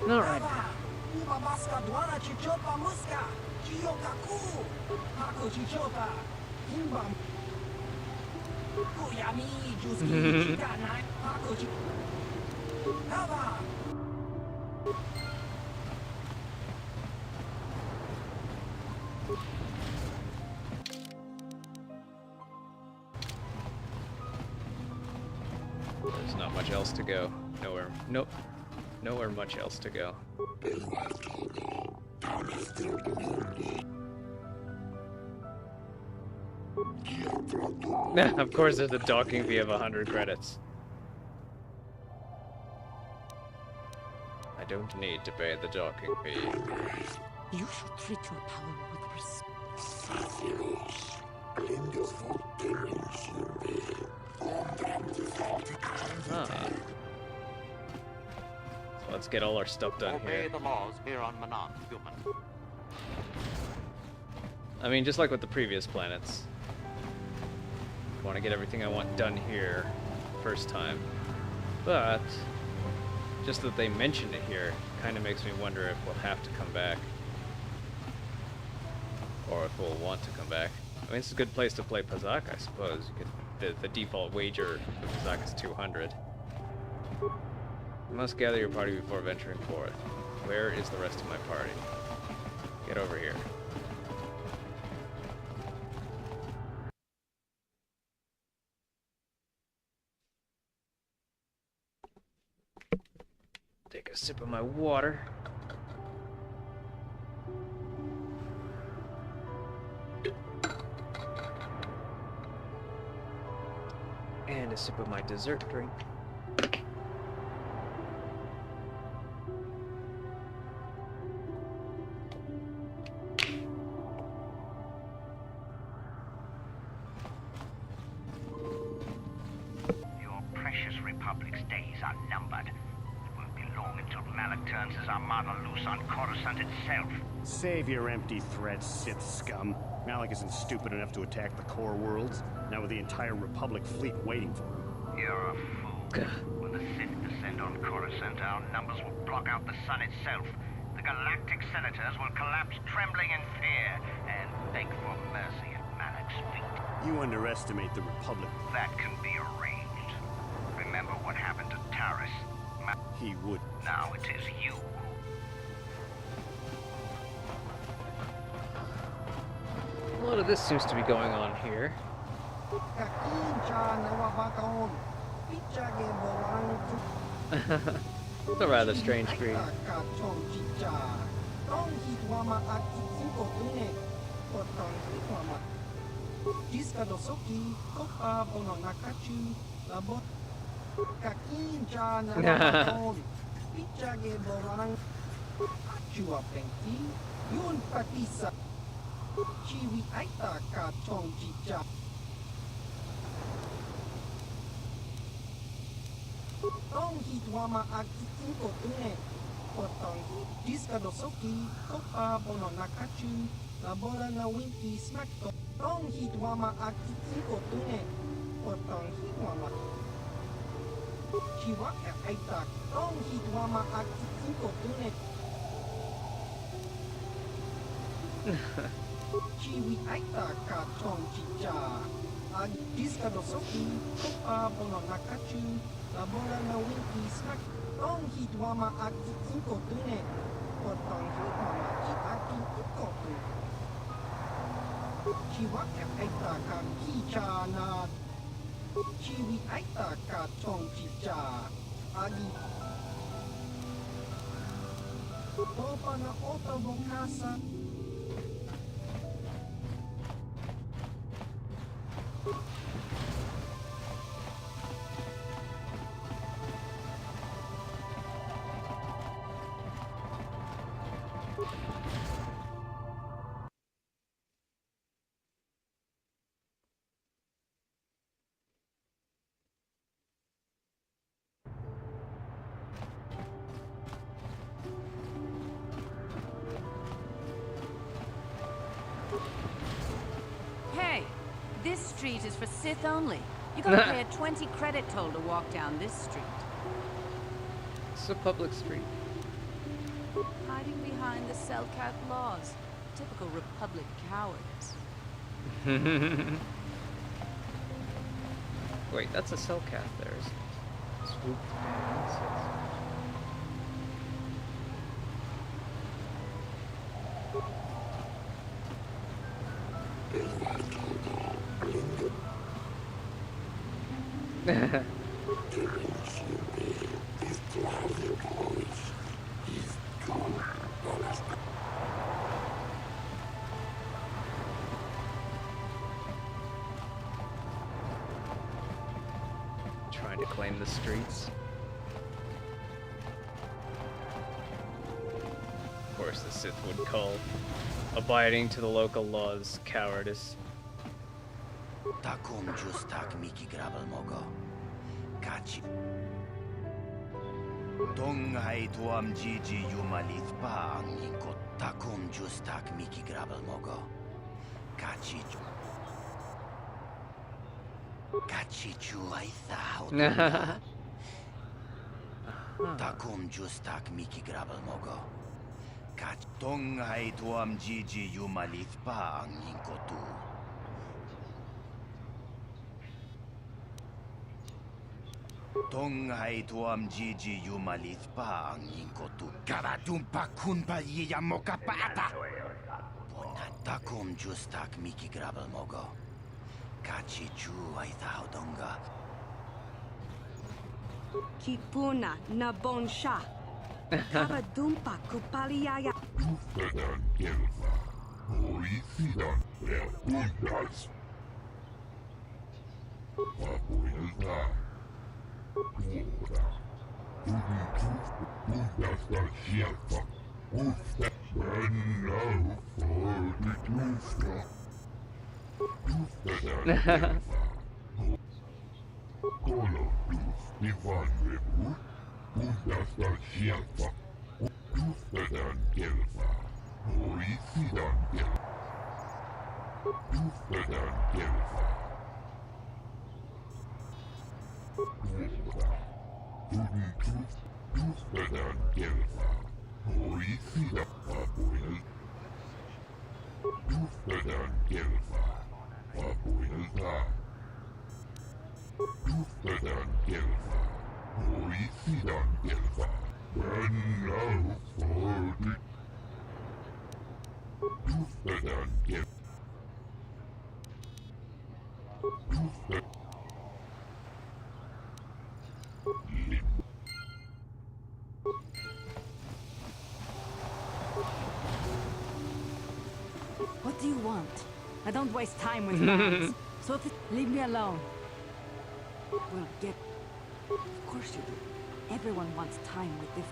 Alright. There's not much else to go. Nowhere. Nope. Nowhere much else to go. Of course there's a docking fee of 100 credits. I don't need to pay the docking fee. You should treat your power with respect. Ah. So let's get all our stuff done here. Obey the laws here on Manan, human. I mean, just like with the previous planets. I want to get everything I want done here first time. But just that they mentioned it here kind of makes me wonder if we'll have to come back. Or if we'll want to come back. I mean, it's a good place to play Pazak, I suppose. You could, the default wager for Pazak is 200. You must gather your party before venturing forth. Where is the rest of my party? Get over here. Take a sip of my water. And a sip of my dessert drink. Your precious Republic's days are numbered. It won't be long until Malik turns his armada loose on Coruscant itself. Save your empty threats, Sith scum. Malik isn't stupid enough to attack the core worlds, now with the entire Republic fleet waiting for him. You're a fool. When the Sith descend on Coruscant, our numbers will block out the sun itself. The galactic senators will collapse trembling in fear and beg for mercy at Malik's feet. You underestimate the Republic. That can be arranged. he would. Now it is you. A lot of this seems to be going on here. It's a rather strange screen. Hey, this street is for Sith only. You gotta pay a 20 credit toll to walk down this street. It's a public street. Hiding behind the Selkat laws. Typical Republic cowardice. Wait, that's a Selkat there. Swoop. Trying to claim the streets. Of course, the Sith would call abiding to the local laws cowardice. Takum justak miki grabal mogo. Kachi. Dongai tuam gigi yumalith pa angiko. Takum justak miki grabal mogo. Kachi. Kachi chuaitha hautunga. Takum justak miki grabal mogo. Kachi. Dongai tuam gigi yumalith pa angiko tu. Dongai tuam gigi yumalith pa ang ingkotu. Karatumpa kunpa yiyamoka pata. Takum justak miki grabal mogo. Kachi chu ay donga. Kipuna na bonsha. Kabadumpa kupaliaya. Ufedan gelfa. Hoisidan puntas. Papuilta. Puntas da sierva. Ufta. Brennau fortitusta. Ufedan gelfa. Kolotus divan rebu. Puntas da sierva. Ufedan gelfa. Hoisidan gelfa. Ufedan gelfa. Ufedan gelfa. Hoisida papuil. Ufedan gelfa. Papuilta. Ufedan gelfa. Hoisidan gelfa. I don't waste time with fans. So leave me alone. We'll get... Of course you do. Everyone wants time with this.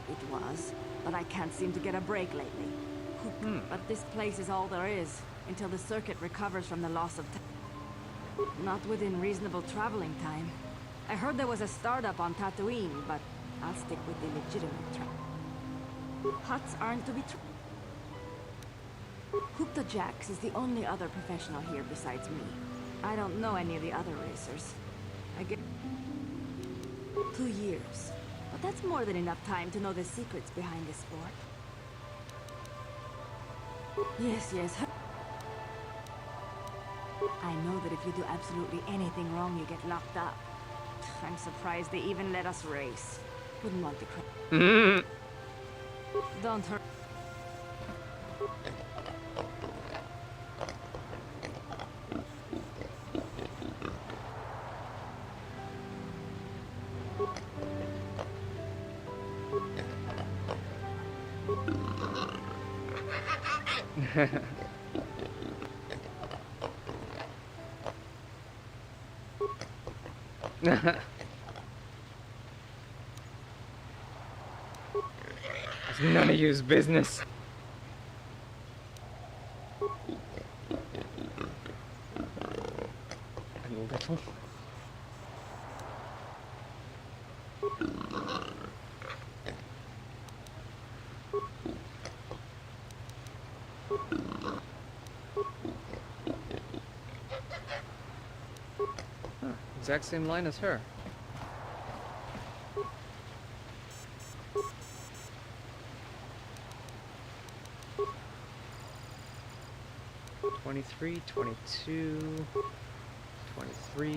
It was, but I can't seem to get a break lately. But this place is all there is, until the circuit recovers from the loss of time. Not within reasonable traveling time. I heard there was a startup on Tatooine, but I'll stick with the legitimate travel. Huts aren't to be Hoopta Jax is the only other professional here besides me. I don't know any of the other racers. I get 2 years. But that's more than enough time to know the secrets behind this sport. Yes. I know that if you do absolutely anything wrong, you get locked up. I'm surprised they even let us race. Wouldn't want to Don't hurt. It's none of you's business. And little. Exact same line as her. $23, $22, $23.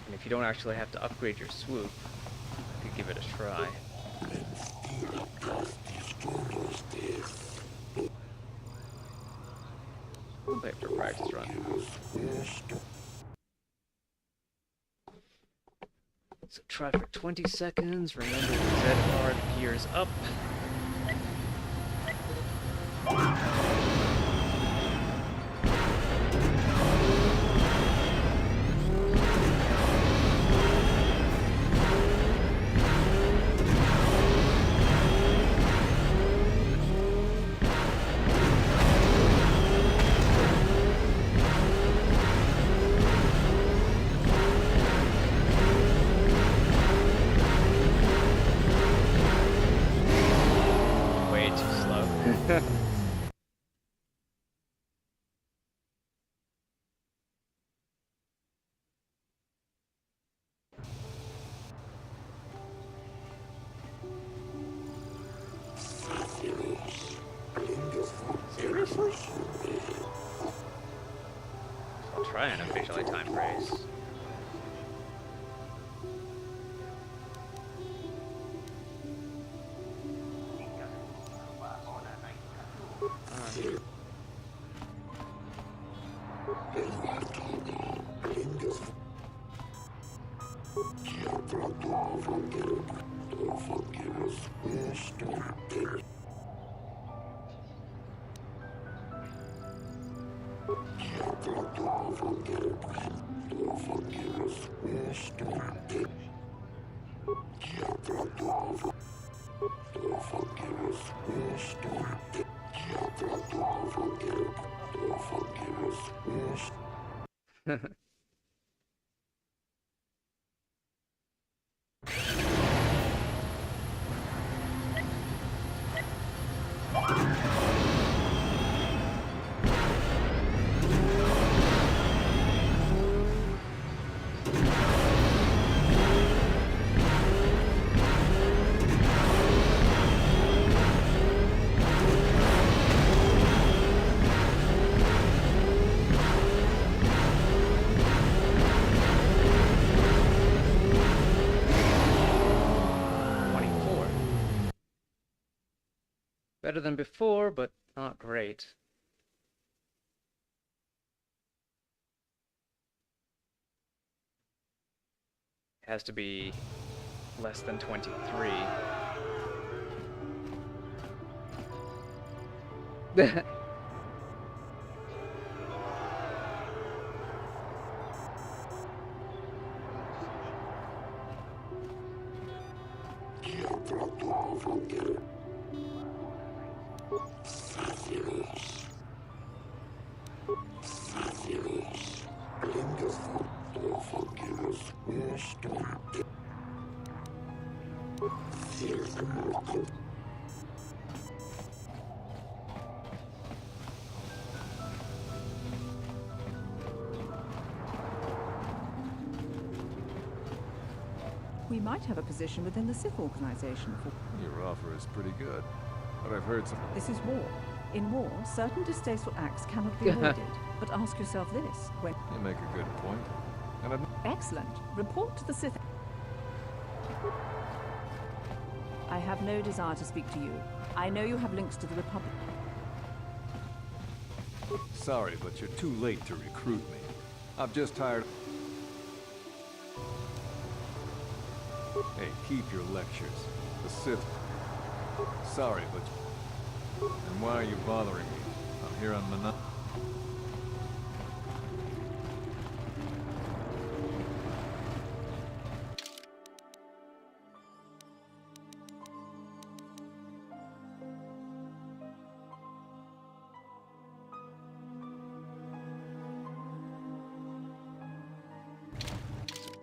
And if you don't actually have to upgrade your swoop, you could give it a try. I'll wait for practice run. So try for 20 seconds. Remember the Z hard gears up. Way too slow. Seriously? I'll try an officially timed race. Better than before, but not great. Has to be less than 23. We might have a position within the Sith organization for... Your offer is pretty good, but I've heard some... This is war. In war, certain distasteful acts cannot be avoided. But ask yourself this, when... You make a good point. And I've... Excellent. Report to the Sith... I have no desire to speak to you. I know you have links to the Republic. Sorry, but you're too late to recruit me. I've just hired... Hey, keep your lectures. The Sith... Sorry, but... And why are you bothering me? I'm here on Mana...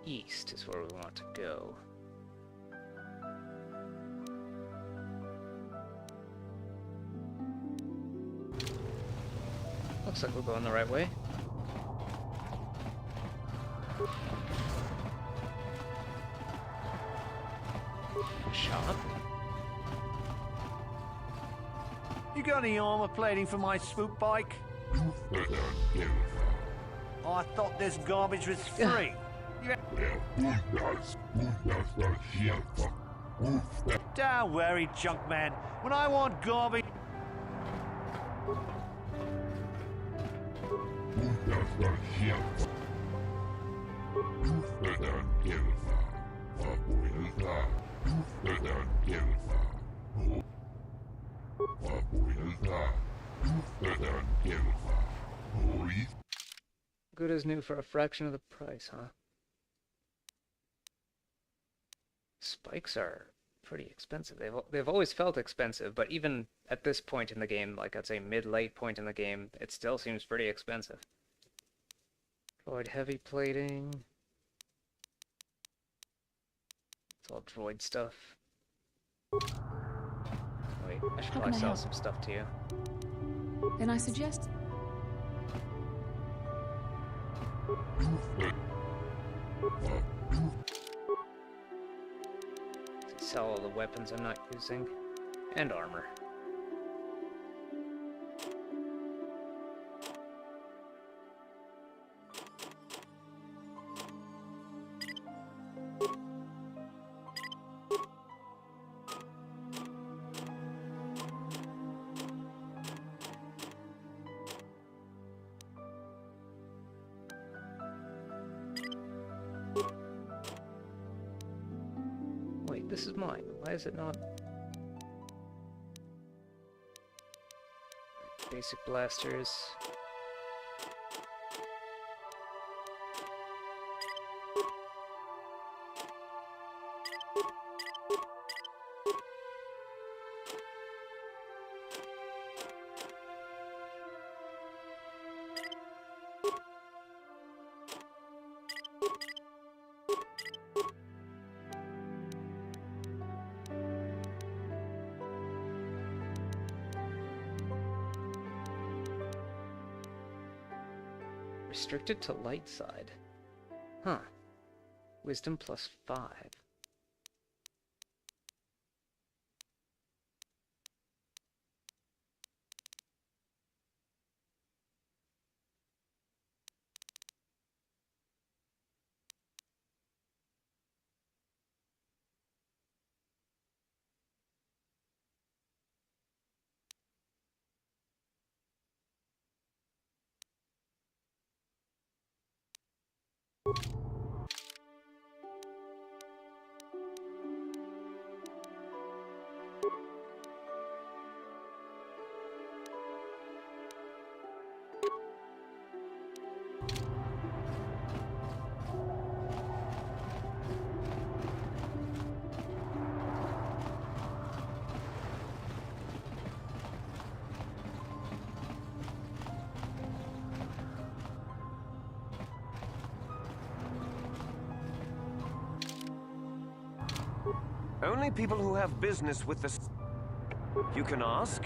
East is where we want to go. Looks like we're going the right way. Shop. You got any armor plating for my swoop bike? Oh, I thought this garbage was free. Don't worry, junk man. When I want garbage... Good as new for a fraction of the price, huh? Spikes are pretty expensive. They've always felt expensive, but even at this point in the game, like I'd say mid-late point in the game, it still seems pretty expensive. Droid heavy plating. It's all droid stuff. Wait, I should probably sell some stuff to you. Then I suggest... Sell all the weapons I'm not using. And armor. Wait, this is mine. Why is it not? Basic blasters. Restricted to light side. Huh. Wisdom +5. Only people who have business with the... You can ask.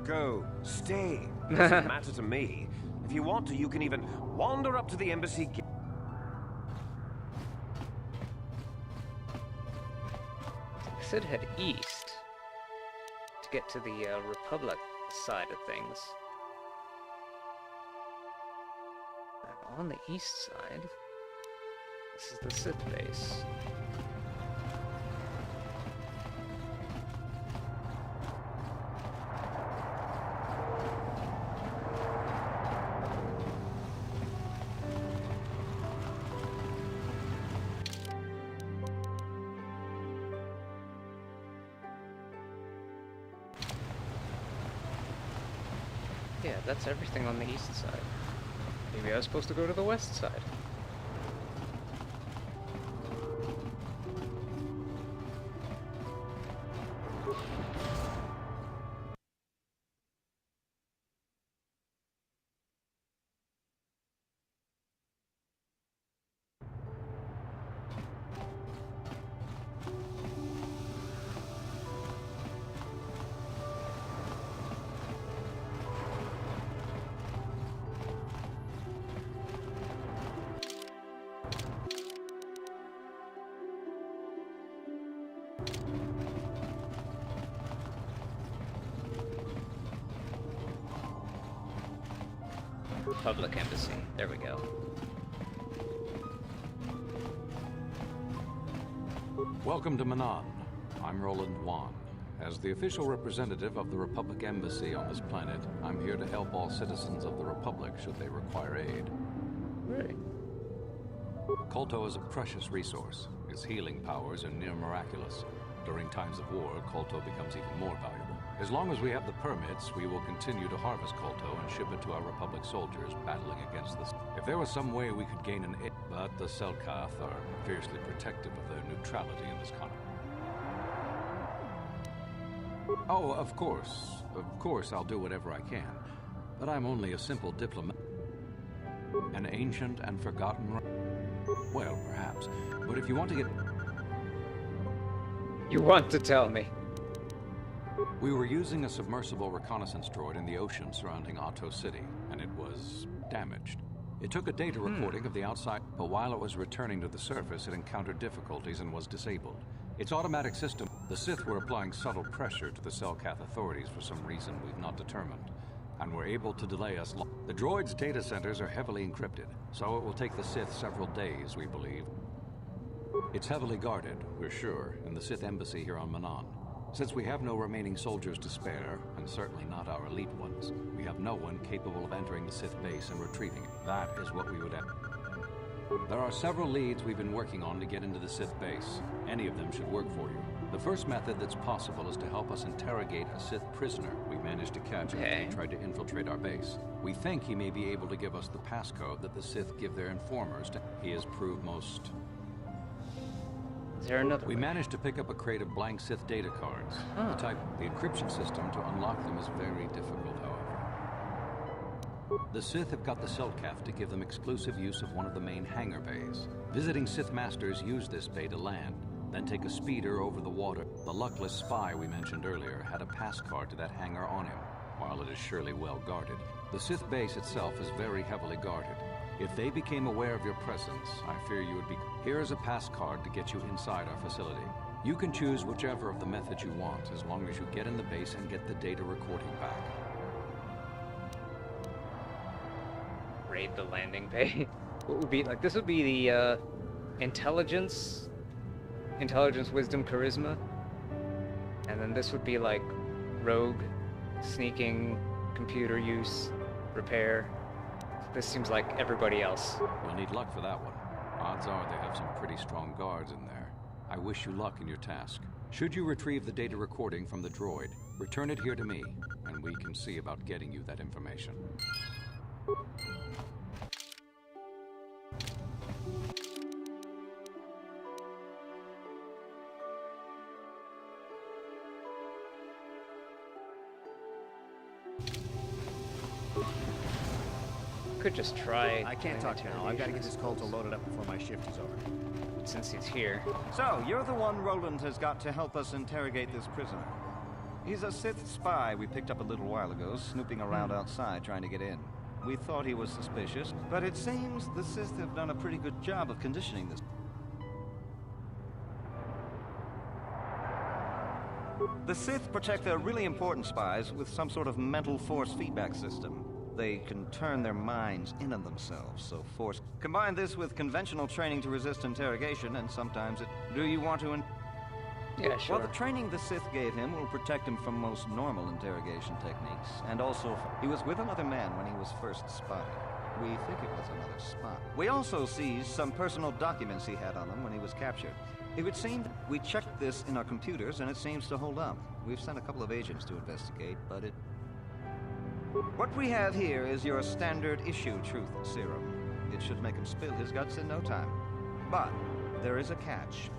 Go. Stay. Doesn't matter to me. If you want to, you can even wander up to the embassy... I should head east to get to the Republic side of things. On the east side, this is the Sith base. Yeah, that's everything on the east side. Maybe I was supposed to go to the west side. Republic Embassy. There we go. Welcome to Manan. I'm Roland Wan. As the official representative of the Republic Embassy on this planet, I'm here to help all citizens of the Republic should they require aid. Right. KOTOR is a precious resource. Its healing powers are near miraculous. During times of war, KOTOR becomes even more valuable. As long as we have the permits, we will continue to harvest KOTOR and ship it to our Republic soldiers battling against this. If there was some way we could gain an aid, but the Selkath are fiercely protective of their neutrality in this conflict. Oh, of course I'll do whatever I can. But I'm only a simple diplomat. An ancient and forgotten... Well, perhaps. But if you want to get... You want to tell me? We were using a submersible reconnaissance droid in the ocean surrounding Otto City, and it was damaged. It took a data recording of the outside, but while it was returning to the surface, it encountered difficulties and was disabled. Its automatic system, the Sith were applying subtle pressure to the Selkath authorities for some reason we've not determined, and were able to delay us. The droid's data centers are heavily encrypted, so it will take the Sith several days, we believe. It's heavily guarded, we're sure, in the Sith embassy here on Manan. Since we have no remaining soldiers to spare, and certainly not our elite ones, we have no one capable of entering the Sith base and retrieving it. That is what we would have. There are several leads we've been working on to get into the Sith base. Any of them should work for you. The first method that's possible is to help us interrogate a Sith prisoner we managed to catch after he tried to infiltrate our base. We think he may be able to give us the passcode that the Sith give their informers to. He has proved most... Is there another We managed to pick up a crate of blank Sith data cards. The encryption system to unlock them is very difficult, however. The Sith have got the Selkath to give them exclusive use of one of the main hangar bays. Visiting Sith Masters use this bay to land, then take a speeder over the water. The luckless spy we mentioned earlier had a pass card to that hangar on him, while it is surely well guarded. The Sith base itself is very heavily guarded. If they became aware of your presence, I fear you would be... Here is a pass card to get you inside our facility. You can choose whichever of the methods you want, as long as you get in the base and get the data recording back. Raid the landing bay. What would be like? This would be the intelligence, wisdom, charisma, and then this would be like rogue, sneaking, computer use, repair. This seems like everybody else. You'll need luck for that one. Odds are they have some pretty strong guards in there. I wish you luck in your task. Should you retrieve the data recording from the droid, return it here to me, and we can see about getting you that information. Could just try. I can't talk now. I've got to get this KOTOR loaded up before my shift is over. since he's here. So, you're the one Roland has got to help us interrogate this prisoner. He's a Sith spy we picked up a little while ago, snooping around outside trying to get in. We thought he was suspicious, but it seems the Sith have done a pretty good job of conditioning this. The Sith protect their really important spies with some sort of mental force feedback system. They can turn their minds in on themselves, so force... Combine this with conventional training to resist interrogation, and sometimes it... Do you want to... Yeah, sure. Well, the training the Sith gave him will protect him from most normal interrogation techniques, and also... He was with another man when he was first spotted. We think it was another spot. We also seized some personal documents he had on him when he was captured. It would seem we checked this in our computers, and it seems to hold up. We've sent a couple of agents to investigate, but it... What we have here is your standard issue truth serum. It should make him spill his guts in no time. But there is a catch.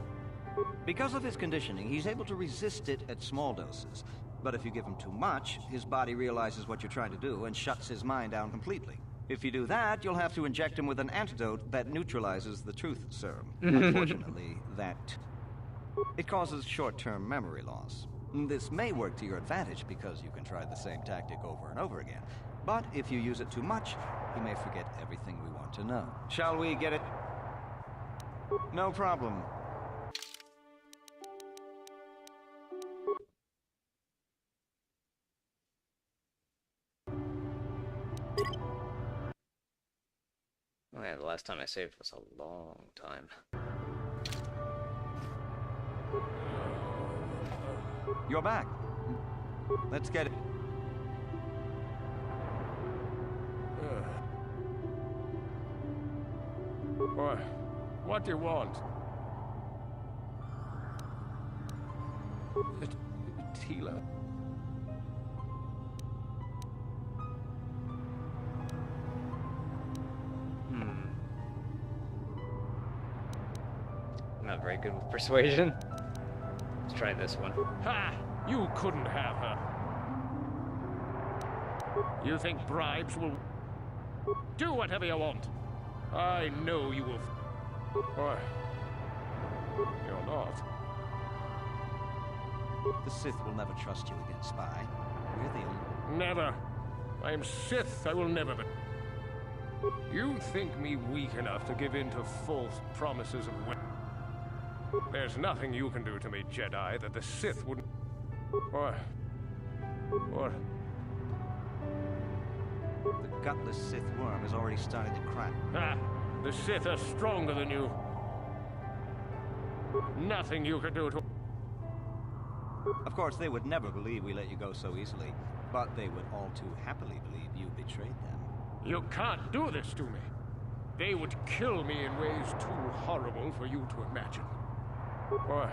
Because of his conditioning, he's able to resist it at small doses. But if you give him too much, his body realizes what you're trying to do and shuts his mind down completely. If you do that, you'll have to inject him with an antidote that neutralizes the truth serum. Unfortunately, it causes short-term memory loss. This may work to your advantage because you can try the same tactic over and over again. But if you use it too much, he may forget everything we want to know. Shall we get it? No problem. Oh yeah, the last time I saved was a long time. You're back. Let's get it. What do you want? Tila. Not very good with persuasion. Let's try this one. Ha! You couldn't have her. You think bribes will... Do whatever you want. I know you will... Or... You're not. The Sith will never trust you again, spy. We're the only... Never. I am Sith. I will never be... You think me weak enough to give in to false promises of... There's nothing you can do to me, Jedi, that the Sith wouldn't... Or... The gutless Sith worm has already started to crack. Ah! The Sith are stronger than you. Nothing you can do to... Of course, they would never believe we let you go so easily, but they would all too happily believe you betrayed them. You can't do this to me. They would kill me in ways too horrible for you to imagine. Or...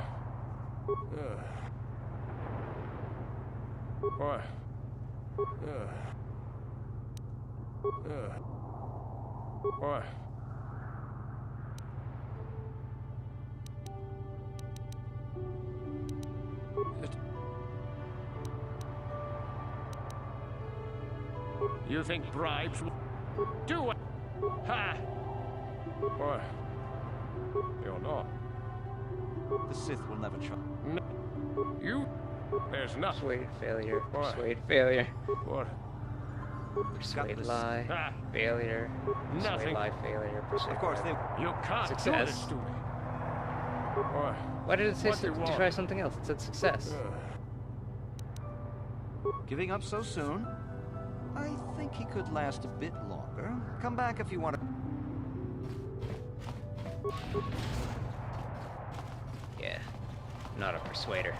You think bribes will... Do it! Ha! Or... You're not. The Sith will never try. No. You... There's nothing. Persuade failure. Persuade failure. What? Persuade lie. Ah. Failure. Persuade Nothing. lie failure. Persuade Of course, lie. they... You can't do Success. this to me. Or... Why did it say What do you to want? try something else? It said success. Giving up so soon? I think he could last a bit longer. Come back if you want to... Yeah. Not a persuader.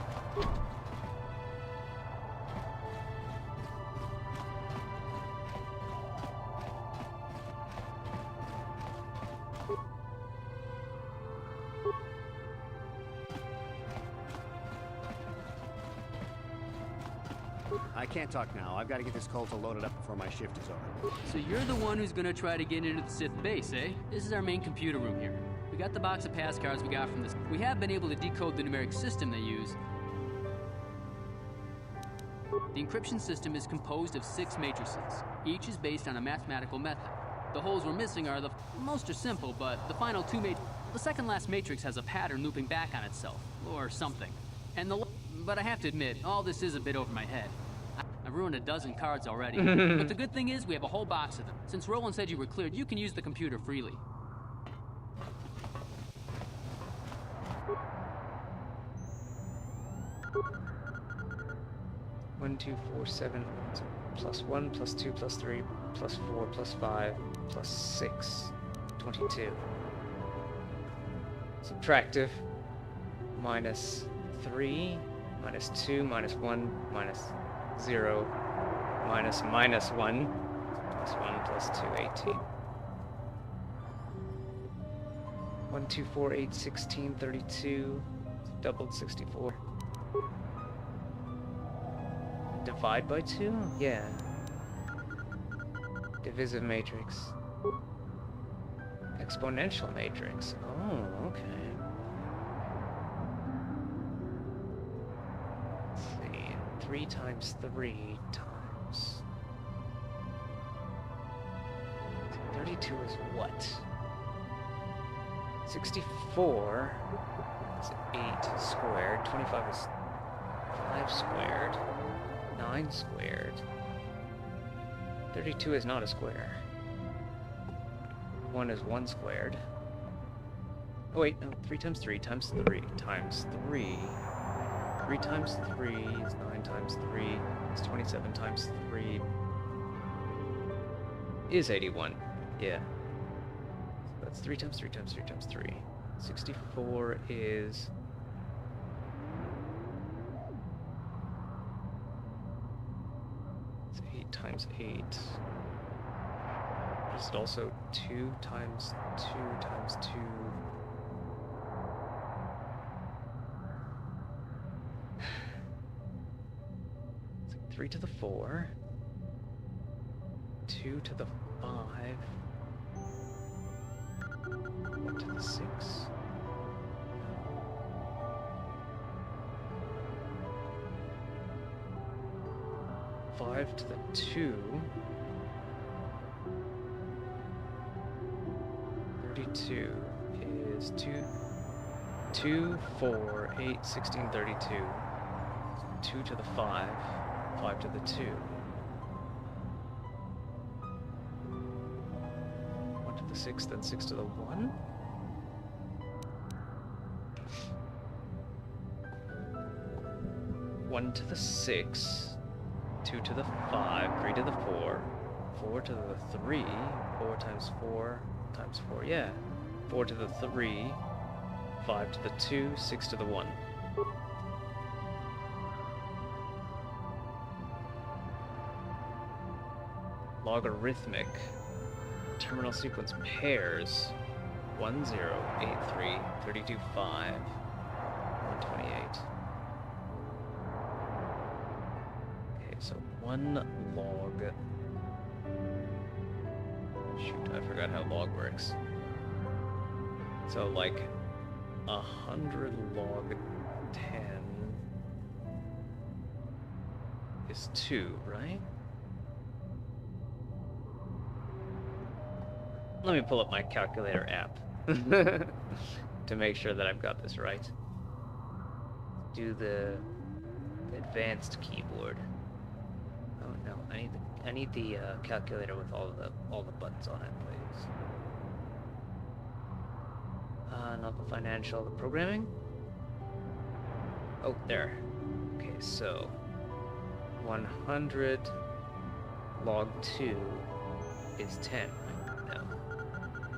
I can't talk now. I've got to get this KOTOR loaded up before my shift is over. So you're the one who's gonna try to get into the Sith base, eh? This is our main computer room here. We got the box of pass cards we got from this. We have been able to decode the numeric system they use. The encryption system is composed of 6 matrices. Each is based on a mathematical method. The holes we're missing are most are simple, but the final two the second last matrix has a pattern looping back on itself, or something. And but I have to admit, all this is a bit over my head. I've ruined a dozen cards already. But the good thing is, we have a whole box of them. Since Roland said you were cleared, you can use the computer freely. One, 2, 4, 7, plus 1, plus 2, plus 3, plus 4, plus 5, plus 6, 22. Subtractive, minus 3, minus 2, minus 1, minus 0, minus 1, plus 1, plus 2, 18. 1, 2, 4, 8, 16, 32, doubled 64. Divide by 2? Yeah. Divisive matrix. Exponential matrix. Oh, okay. Let's see. 3 times 3 times... 32 is what? 64 is 8 squared. 25 is 5 squared. 9 squared. 32 is not a square. 1 is 1 squared. Oh wait, no, 3 times 3 times 3 times 3. 3 times 3 is 9 times 3 is 27 times 3 is 81. Yeah. So that's 3 times 3 times 3 times 3. 64 is... times 8. Is it also 2 times 2 times 2? It's like 3 to the 4. 2 to the 5. 1 to the 6. 5 to the 2. 32 is 2, 4, 8, 16, 32. 2 to the 5. 5 to the 2. 1 to the 6, then 6 to the 1. One to the 6. 2 to the 5, 3 to the 4, 4 to the 3, 4 times 4 times 4, yeah. 4 to the 3, 5 to the 2, 6 to the 1. Logarithmic. Terminal sequence pairs. 1, 0, 8, 3, 32, 5, 128. So 1 log... Shoot, I forgot how log works. So like 100 log 10 is 2, right? Let me pull up my calculator app to make sure that I've got this right. Do the advanced keyboard. Oh no, I need the calculator with all the buttons on it, please. Not the financial, the programming. Oh, there. Okay, so 100 log 2 is 10 right now.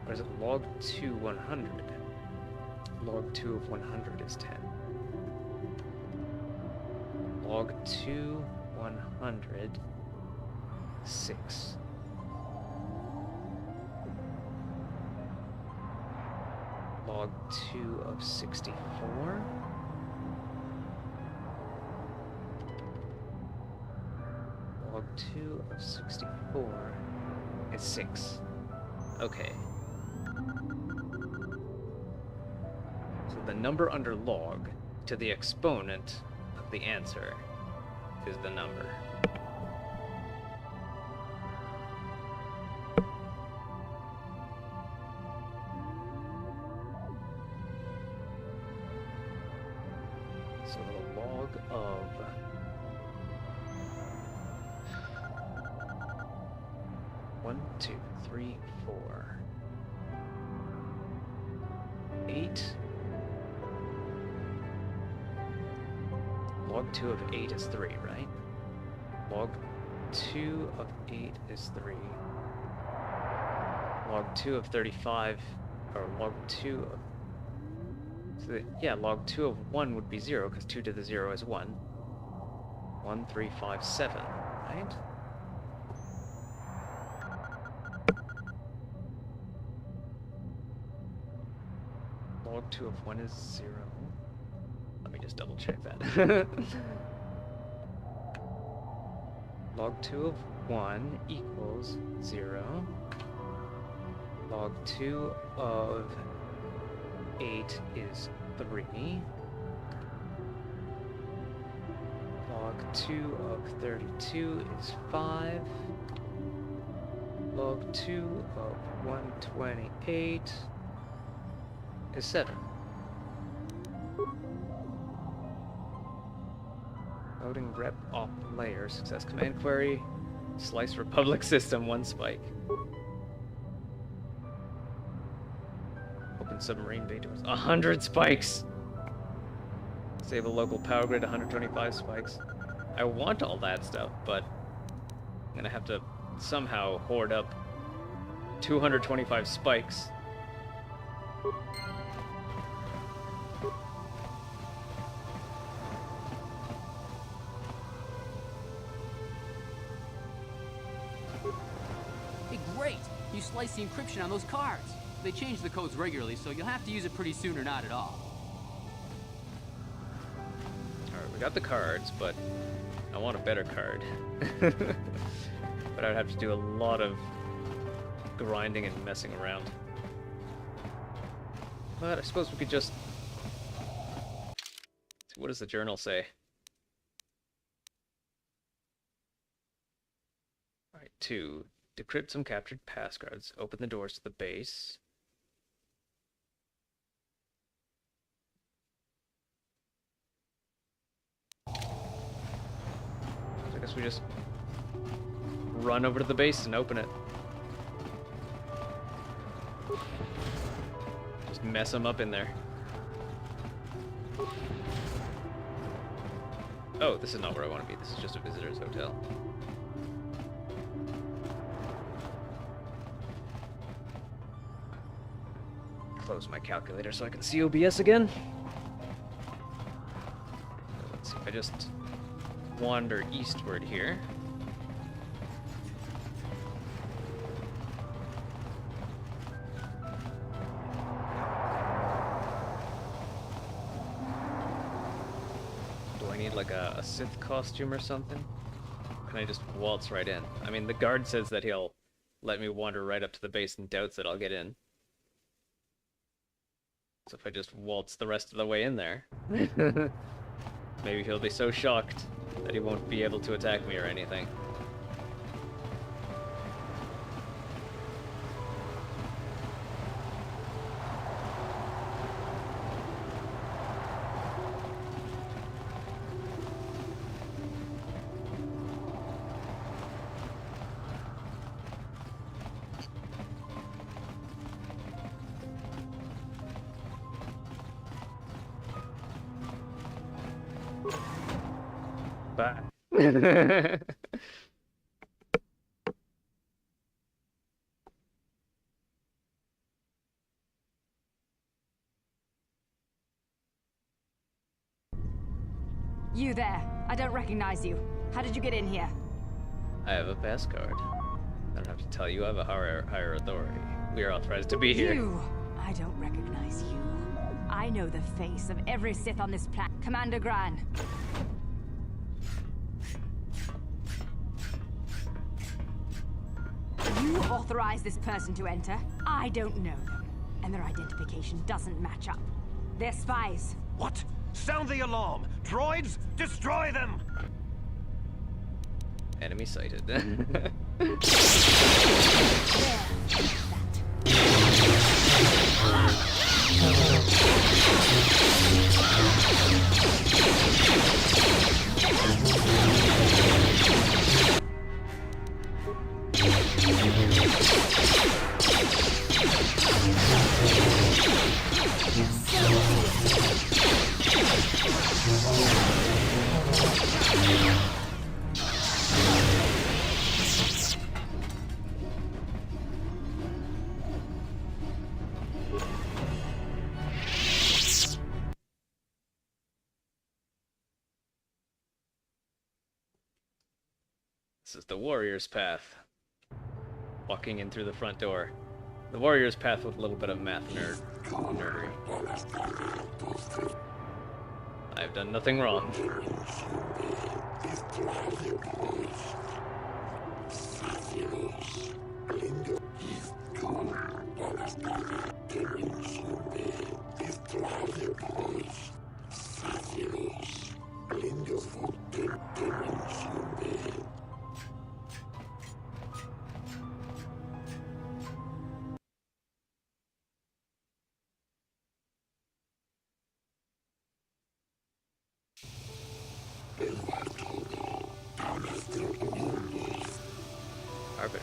Or is it log 2 100? Log 2 of 100 is 10. Log 2 100 6. Log 2 of 64. Log 2 of 64 is 6. Okay. So the number under log to the exponent of the answer is the number. log of 1, 2, 3, 4, 8. Log 2 of 8 is 3, right? Log 2 of 8 is 3. Log 2 of 35, or log 2 of... So yeah, log 2 of 1 would be 0, because 2 to the 0 is 1. 1, 3, 5, 7, right? Log 2 of 1 is 0. Let me just double check that. Log 2 of 1 equals 0. Log 2 of 8 is 3. Log 2 of 32 is 5. Log 2 of 128 is 7. Loading rep op layer, success command query, slice republic system, 1 spike. Open submarine bay doors, 100 spikes! Save a local power grid, 125 spikes. I want all that stuff, but I'm gonna have to somehow hoard up 225 spikes. Hey, great! You sliced the encryption on those cards. They change the codes regularly, so you'll have to use it pretty soon or not at all. Alright, we got the cards, but I want a better card. But I would have to do a lot of grinding and messing around. But I suppose we could just... What does the journal say? Alright, 2. Decrypt some captured passcards. Open the doors to the base. I guess we just run over to the base and open it. Just mess them up in there. Oh, this is not where I want to be. This is just a visitor's hotel. Close my calculator so I can see OBS again. Let's see if I just wander eastward here. Do I need like a Sith costume or something? Or can I just waltz right in? I mean, the guard says that he'll let me wander right up to the base and doubts that I'll get in. So if I just waltz the rest of the way in there, maybe he'll be so shocked that he won't be able to attack me or anything. Bye. You there. I don't recognize you. How did you get in here? I have a pass card. I don't have to tell you, I have a higher authority. We are authorized to be here. You! I don't recognize you. I know the face of every Sith on this planet. Commander Gran. You authorize this person to enter. I don't know them. And their identification doesn't match up. They're spies. What? Sound the alarm! Droids, destroy them! Enemy sighted. This is the warrior's path. Walking in through the front door. The warrior's path with a little bit of math nerdery. I've done nothing wrong. Arbiter.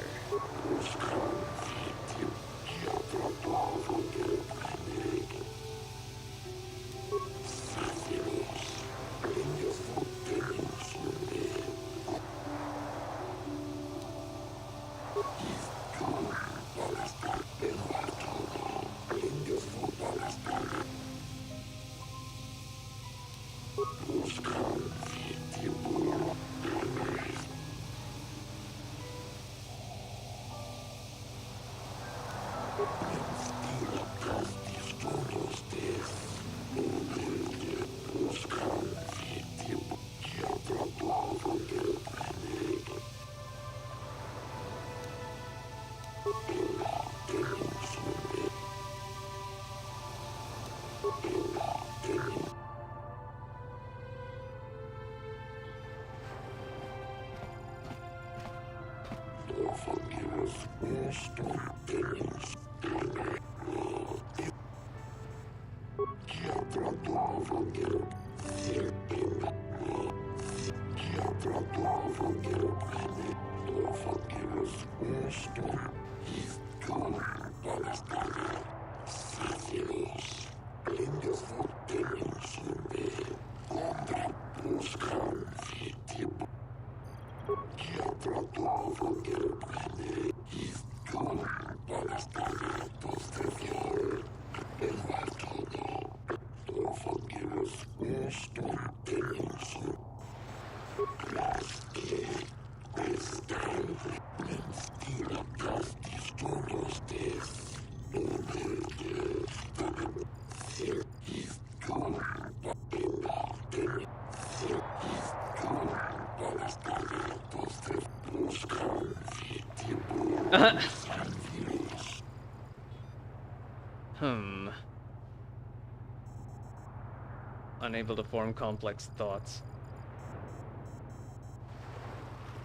Unable to form complex thoughts.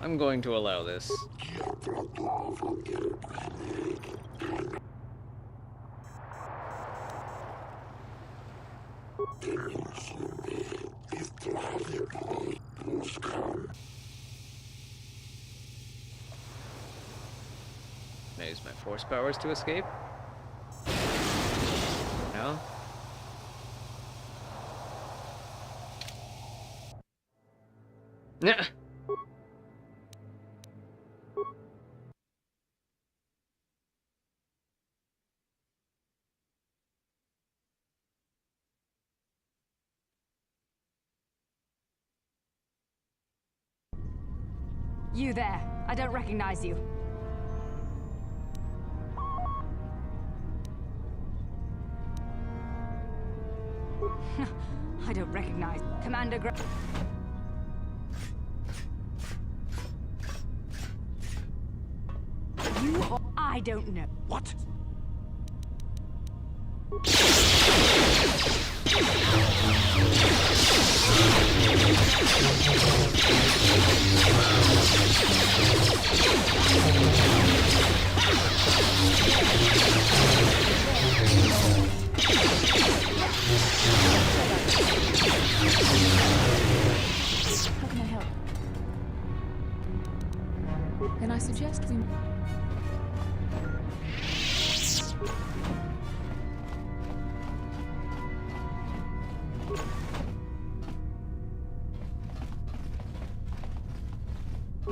I'm going to allow this. Can I use my force powers to escape? No? Yeah. You there. I don't recognize you. I don't recognize Commander Gra- You or I don't know. What? How can I help? Then I suggest we...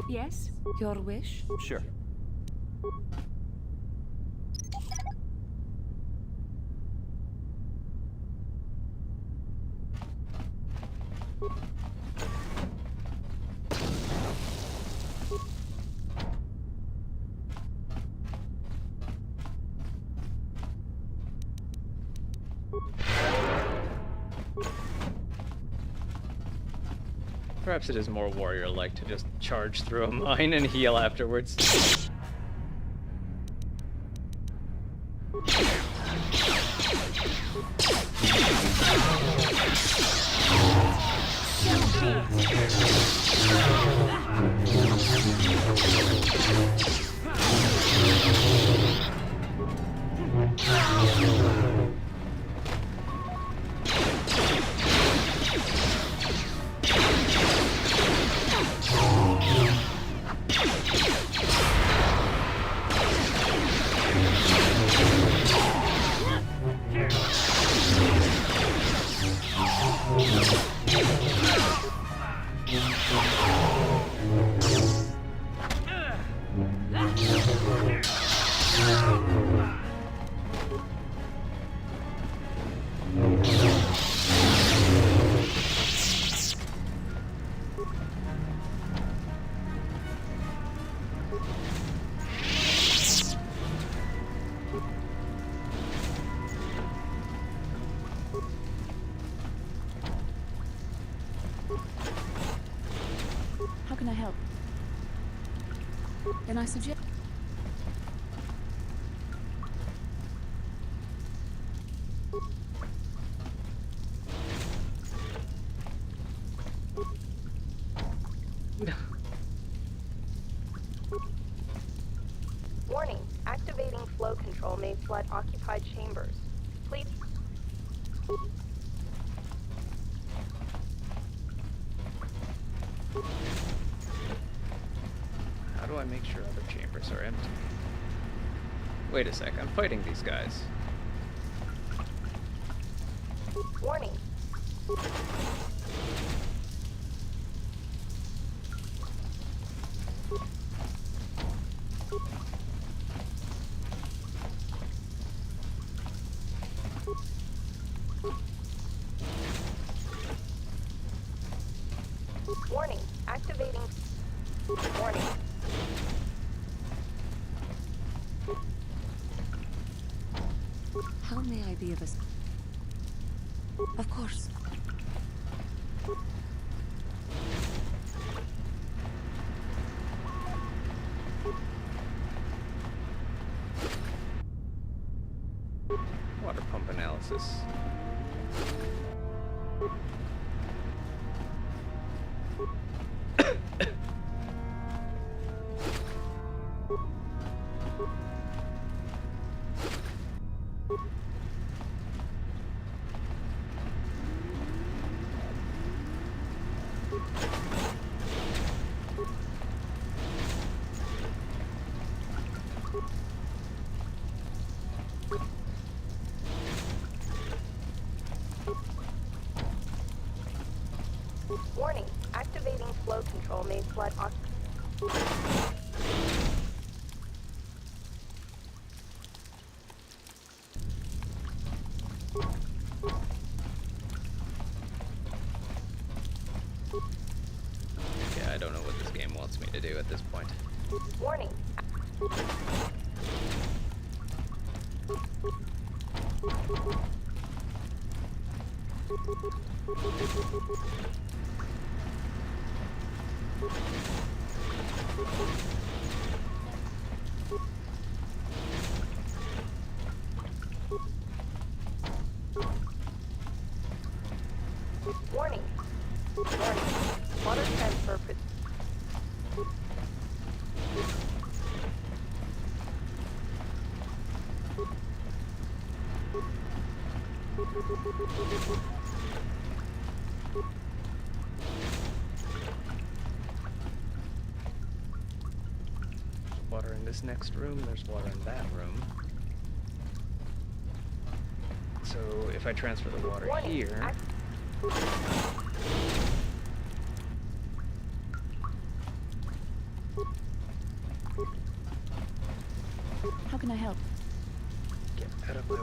Yes? Your wish? Sure. Perhaps it is more warrior-like to just charge through a mine and heal afterwards. How can I help? Then I suggest... Warning, activating flow control may flood occupied chambers. Please. How do I make sure other chambers are empty? Wait a sec, I'm fighting these guys. Warning. Warning, activating. Warning. How may I be of assistance? Of course. Water pump analysis. Warning, activating flow control may flood Yeah, I don't know what this game wants me to do at this point. Warning. Warning. Warning. Water transfer. Water in this next room, there's water in that room. So if I transfer the water here...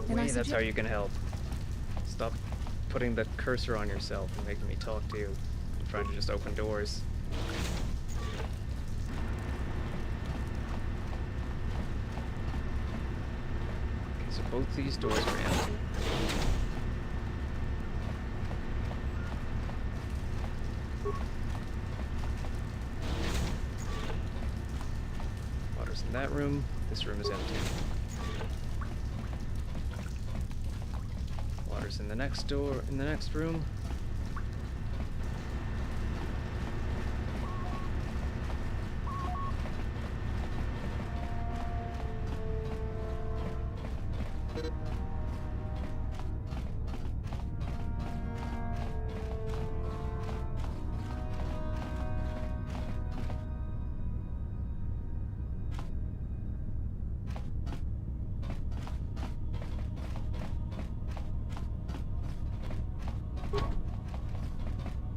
Then I That's suggest- how you can help. Stop putting the cursor on yourself and making me talk to you. I'm trying to just open doors. Okay, so both these doors are empty. Water's in that room. This room is empty. Water's in the next door, in the next room.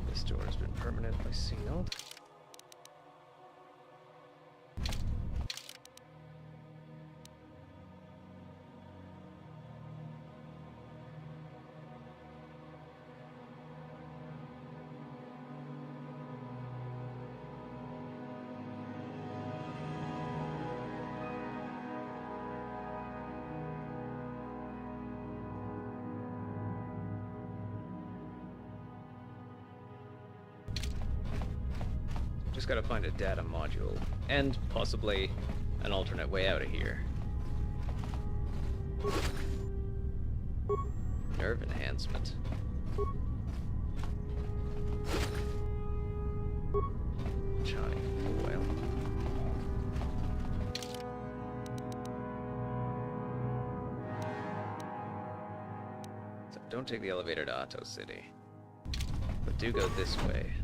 This door has been permanently sealed. Just gotta find a data module, and possibly an alternate way out of here. Nerve enhancement. Chai oil. So don't take the elevator to Otto City, but do go this way.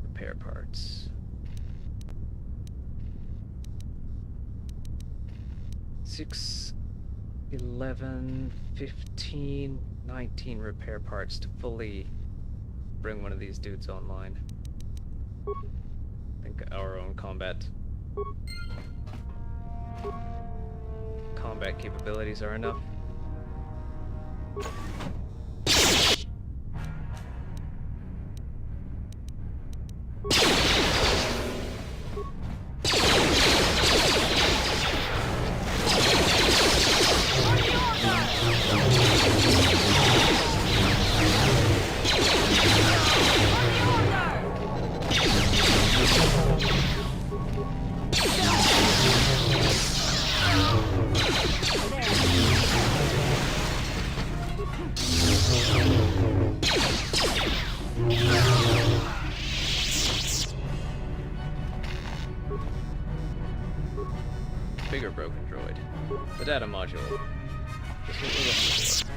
Repair parts. 6, 11, 15, 19 repair parts to fully bring one of these dudes online. I think our own combat capabilities are enough. Bigger broken droid. The data module. Just what we're looking for.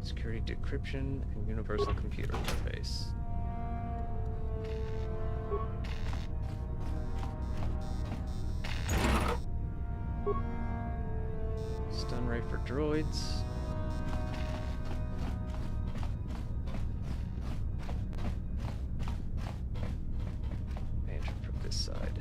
Security decryption and universal computer interface. Stun ray for droids. Enter from this side.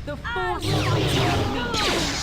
The force fights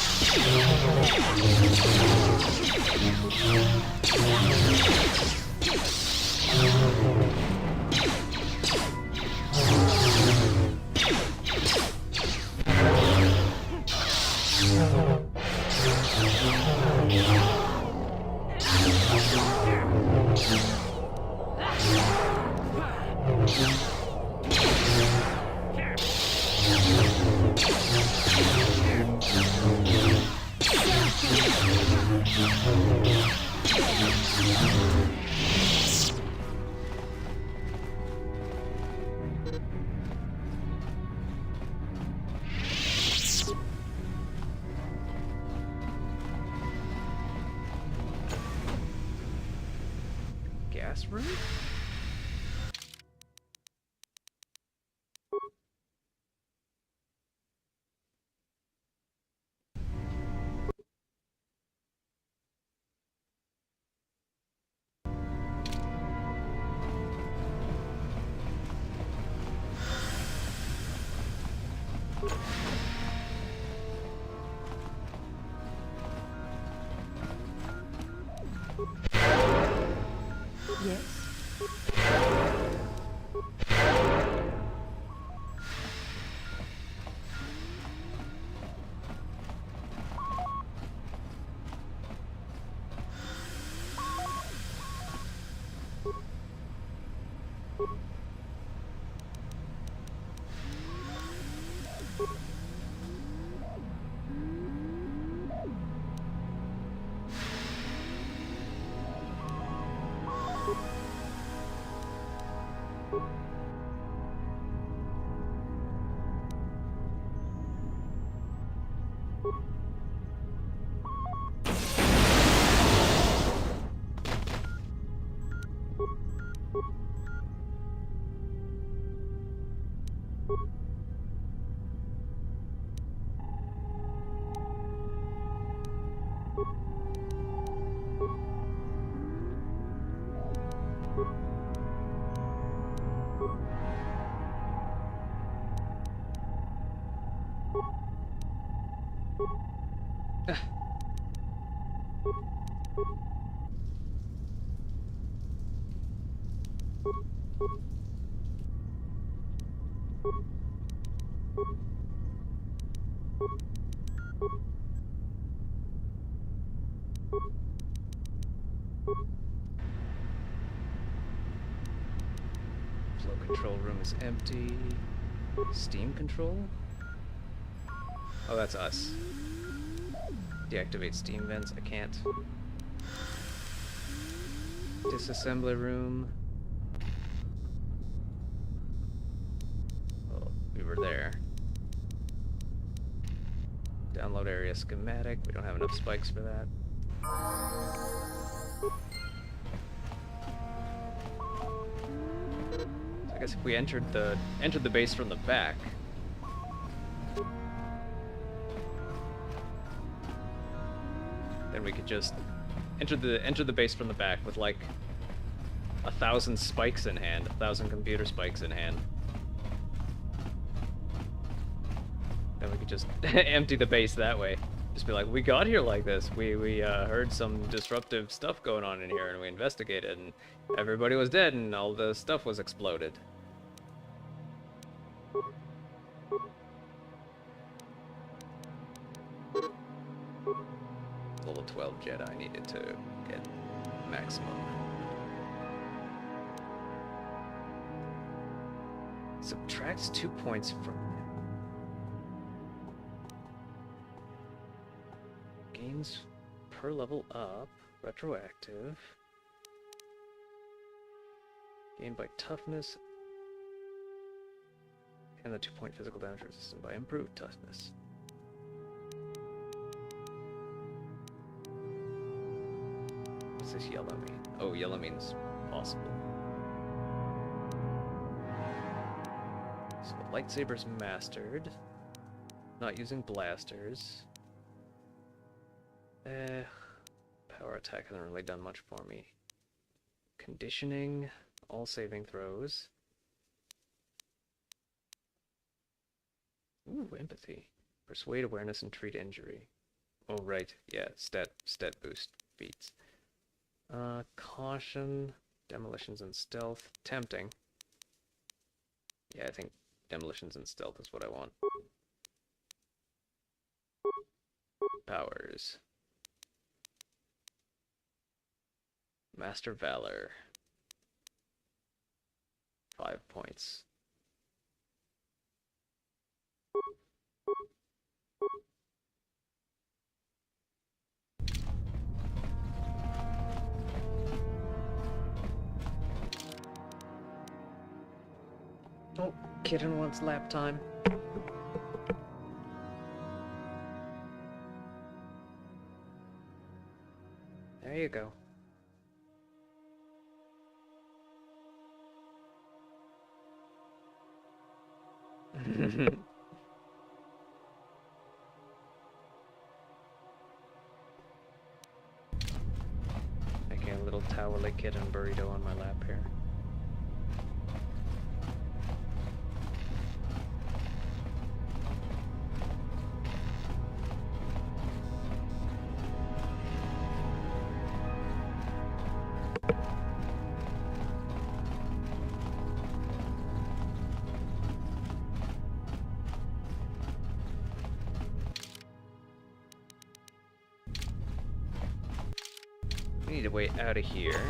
Gas room? Flow control room is empty. Steam control? Oh, that's us. Deactivate steam vents. I can't. Disassembly room. Oh, we were there. Download area schematic. We don't have enough spikes for that. So I guess if we entered the base from the back. Then we could just enter the base from the back with like 1,000 spikes in hand, 1,000 computer spikes in hand. Then we could just empty the base that way. Just be like, we got here like this. We heard some disruptive stuff going on in here, and we investigated, and everybody was dead, and all the stuff was exploded. Level 12 Jedi needed to get maximum. Subtracts 2 points from... Gains per level up. Retroactive. Gained by toughness. And the 2-point physical damage resistant by improved toughness. What's this yellow mean? Oh, yellow means possible. So lightsabers mastered. Not using blasters. Power attack hasn't really done much for me. Conditioning, all saving throws. Ooh, empathy. Persuade, awareness, and treat injury. Oh, right. Yeah, stat boost feats. Caution, demolitions, and stealth. Tempting. Yeah, I think demolitions and stealth is what I want. Powers. Master Valor. 5 points. Oh, kitten wants lap time. There you go. Making a little towel-like kitten burrito on my lap here. We need a way out of here.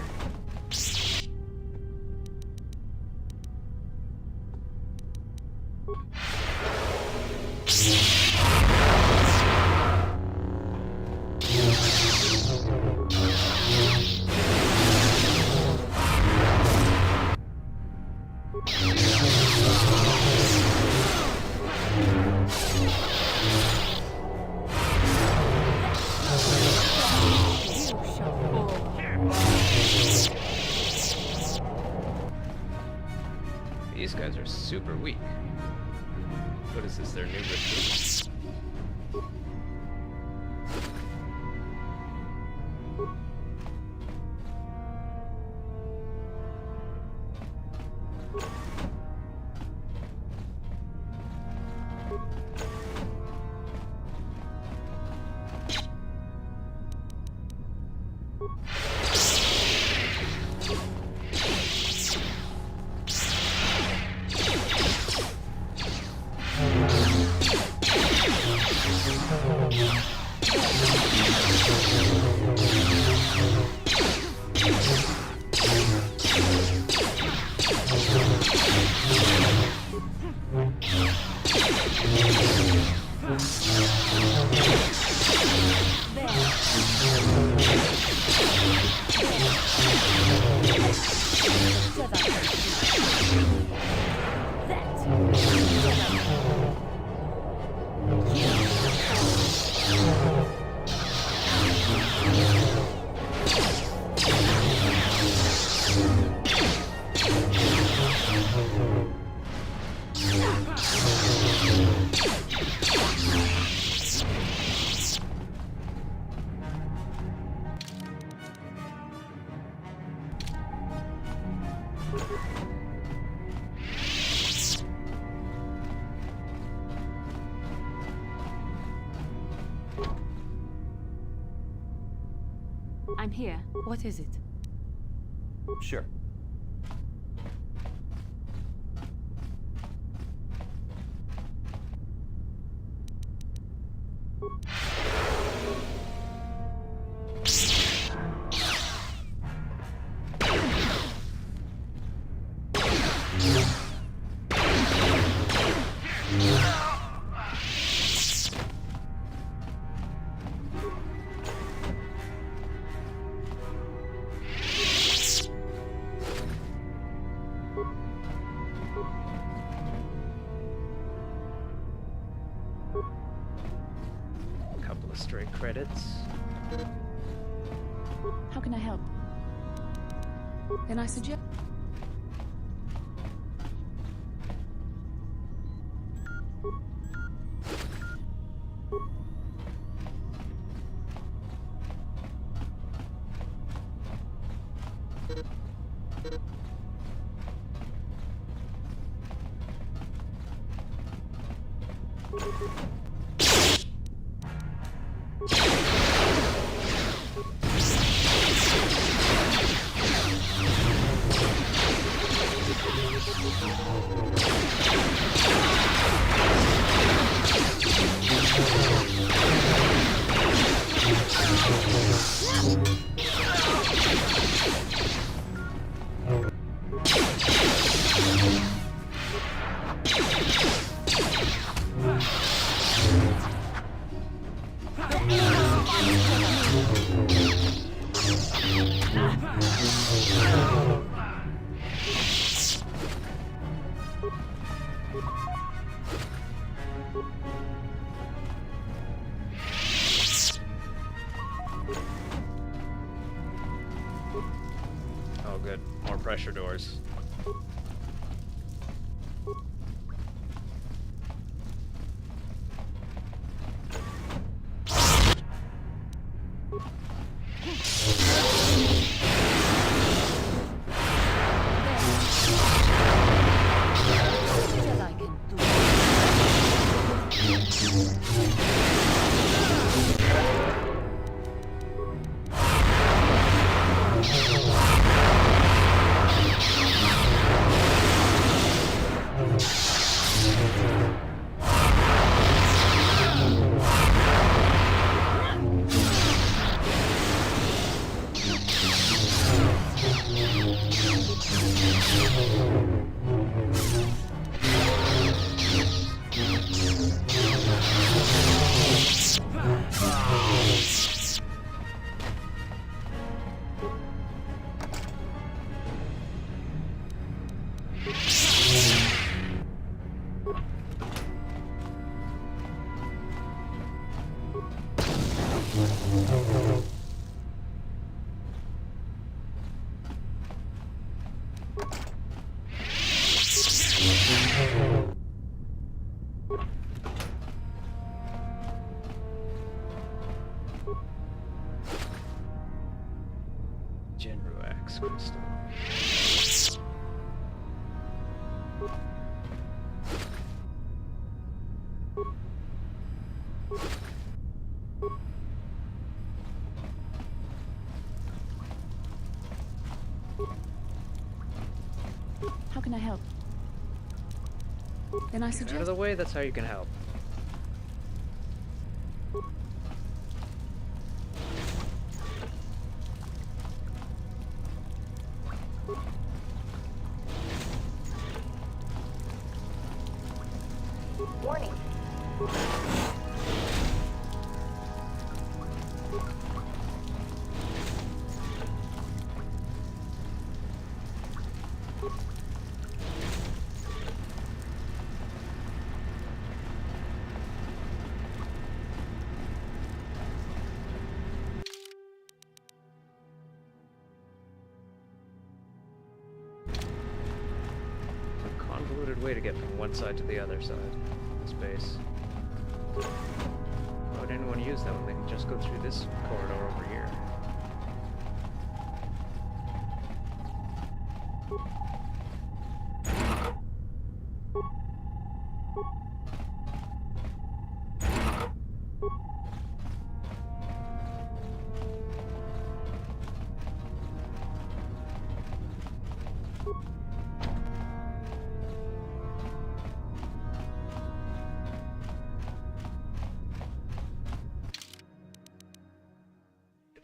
These guys are super weak. What is this, their new recruit? I'm here. What is it? Sure. Couple of stray credits. How can I help? Then I suggest... Oh good, more pressure doors. Genruax crystal. How can I help? Then I Get suggest... out of the way, that's how you can help. Warning. A convoluted way to get from one side to the other side of the space. Why would anyone use that when they can just go through this corridor over here?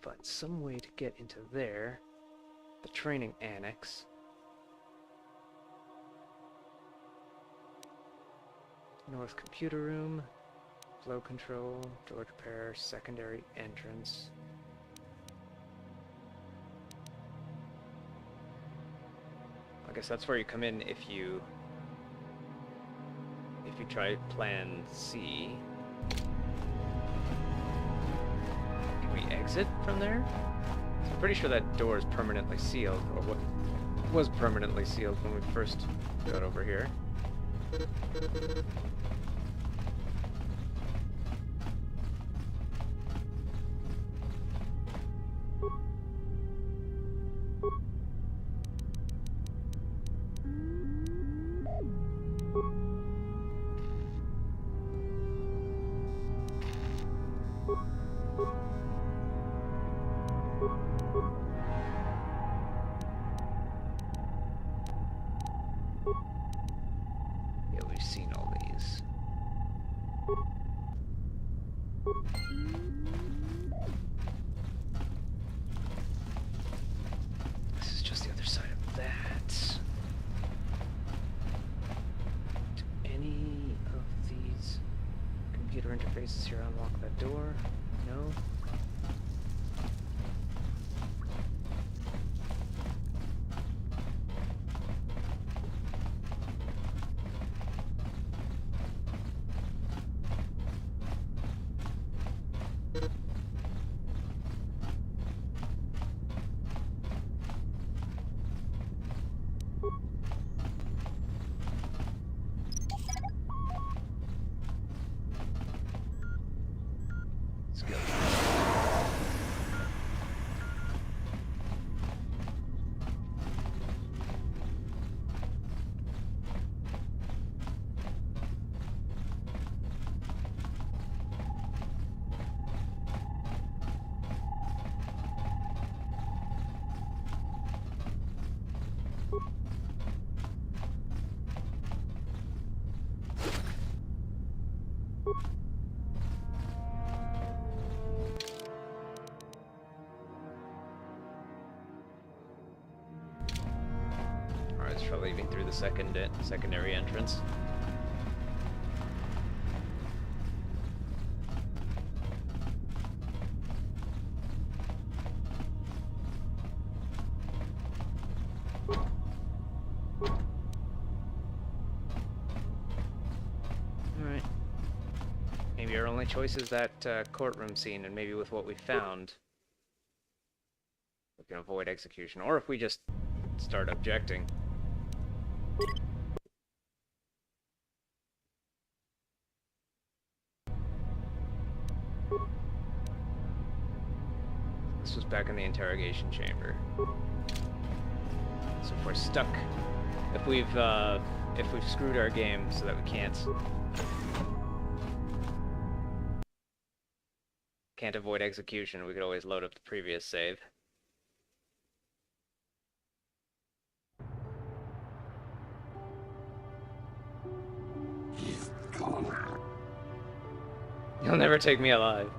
Find some way to get into there. The training annex. North computer room. Flow control. Door repair. Secondary entrance. I guess that's where you come in if you we try plan C. Can we exit from there? So I'm pretty sure that door is permanently sealed, or what was permanently sealed when we first got over here. Yeah, we've seen all these. This is just the other side of that. Do any of these computer interfaces here unlock that door? No? Let's go. Alright, let's try leaving through the secondary entrance. Alright. Maybe our only choice is that courtroom scene, and maybe with what we found, we can avoid execution. Or if we just start objecting. This was back in the interrogation chamber. So if we're stuck, if we've screwed our game so that we can't avoid execution, we could always load up the previous save. You'll never take me alive.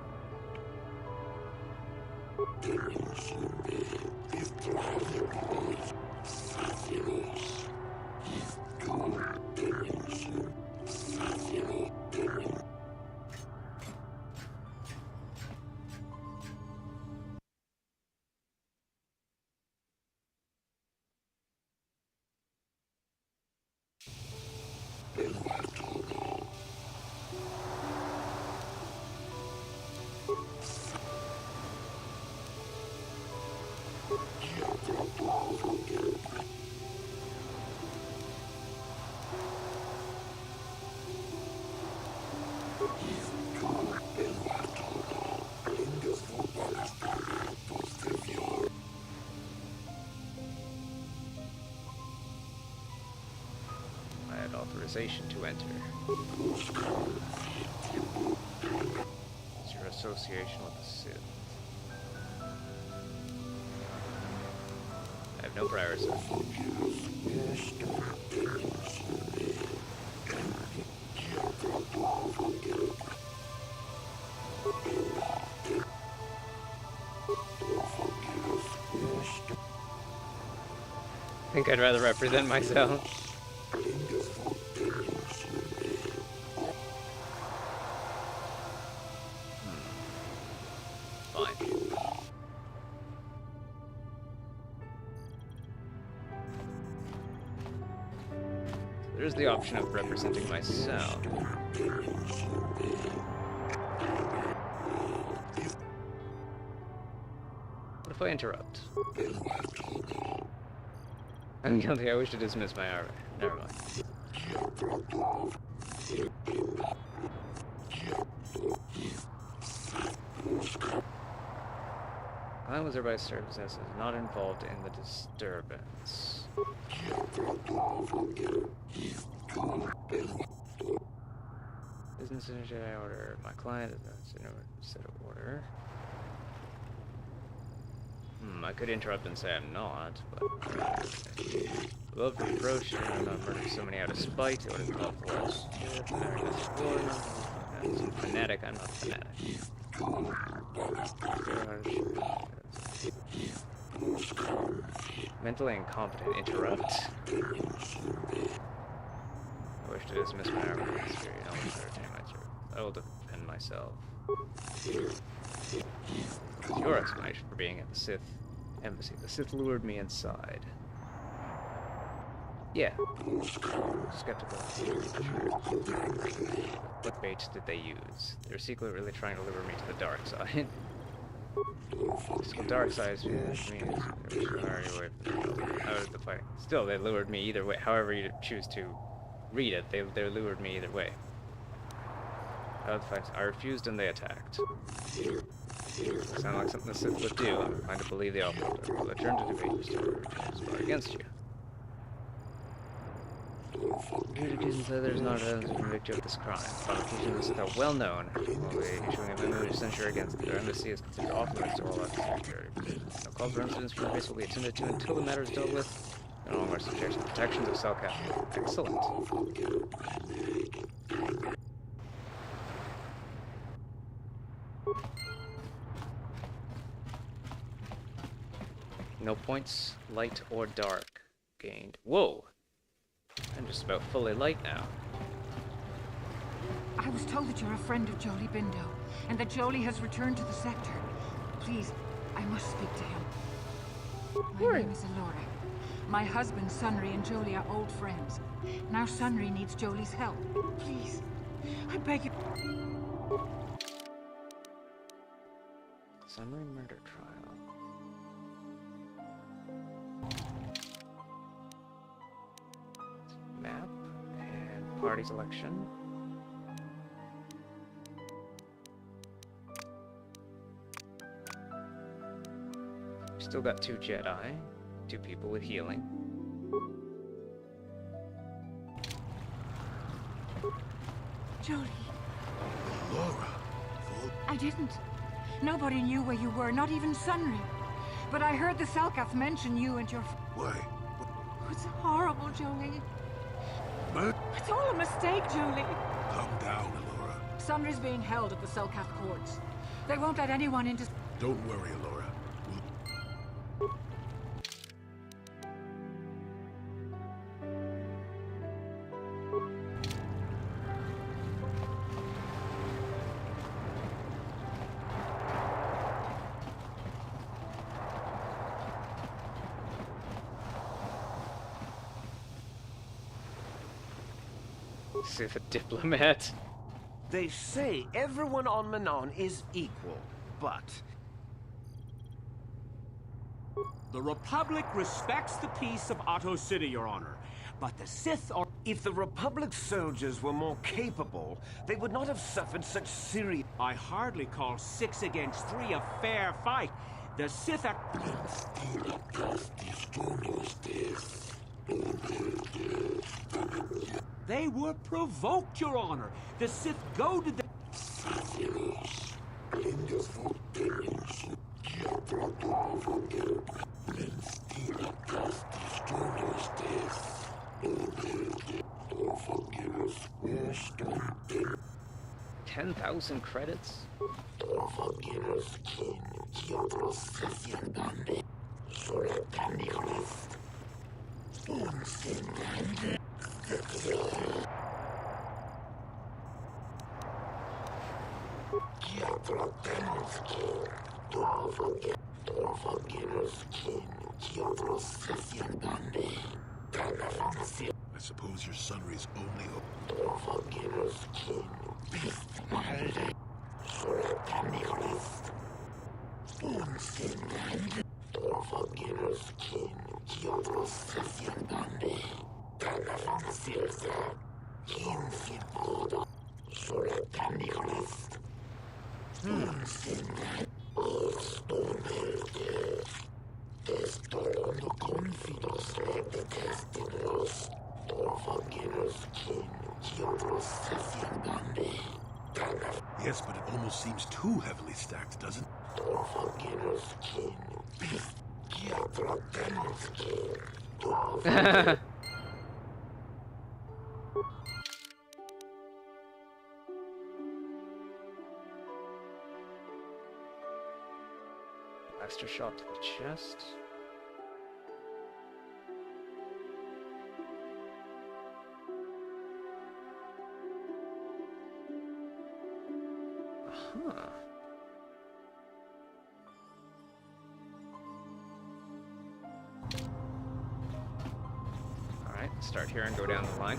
Authorization to enter. It's your association with the Sith. I have no prior association. I think I'd rather represent myself. there's the option of representing myself. What if I interrupt? I'm guilty. I wish to dismiss my armor. Never mind. Clan was thereby served as not involved in the disturbance. Business in a Jedi order. My client is in a set of order. I could interrupt and say I'm not, but love to approach and I'm not murdering so many out of spite. It would have called for us. As a fanatic, I'm not a fanatic. Mentally incompetent, interrupt. I wish to dismiss my armor from this period. I will retain my service. I will defend myself. It's your explanation for being at the Sith embassy. The Sith lured me inside. Yeah. Skeptical. What baits did they use? They were secretly really trying to lure me to the dark side. The dark side is out of the fight. Still, they lured me either way. However you choose to read it, they lured me either way. Out of the fight, I refused and they attacked. Sound like something the Sith would do. I'm inclined to believe the offer will return to debate against you. Adjudications say there's not evidence to convict you of this crime. Provocations that are well known. While issuing a memo of censure against their embassy is considered off limits to all security provisions. No call for incidents from the base will be attended to until the matter is dealt with. And all more subject to the protections of cell capital. Excellent. No points, light or dark, gained. Whoa! I'm just about fully light now. I was told that you're a friend of Jolie Bindo, and that Jolie has returned to the sector. Please, I must speak to him. My name is Alora. My husband, Sunry, and Jolie are old friends. Now Sunry needs Jolie's help. Please, I beg you. Sunry murder trial. Map and party selection. Still got 2 Jedi, 2 people with healing. Jolie. Laura. I didn't. Nobody knew where you were, not even Sunry. But I heard the Selkath mention you and your... Why? It's horrible, Jolie. But... It's all a mistake, Jolie. Calm down, Alora. Sunry's being held at the Selkath courts. They won't let anyone into... Don't worry, Alora. Sith diplomat. They say everyone on Manon is equal, but... The Republic respects the peace of Otto City, Your Honor, but the Sith are... If the Republic soldiers were more capable, they would not have suffered such serious... I hardly call 6 against 3 a fair fight. The Sith are... They were provoked, Your Honor. The Sith goaded them. $10,000 credits? I suppose suppose your Sunry's only hope. Yes, but it almost seems too heavily stacked, doesn't it? Extra shot to the chest. Huh. Alright, start here and go down the line.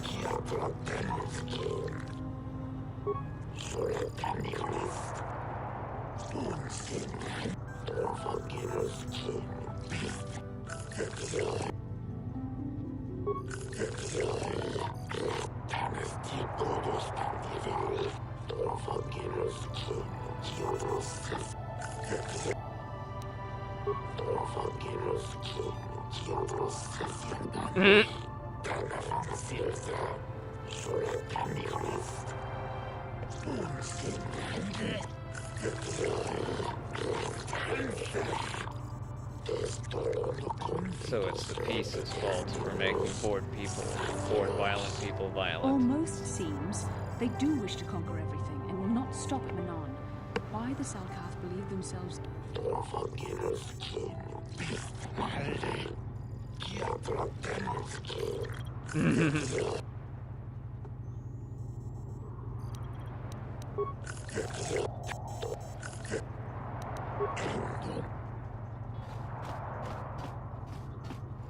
So it's the Peace's fault for making bored violent people violent. Almost seems they do wish to conquer everything and will not stop at Manon. Why the Salkath believe themselves...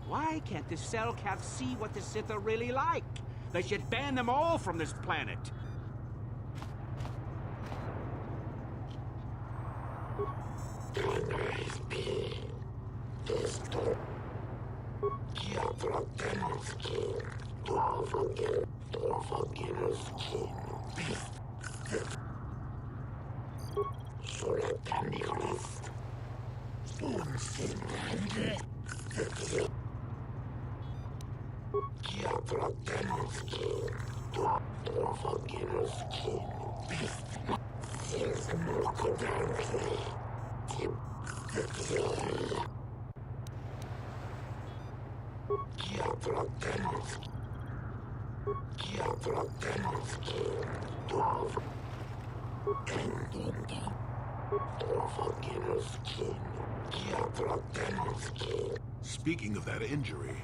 Why can't the Selkath see what the Sith are really like? They should ban them all from this planet. Speaking of that injury...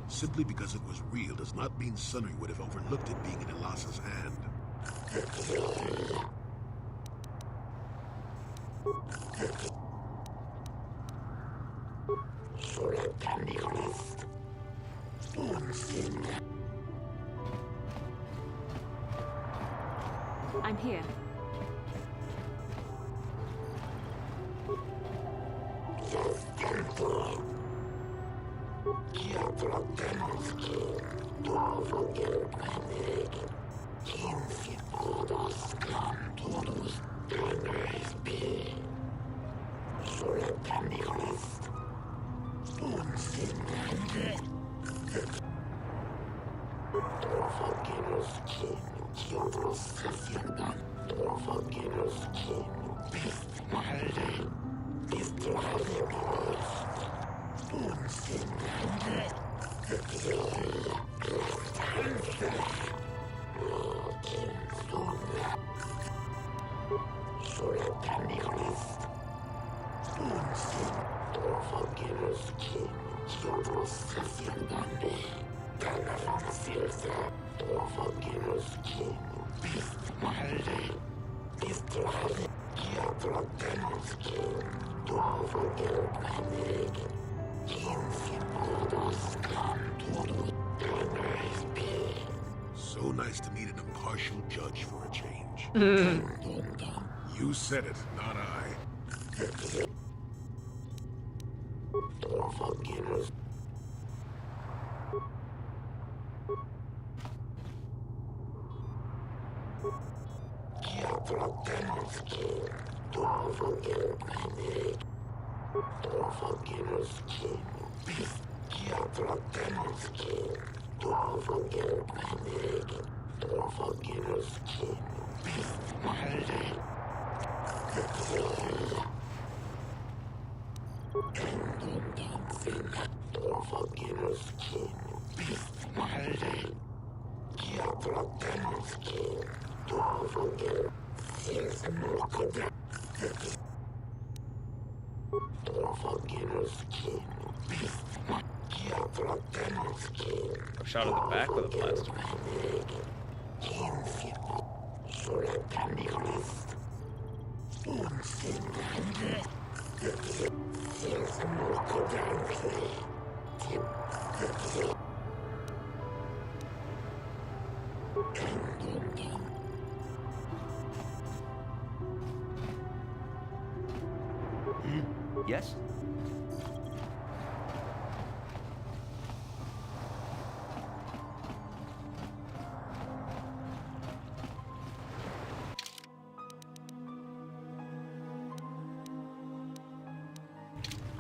Simply because it was real does not mean Sunry would have overlooked it being in Elas's hand. I'm here. So nice to meet an impartial judge for a change. You said it, not I. A shot of the back with a blaster. Yes?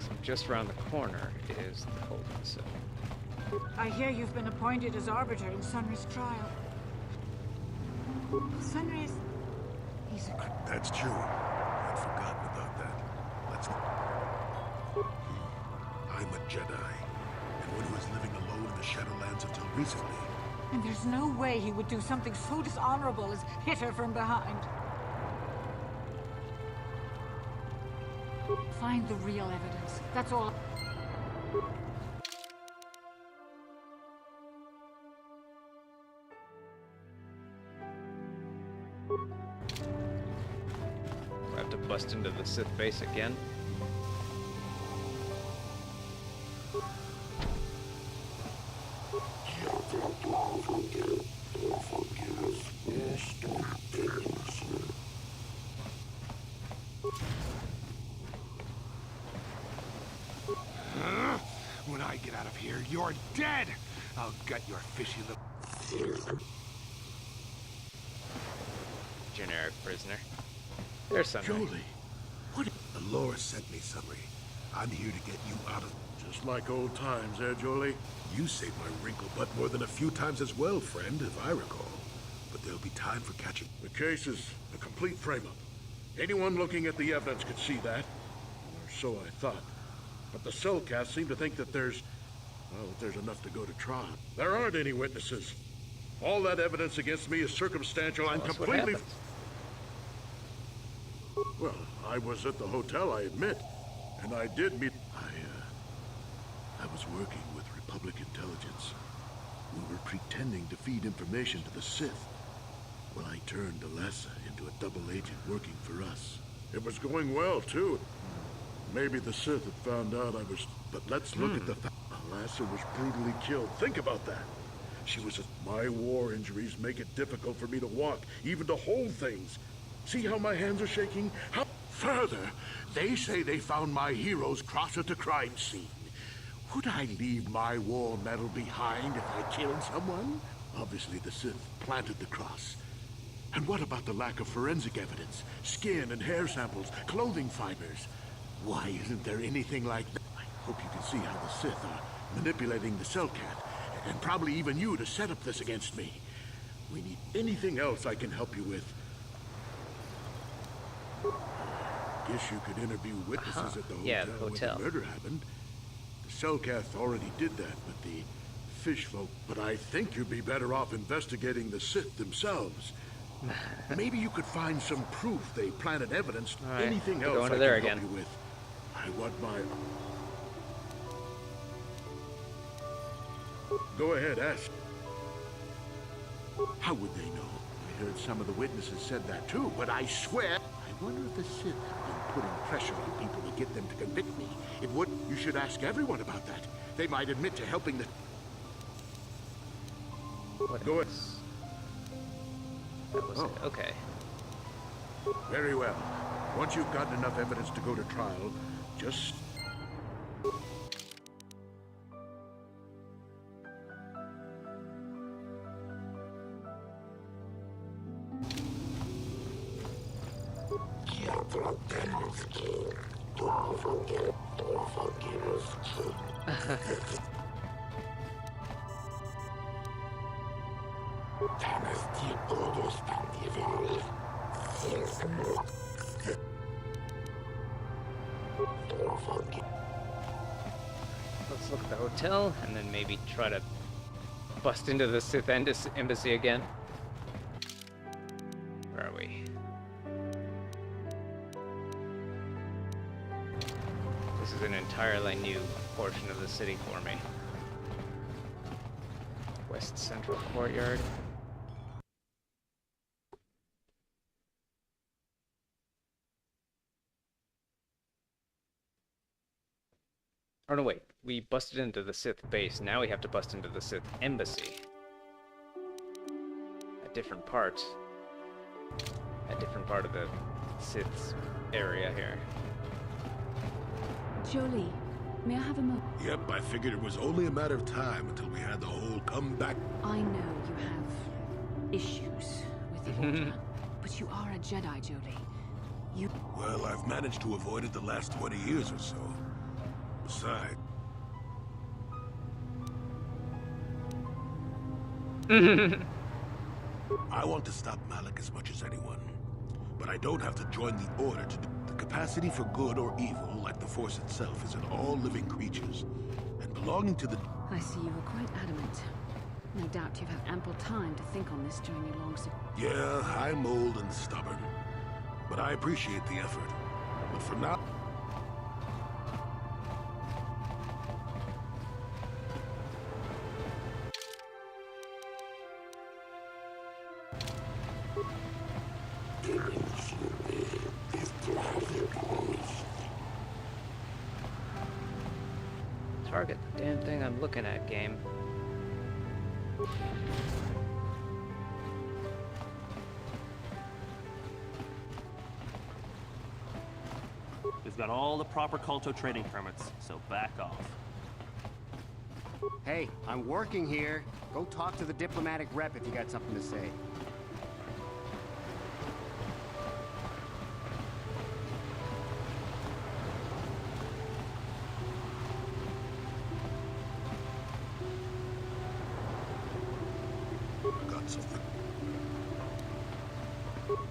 So just around the corner is the holding cell. I hear you've been appointed as arbiter in Sunry's trial. Sunry's... He's a... That's true. I'd forgotten about that. Let's... I'm a Jedi, and one who was living alone in the Shadowlands until recently. And there's no way he would do something so dishonorable as hit her from behind. Find the real evidence. That's all. I have to bust into the Sith base again. When I get out of here, you're dead! I'll gut your fishy little... Generic prisoner. There's Sunry. Jolie, what... Allura sent me, Sunry. I'm here to get you out of... Just like old times, eh, Jolie? You saved my wrinkle butt more than a few times as well, friend, if I recall. But there'll be time for catching... The case is a complete frame-up. Anyone looking at the evidence could see that. Or so I thought. But the cellcasts seem to think that there's enough to go to trial. There aren't any witnesses. All that evidence against me is circumstantial and completely... Well, I was at the hotel, I admit. And I did meet... I was working with Republic intelligence. We were pretending to feed information to the Sith. Well, I turned Alessa into a double agent working for us. It was going well, too. Maybe the Sith had found out I was... But let's look at the fact. Alessa was brutally killed. Think about that. She was... My war injuries make it difficult for me to walk, even to hold things. See how my hands are shaking? How... Further, they say they found my heroes cross at the crime scene. Would I leave my war medal behind if I killed someone? Obviously, the Sith planted the cross. And what about the lack of forensic evidence? Skin and hair samples, clothing fibers. Why isn't there anything like that? I hope you can see how the Sith are manipulating the Cellcat, and probably even you to set up this against me. We need anything else I can help you with. Guess you could interview witnesses at the hotel where the murder happened. The Cellcath already did that with the fish folk, but I think you'd be better off investigating the Sith themselves. Maybe you could find some proof they planted evidence. Anything else I can help you with. I want my... Go ahead, ask. How would they know? I heard some of the witnesses said that too, but I swear... I wonder if the Sith have been putting pressure on people to get them to convict me. It would... You should ask everyone about that. They might admit to helping the... Go ahead. That was it. Okay. Very well. Once you've gotten enough evidence to go to trial, just... Let's look at the hotel and then maybe try to bust into the Sith embassy again. Where are we? This is an entirely new portion of the city for me. West Central Courtyard. Oh no, wait. We busted into the Sith base. Now we have to bust into the Sith embassy. A different part of the Sith's area here. Jolie, may I have a moment? Yep, I figured it was only a matter of time until we had the whole comeback. I know you have issues with the Order, but you are a Jedi, Jolie. You... Well, I've managed to avoid it the last 20 years or so. Besides... I want to stop Malak as much as anyone. But I don't have to join the Order to do... The capacity for good or evil, like the Force itself, is in all living creatures. And belonging to the... I see you are quite adamant. No doubt you've had ample time to think on this during your long... Yeah, I'm old and stubborn. But I appreciate the effort. But for now... Target the damn thing I'm looking at, game. We've got all the proper KOTOR trading permits, so back off. Hey, I'm working here. Go talk to the diplomatic rep if you got something to say. Got something.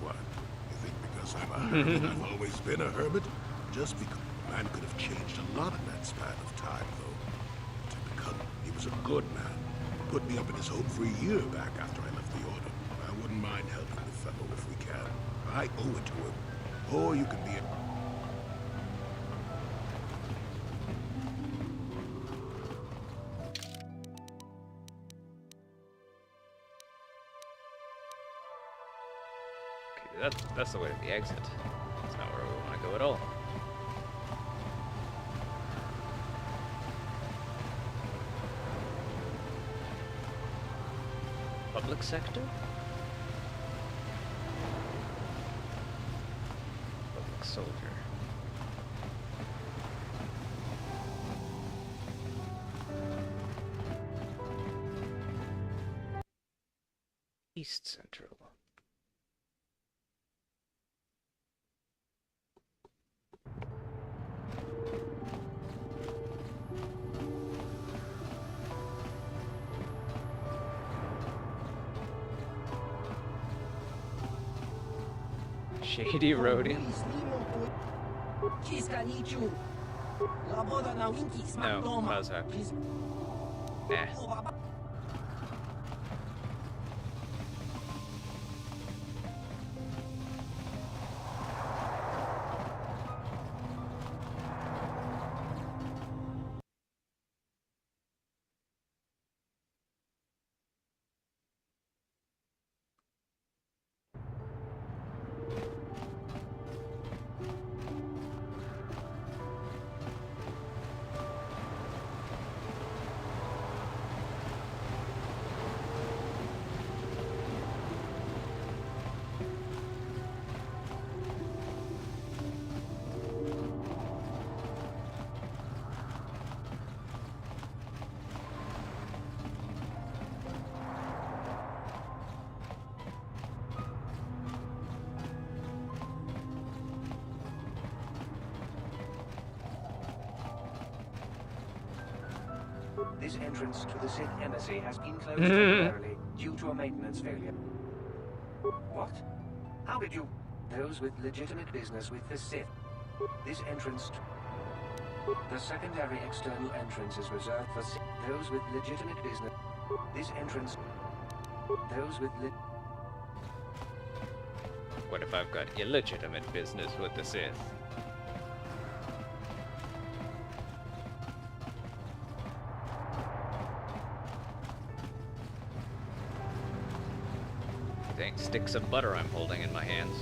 What? You think because I'm a hermit, I've always been a hermit? Just because a man could have changed a lot in that span of time, though. To become, he was a good man. Put me up in his home for a year back after I left the Order. I wouldn't mind helping the fellow if we can. I owe it to him. Or you can be a... That's the way to the exit. That's not where we want to go at all. Public sector? Public soldier. East Central. Shady Roadie. No, Mazak. Nah. This entrance to the Sith embassy has been closed temporarily due to a maintenance failure. What? How did you? Those with legitimate business with the Sith. This entrance to... The secondary external entrance is reserved for those with legitimate business. This entrance... Those with What if I've got illegitimate business with the Sith? Dang sticks of butter I'm holding in my hands.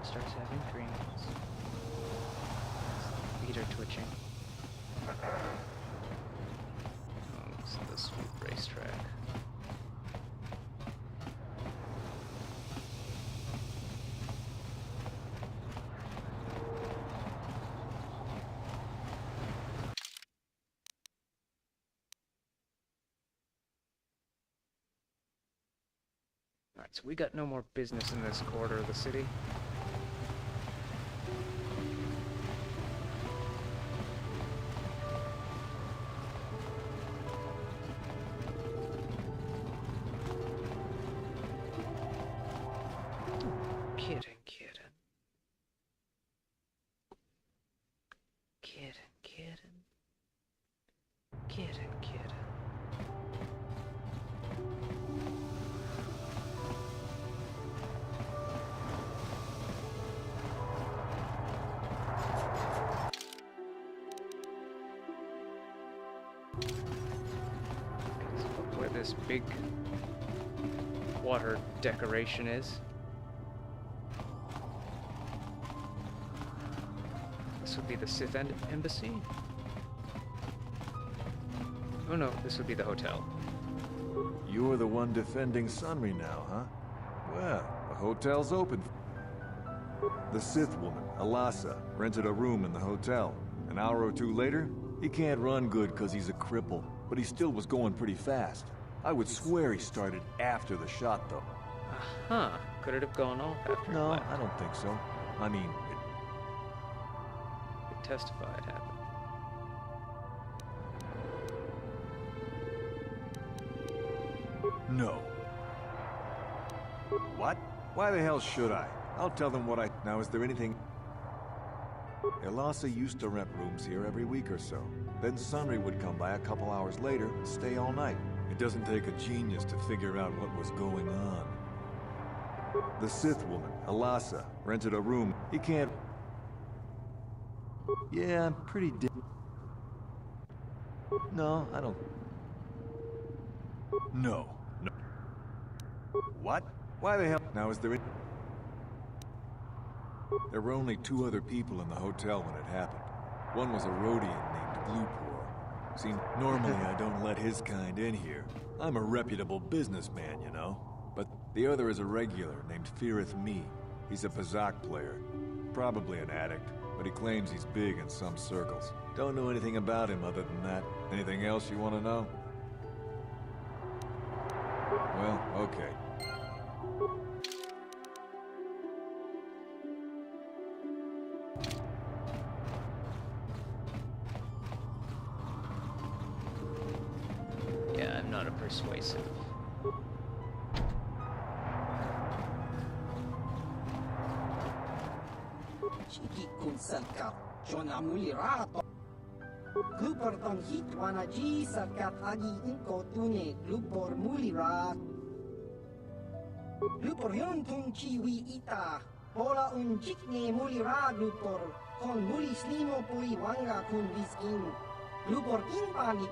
Starts having dreams. Feet are twitching. Oh, it's the sweet racetrack. Alright, so we got no more business in this quarter of the city. Where this big water decoration is. This would be the Sith embassy? Oh no, this would be the hotel. You're the one defending Sunry now, huh? Well, the hotel's open. The Sith woman, Alasa, rented a room in the hotel. An hour or two later, he can't run good because he's a cripple, but he still was going pretty fast. I would swear he started after the shot, though. Huh. Could it have gone off after No, it left? I don't think so. I mean, Could testify it happened. no. What? Why the hell should I? I'll tell them what I... Now, is there anything... Alasa used to rent rooms here every week or so. Then Sunry would come by a couple hours later and stay all night. It doesn't take a genius to figure out what was going on. The Sith woman, Alasa, rented a room. He can't... Yeah, I'm pretty No, I don't... No. No. What? Why the hell... Now, is there... There were only 2 other people in the hotel when it happened. One was a Rhodian named Glupor. See, normally I don't let his kind in here. I'm a reputable businessman, you know. But the other is a regular named Feareth Me. He's a Pazak player. Probably an addict, but he claims he's big in some circles. Don't know anything about him other than that. Anything else you want to know? Well, okay. Yeah, I'm not a persuasive. Chiki kun salkat, Jona mulirato. Glupor ton hit wanaji salkat agi inko tune glupor mulirat. Glupor yon tung chiwi ita, pola un jikne mulira glupor, kon mulis limo pui wanga kun biskin. Glupor inpanit.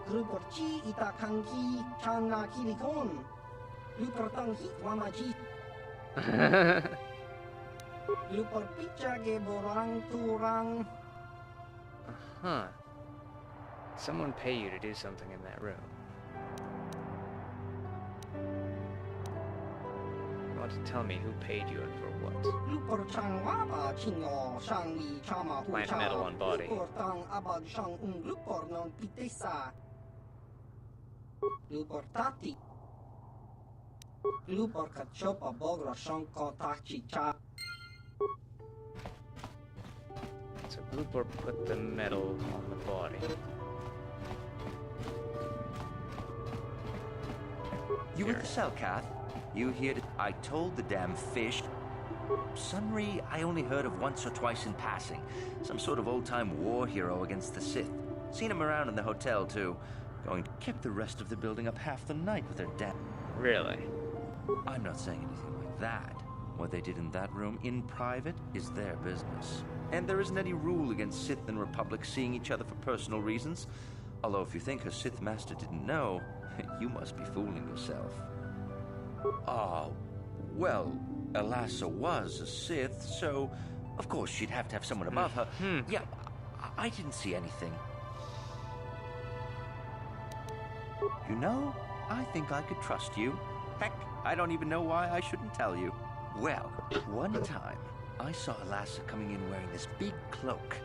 Glupor chi ita kanki chana kilikon. Glupor ton hit wamaji. Glupor picha ge borang turang. Huh. Someone pay you to do something in that room. You want to tell me who paid you and for what? Glupor chang wapa chingo shang li chama hu Plant metal on body. Glupor tang abag shang glupor non pitesa. Glupor tati. Glupor kachopa bogra shonko tachi cha. So Bloopor put the metal on the body. You with the cell, Kath? You here to... I told the damn fish. Sunry, I only heard of once or twice in passing. Some sort of old-time war hero against the Sith. Seen him around in the hotel, too. Kept the rest of the building up half the night with their damn... Really? I'm not saying anything like that. What they did in that room, in private, is their business. And there isn't any rule against Sith and Republic seeing each other for personal reasons. Although if you think her Sith master didn't know, you must be fooling yourself. Oh, well, Elassa was a Sith, so of course she'd have to have someone above her. Yeah, I didn't see anything. You know, I think I could trust you. Heck, I don't even know why I shouldn't tell you. Well, one time, I saw Elassa coming in wearing this big cloak.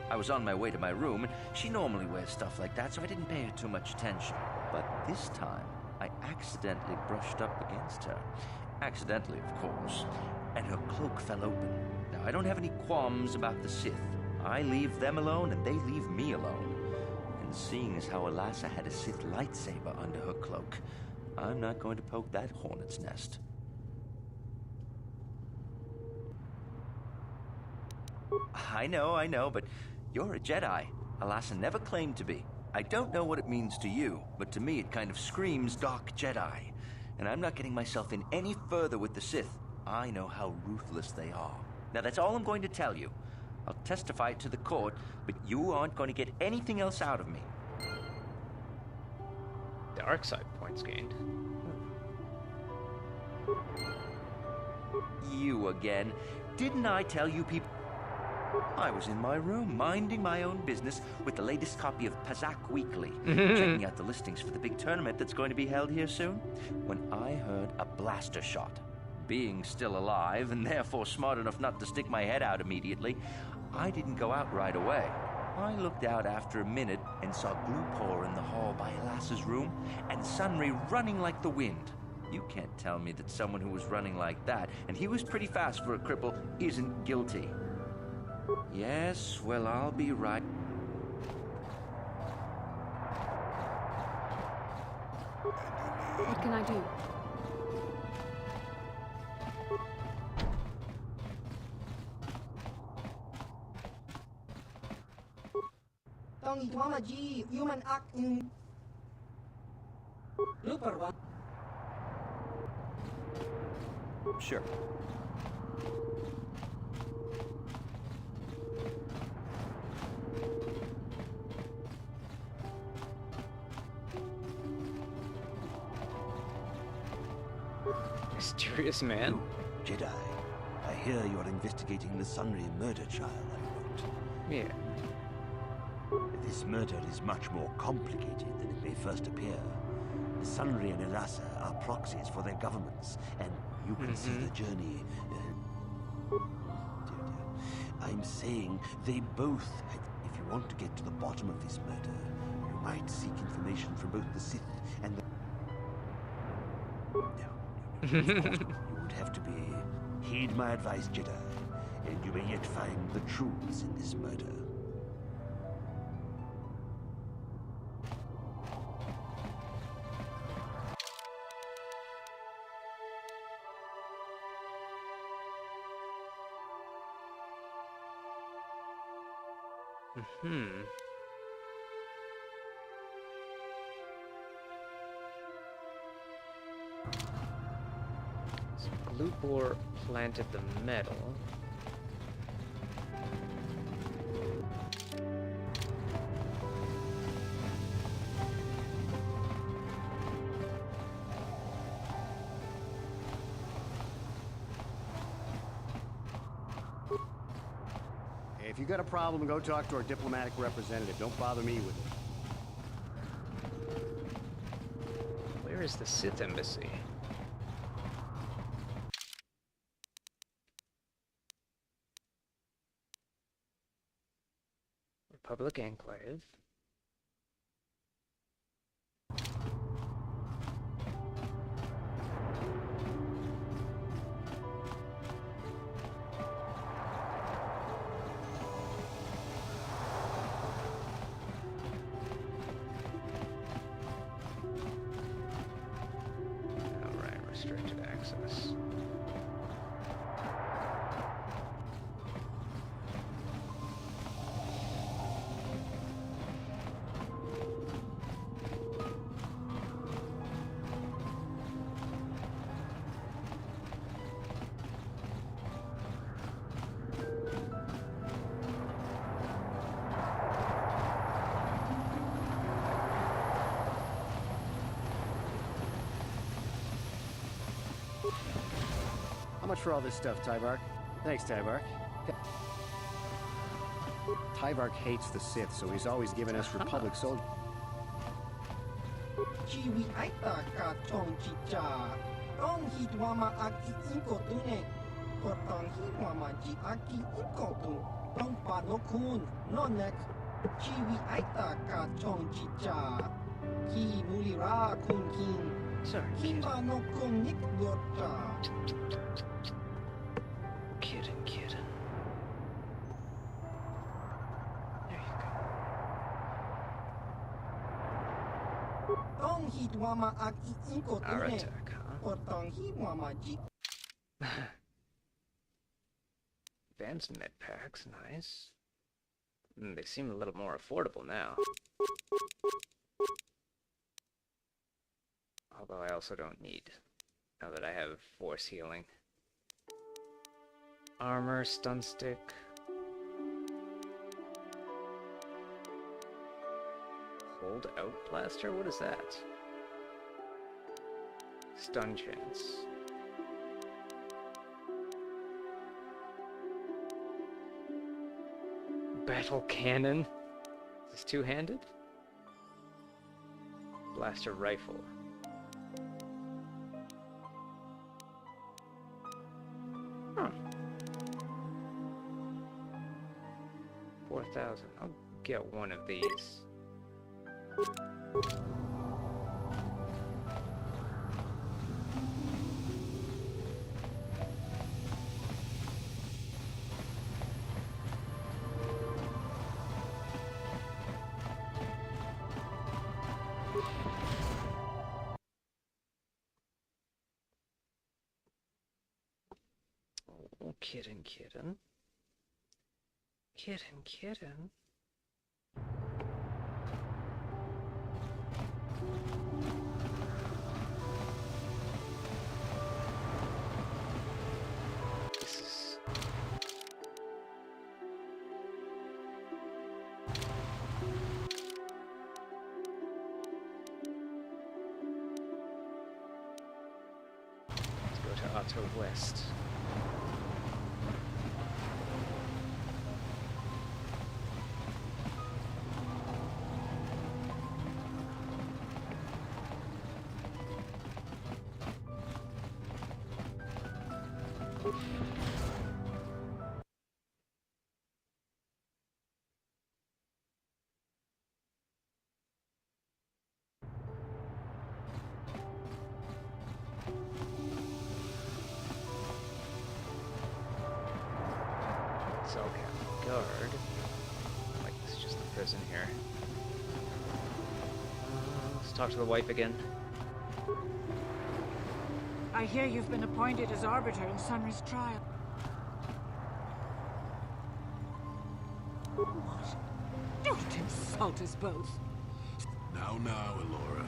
I was on my way to my room, and she normally wears stuff like that, so I didn't pay her too much attention. But this time, I accidentally brushed up against her. Accidentally, of course. And her cloak fell open. Now, I don't have any qualms about the Sith. I leave them alone, and they leave me alone. And seeing as how Elassa had a Sith lightsaber under her cloak, I'm not going to poke that hornet's nest. I know, but you're a Jedi. Elassa never claimed to be. I don't know what it means to you, but to me it kind of screams dark Jedi. And I'm not getting myself in any further with the Sith. I know how ruthless they are. Now that's all I'm going to tell you. I'll testify it to the court, but you aren't going to get anything else out of me. Dark side points gained. You again. Didn't I tell you people? I was in my room, minding my own business with the latest copy of Pazak Weekly, checking out the listings for the big tournament that's going to be held here soon, when I heard a blaster shot. Being still alive, and therefore smart enough not to stick my head out immediately, I didn't go out right away. I looked out after a minute and saw Glupor in the hall by Elassa's room, and Sunry running like the wind. You can't tell me that someone who was running like that, and he was pretty fast for a cripple, isn't guilty. Yes, well, I'll be right. What can I do? Tong itwama ji human act in Looper one. Sure. Mysterious man. You, Jedi. I hear you're investigating the Sunry murder trial, are you not? Yeah. This murder is much more complicated than it may first appear. The Sunry and Elassa are proxies for their governments, and you can see the journey... dear. I'm saying they both... If you want to get to the bottom of this murder, you might seek information from both the Sith and the... Of course, you would have to be... Heed my advice, Jedi, and you may yet find the truths in this murder. So Glupor planted the metal. If you got a problem, go talk to our diplomatic representative. Don't bother me with it. Where is the Sith embassy? Republic Enclave. restricted access. How much for all this stuff, Tyvark? Thanks, Tyvark. Tyvark hates the Sith, so he's always giving us Republic soldiers. Chiwi aita ka chong chicha. Tong hitwama aki inkotune. Portong hitwama ji aki inkotu. Tong panokun nonek. Chiwi aita ka chong chicha. Ki mulira kun kin. Sorry, Kimba no kun nik dorcha. Kidding. Tong hitwama aki inkotune. Our attack, huh? Portong hitwama ji. Advanced med packs, nice. They seem a little more affordable now. Although I also don't need, now that I have force healing. Armor, stun stick. Hold out blaster? What is that? Stun chance. Battle cannon? Is this two-handed? Blaster rifle. Huh. 4,000. I'll get one of these. Oh, kitten. Kitten. This is... Let's go to Otto West. Cellcap guard. Like, this is just the prison here. Let's talk to the wife again. I hear you've been appointed as arbiter in Sunry's trial. What? Don't insult us both. Now, Elora.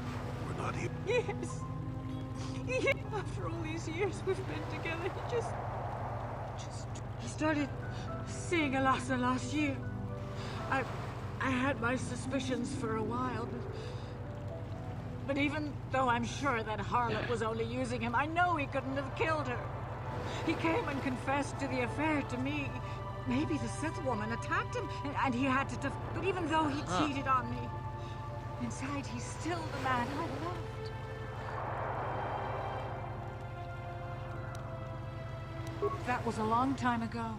We're not here. Yes. After all these years we've been together, he started seeing Alasa last year. I had my suspicions for a while, but even though I'm sure that harlot was only using him, I know he couldn't have killed her. He came and confessed to the affair to me. Maybe the Sith woman attacked him, and he had to but even though he cheated on me, inside he's still the man I loved. That was a long time ago.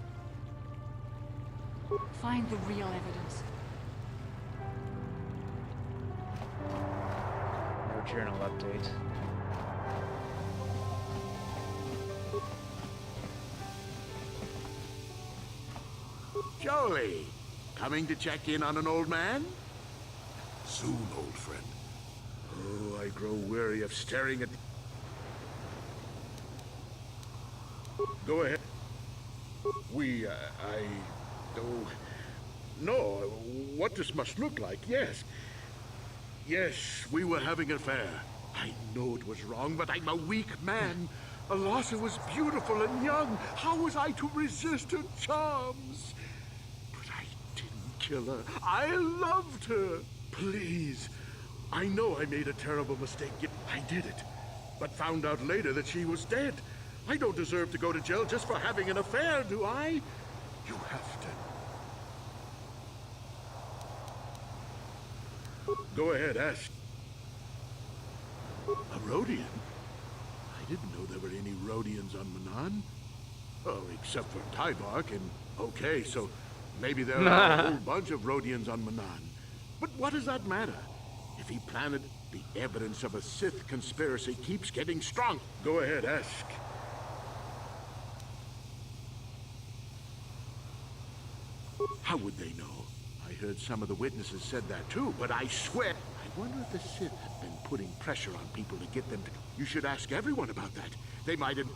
Find the real evidence. No journal update. Jolie, coming to check in on an old man? Soon, old friend. Oh, I grow weary of staring at... Go ahead. Oh, no, what this must look like, yes. Yes, we were having an affair. I know it was wrong, but I'm a weak man. Alasa was beautiful and young. How was I to resist her charms? But I didn't kill her. I loved her. Please. I know I made a terrible mistake. I did it. But found out later that she was dead. I don't deserve to go to jail just for having an affair, do I? You have to. Go ahead, ask. A Rhodian? I didn't know there were any Rhodians on Manan. Oh, except for Tybark and... Okay, so maybe there are a whole bunch of Rhodians on Manan. But what does that matter? If he planted, the evidence of a Sith conspiracy keeps getting strong. Go ahead, ask. How would they know? I heard some of the witnesses said that too, but I swear... I wonder if the Sith have been putting pressure on people to get them to... You should ask everyone about that. They might have...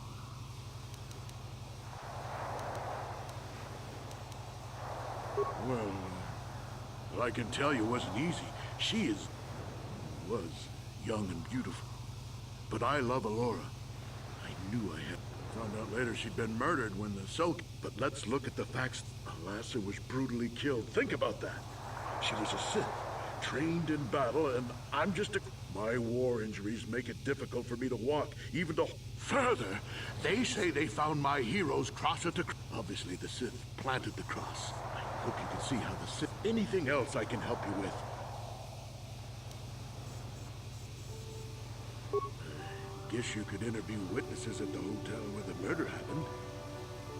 Well, I can tell you it wasn't easy. She was young and beautiful. But I love Alora. I knew I had... Found out later she'd been murdered when the Sulk... But let's look at the facts. Alasa was brutally killed. Think about that. She was a Sith, trained in battle, and I'm just a... My war injuries make it difficult for me to walk, even to... Further, they say they found my hero's cross at the... Obviously, the Sith planted the cross. I hope you can see how the Sith... Anything else I can help you with? Guess you could interview witnesses at the hotel where the murder happened.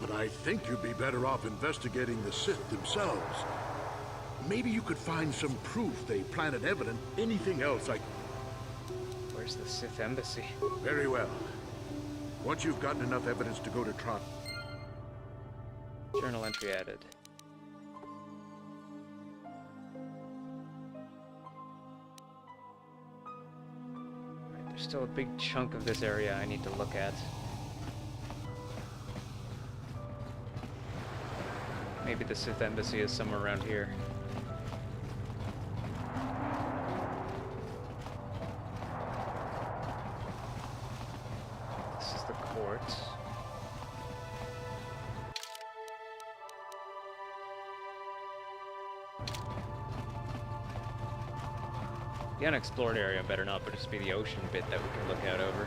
But I think you'd be better off investigating the Sith themselves. Maybe you could find some proof they planted evidence. Anything else I... Where's the Sith embassy? Very well. Once you've gotten enough evidence to go to trial... Journal entry added. There's still a big chunk of this area I need to look at. Maybe the Sith embassy is somewhere around here. This is the court. The unexplored area better not but just be the ocean bit that we can look out over.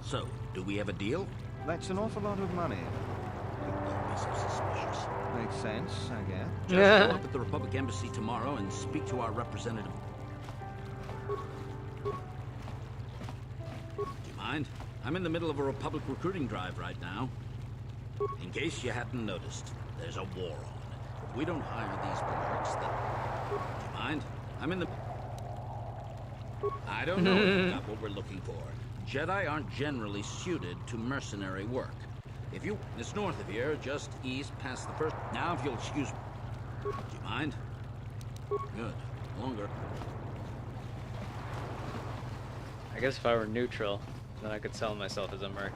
So, do we have a deal? That's an awful lot of money. Don't be so suspicious. Makes sense, I guess. Just go up at the Republic Embassy tomorrow and speak to our representative. Do you mind? I'm in the middle of a Republic recruiting drive right now. In case you hadn't noticed, there's a war on. If we don't hire these blokes, then... Do you mind? I'm in the... I don't know if we got what we're looking for. Jedi aren't generally suited to mercenary work. If you... It's north of here, just east past the first... Now, if you'll excuse me... Do you mind? Good. Longer. I guess if I were neutral, then I could sell myself as a merc.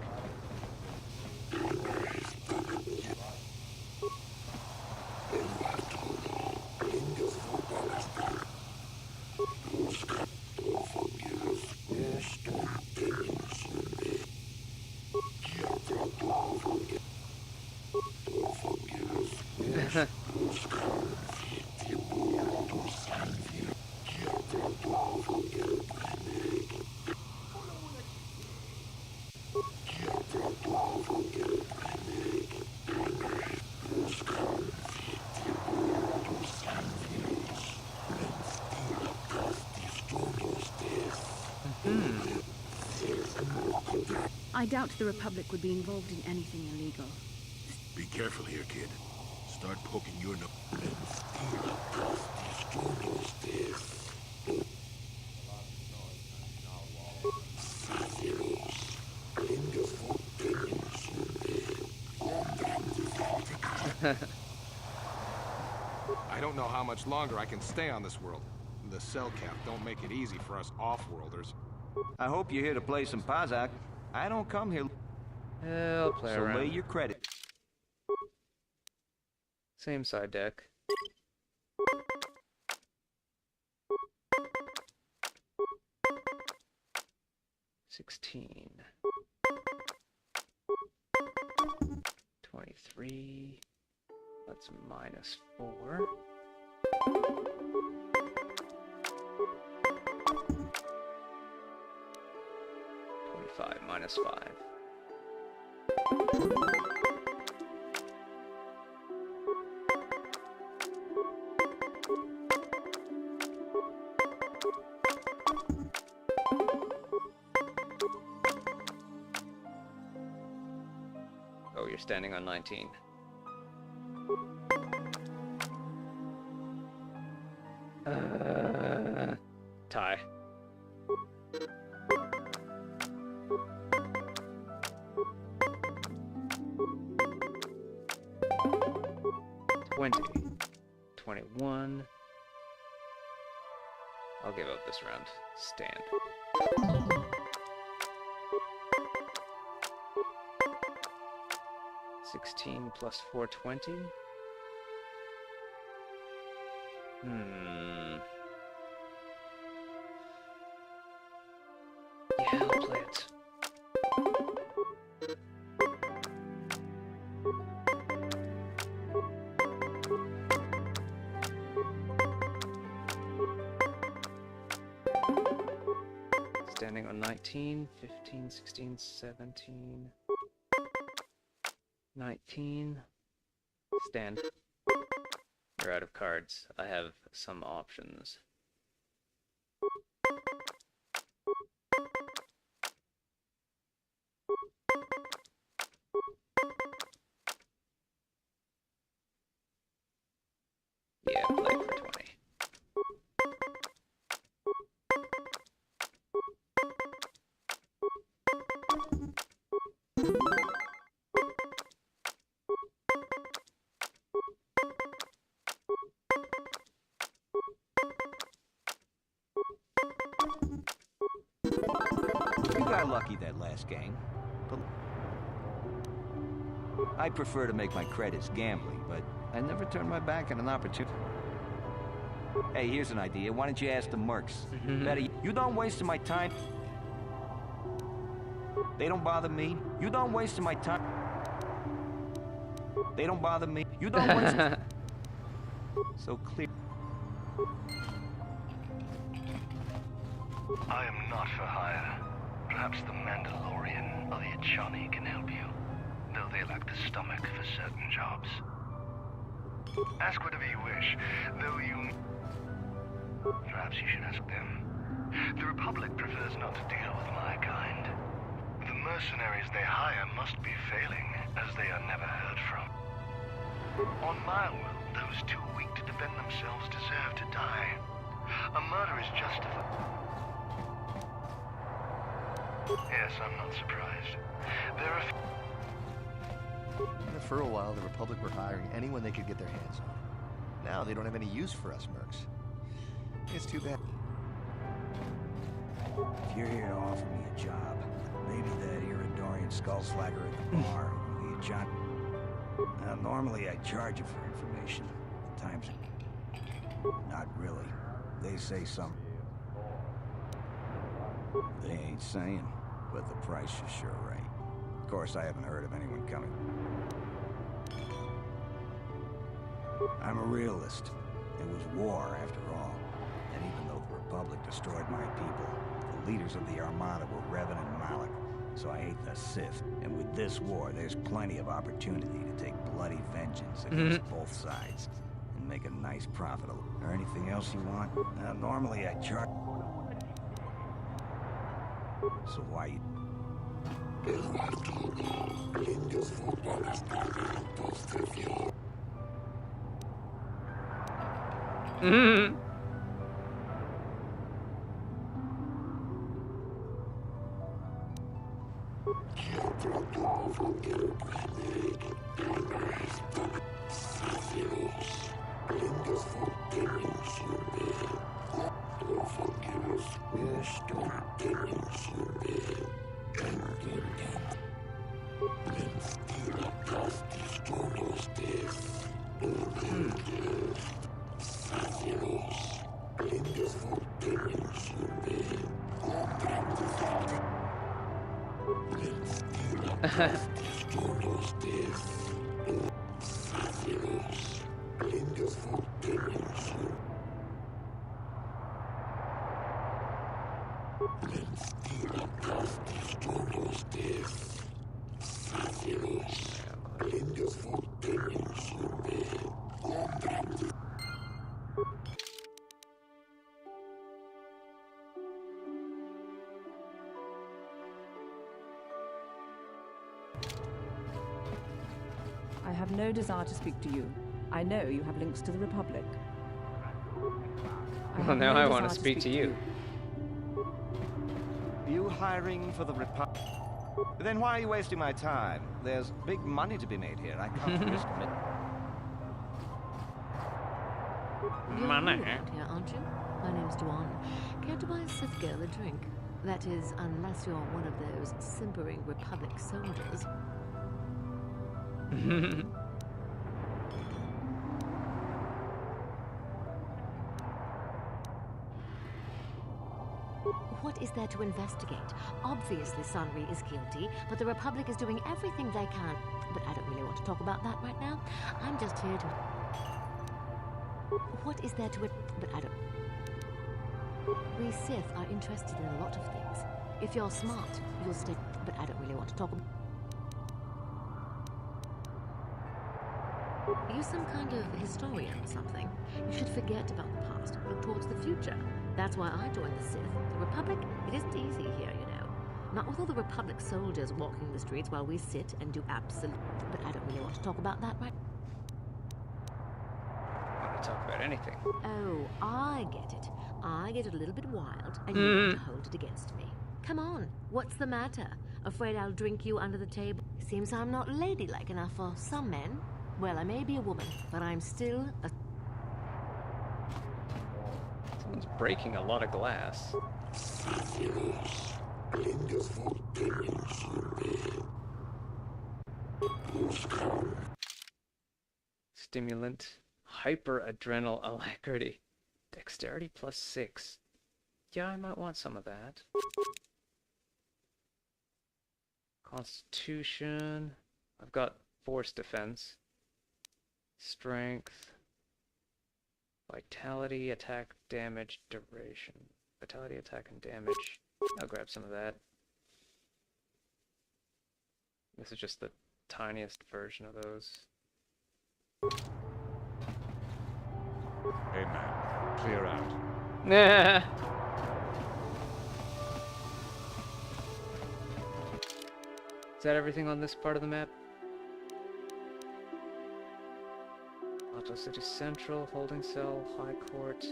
I doubt the Republic would be involved in anything illegal. Be careful here, kid. Start poking your nose. I don't know how much longer I can stay on this world. The cell cap don't make it easy for us off-worlders. I hope you're here to play some Pazak. I don't come here. I'll play so around. lay your credit. Same side deck. $16. 23. That's -4. 25 -5. Oh, you're standing on 19. Tie. $20. $21. I'll give up this round. Stand. $16 plus $420. Yeah, I'll play it. Standing on 19, 15, 16, 17, 19. Stand. You're out of cards. I have some options. Yeah, play for 20. You got lucky that last game. But I prefer to make my credits gambling, but I never turn my back on an opportunity. Hey, here's an idea. Why don't you ask the mercs? Better, you don't waste my time. They don't bother me. You don't waste my time. They don't bother me. You don't waste. So clear. I am not for hire. Perhaps the Mandalorian or the Achani can help you, though they lack the stomach for certain jobs. Ask whatever you wish, though you... Perhaps you should ask them. The Republic prefers not to deal with my kind. The mercenaries they hire must be failing, as they are never heard from. On my world, those too weak to defend themselves deserve to die. A murder is justified. Yes, I'm not surprised. There are... For a while, the Republic were hiring anyone they could get their hands on. Now they don't have any use for us mercs. It's too bad. If you're here to offer me a job, maybe that Iridorian skullslagger at the bar will be a job. Now, normally I charge you for information. Times not really. They say something. They ain't saying, but the price is sure right. Of course, I haven't heard of anyone coming. I'm a realist. It was war, after all. And even though the Republic destroyed my people, the leaders of the Armada were Revan and Malak, so I hate the Sith. And with this war, there's plenty of opportunity to take bloody vengeance against both sides and make a nice profit. Or anything else you want? Normally I charge... So why you... have no desire to speak to you. I know you have links to the Republic. Well, now I want to speak to you. You hiring for the Republic? Then why are you wasting my time? There's big money to be made here. I can't risk it. You're new around here, aren't you? My name's Duan. Care to buy a Sith girl a drink? That is, unless you're one of those simpering Republic soldiers. What is there to investigate? Obviously, Sunri is guilty, but the Republic is doing everything they can. But I don't really want to talk about that right now. I'm just here to... What is there to it? But I don't... We Sith are interested in a lot of things. If you're smart, you'll stay... But I don't really want to talk about... You're some kind of historian or something. You should forget about the past, look towards the future. That's why I joined the Sith. The Republic, it isn't easy here, you know. Not with all the Republic soldiers walking the streets while we sit and do absolute... But I don't really want to talk about that right... I want to talk about anything. Oh, I get it. I get a little bit wild, and you want to hold it against me. Come on, what's the matter? Afraid I'll drink you under the table? Seems I'm not ladylike enough for some men. Well, I may be a woman, but I'm still a... Someone's breaking a lot of glass. Stimulant. Hyper-adrenal alacrity. Dexterity +6. Yeah, I might want some of that. Constitution. I've got force defense. Strength. Vitality, attack, damage, duration. Vitality, attack, and damage. I'll grab some of that. This is just the tiniest version of those. Hey man, clear out. Nah. Is that everything on this part of the map? Auto City Central, Holding Cell, High Court.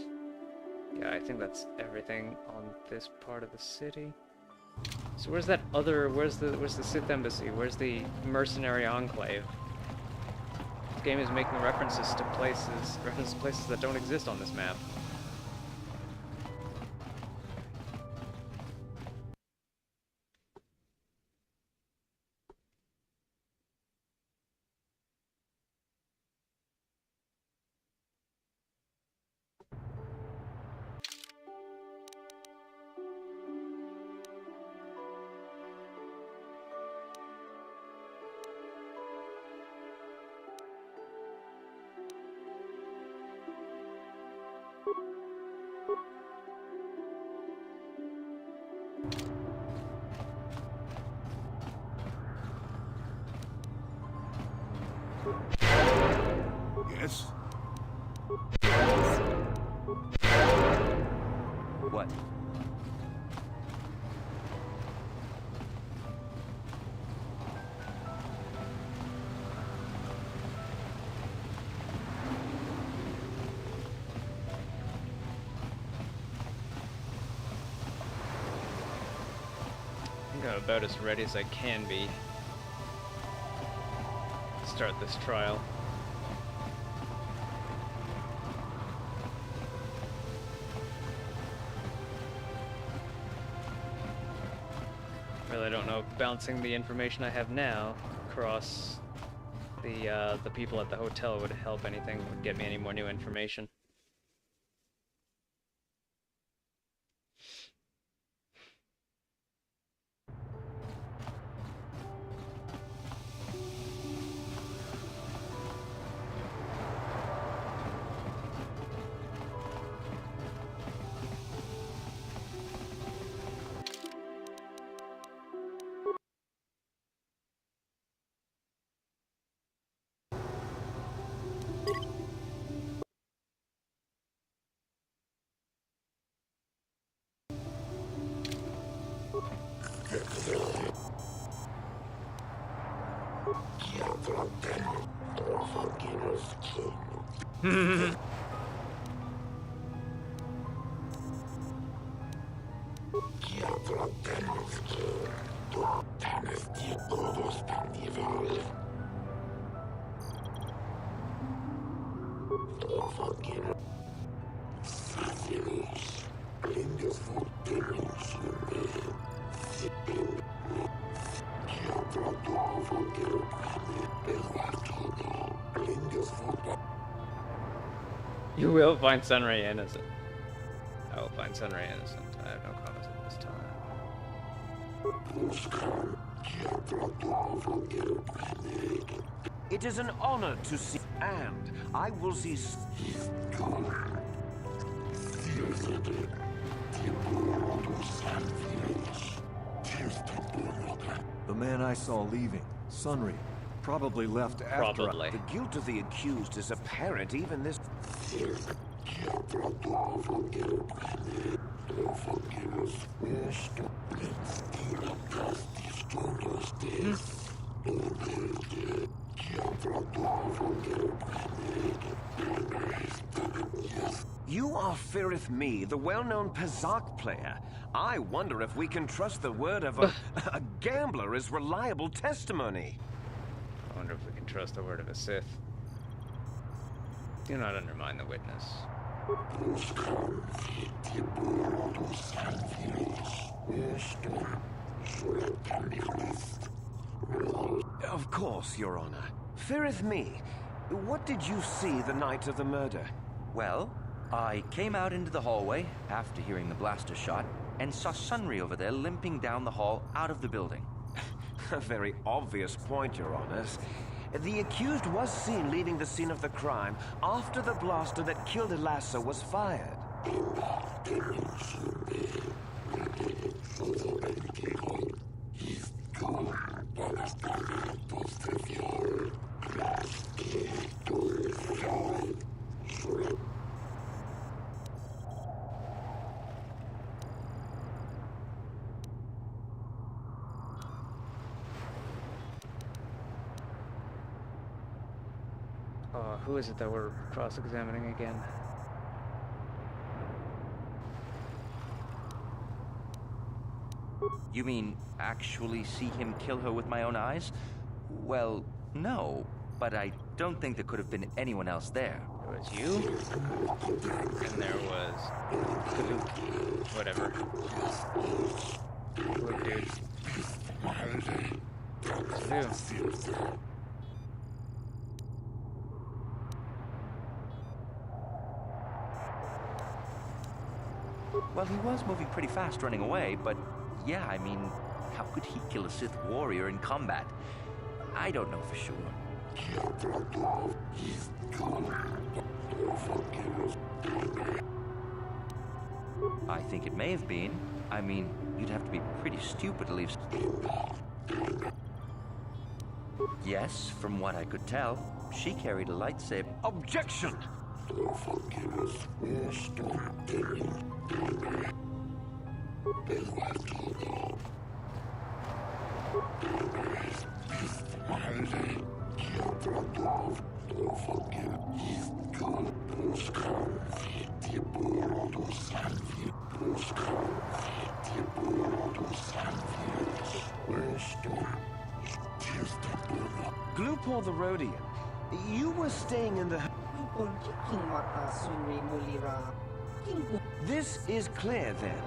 Yeah, I think that's everything on this part of the city. So where's that other, where's the Sith Embassy? Where's the Mercenary Enclave? This game is making references to places that don't exist on this map. Yes? What? I'm about as ready as I can be to start this trial. Really don't know if bouncing the information I have now across the people at the hotel would help anything, would get me any more new information. You will find Sunray innocent. I will find Sunray innocent. I have no comments at this time. It is an honor to see, and I will see. The man I saw leaving, Sunry, probably left after. Probably. The guilt of the accused is apparent even this. You are Firith Me, the well-known Pazak player. I wonder if we can trust the word of a gambler as reliable testimony. I wonder if we can trust the word of a Sith. Do not undermine the witness. Of course, Your Honor. Firith Me, what did you see the night of the murder? Well, I came out into the hallway after hearing the blaster shot and saw Sunry over there limping down the hall out of the building. A very obvious point, Your Honors. The accused was seen leaving the scene of the crime after the blaster that killed Elassa was fired. Who is it that we're cross-examining again? You mean actually see him kill her with my own eyes? Well, no, but I don't think there could have been anyone else there. It was you, and there was whatever. Look, dude. Well, he was moving pretty fast running away, but yeah, I mean, how could he kill a Sith warrior in combat? I don't know for sure. I think it may have been. I mean, you'd have to be pretty stupid to leave. Yes, from what I could tell, she carried a lightsaber. Objection! Glupor the Rhodian, you were staying in the... This is clear, then,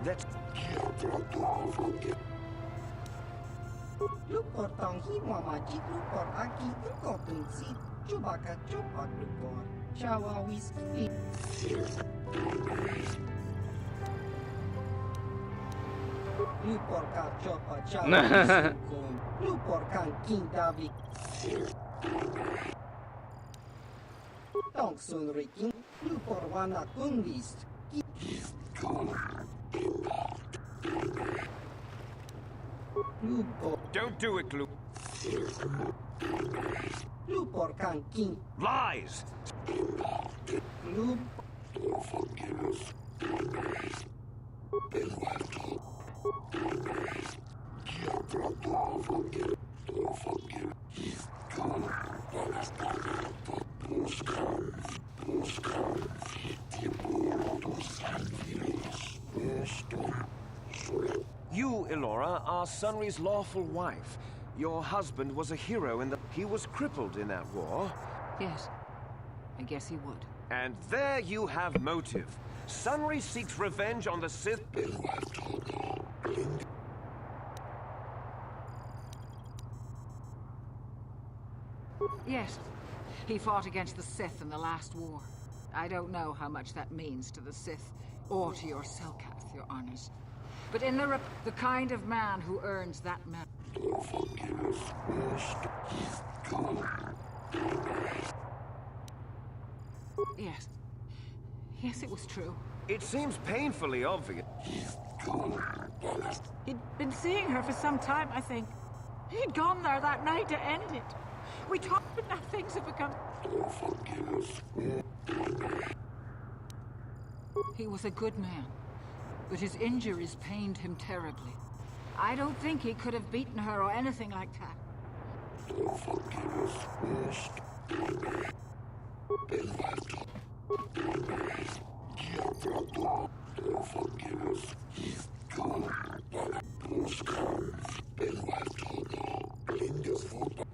that... Don't do it, Gloop. Lies! Elora, are Sunry's lawful wife. Your husband was a hero in the... He was crippled in that war. Yes. I guess he would. And there you have motive. Sunry seeks revenge on the Sith... Yes. He fought against the Sith in the last war. I don't know how much that means to the Sith, or to your Selkath, your honors. But in the kind of man who earns that medal... Yes. Yes, it was true. It seems painfully obvious. He'd been seeing her for some time, I think. He'd gone there that night to end it. We talked, but now things have become... He was a good man, but his injuries pained him terribly. I don't think he could have beaten her or anything like that.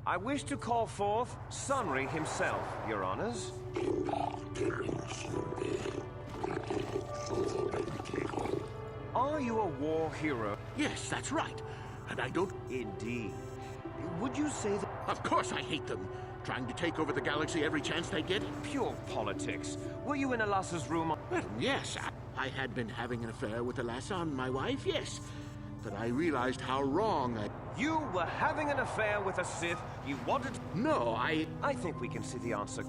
I wish to call forth Sunry himself, your honors. Are you a war hero? Yes, that's right. And I don't... Indeed. Would you say that... Of course I hate them. Trying to take over the galaxy every chance they get. Pure politics. Were you in Alassa's room? Well, yes. I had been having an affair with Alassa, my wife, yes. But I realized how wrong I... You were having an affair with a Sith. You wanted... No, I think we can see the answer.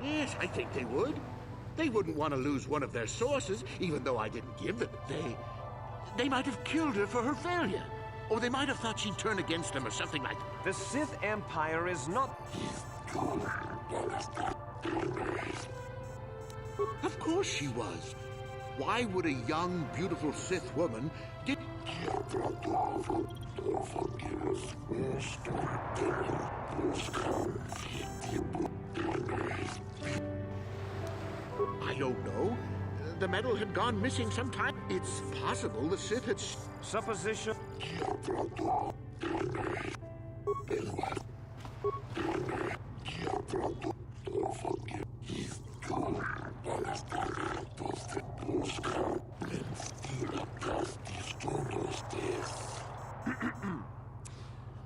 Yes, I think they would. They wouldn't want to lose one of their sources, even though I didn't give them. They might have killed her for her failure. Or they might have thought she'd turn against them or something like that. The Sith Empire is not... Of course she was. Why would a young, beautiful Sith woman get... I don't know. The medal had gone missing sometime. It's possible the Sith had... Supposition...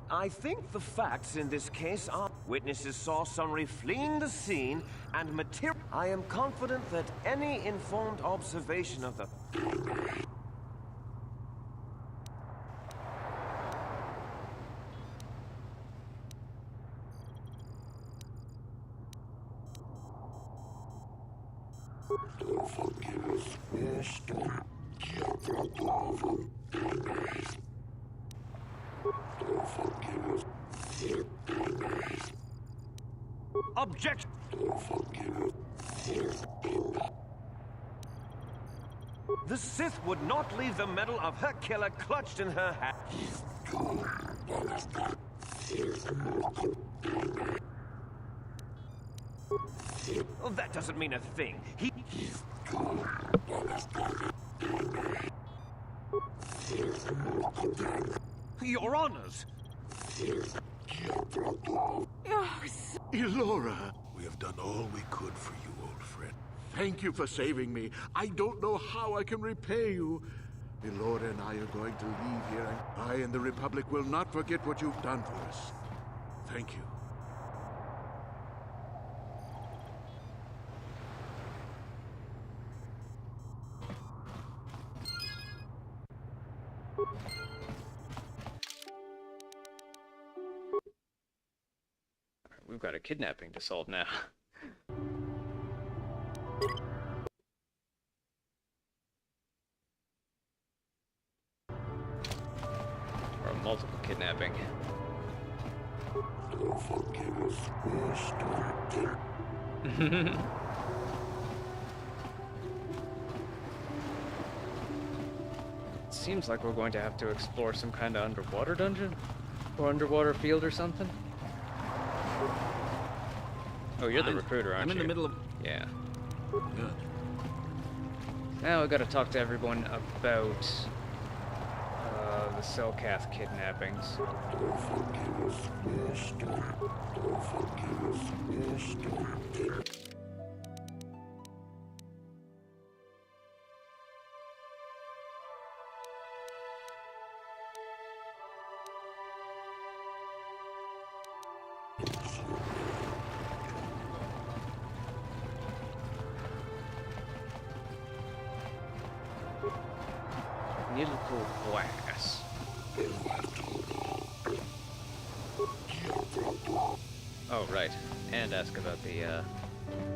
I think the facts in this case are... Witnesses saw Sunry fleeing the scene and material... I am confident that any informed observation of the... Objection! The Sith would not leave the medal of her killer clutched in her hand. Oh, that doesn't mean a thing. Your honors! Elora! We have done all we could for you, old friend. Thank you for saving me. I don't know how I can repay you. Elora and I are going to leave here, and I and the Republic will not forget what you've done for us. Thank you. We've got a kidnapping to solve now. Or multiple kidnapping. Seems like we're going to have to explore some kind of underwater dungeon? Or underwater field or something? Oh, you're the Mind? recruiter, aren't you? I'm in the middle of... Yeah. Good. Now we gotta talk to everyone about the Selkath kidnappings. Musical glass. Oh, right. And ask about the,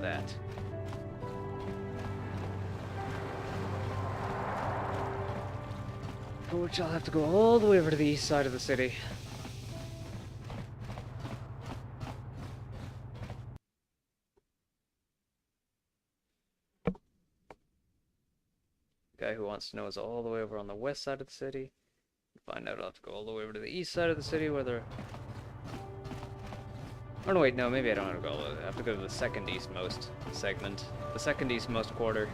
that. For which I'll have to go all the way over to the east side of the city. Guy who wants to know is all the way over on the west side of the city. Find out I'll have to go all the way over to the east side of the city where they're... Oh no, wait, no, maybe I don't have to go all the way. I have to go to the second eastmost segment. The second eastmost quarter.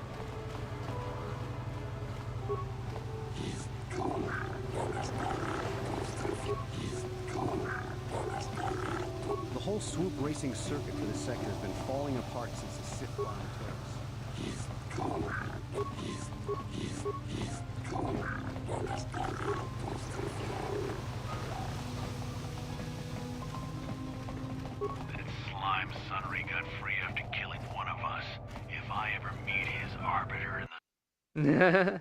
The whole swoop racing circuit for this sector has been falling apart since the Sith bombed Taurus. That slime Sunry got free after killing one of us. If I ever meet his arbiter in the...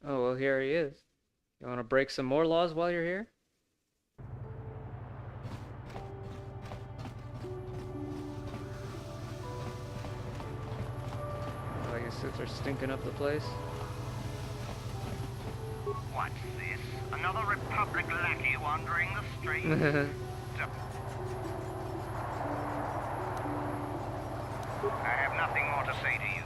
Oh, well, here he is. You want to break some more laws while you're here? Oh, your Siths are stinking up the place. What's this? Another Republic lackey wandering the streets? I have nothing more to say to you.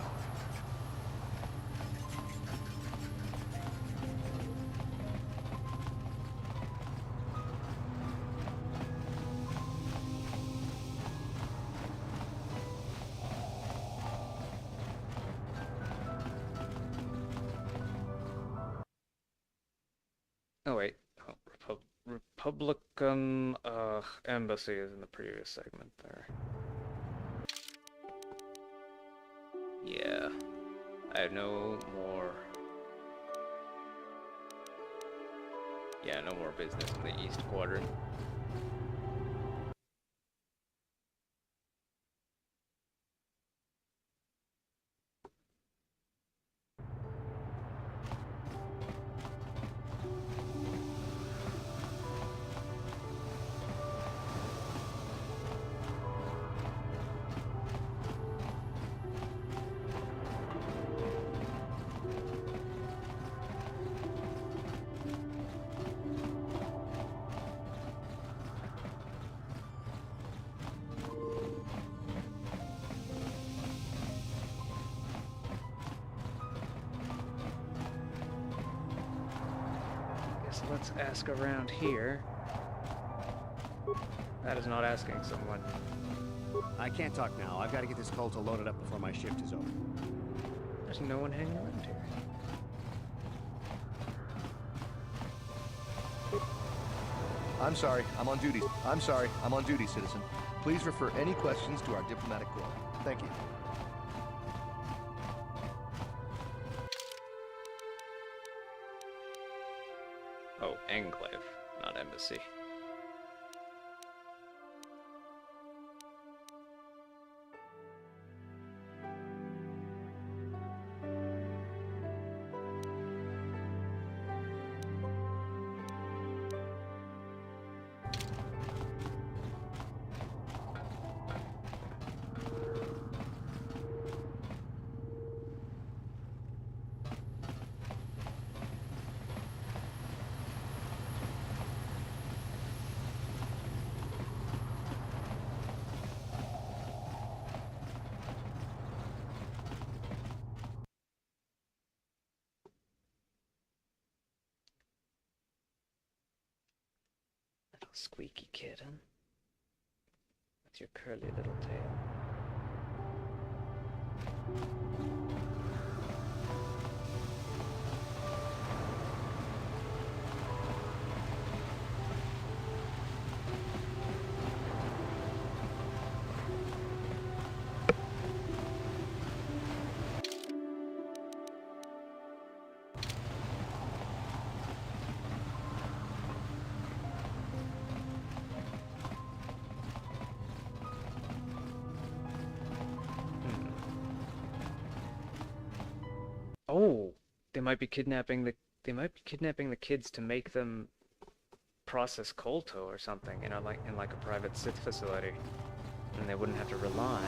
Oh, wait. Oh, Republicum Embassy is in the previous segment there. Yeah. I have no more... Yeah, no more business in the East Quadrant. Let's ask around here. That is not asking someone. I can't talk now. I've got to get this Kolto loaded up before my shift is over. There's no one hanging around here. I'm sorry, I'm on duty. I'm sorry, I'm on duty, citizen. Please refer any questions to our diplomatic corps. Thank you. Oh, enclave, not embassy. Squeaky kitten. It's your curly little tail. Oh, they might be kidnapping the kids to make them process KOTOR or something, you know, like in like a private Sith facility, and they wouldn't have to rely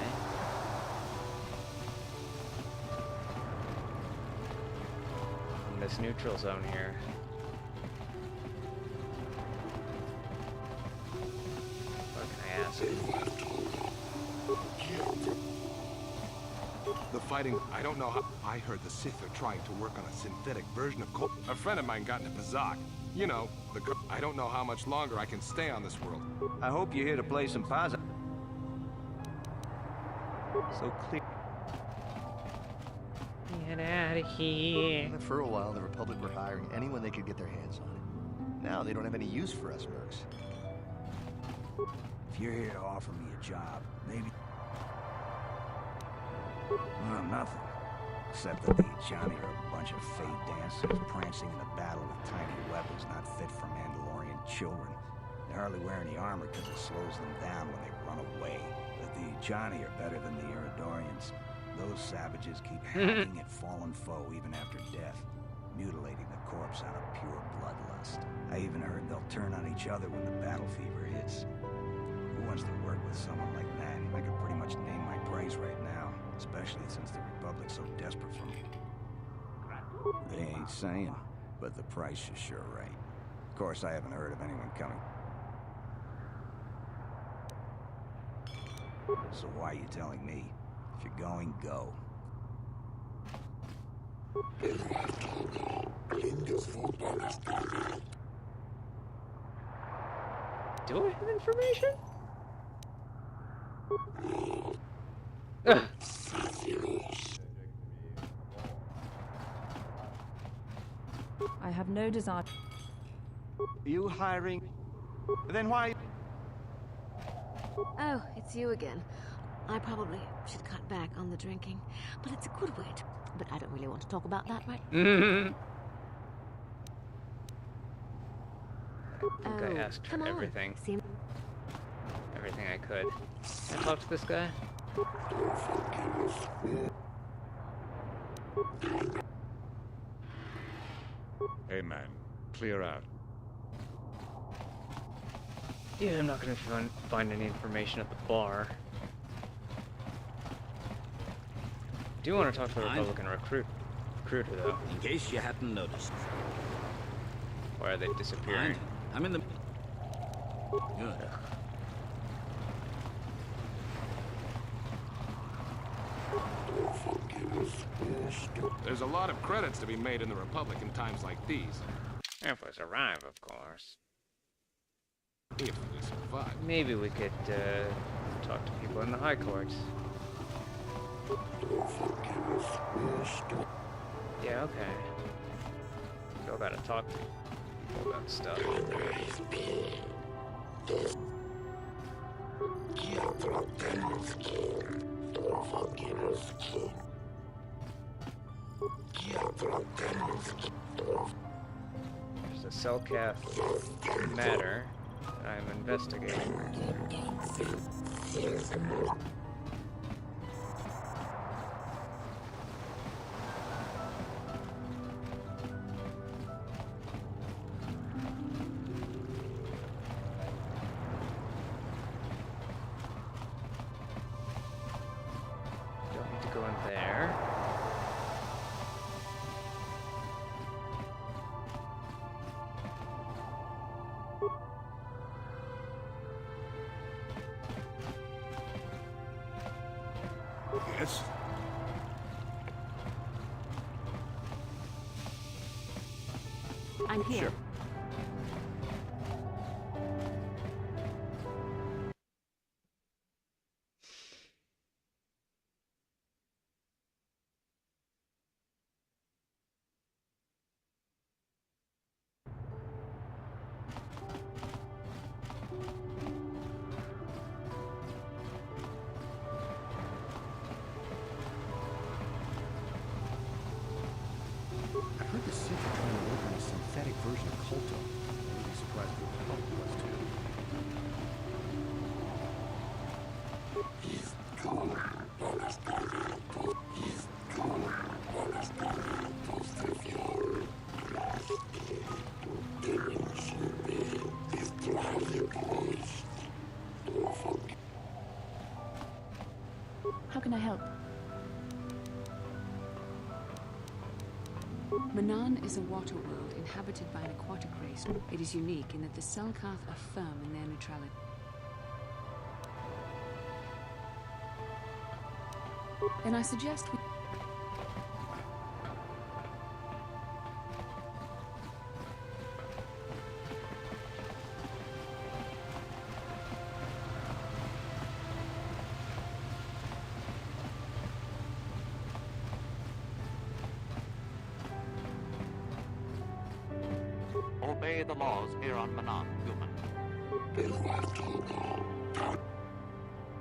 on this neutral zone here. What can I ask? The fighting, I don't know how... I heard the Sith are trying to work on a synthetic version of KOTOR. A friend of mine got into Pazak. You know, I don't know how much longer I can stay on this world. I hope you're here to play some Pazak. So clear. Get out of here. For a while, the Republic were hiring anyone they could get their hands on. Now they don't have any use for us mercs. If you're here to offer me a job, maybe... Well, nothing. Except that the Johnny are a bunch of fake dancers prancing in a battle with tiny weapons not fit for Mandalorian children. They hardly wear any armor because it slows them down when they run away. But the Johnny are better than the Iridorians. Those savages keep hacking at fallen foe even after death, mutilating the corpse out of pure bloodlust. I even heard they'll turn on each other when the battle fever hits. Who wants to work with someone like that? I could pretty much name my price right now, especially since the Republic's so desperate for me. They ain't saying, but the price is sure right. Of course, I haven't heard of anyone coming. So why are you telling me? If you're going, go. Do I have information? I have no desire. You hiring? Then why? Oh, it's you again. I probably should cut back on the drinking, but it's a good way to... But I don't really want to talk about that right now. I think I asked for everything. Everything I could. Can I talk to this guy? Hey man, clear out. Yeah, I'm not gonna find any information at the bar. Do want to talk to the Republican recruiter though. In case you hadn't noticed. Why are they disappearing? I'm in the... Good. There's a lot of credits to be made in the Republic in times like these. If we survive, of course. If we survive. Maybe we could talk to people in the high courts. Yeah, okay. Still gotta talk to people about stuff. There's a Selkath matter that I'm investigating. Don't need to go in there. Yes? I'm here. Sure. version of KOTOR. I wouldn't be surprised if the Republic was too. How can I help? Manan is a water world inhabited by an aquatic race. It is unique in that the Selkath are firm in their neutrality. Then I suggest we... Obey the laws here on Manan, human.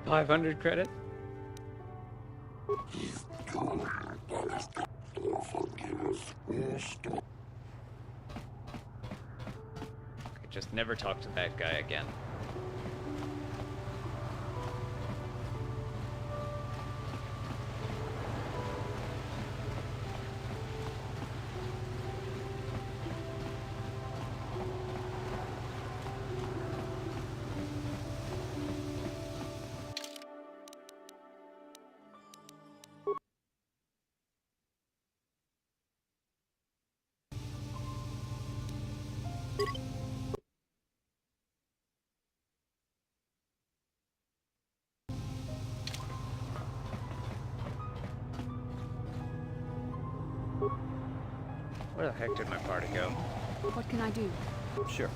500 credit? Just never talk to that guy again. Where the heck did my party go? What can I do? Sure.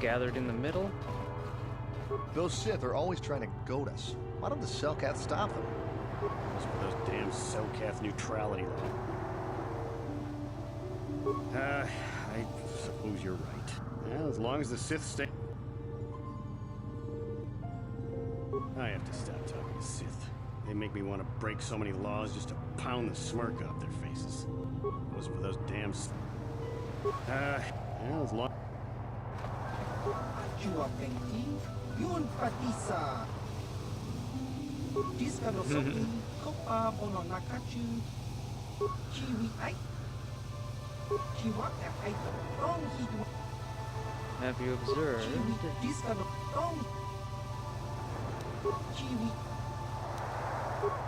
Gathered in the middle. Those Sith are always trying to goad us. Why don't the Selkath stop them? It's for those damn Selkath neutrality law. I suppose you're right. Well, as long as the Sith stay... I have to stop talking to Sith. They make me want to break so many laws just to pound the smirk off their faces. If it wasn't for those damn... well, as long... Chua Pengti, Yun Patisa. Discanosoki, Kopa Bononakachu, Chiwi Ai, Chiwa Ai, Dong Hidwa. Have you observed? Discano, Dong Chiwi.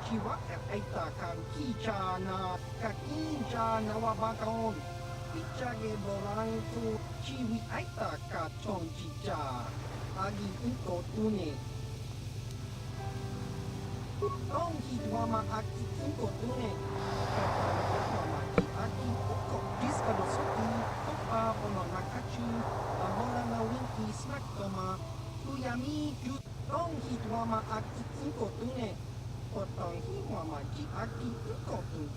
Chiwa Ai Takan, Kichana, Kakinchana Wabakon. Pichage Boranku, Chiwi Aita Kachon Chicha, Agi Inko Tune. Dong Hidwama Aki Inko Tune, Kapama Aki Uko, Discadosoki, Kopa Bononakachu, Amorana Winki Smaktoma, Tuyami, Dong Hidwama Aki Inko Tune, Potong Hidwama Aki Inko Tune.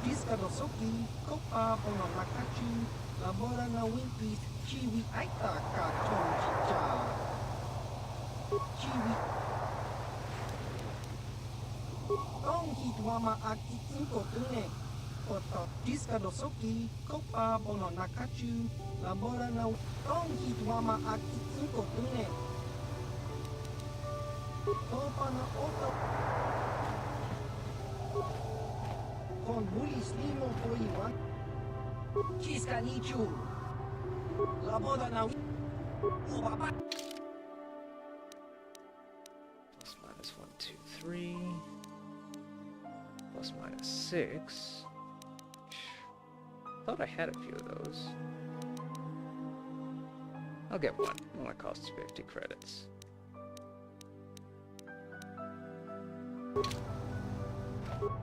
Discanosoki, Kopa Bononakachu, Labora na Winky, Chiwi Aita Kachon Chicha. Chiwi Dong Hidwama Aki Inko Tune, Poto Discanosoki, Kopa Bononakachu, Labora na Dong Hidwama Aki Inko Tune. Topa na Oto. Con Mulis Limo Poiwan Chiscanichu La Boda na Ubaba Plus minus 1, 2, 3. Plus minus 6. Thought I had a few of those. I'll get one. It only costs 50 credits.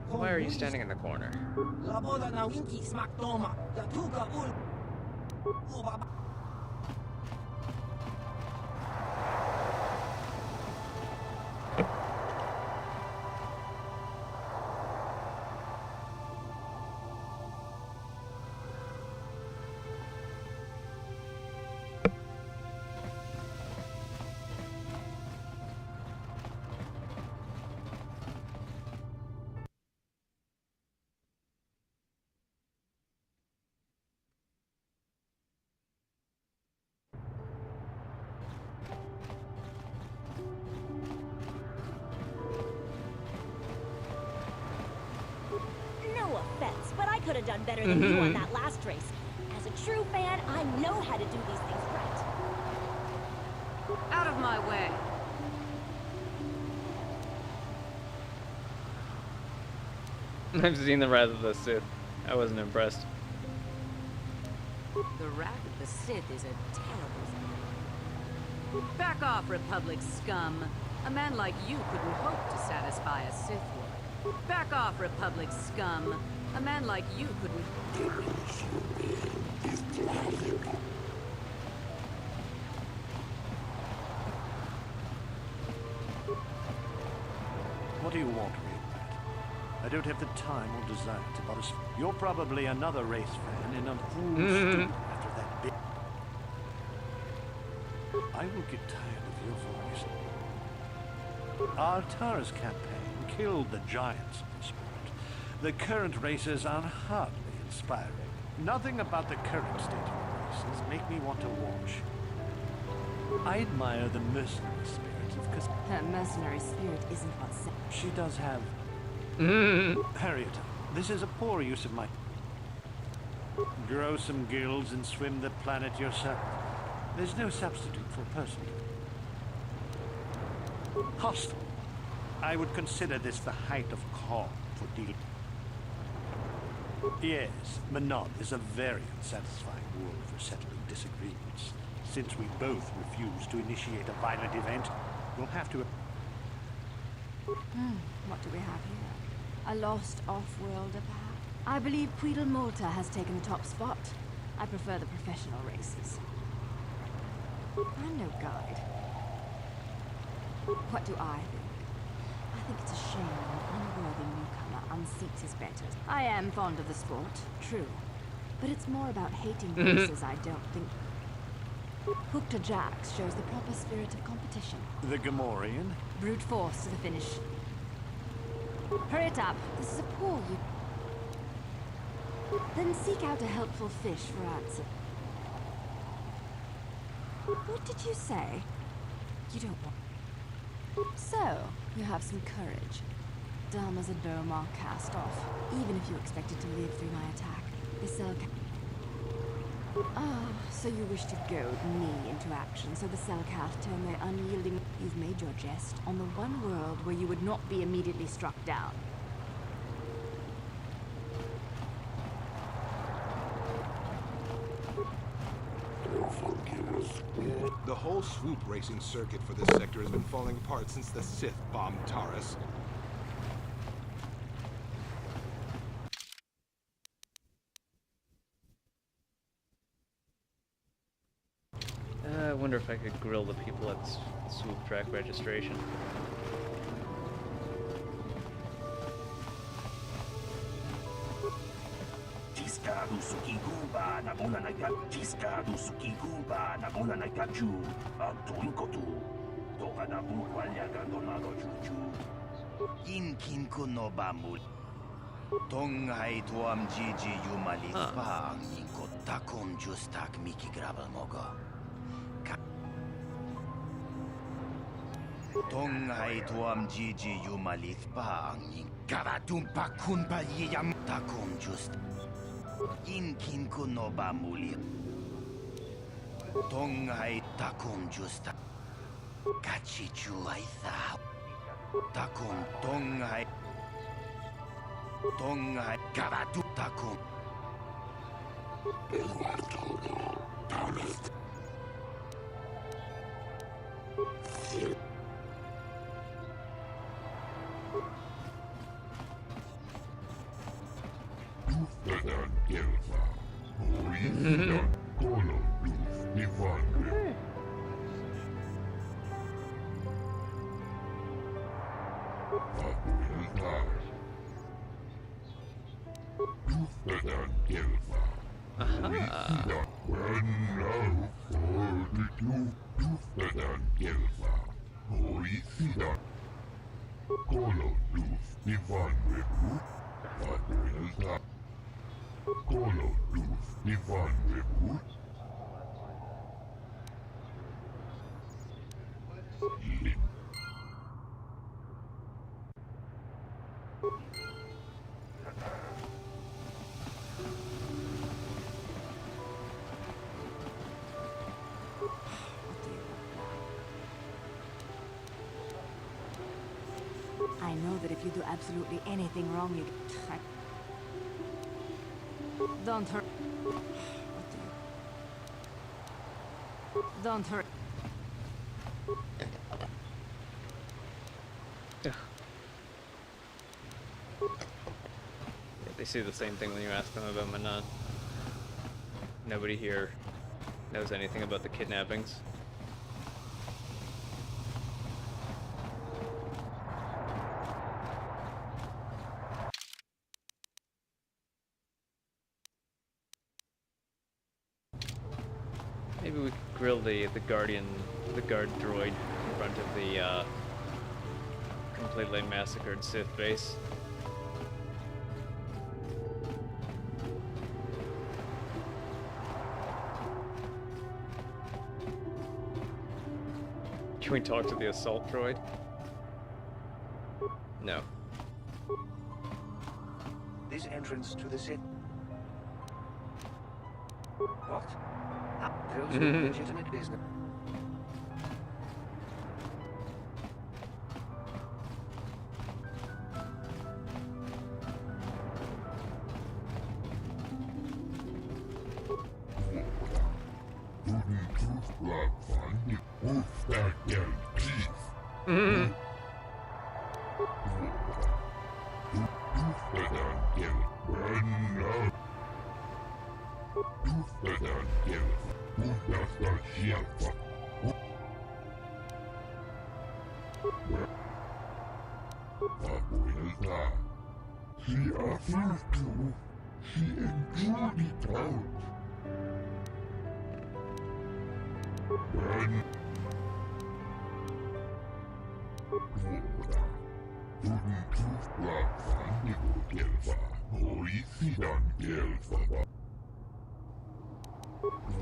Why are you standing in the corner? La Boda na Winky Smaktoma Yatuga Ul Ubaba could have done better than you on that last race. As a true fan, I know how to do these things right. Out of my way. I've seen the Wrath of the Sith. I wasn't impressed. The Wrath of the Sith is a terrible thing. Back off, Republic scum. A man like you couldn't hope to satisfy a Sith Lord. Back off, Republic scum. A man like you couldn't... What do you want, real Pat? I don't have the time or desire to bother. You're probably another race fan and a fool stupid after that bit. I will get tired of your voice. Our Tara's campaign killed the giants of the sport. The current races are hardly inspiring. Nothing about the current state of the races make me want to watch. I admire the mercenary spirit of Cas. Her mercenary spirit isn't what's... She does have... Harriet, this is a poor use of my... Grow some gills and swim the planet yourself. There's no substitute for personal. Hostile. I would consider this the height of calm for dealing. Yes, Manon is a very unsatisfying world for settling disagreements. Since we both refuse to initiate a violent event, we'll have to... What do we have here? A lost off-worlder, perhaps? I believe Malta has taken the top spot. I prefer the professional races. I'm no guide. What do I think? I think it's a shame an unworthy newcomer unseats his betters. I am fond of the sport, true. But it's more about hating races, I don't think. Hooked Jax shows the proper spirit of competition. The Gamorrean? Brute force to the finish. Hurry it up. This is a poor you. Then seek out a helpful fish for answer. What did you say? You don't want... So, you have some courage. Dumb as a Domar cast off, even if you expected to live through my attack. The cell so you wish to goad me into action so the Cellcath turn their unyielding... You've made your jest on the one world where you would not be immediately struck down. The whole swoop racing circuit for this sector has been falling apart since the Sith bombed Taurus. I wonder if I could grill the people at swoop track registration. Tonghai tuam gigi yumalit pang inko takom justak miki grabal mogo. Tonghai tuam gigi yumalit pang in karatum pakun paliyam takom just inkin kuno bamuli. Tonghai takom justa kachichu aitha takom tonghai Tonghai karatu takom. know that if you do absolutely anything wrong, you get... Don't hurt. Don't hurt. Yeah, they say the same thing when you ask them about Manon. Nobody here knows anything about the kidnappings. Maybe we could grill the guard droid in front of the completely massacred Sith base. Can we talk to the assault droid? No. This entrance to the Sith. What? Those with legitimate business.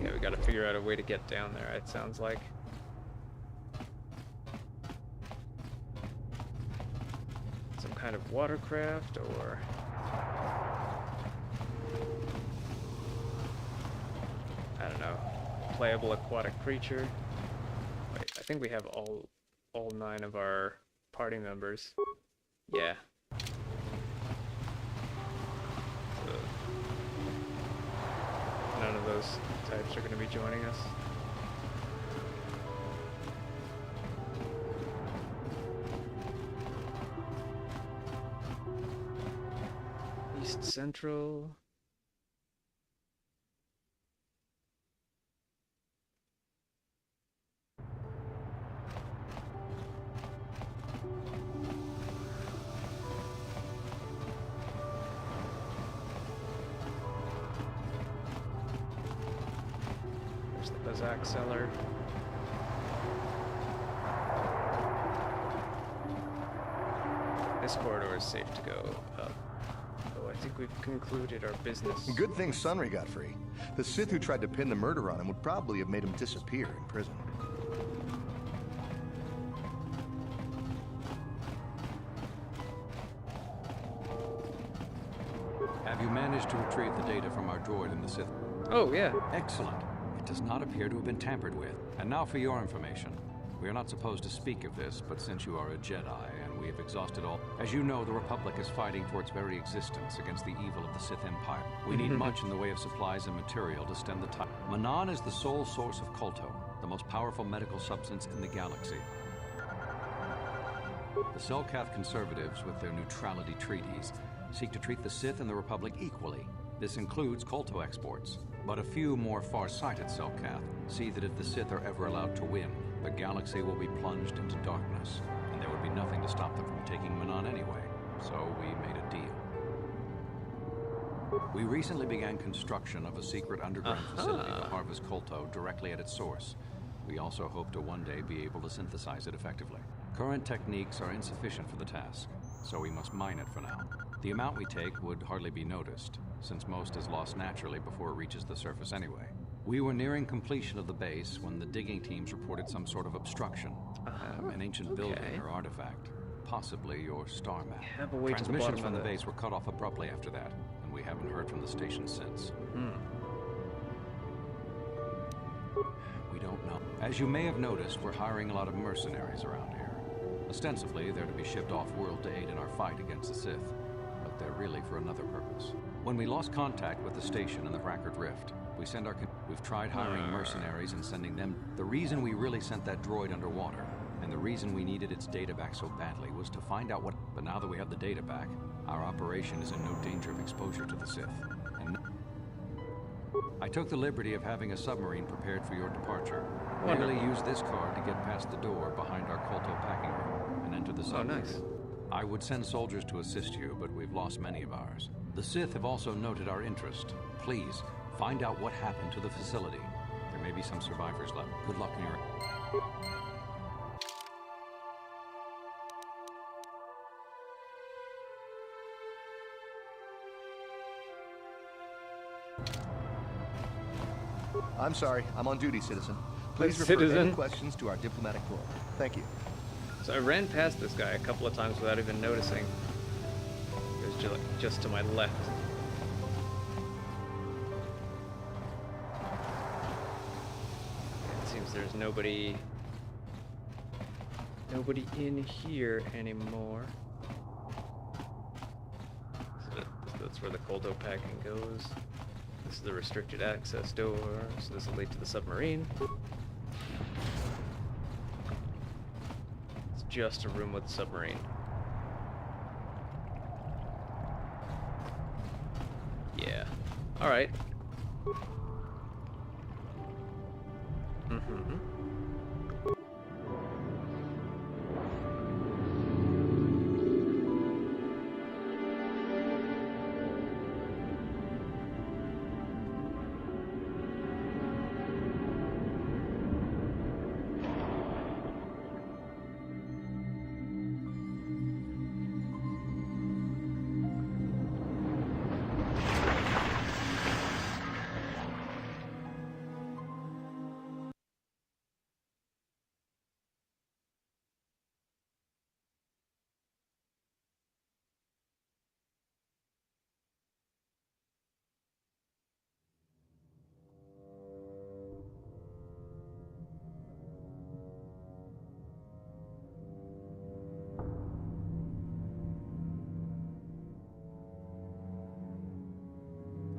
Yeah, we gotta figure out a way to get down there, it sounds like. Some kind of watercraft, or... I don't know. Playable aquatic creature. Wait, I think we have all 9 of our party members. Yeah. None of those types are going to be joining us. East Central. Zach Cellar. This corridor is safe to go up. Oh, I think we've concluded our business. Good thing Sunry got free. The Sith who tried to pin the murder on him would probably have made him disappear in prison. Have you managed to retrieve the data from our droid in the Sith? Oh, yeah. Excellent. It does not appear to have been tampered with. And now for your information. We are not supposed to speak of this, but since you are a Jedi and we have exhausted all... As you know, the Republic is fighting for its very existence against the evil of the Sith Empire. We need much in the way of supplies and material to stem the tide. Manon is the sole source of KOTOR, the most powerful medical substance in the galaxy. The Selkath conservatives, with their neutrality treaties, seek to treat the Sith and the Republic equally. This includes KOTOR exports. But a few more far-sighted Selkath see that if the Sith are ever allowed to win, the galaxy will be plunged into darkness, and there would be nothing to stop them from taking Manon anyway. So we made a deal. We recently began construction of a secret underground facility to harvest KOTOR directly at its source. We also hope to one day be able to synthesize it effectively. Current techniques are insufficient for the task, so we must mine it for now. The amount we take would hardly be noticed, since most is lost naturally before it reaches the surface anyway. We were nearing completion of the base when the digging teams reported some sort of obstruction. An ancient building or artifact, possibly your star map. Transmissions from the base were cut off abruptly after that, and we haven't heard from the station since. We don't know. As you may have noticed, we're hiring a lot of mercenaries around here. Ostensibly, they're to be shipped off-world to aid in our fight against the Sith, but they're really for another purpose. When we lost contact with the station in the Rackard Rift, we've tried hiring mercenaries and sending them. The reason we really sent that droid underwater, and the reason we needed its data back so badly, was to find out what. But now that we have the data back, our operation is in no danger of exposure to the Sith. And I took the liberty of having a submarine prepared for your departure. Merely use this card to get past the door behind our KOTOR packing room and enter the submarine. Oh, nice. I would send soldiers to assist you, but we've lost many of ours. The Sith have also noted our interest. Please, find out what happened to the facility. There may be some survivors left. Good luck in your... I'm sorry, I'm on duty, citizen. Please refer any questions to our diplomatic corps. Thank you. So I ran past this guy a couple of times without even noticing. It was just to my left. It seems there's nobody in here anymore. So that's where the KOTOR packing goes. This is the restricted access door, so this will lead to the submarine. It's just a room with a submarine. Yeah. Alright.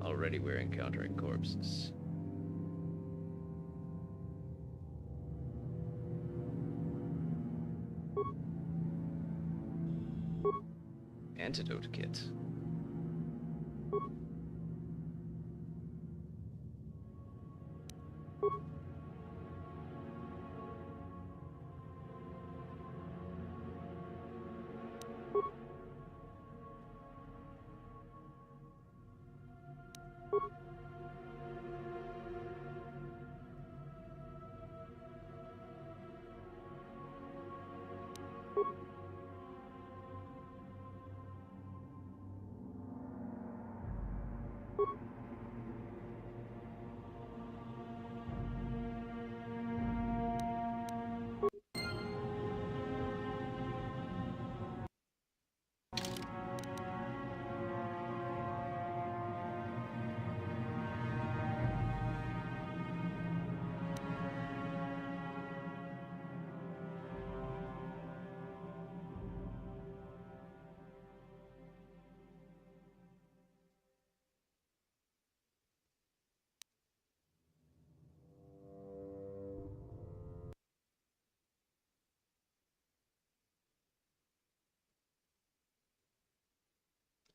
Already we're encountering corpses. Antidote kit.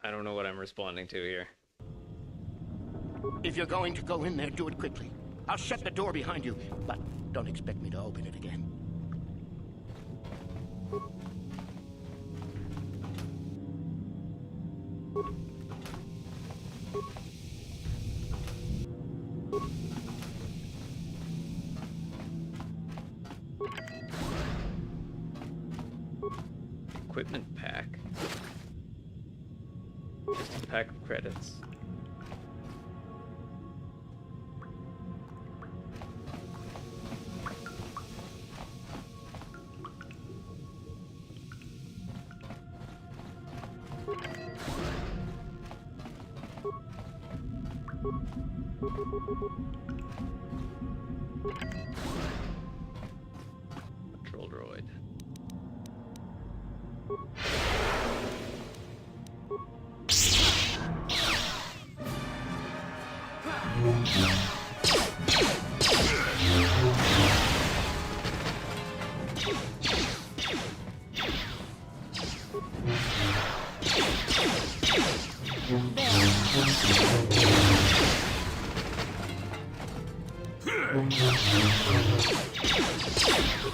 I don't know what I'm responding to here. If you're going to go in there, do it quickly. I'll shut the door behind you, but don't expect me to open it again. Equipment pack. Just a pack of credits. Control droid. Let's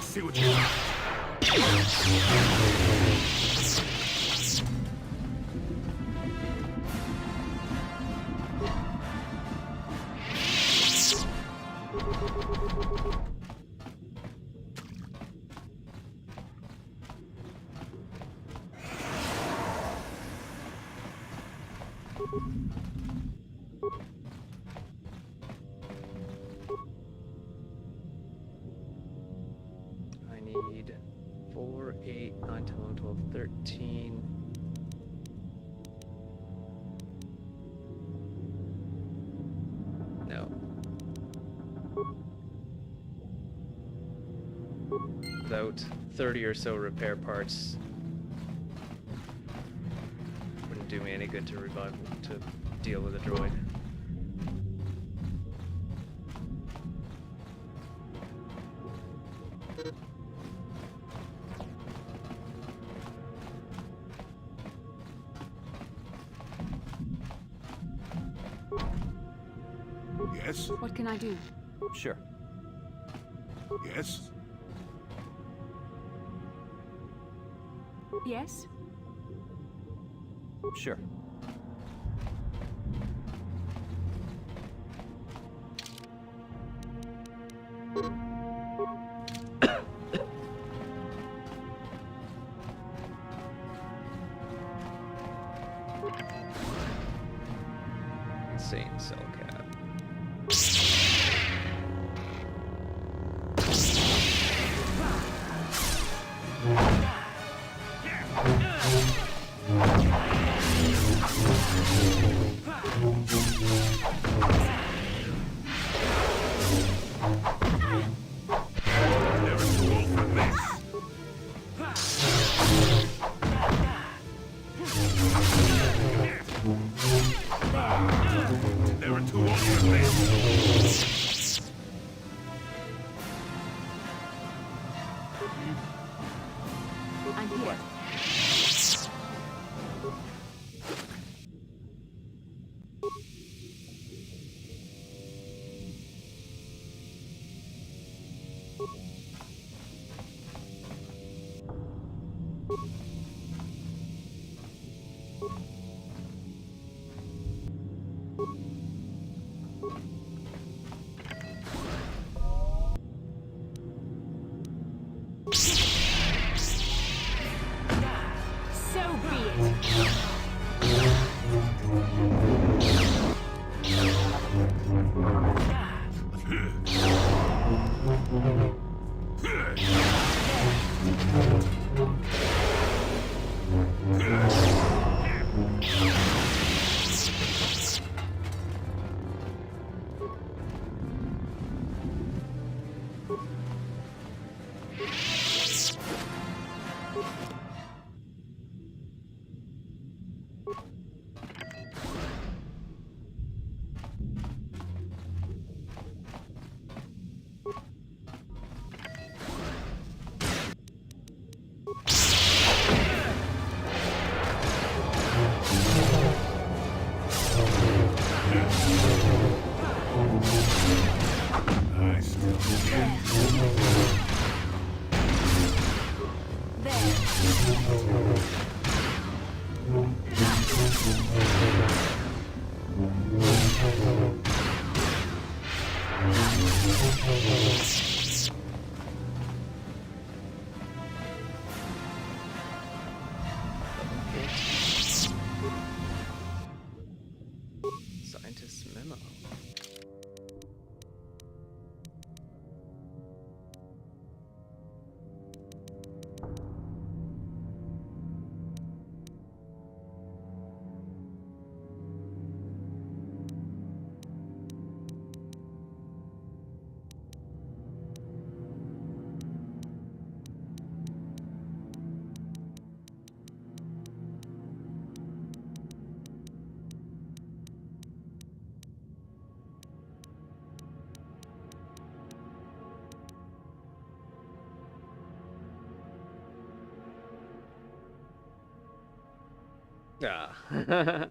see what you got. I need 4, 8, 9, 10, 11, 12, 13. No. About 30 or so repair parts wouldn't do me any good to revive, to deal with a droid. Yes? What can I do? Sure. Yes? Yes? Sure. Insane cell cap. Never too old for this. Never too old for this. I'm here. So be it. Ah.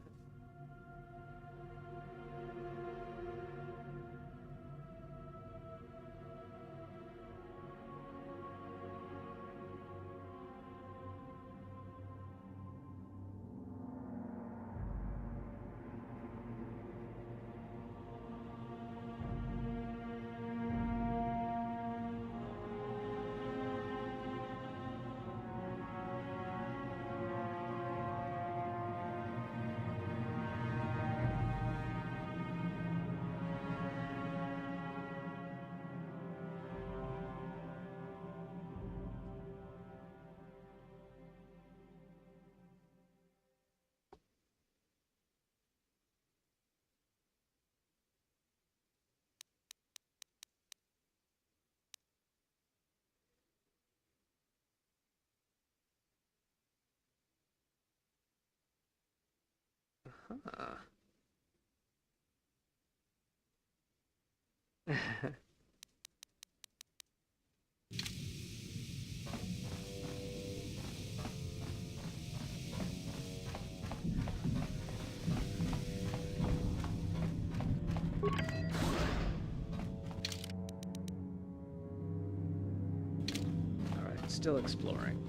Huh. Alright, still exploring.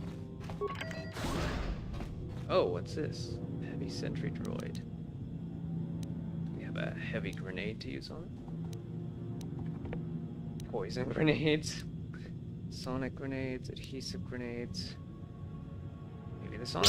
Oh, what's this? Heavy sentry droid. We have a heavy grenade to use on it. Poison grenades. Sonic grenades, adhesive grenades. Maybe the sonic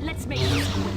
Let's make this quick.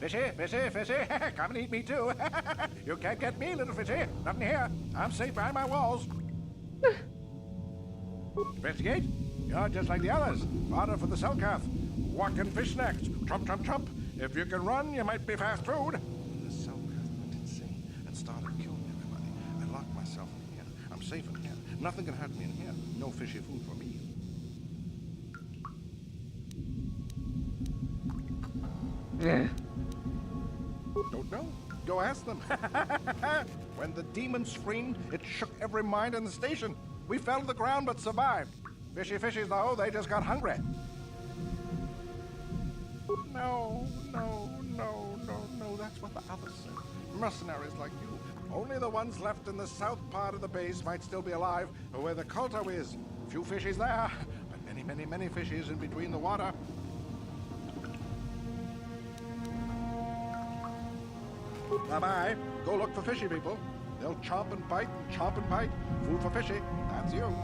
Fishy, fishy, fishy, come and eat me too. You can't get me, little fishy. Nothing here. I'm safe behind my walls. Investigate? You're just like the others. Fodder for the Selkath. Walking fish snacks. Trump, trump, trump. If you can run, you might be fast food. The Selkath went insane and started killing everybody. I locked myself in here. I'm safe in here. Nothing can hurt me in here. No fishy food for me. Yeah. Don't know. Go ask them. When the demon screamed, it shook every mind in the station. We fell to the ground but survived. Fishy fishies, though, they just got hungry. No, no, no, no, no. That's what the others said. Mercenaries like you. Only the ones left in the south part of the base might still be alive, where the KOTOR is. Few fishies there, but many, many, many fishies in between the water. Bye-bye. Go look for fishy people. They'll chomp and bite and chomp and bite. Food for fishy. That's you.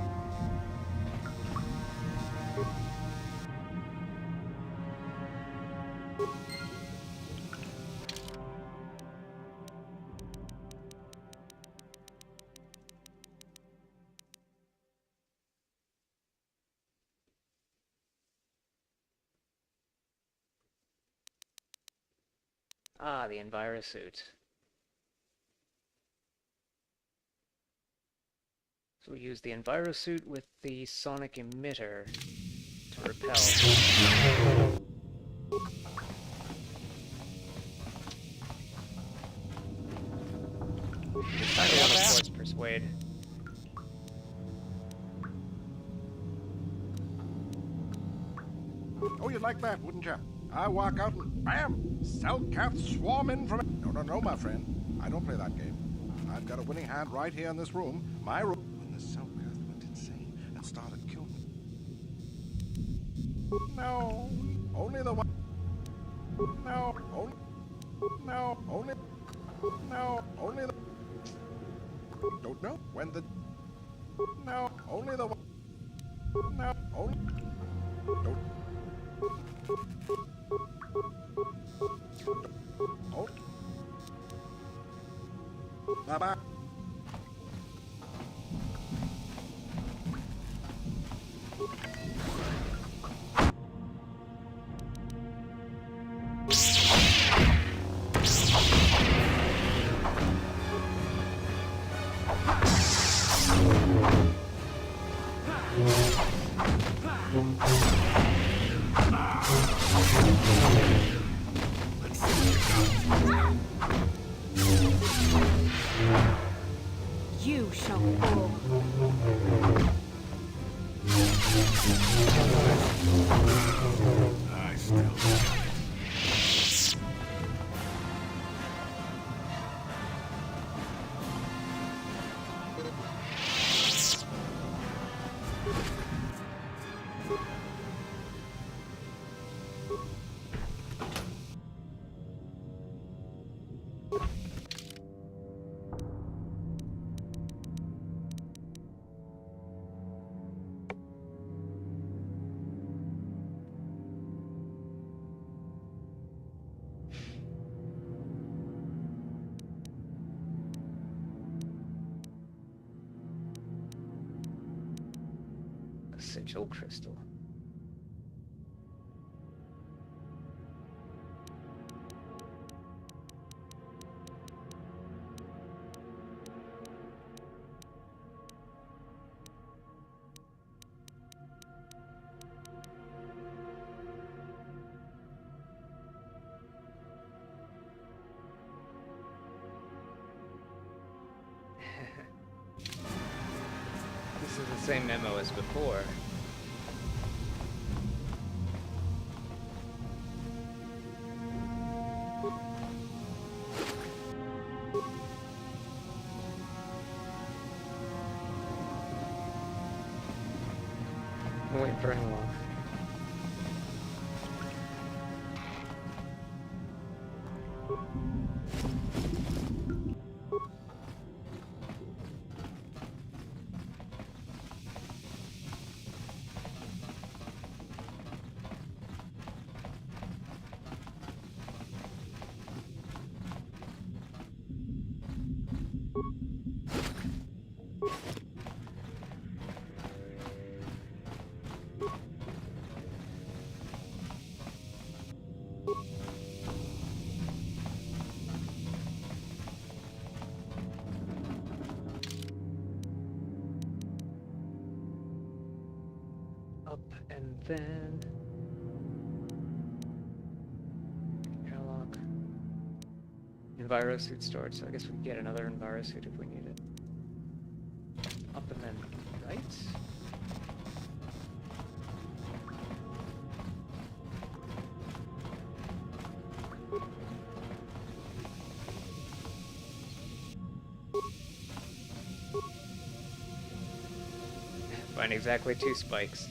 Ah, the envirosuit. So we use the envirosuit with the sonic emitter to repel. I don't want to force persuade. Oh, you'd like that, wouldn't you? I walk out and bam! Cellcats swarm in from... No, my friend. I don't play that game. I've got a winning hand right here in this room. My room. When the Cellcats went insane and started killing... No, only the one... No, only... No, only... No, only the... Don't know when the... No, only the one... No, only... Don't... Oh. Bye-bye. You shall fall. I still got it. Essential crystal. This is the same memo as before. Wait for how long? Up and then airlock. Enviro suit storage, so I guess we can get another Enviro suit if we need it. Up and then right. Find exactly 2 spikes.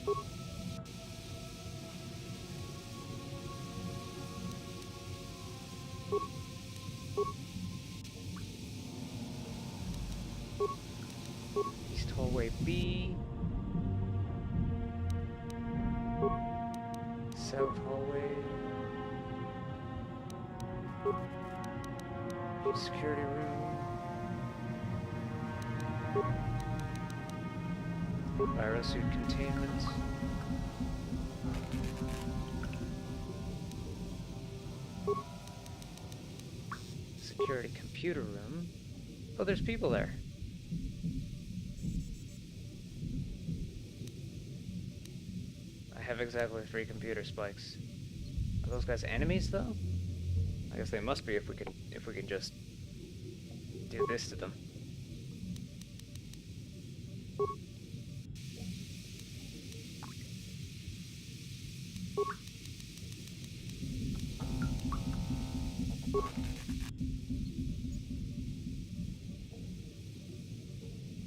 East hallway B. South hallway. Security room. Virosuit containment. Security computer room. Oh, there's people there. I have exactly 3 computer spikes. Are those guys enemies though? I guess they must be if we can just do this to them.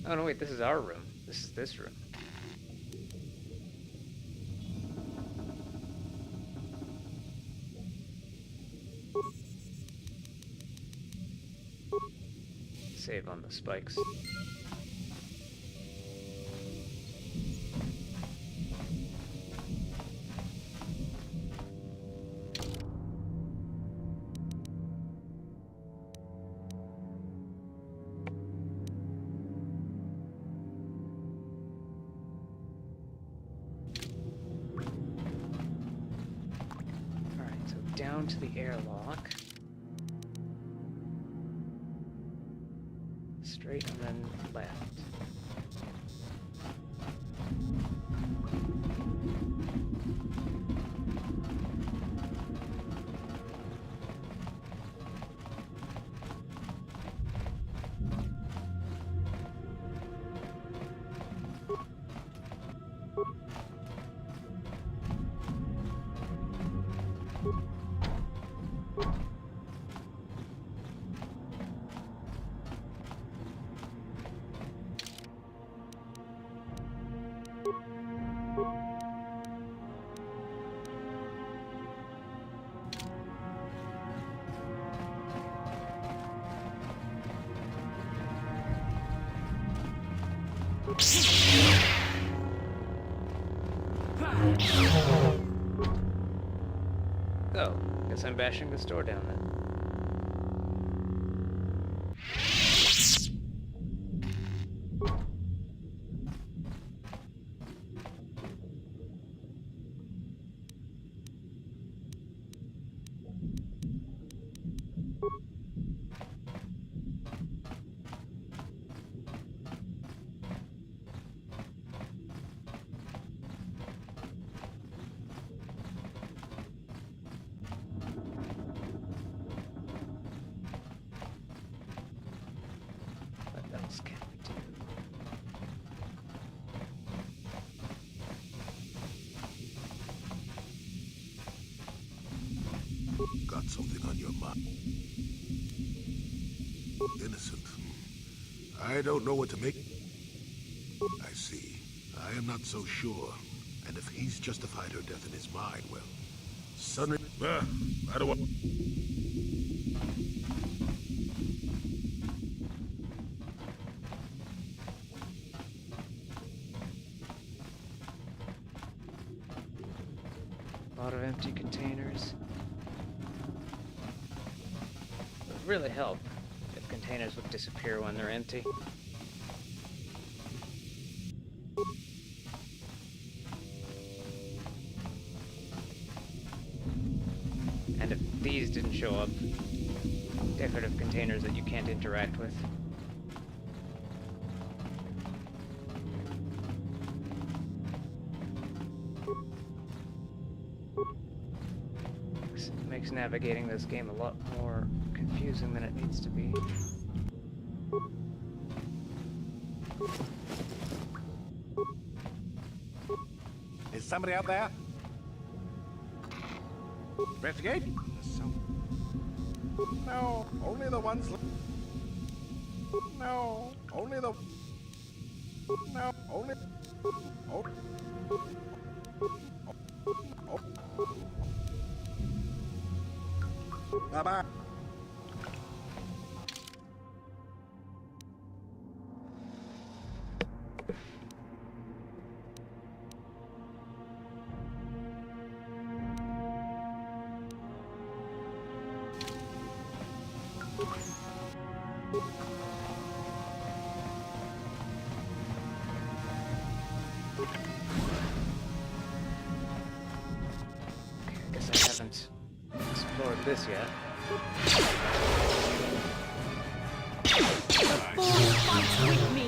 Oh no, wait, this is our room. This is this room. Save on the spikes. Down to the airlock. Straight and then left. So, guess I'm bashing the store down then. Got something on your mind. Innocent. I don't know what to make. I see. I am not so sure. And if he's justified her death in his mind, well, suddenly... I don't want... A lot of empty containers. It would really help if containers would disappear when they're empty. And if these didn't show up, decorative containers that you can't interact with. Makes navigating this game a lot more confusing than it needs to be. Is somebody out there? Investigate? No, only the ones. No, only the. No, only. Oh. Oh. Bye-bye. Guess I haven't explored this yet. The bull fights with me.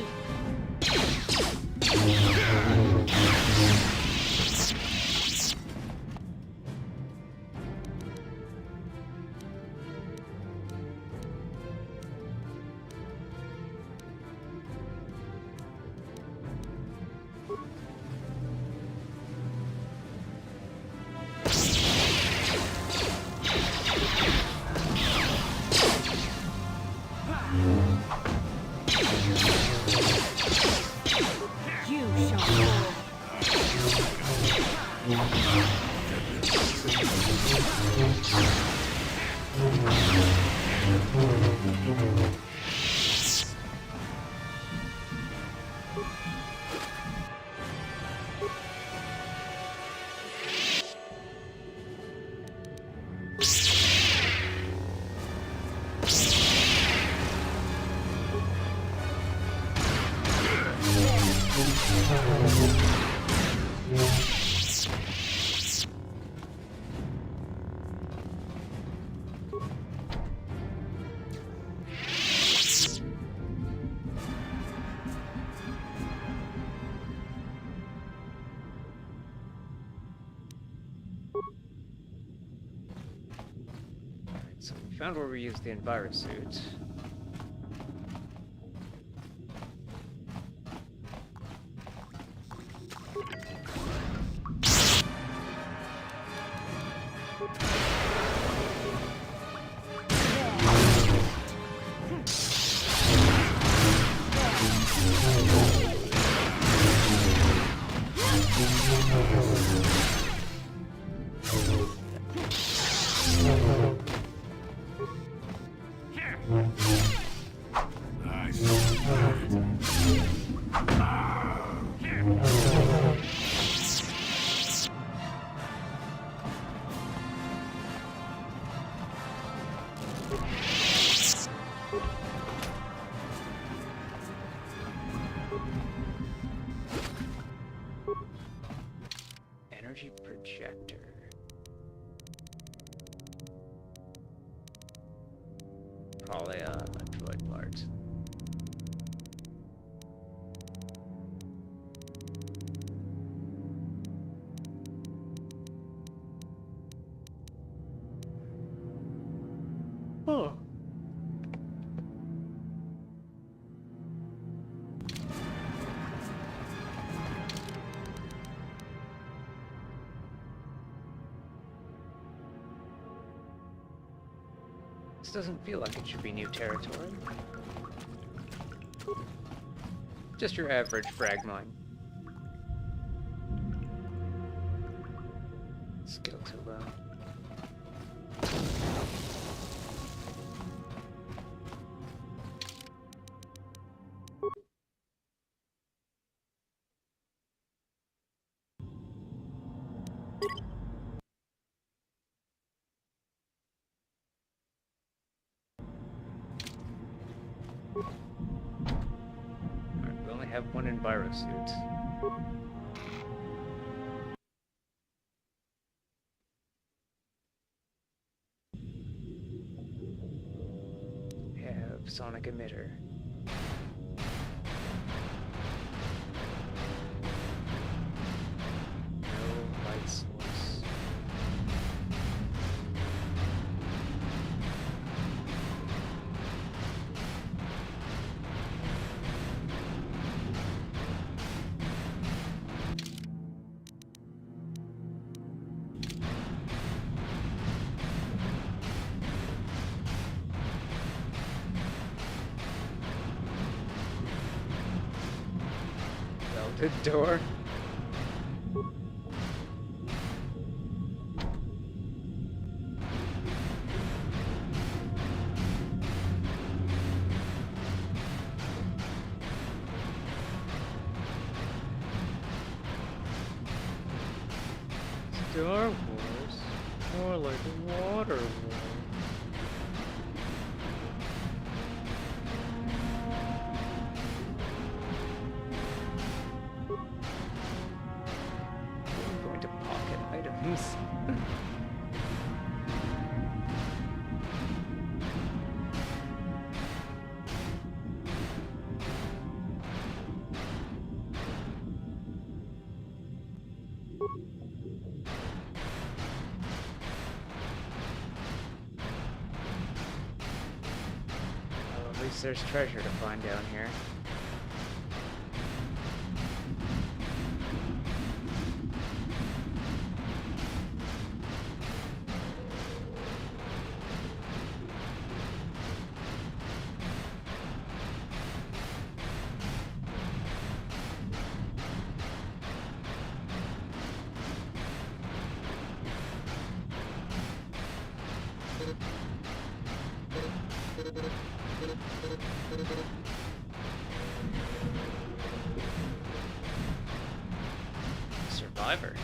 So we found where we use the envirosuit. Energy projector. Probably a droid part. Oh. This doesn't feel like it should be new territory. Just your average frag mine. Skill too low. Alright, we only have one envirosuit. We have sonic emitter. No light source. Welded door. Star Wars, more like a water war. I'm going to pocket items. Well, at least there's treasure to find down here. Survivor.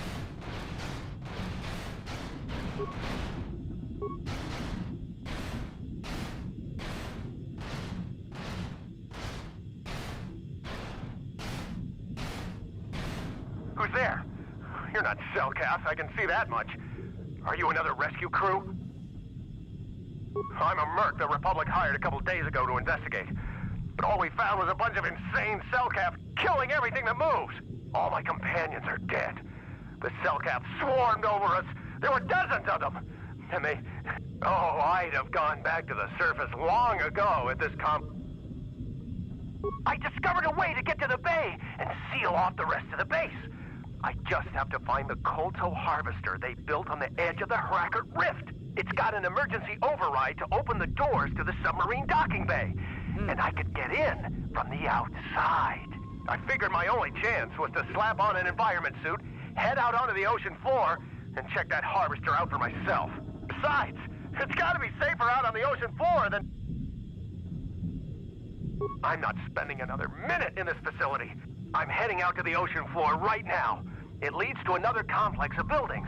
Who's there? You're not Cellcath, I can see that much. Are you another rescue crew? I'm a merc the Republic hired a couple days ago to investigate. But all we found was a bunch of insane Cellcath killing everything that moves. All my companions are dead. The Cellcath swarmed over us. There were dozens of them. And they... Oh, I'd have gone back to the surface long ago at this I discovered a way to get to the bay and seal off the rest of the base. I just have to find the KOTOR harvester they built on the edge of the Hrackert Rift. It's got an emergency override to open the doors to the submarine docking bay. And I could get in from the outside. I figured my only chance was to slap on an environment suit, head out onto the ocean floor, and check that harvester out for myself. Besides, it's gotta be safer out on the ocean floor than... I'm not spending another minute in this facility. I'm heading out to the ocean floor right now. It leads to another complex of buildings.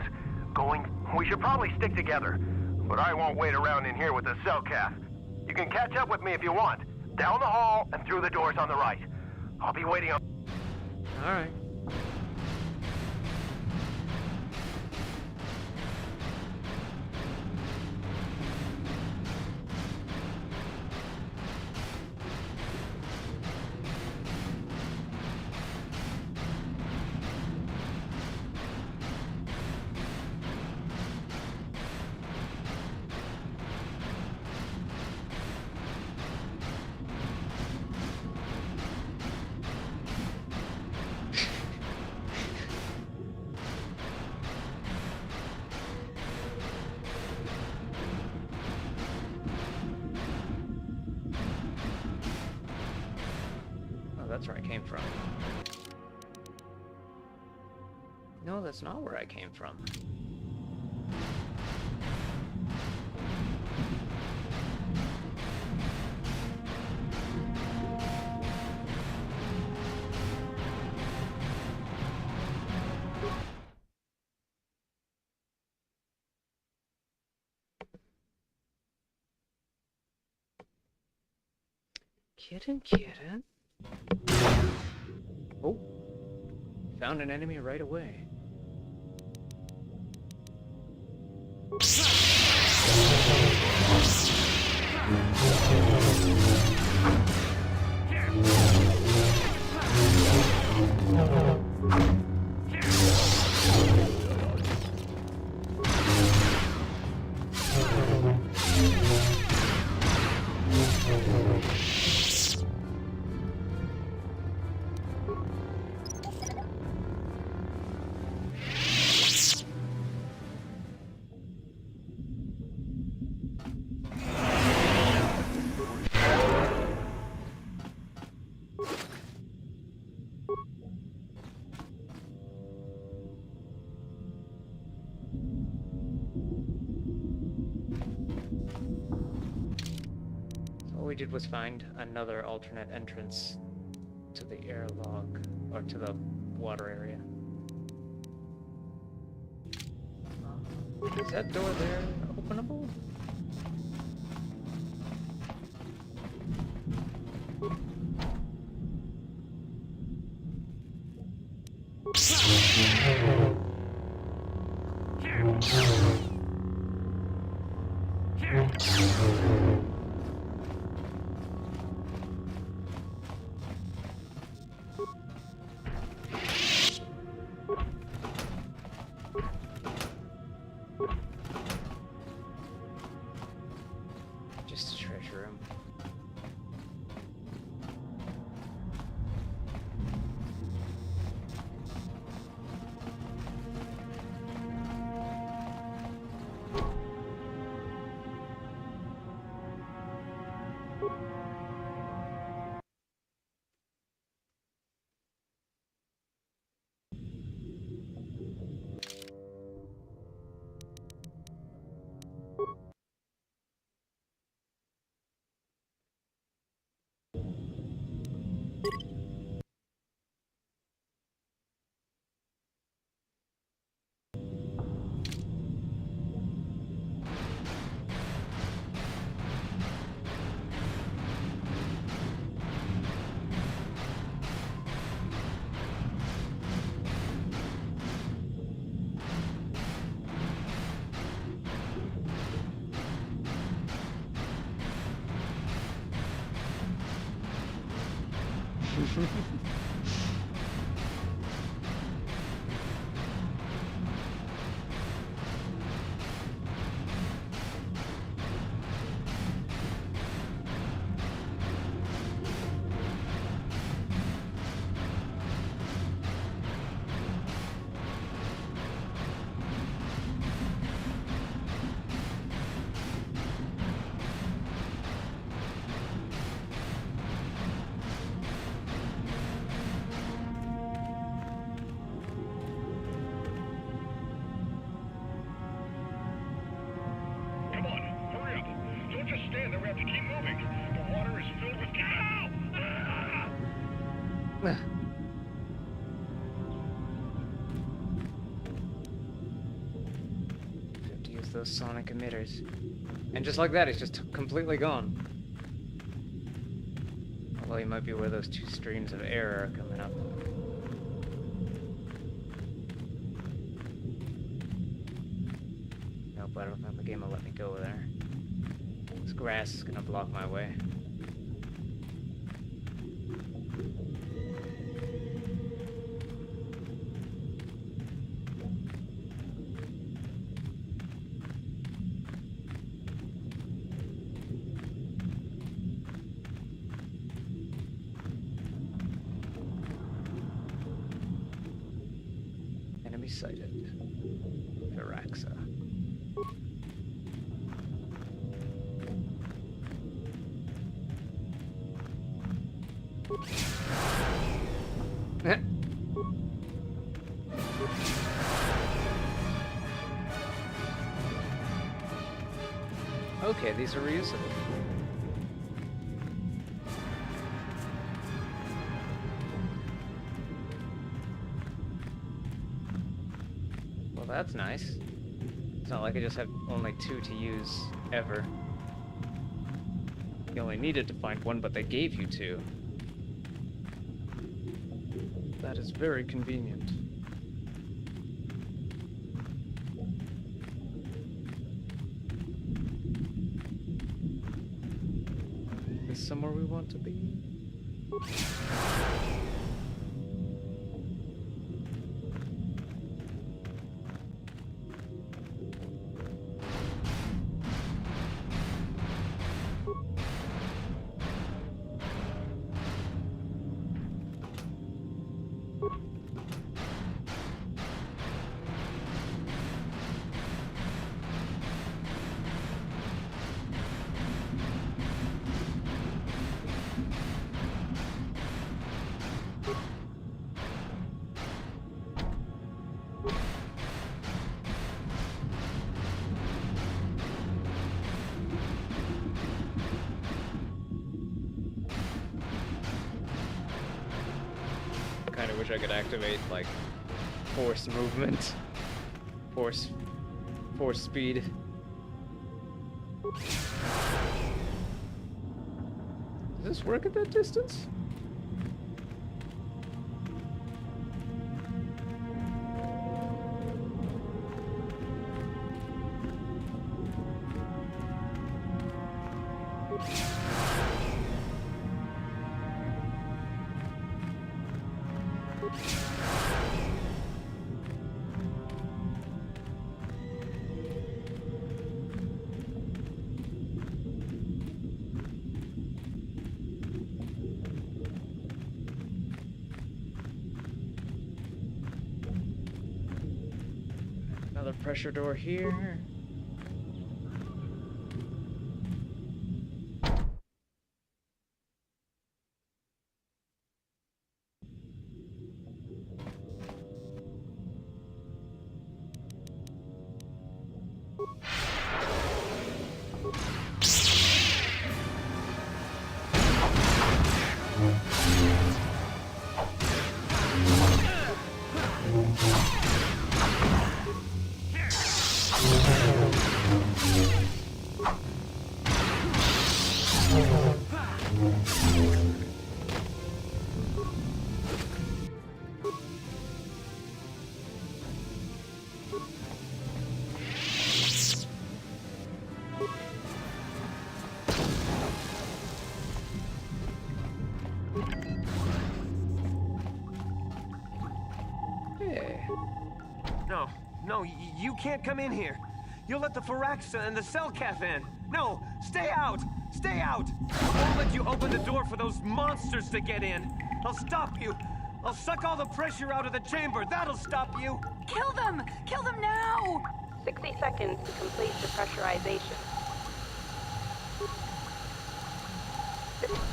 We should probably stick together, but I won't wait around in here with the Cellcath. You can catch up with me if you want. Down the hall and through the doors on the right. I'll be waiting on... All right. That's where I came from. No, that's not where I came from. Kitten. Oh, found an enemy right away. All we did was find another alternate entrance to the airlock, or to the water area. Is that door there openable? Just a treasure room. Those sonic emitters. And just like that, it's just completely gone. Although he might be where those two streams of air are coming up. Nope, I don't think the game will let me go there. This grass is gonna block my way. Sighted. Viraxa. Okay, these are reusable. That's nice. It's not like I just have only 2 to use ever. You only needed to find 1, but they gave you 2. That is very convenient. Is this somewhere we want to be? Kinda wish I could activate, like, force movement. Force speed. Does this work at that distance? Another pressure door here. No, no, you can't come in here. You'll let the Firaxa and the Selkath in. No, stay out! Stay out! I won't let you open the door for those monsters to get in. I'll stop you. I'll suck all the pressure out of the chamber. That'll stop you. Kill them! Kill them now! 60 seconds to complete the pressurization.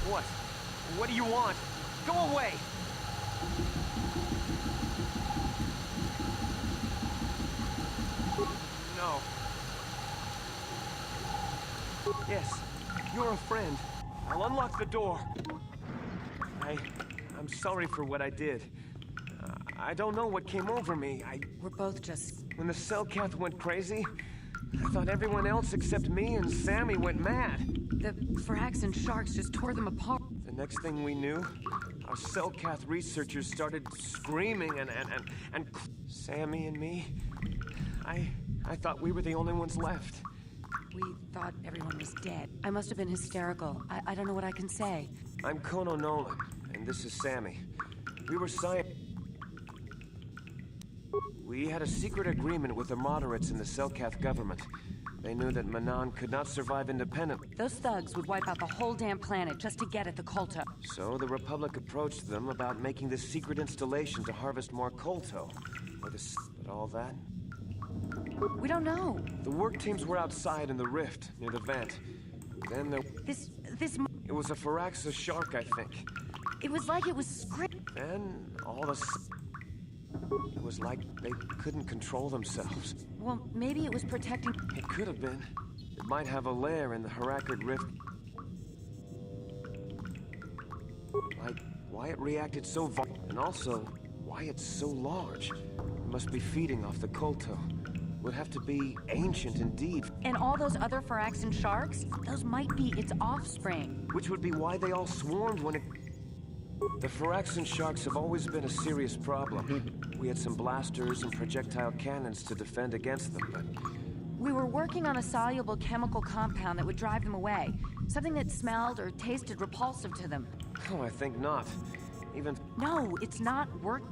What? What do you want? Go away! No. Yes, you're a friend. I'll unlock the door. I'm sorry for what I did. I don't know what came over me. We're both just... When the Selkath went crazy, I thought everyone else except me and Sammy went mad. The Frags and Sharks just tore them apart. The next thing we knew, our Selkath researchers started screaming and Sammy and me, I thought we were the only ones left. We thought everyone was dead. I must have been hysterical. I don't know what I can say. I'm Kono Nolan, and this is Sammy. We were We had a secret agreement with the moderates in the Selkath government. They knew that Manan could not survive independently. Those thugs would wipe out the whole damn planet just to get at the KOTOR. So the Republic approached them about making this secret installation to harvest more Kolto. But all that? We don't know. The work teams were outside in the rift, near the vent. Then there... This... It was a Firaxa shark, I think. It was like it was scripted. Then, all the... It was like they couldn't control themselves. Well, maybe it was protecting... It could have been. It might have a lair in the Harakard Rift. Like, why it reacted so violently, and also, why it's so large. It must be feeding off the Kolto. Would have to be ancient indeed. And all those other Firaxan sharks? Those might be its offspring. Which would be why they all swarmed when it... The Firaxan sharks have always been a serious problem. We had some blasters and projectile cannons to defend against them, but... We were working on a soluble chemical compound that would drive them away. Something that smelled or tasted repulsive to them. Oh, I think not. Even... No, it's not work...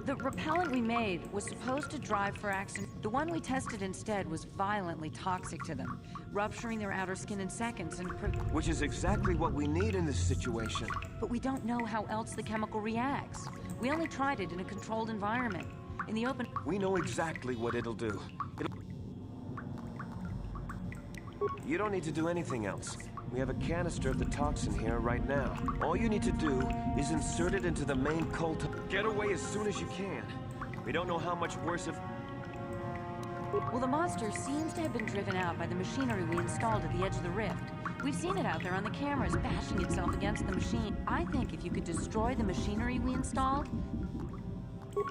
The repellent we made was supposed to drive Firaxan. The one we tested instead was violently toxic to them, rupturing their outer skin in seconds and... Which is exactly what we need in this situation. But we don't know how else the chemical reacts. We only tried it in a controlled environment. In the open... We know exactly what it'll do. You don't need to do anything else. We have a canister of the toxin here right now. All you need to do is insert it into the main Kolto. Get away as soon as you can. We don't know how much worse if... Well, the monster seems to have been driven out by the machinery we installed at the edge of the rift. We've seen it out there on the cameras, bashing itself against the machine. I think if you could destroy the machinery we installed,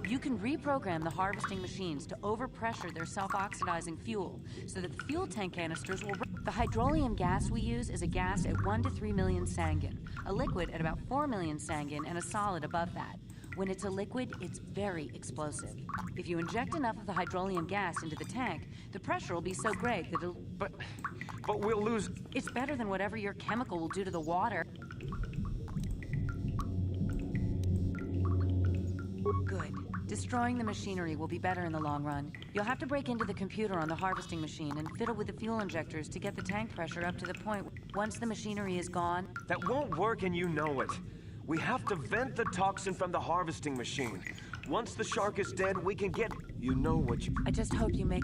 you can reprogram the harvesting machines to overpressure their self-oxidizing fuel, so that the fuel tank canisters will... The hydrolium gas we use is a gas at 1 to 3 million Sangin, a liquid at about 4 million Sangin, and a solid above that. When it's a liquid, it's very explosive. If you inject enough of the hydrolium gas into the tank, the pressure will be so great that it'll... But we'll lose... It's better than whatever your chemical will do to the water. Good. Destroying the machinery will be better in the long run. You'll have to break into the computer on the harvesting machine and fiddle with the fuel injectors to get the tank pressure up to the point once the machinery is gone. That won't work and you know it. We have to vent the toxin from the harvesting machine. Once the shark is dead, we can get... You know what you... I just hope you make...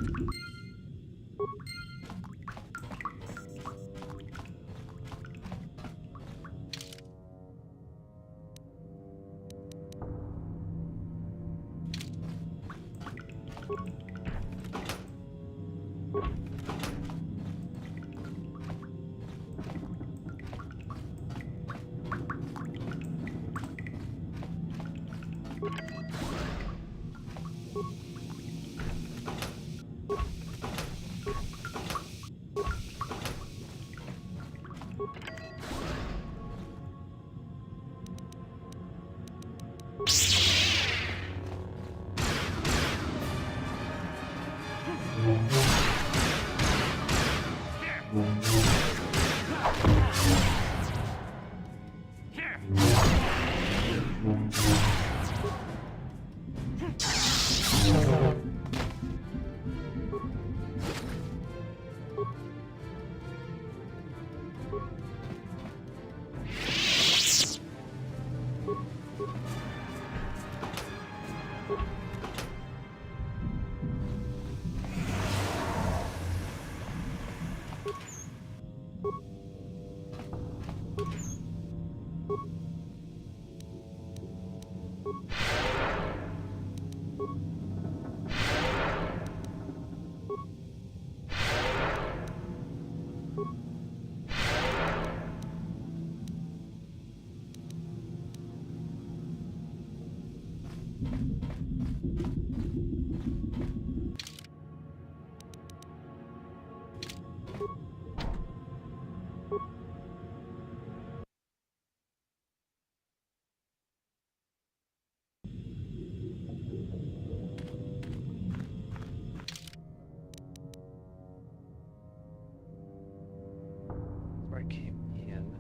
Where I came in.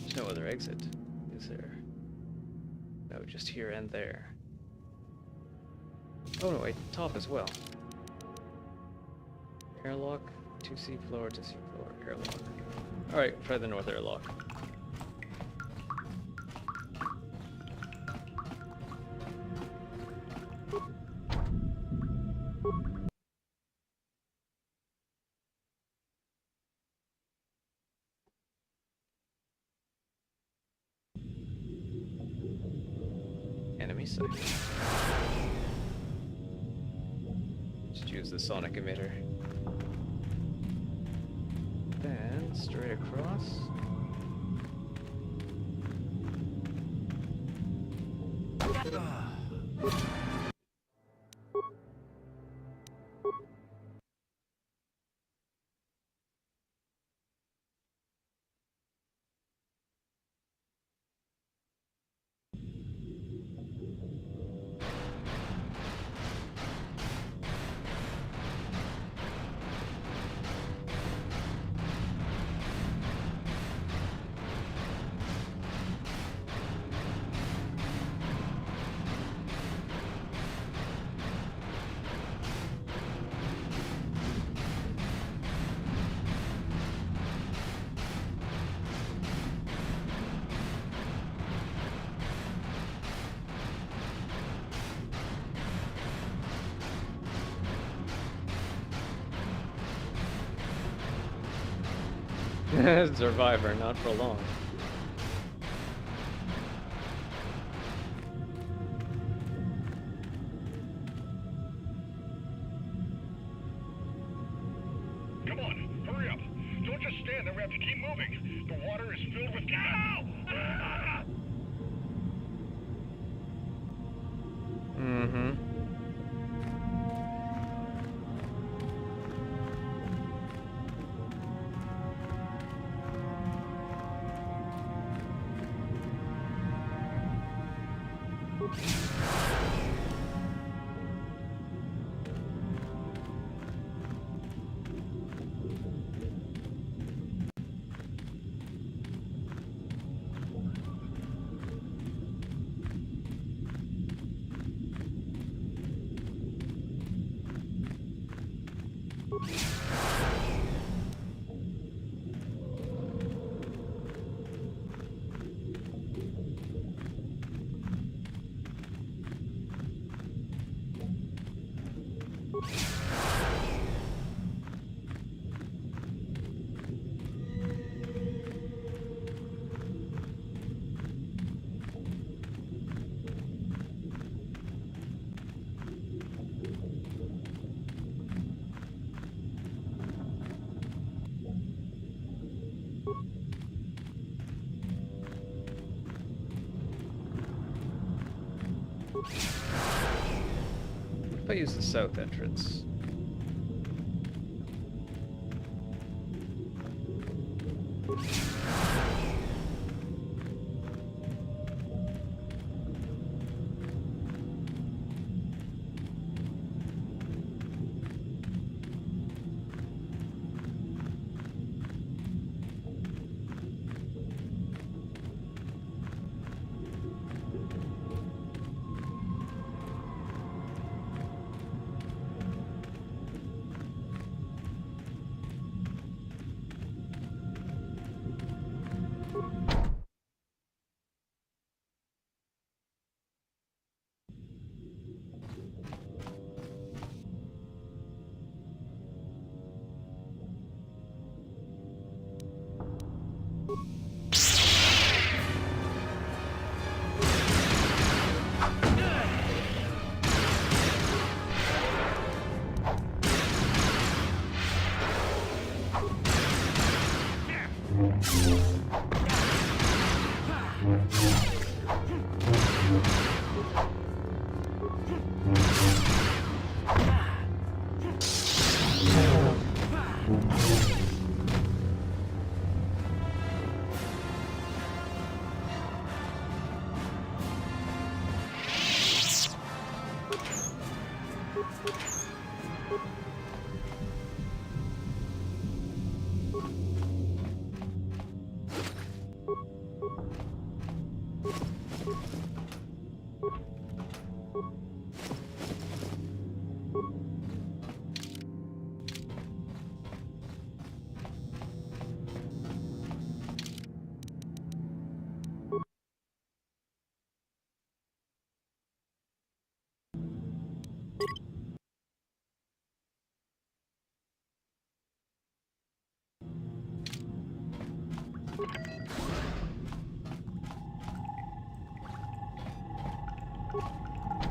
There's no other exit, is there? No, just here and there. Oh no, wait, top as well. Airlock, 2C floor, 2C floor, airlock. Alright, try the north airlock. Enemy sight. Just use the sonic emitter. Then straight across. Survivor, not for long. Come on, hurry up. Don't just stand there, we have to keep moving. The water is filled with... Ow! Ah! Mm-hmm. If I use the south entrance.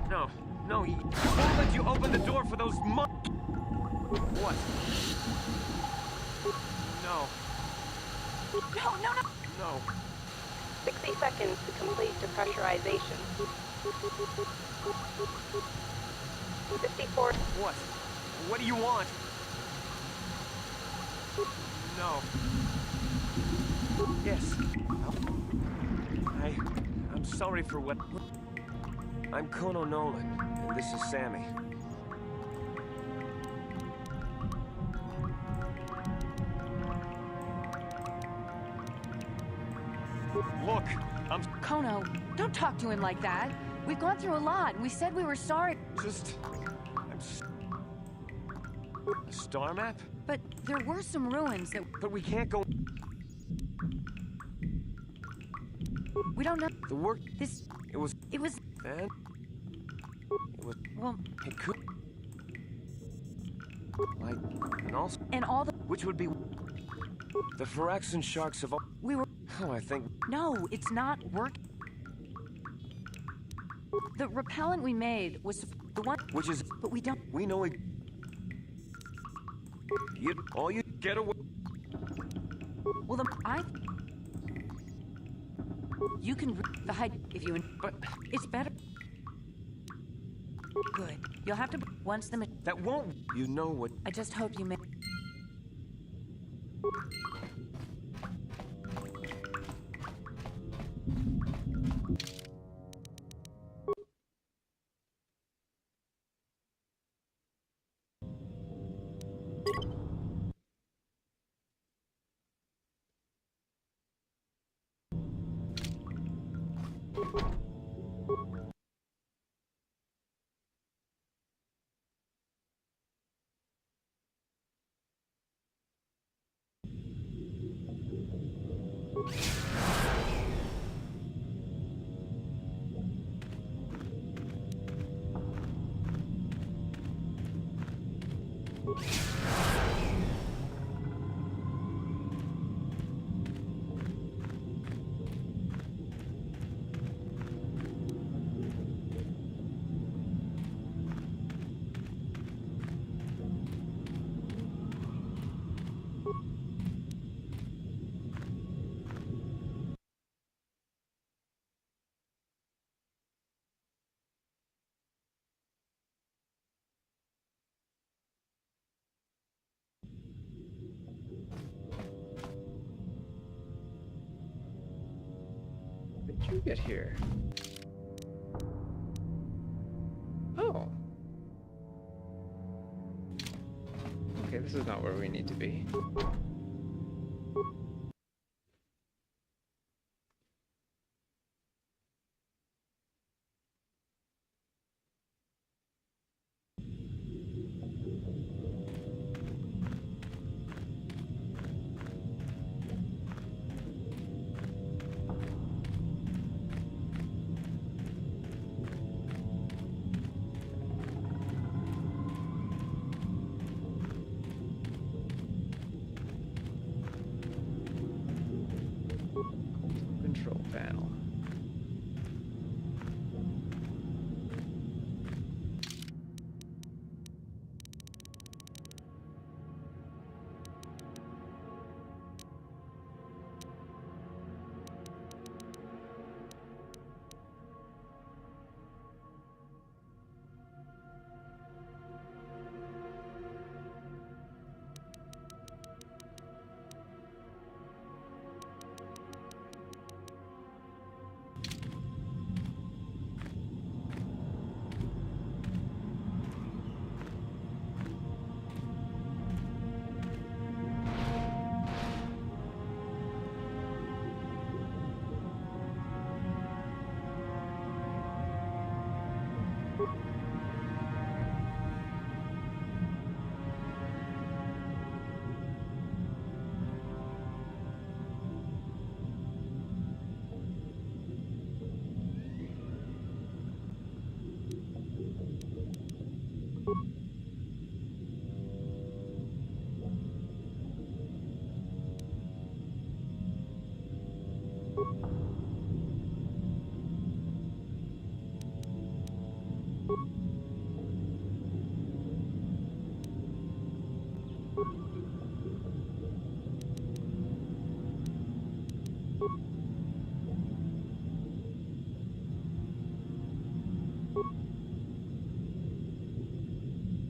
No, no, he won't let you open the door for those What? No. No. No. 60 seconds to complete depressurization. 54. What? What do you want? No. Yes. I'm sorry for what... I'm Kono Nolan, and this is Sammy. Look, I'm... Kono, don't talk to him like that. We've gone through a lot, and we said we were sorry. Just... A star map? But there were some ruins that... But we can't go... We don't know... The work... This... It was... And... It was... Well... It could... Like... And also... And all the... Which would be... The Phyraxan sharks have all... We were... Oh, I think... No, it's not work... The repellent we made was the one... Which is... But we don't... We know it... All you get away... Well, You can... The height... If you... But... It's better... Good. You'll have to... Once the... That won't... You know what... I just hope you may... Did you get here? Oh. Okay, this is not where we need to be.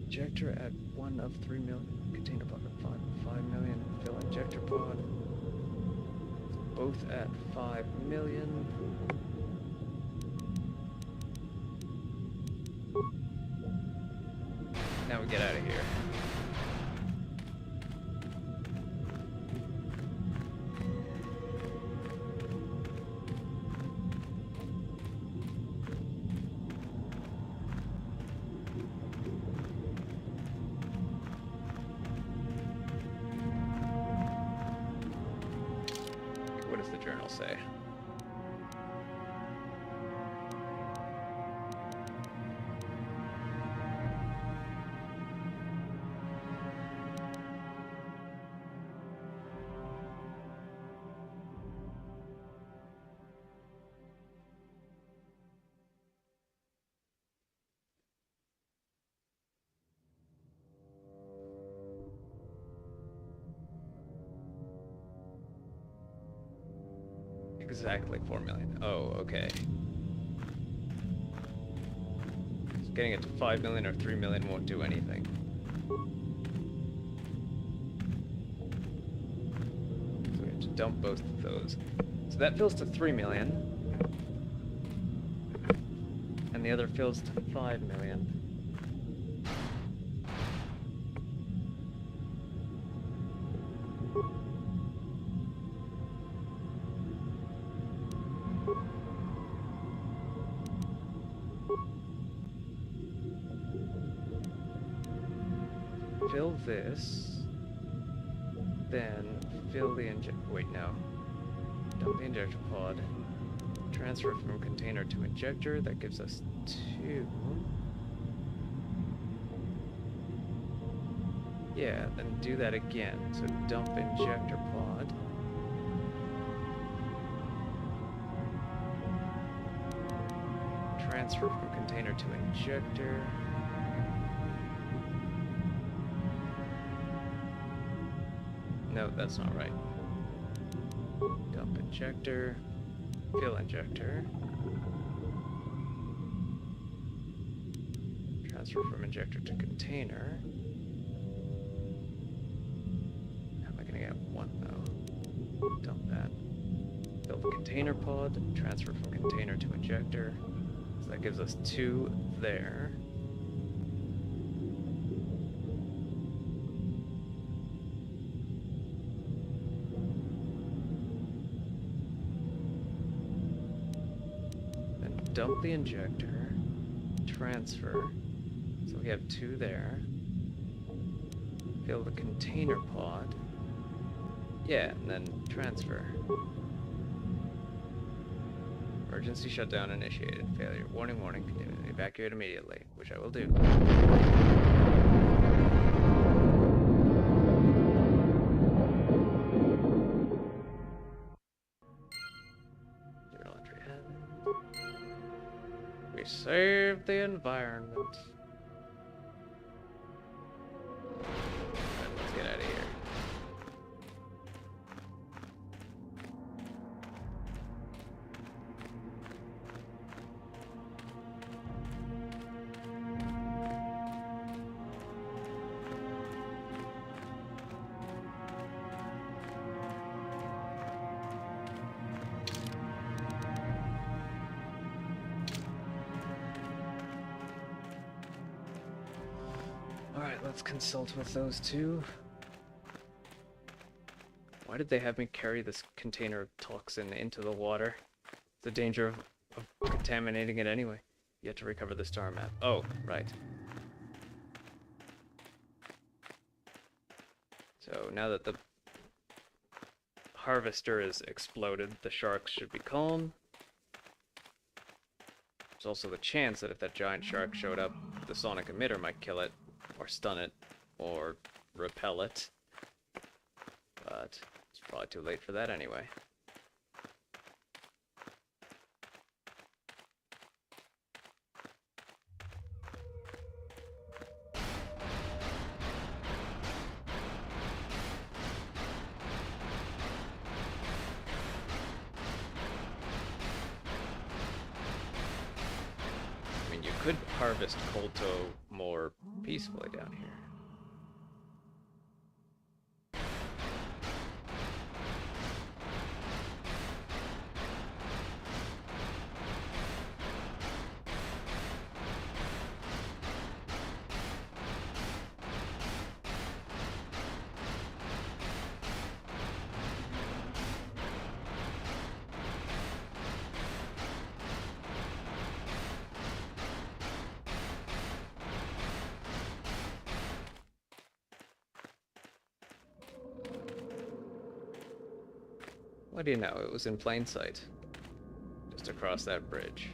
Injector at 1 of 3 million. Container pod at 5 million. Fill injector pod. Both at 5 million. Now we get out of here. What does the journal say? Exactly 4 million. Oh, okay. So getting it to 5 million or 3 million won't do anything. So we have to dump both of those. So that fills to 3 million. And the other fills to 5 million. Fill this, then fill the wait, no. Dump the injector pod. Transfer from container to injector. That gives us 2. Yeah, then do that again. So dump injector pod. Transfer from container to injector. No, that's not right. Dump injector, fill injector. Transfer from injector to container. How am I gonna get 1 though? Dump that. Fill the container pod, transfer from container to injector. So that gives us 2 there. Dump the injector, transfer, so we have 2 there. Fill the container pod, yeah, and then transfer. Emergency shutdown initiated. Failure. Warning, warning. Evacuate immediately, which I will do. We saved the environment. Alright, let's get out of here. Alright, let's consult with those 2. Why did they have me carry this container of toxin into the water? The danger of contaminating it anyway. Yet to recover the star map. Oh, right. So now that the harvester is exploded, the sharks should be calm. There's also the chance that if that giant shark showed up, the sonic emitter might kill it, or stun it, or repel it. But it's probably too late for that anyway. could harvest Kolto more peacefully down here. What do you know? It was in plain sight. Just across that bridge.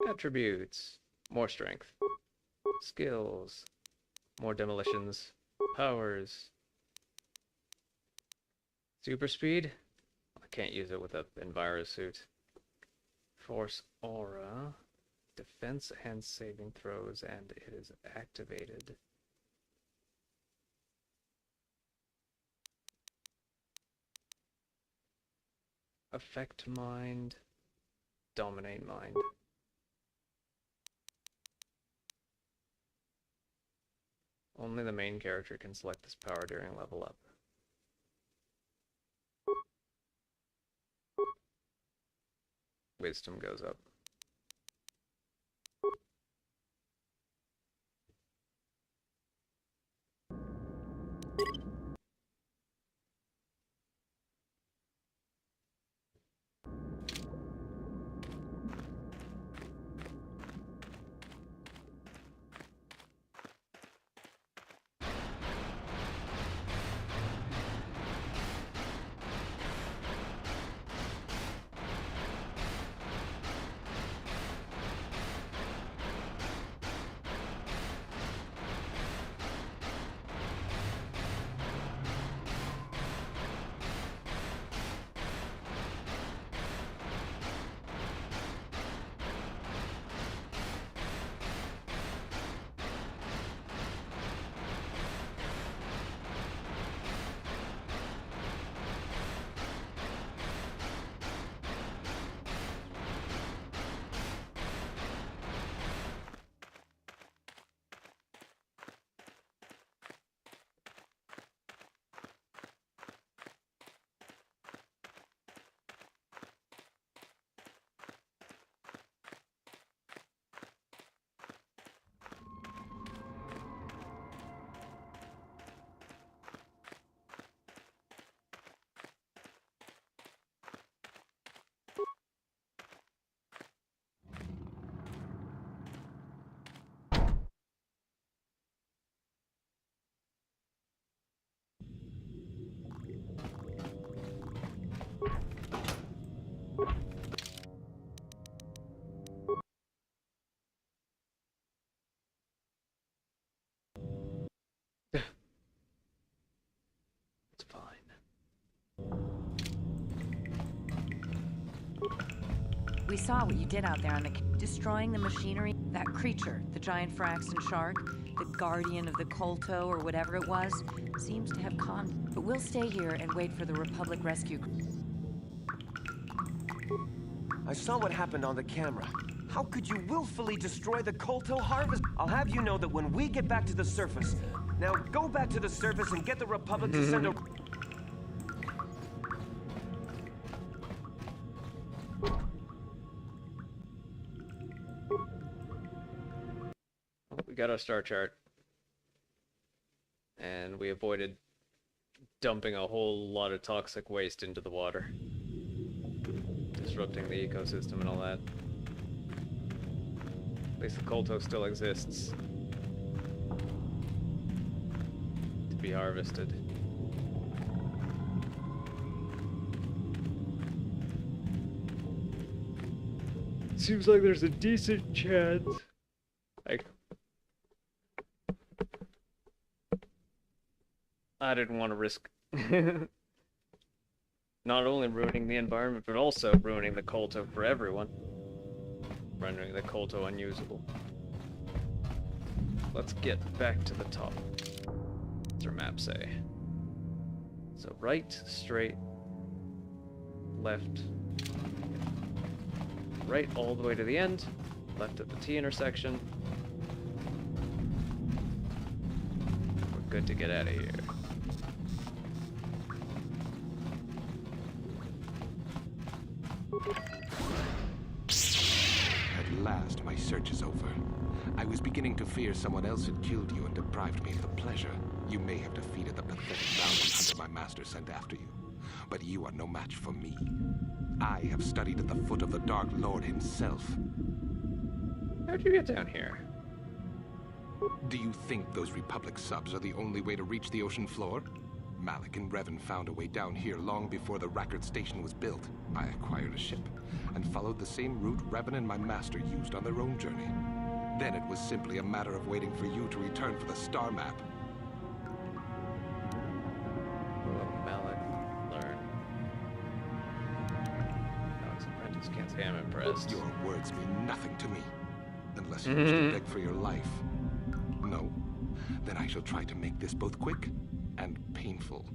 Attributes. More strength. Skills. More demolitions. Powers. Super speed? I can't use it with a Enviro suit. Force aura. Defense and saving throws, and it is activated. Affect mind. Dominate mind. Only the main character can select this power during level up. Wisdom goes up. We saw what you did out there on the... destroying the machinery. That creature, the giant Firaxan shark, the guardian of the Kolto or whatever it was, seems to have con... But we'll stay here and wait for the Republic rescue. I saw what happened on the camera. How could you willfully destroy the Kolto harvest? I'll have you know that when we get back to the surface... Now go back to the surface and get the Republic to send a... We got our star chart. And we avoided dumping a whole lot of toxic waste into the water. Disrupting the ecosystem and all that. At least the Kolto still exists. To be harvested. Seems like there's a decent chance. I didn't want to risk Not only ruining the environment, but also ruining the Kolto for everyone. Rendering the Kolto unusable. Let's get back to the top. What's our map say? So right, straight, left, right all the way to the end, left at the T intersection. We're good to get out of here. At last, my search is over. I was beginning to fear someone else had killed you and deprived me of the pleasure. You may have defeated the pathetic bounty hunter my master sent after you, but you are no match for me. I have studied at the foot of the Dark Lord himself. How'd you get down here? Do you think those Republic subs are the only way to reach the ocean floor? Malik and Revan found a way down here long before the Rackard station was built. I acquired a ship and followed the same route Revan and my master used on their own journey. Then it was simply a matter of waiting for you to return for the star map. Malik, learn. Alex Apprentice can't say I'm impressed. Your words mean nothing to me, unless you wish to beg for your life. No? Then I shall try to make this both quick and painful.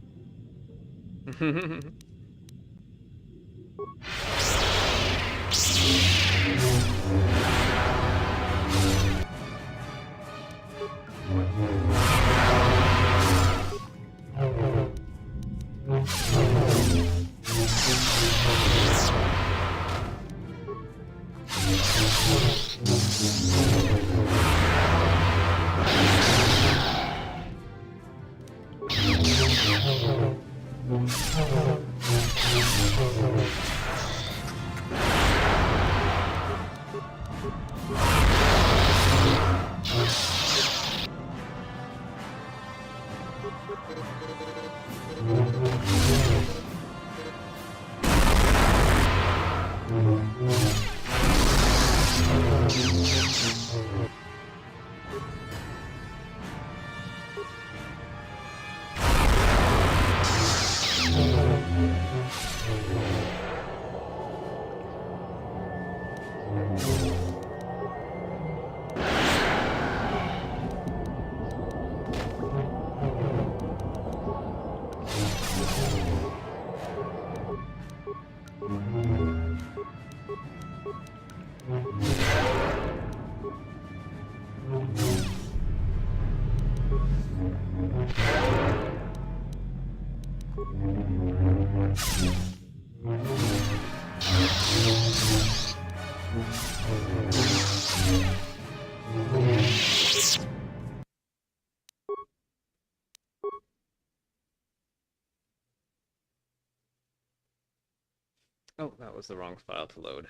Oh, that was the wrong file to load.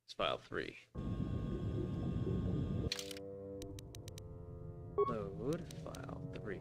It's file 3. Load file 3.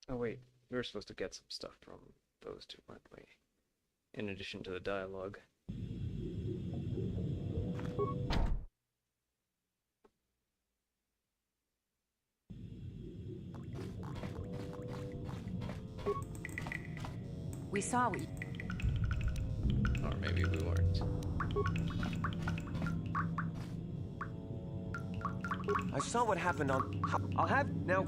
Oh wait, we were supposed to get some stuff from those two, weren't we? In addition to the dialogue. We saw what you... Or maybe we weren't. I saw what happened on... I'll have... Now...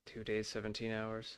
Two days, 17 hours.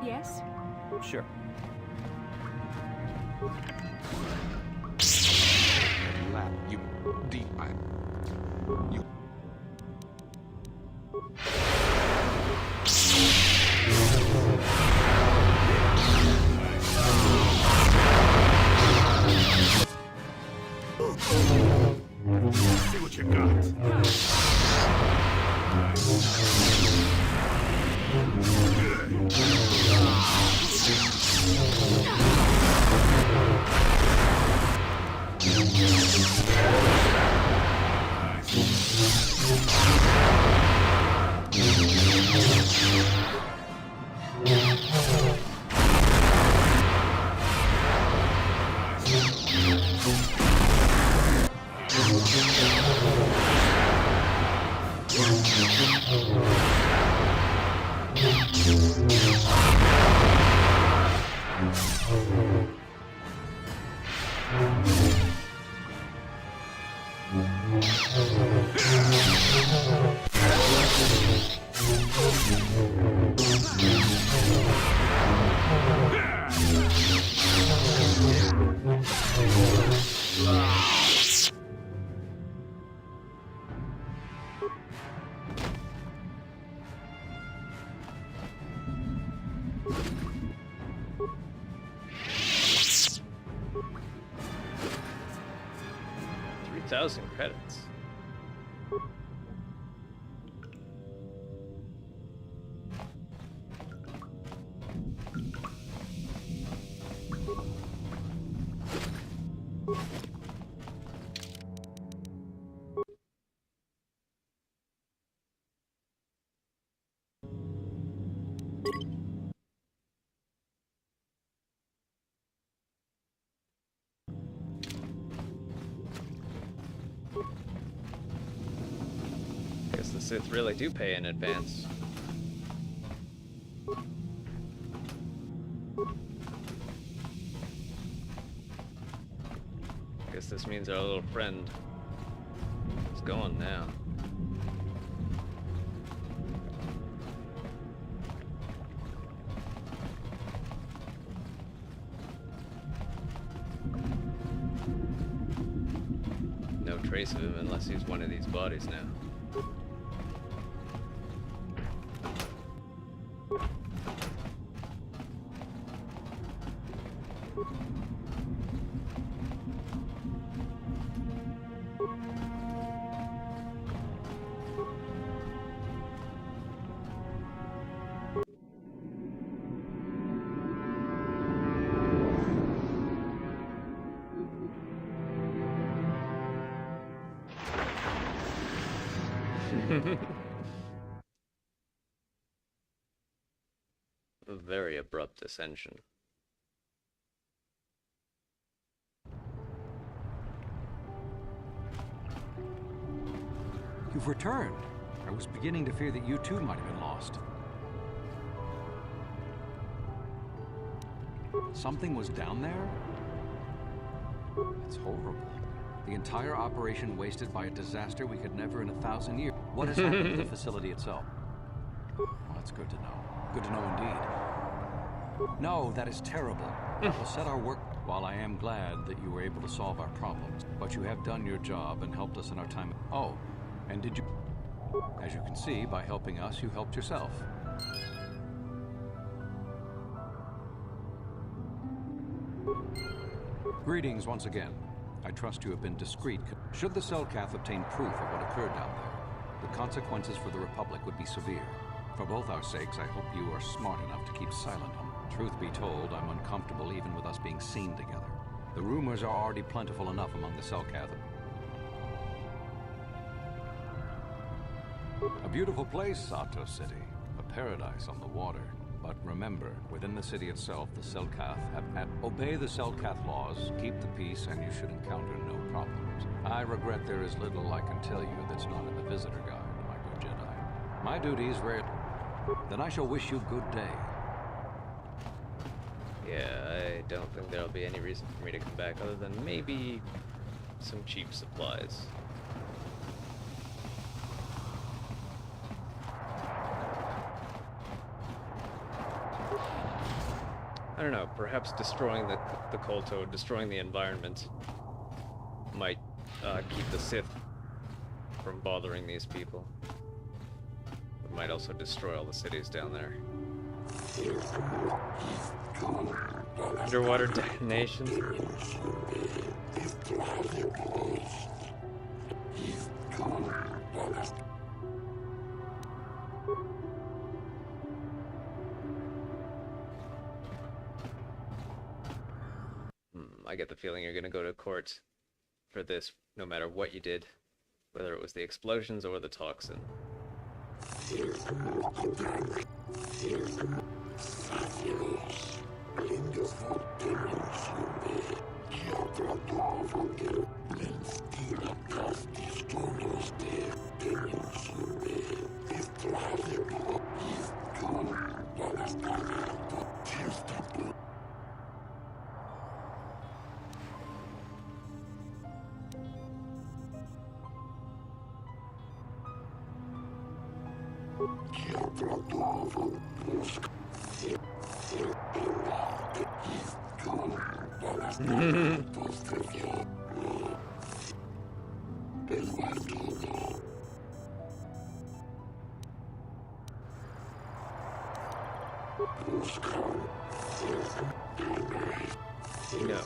Yes? Sure. You deep. You. See what you got. Credits. Guess the Sith really do pay in advance. Guess this means our little friend is gone now. No trace of him unless he's one of these bodies now. A very abrupt ascension. You've returned. I was beginning to fear that you too might have been lost. Something was down there? It's horrible. The entire operation wasted by a disaster we could never in 1,000 years. What has happened to the facility itself? Well, that's good to know. Good to know indeed. No, that is terrible. That will set our work. While I am glad that you were able to solve our problems, but you have done your job and helped us in our time. Oh, and did you? As you can see, by helping us, you helped yourself. Greetings once again. I trust you have been discreet. Should the Selkath obtain proof of what occurred down there, the consequences for the Republic would be severe. For both our sakes, I hope you are smart enough to keep silent on them. Truth be told, I'm uncomfortable even with us being seen together. The rumors are already plentiful enough among the Selkath. A beautiful place, Sato City. A paradise on the water. But remember, within the city itself, the Selkath have obey the Selkath laws, keep the peace, and you should encounter no problems. I regret there is little I can tell you that's not in the visitor guide, my good Jedi. My duty is rare. Then I shall wish you good day. Yeah, I don't think there'll be any reason for me to come back other than maybe some cheap supplies. I don't know, perhaps destroying the Kolto, destroying the environment might keep the Sith from bothering these people. It might also destroy all the cities down there. Underwater detonations. I get the feeling you're gonna go to court for this, no matter what you did, whether it was the explosions or the toxin. No.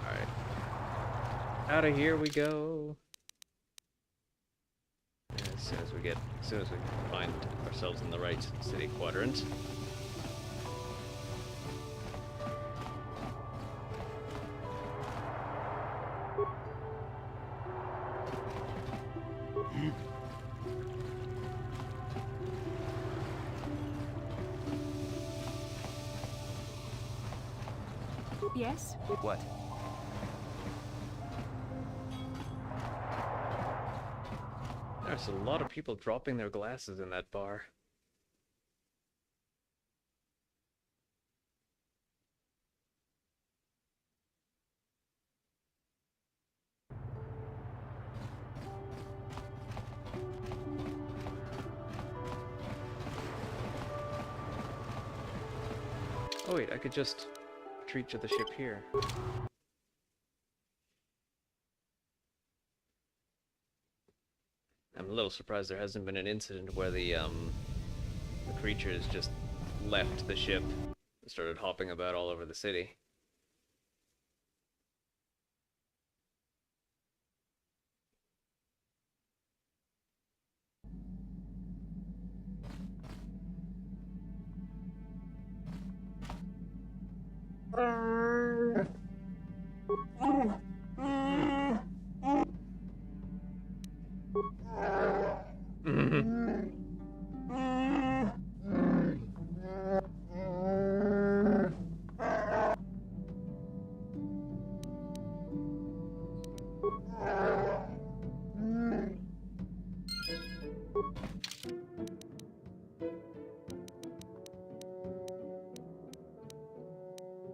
Alright. Out of here we go. As soon as we find ourselves in the right city quadrant. Yes? What? There's a lot of people dropping their glasses in that bar. Oh wait, I could just retreat to the ship here. I'm a little surprised there hasn't been an incident where the creatures just left the ship and started hopping about all over the city.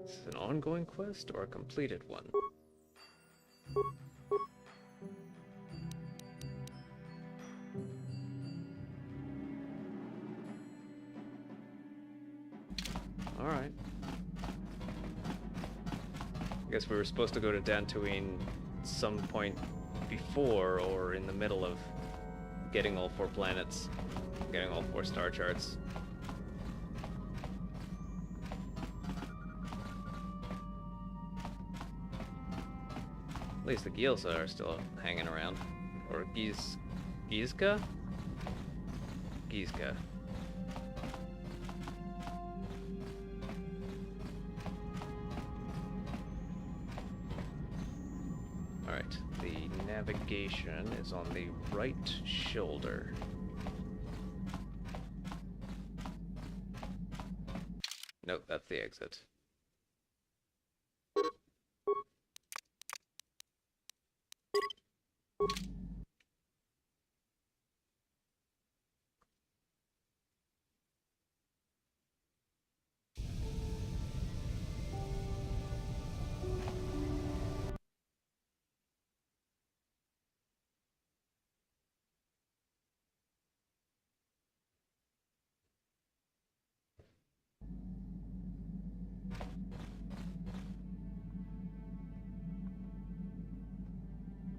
Is this an ongoing quest or a completed one? Alright. I guess we were supposed to go to Dantooine some point before or in the middle of getting all 4 planets, getting all 4 star charts. At least the Gilsa are still hanging around. Or Gizka? Gizka. navigation is on the right shoulder. Nope, that's the exit.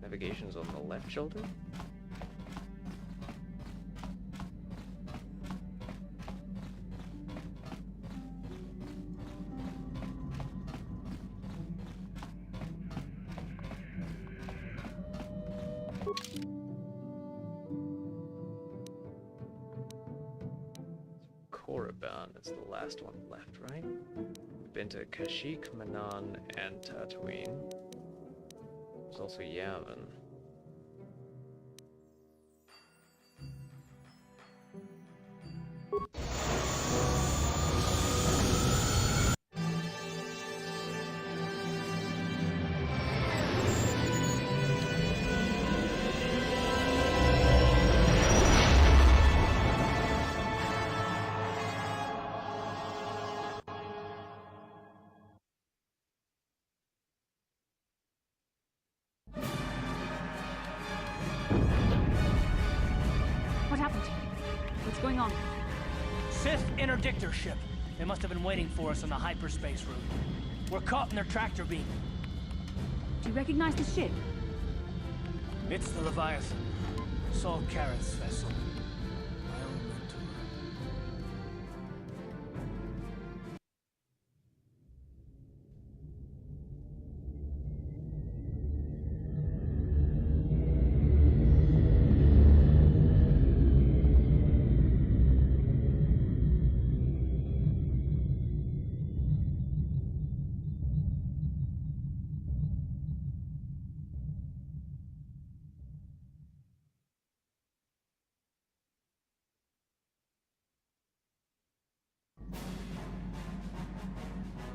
Navigation's on the left shoulder? Korriban is the last one left, right? We've been to Kashyyyk, Manaan, and Tatooine. There's also Yavin. What happened? What's going on? Sith interdictor ship. They must have been waiting for us on the hyperspace route. We're caught in their tractor beam. Do you recognize the ship? It's the Leviathan. Saul Karrath's vessel. My own mentor.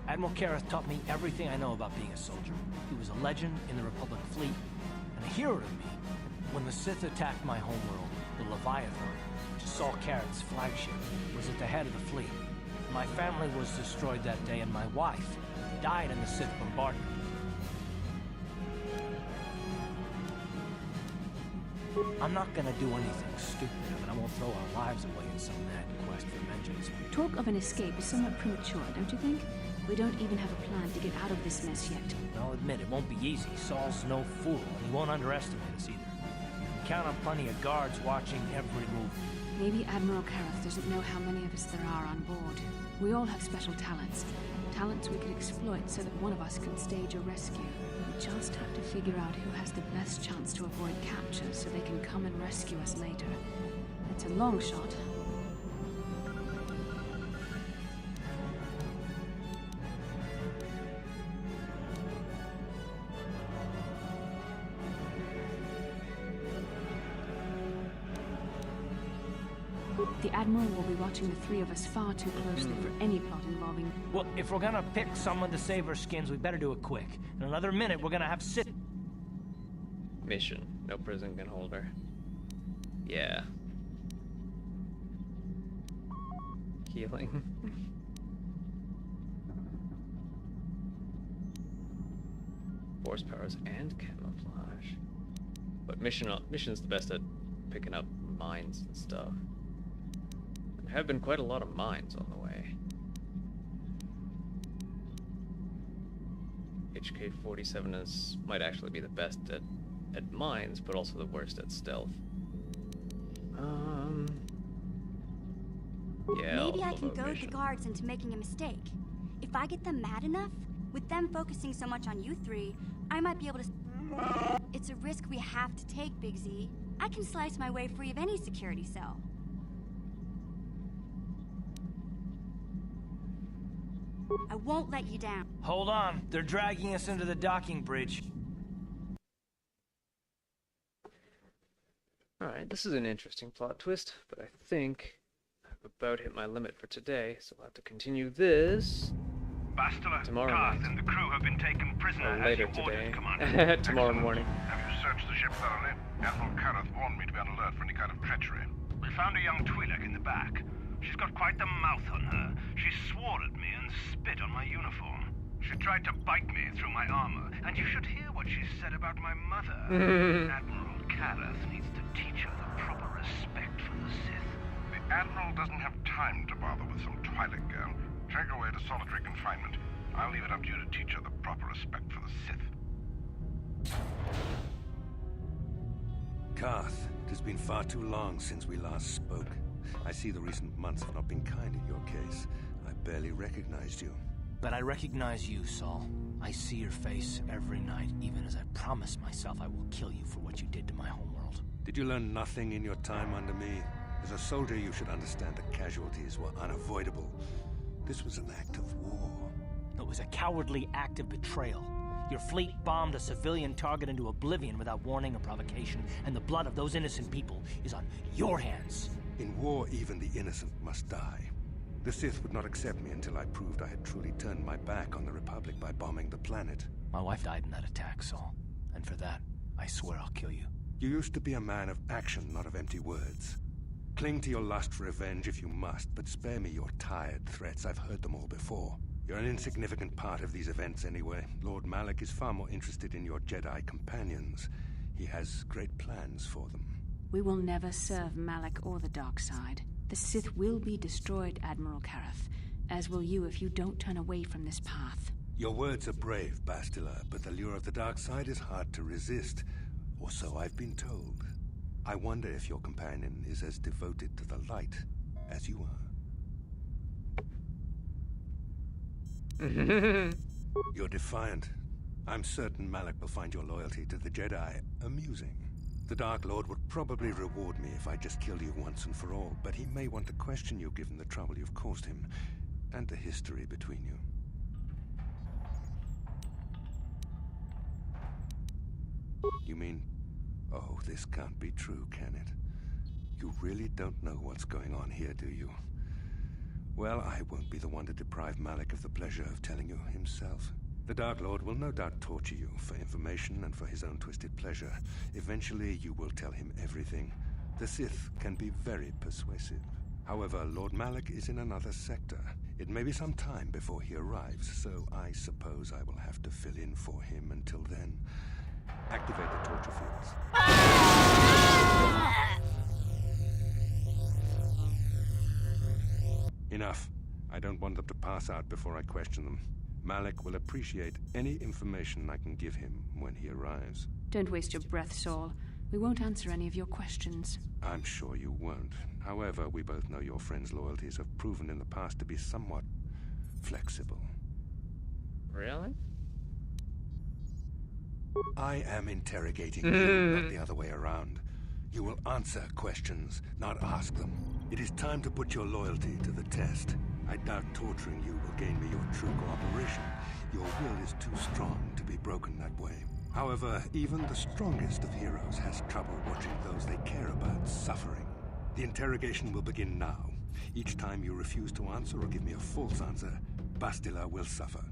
Admiral Karrath taught me everything I know about being a soldier. He was a legend in the Republic fleet, and a hero to me. When the Sith attacked my homeworld, the Leviathan, which is Saul Karrath's flagship, was at the head of the fleet. My family was destroyed that day, and my wife died in the Sith bombardment. I'm not gonna do anything stupid, but I won't throw our lives away in some mad quest for vengeance. Talk of an escape is somewhat premature, don't you think? We don't even have a plan to get out of this mess yet. I'll admit, it won't be easy. Saul's no fool, and he won't underestimate us either. We count on plenty of guards watching every move. Maybe Admiral Karrath doesn't know how many of us there are on board. We all have special talents. Talents we could exploit so that one of us could stage a rescue. We just have to figure out who has the best chance to avoid capture so they can come and rescue us later. It's a long shot. The Admiral will be watching the three of us far too closely for any plot involving... Well, if we're gonna pick someone to save our skins, we better do it quick. In another minute, we're gonna have Sith... Mission. No prison can hold her. Yeah. Healing. Force powers and camouflage. But mission's the best at picking up mines and stuff. There have been quite a lot of mines on the way. HK-47 might actually be the best at mines, but also the worst at stealth. Yeah. Maybe I can goad the guards into making a mistake. If I get them mad enough, with them focusing so much on you three, I might be able to... It's a risk we have to take, Big Z. I can slice my way free of any security cell. I won't let you down. Hold on. They're dragging us into the docking bridge. Alright, this is an interesting plot twist, but I think I've about hit my limit for today, so I'll have to continue this tomorrow night. And the crew have been taken prisoner Or later as you ordered, today. Commander. Tomorrow morning. Have you searched the ship thoroughly? Admiral Kareth warned me to be on alert for any kind of treachery. We found a young Twi'lek in the back. She's got quite the mouth on her. She swore at me and spit on my uniform. She tried to bite me through my armor, and you should hear what she said about my mother. Admiral Kareth needs to teach her the proper respect for the Sith. The Admiral doesn't have time to bother with some Twi'lek girl. Take her away to solitary confinement. I'll leave it up to you to teach her the proper respect for the Sith. Karth, it has been far too long since we last spoke. I see the recent months have not been kind in your case. I barely recognized you. But I recognize you, Saul. I see your face every night, even as I promise myself I will kill you for what you did to my homeworld. Did you learn nothing in your time under me? As a soldier, you should understand that casualties were unavoidable. This was an act of war. It was a cowardly act of betrayal. Your fleet bombed a civilian target into oblivion without warning or provocation, and the blood of those innocent people is on your hands. In war, even the innocent must die. The Sith would not accept me until I proved I had truly turned my back on the Republic by bombing the planet. My wife died in that attack, Saul. And for that, I swear I'll kill you. You used to be a man of action, not of empty words. Cling to your lust for revenge if you must, but spare me your tired threats. I've heard them all before. You're an insignificant part of these events anyway. Lord Malak is far more interested in your Jedi companions. He has great plans for them. We will never serve Malak or the dark side. The Sith will be destroyed, Admiral Kareth, as will you if you don't turn away from this path. Your words are brave, Bastila, but the lure of the dark side is hard to resist, or so I've been told. I wonder if your companion is as devoted to the light as you are. You're defiant. I'm certain Malak will find your loyalty to the Jedi amusing. The Dark Lord would probably reward me if I just killed you once and for all, but he may want to question you given the trouble you've caused him, and the history between you. You mean... Oh, this can't be true, can it? You really don't know what's going on here, do you? Well, I won't be the one to deprive Malak of the pleasure of telling you himself. The Dark Lord will no doubt torture you for information and for his own twisted pleasure. Eventually, you will tell him everything. The Sith can be very persuasive. However, Lord Malak is in another sector. It may be some time before he arrives, so I suppose I will have to fill in for him until then. Activate the torture fields. Enough. I don't want them to pass out before I question them. Malak will appreciate any information I can give him when he arrives. Don't waste your breath, Saul. We won't answer any of your questions. I'm sure you won't. However, we both know your friend's loyalties have proven in the past to be somewhat flexible. Really? I am interrogating you, not the other way around. You will answer questions, not ask them. It is time to put your loyalty to the test. I doubt torturing you will gain me your true cooperation. Your will is too strong to be broken that way. However, even the strongest of heroes has trouble watching those they care about suffering. The interrogation will begin now. Each time you refuse to answer or give me a false answer, Bastila will suffer.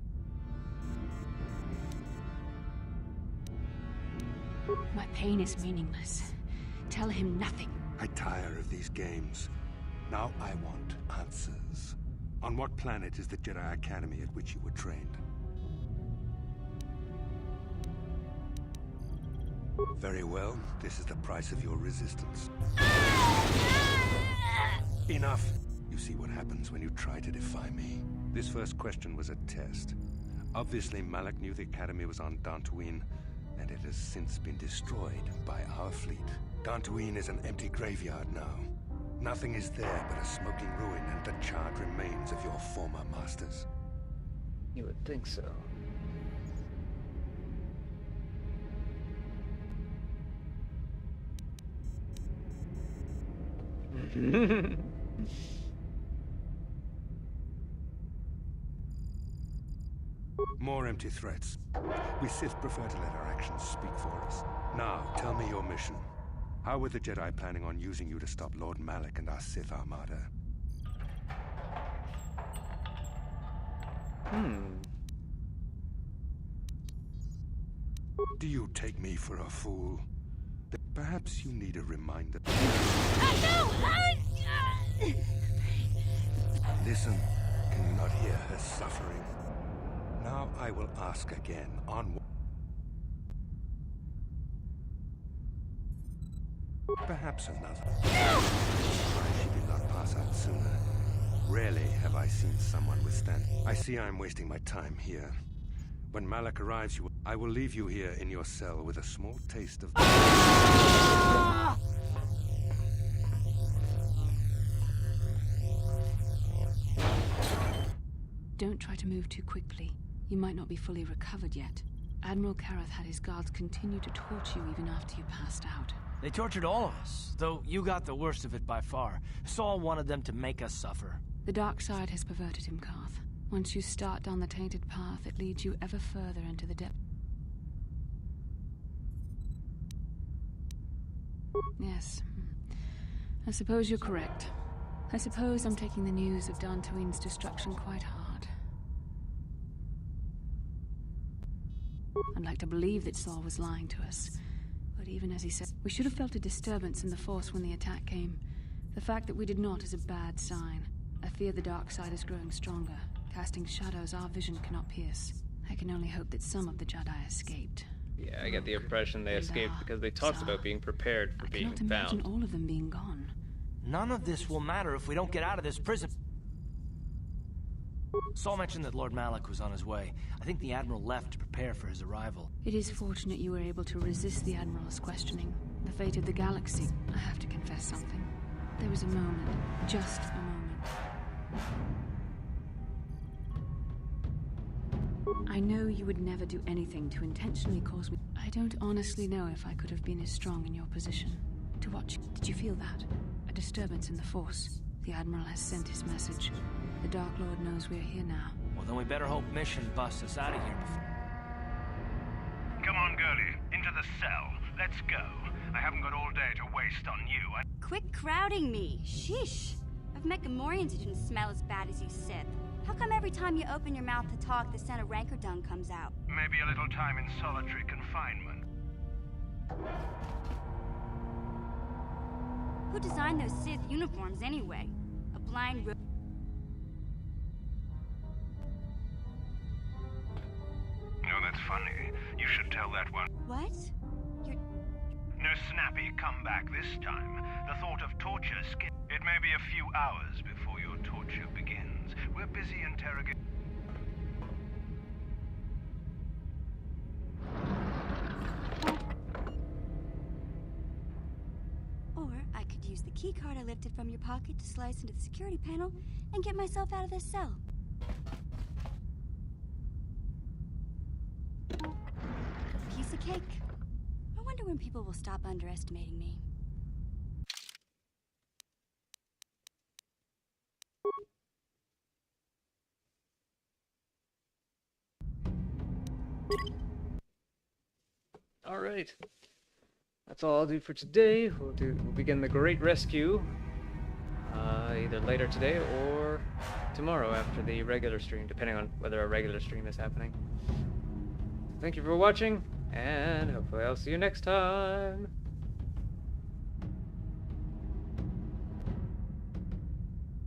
My pain is meaningless. Tell him nothing. I tire of these games. Now I want answers. On what planet is the Jedi Academy at which you were trained? Very well. This is the price of your resistance. Enough! You see what happens when you try to defy me. This first question was a test. Obviously, Malak knew the Academy was on Dantooine, and it has since been destroyed by our fleet. Dantooine is an empty graveyard now. Nothing is there but a smoking ruin and the charred remains of your former masters. You would think so. More empty threats. We Sith prefer to let our actions speak for us. Now, tell me your mission. How were the Jedi planning on using you to stop Lord Malik and our Sith Armada? Do you take me for a fool? Perhaps you need a reminder. Listen, can you not hear her suffering? Now I will ask again on... Perhaps another. Why she did not pass out sooner. Rarely have I seen someone withstand. I see I'm wasting my time here. When Malik arrives, I will leave you here in your cell with a small taste of... Don't try to move too quickly. You might not be fully recovered yet. Admiral Kareth had his guards continue to torture you even after you passed out. They tortured all of us, though you got the worst of it by far. Saul wanted them to make us suffer. The dark side has perverted him, Karth. Once you start down the tainted path, it leads you ever further into the depth. Yes. I suppose you're correct. I suppose I'm taking the news of Dantooine's destruction quite hard. I'd like to believe that Saul was lying to us. But even as he said, we should have felt a disturbance in the Force when the attack came. The fact that we did not is a bad sign. I fear the dark side is growing stronger, casting shadows our vision cannot pierce. I can only hope that some of the Jedi escaped. Yeah, I get the impression they escaped because they talked about being prepared for being I cannot imagine found. all of them being gone. None of this will matter if we don't get out of this prison. Saul mentioned that Lord Malik was on his way. I think the Admiral left to prepare for his arrival. It is fortunate you were able to resist the Admiral's questioning. The fate of the galaxy. I have to confess something. There was a moment, just a moment. I know you would never do anything to intentionally cause me. I don't honestly know if I could have been as strong in your position. To watch. Did you feel that? A disturbance in the Force. The Admiral has sent his message. The Dark Lord knows we're here now. Well, then we better hope Mission busts us out of here before... Come on, girlie. Into the cell. Let's go. I haven't got all day to waste on you. Quit crowding me. Sheesh. I've met Gamorreans who didn't smell as bad as you, Sith. How come every time you open your mouth to talk, the scent of rancor dung comes out? Maybe a little time in solitary confinement. Who designed those Sith uniforms anyway? A blind ro- No, that's funny. You should tell that one. What? You're... No snappy comeback this time. The thought of torture It may be a few hours before your torture begins. We're busy interrogating... Or I could use the keycard I lifted from your pocket to slice into the security panel and get myself out of this cell. Piece of cake. I wonder when people will stop underestimating me. All right. That's all I'll do for today. We'll begin the Great Rescue either later today or tomorrow after the regular stream, depending on whether a regular stream is happening. Thank you for watching, and hopefully I'll see you next time.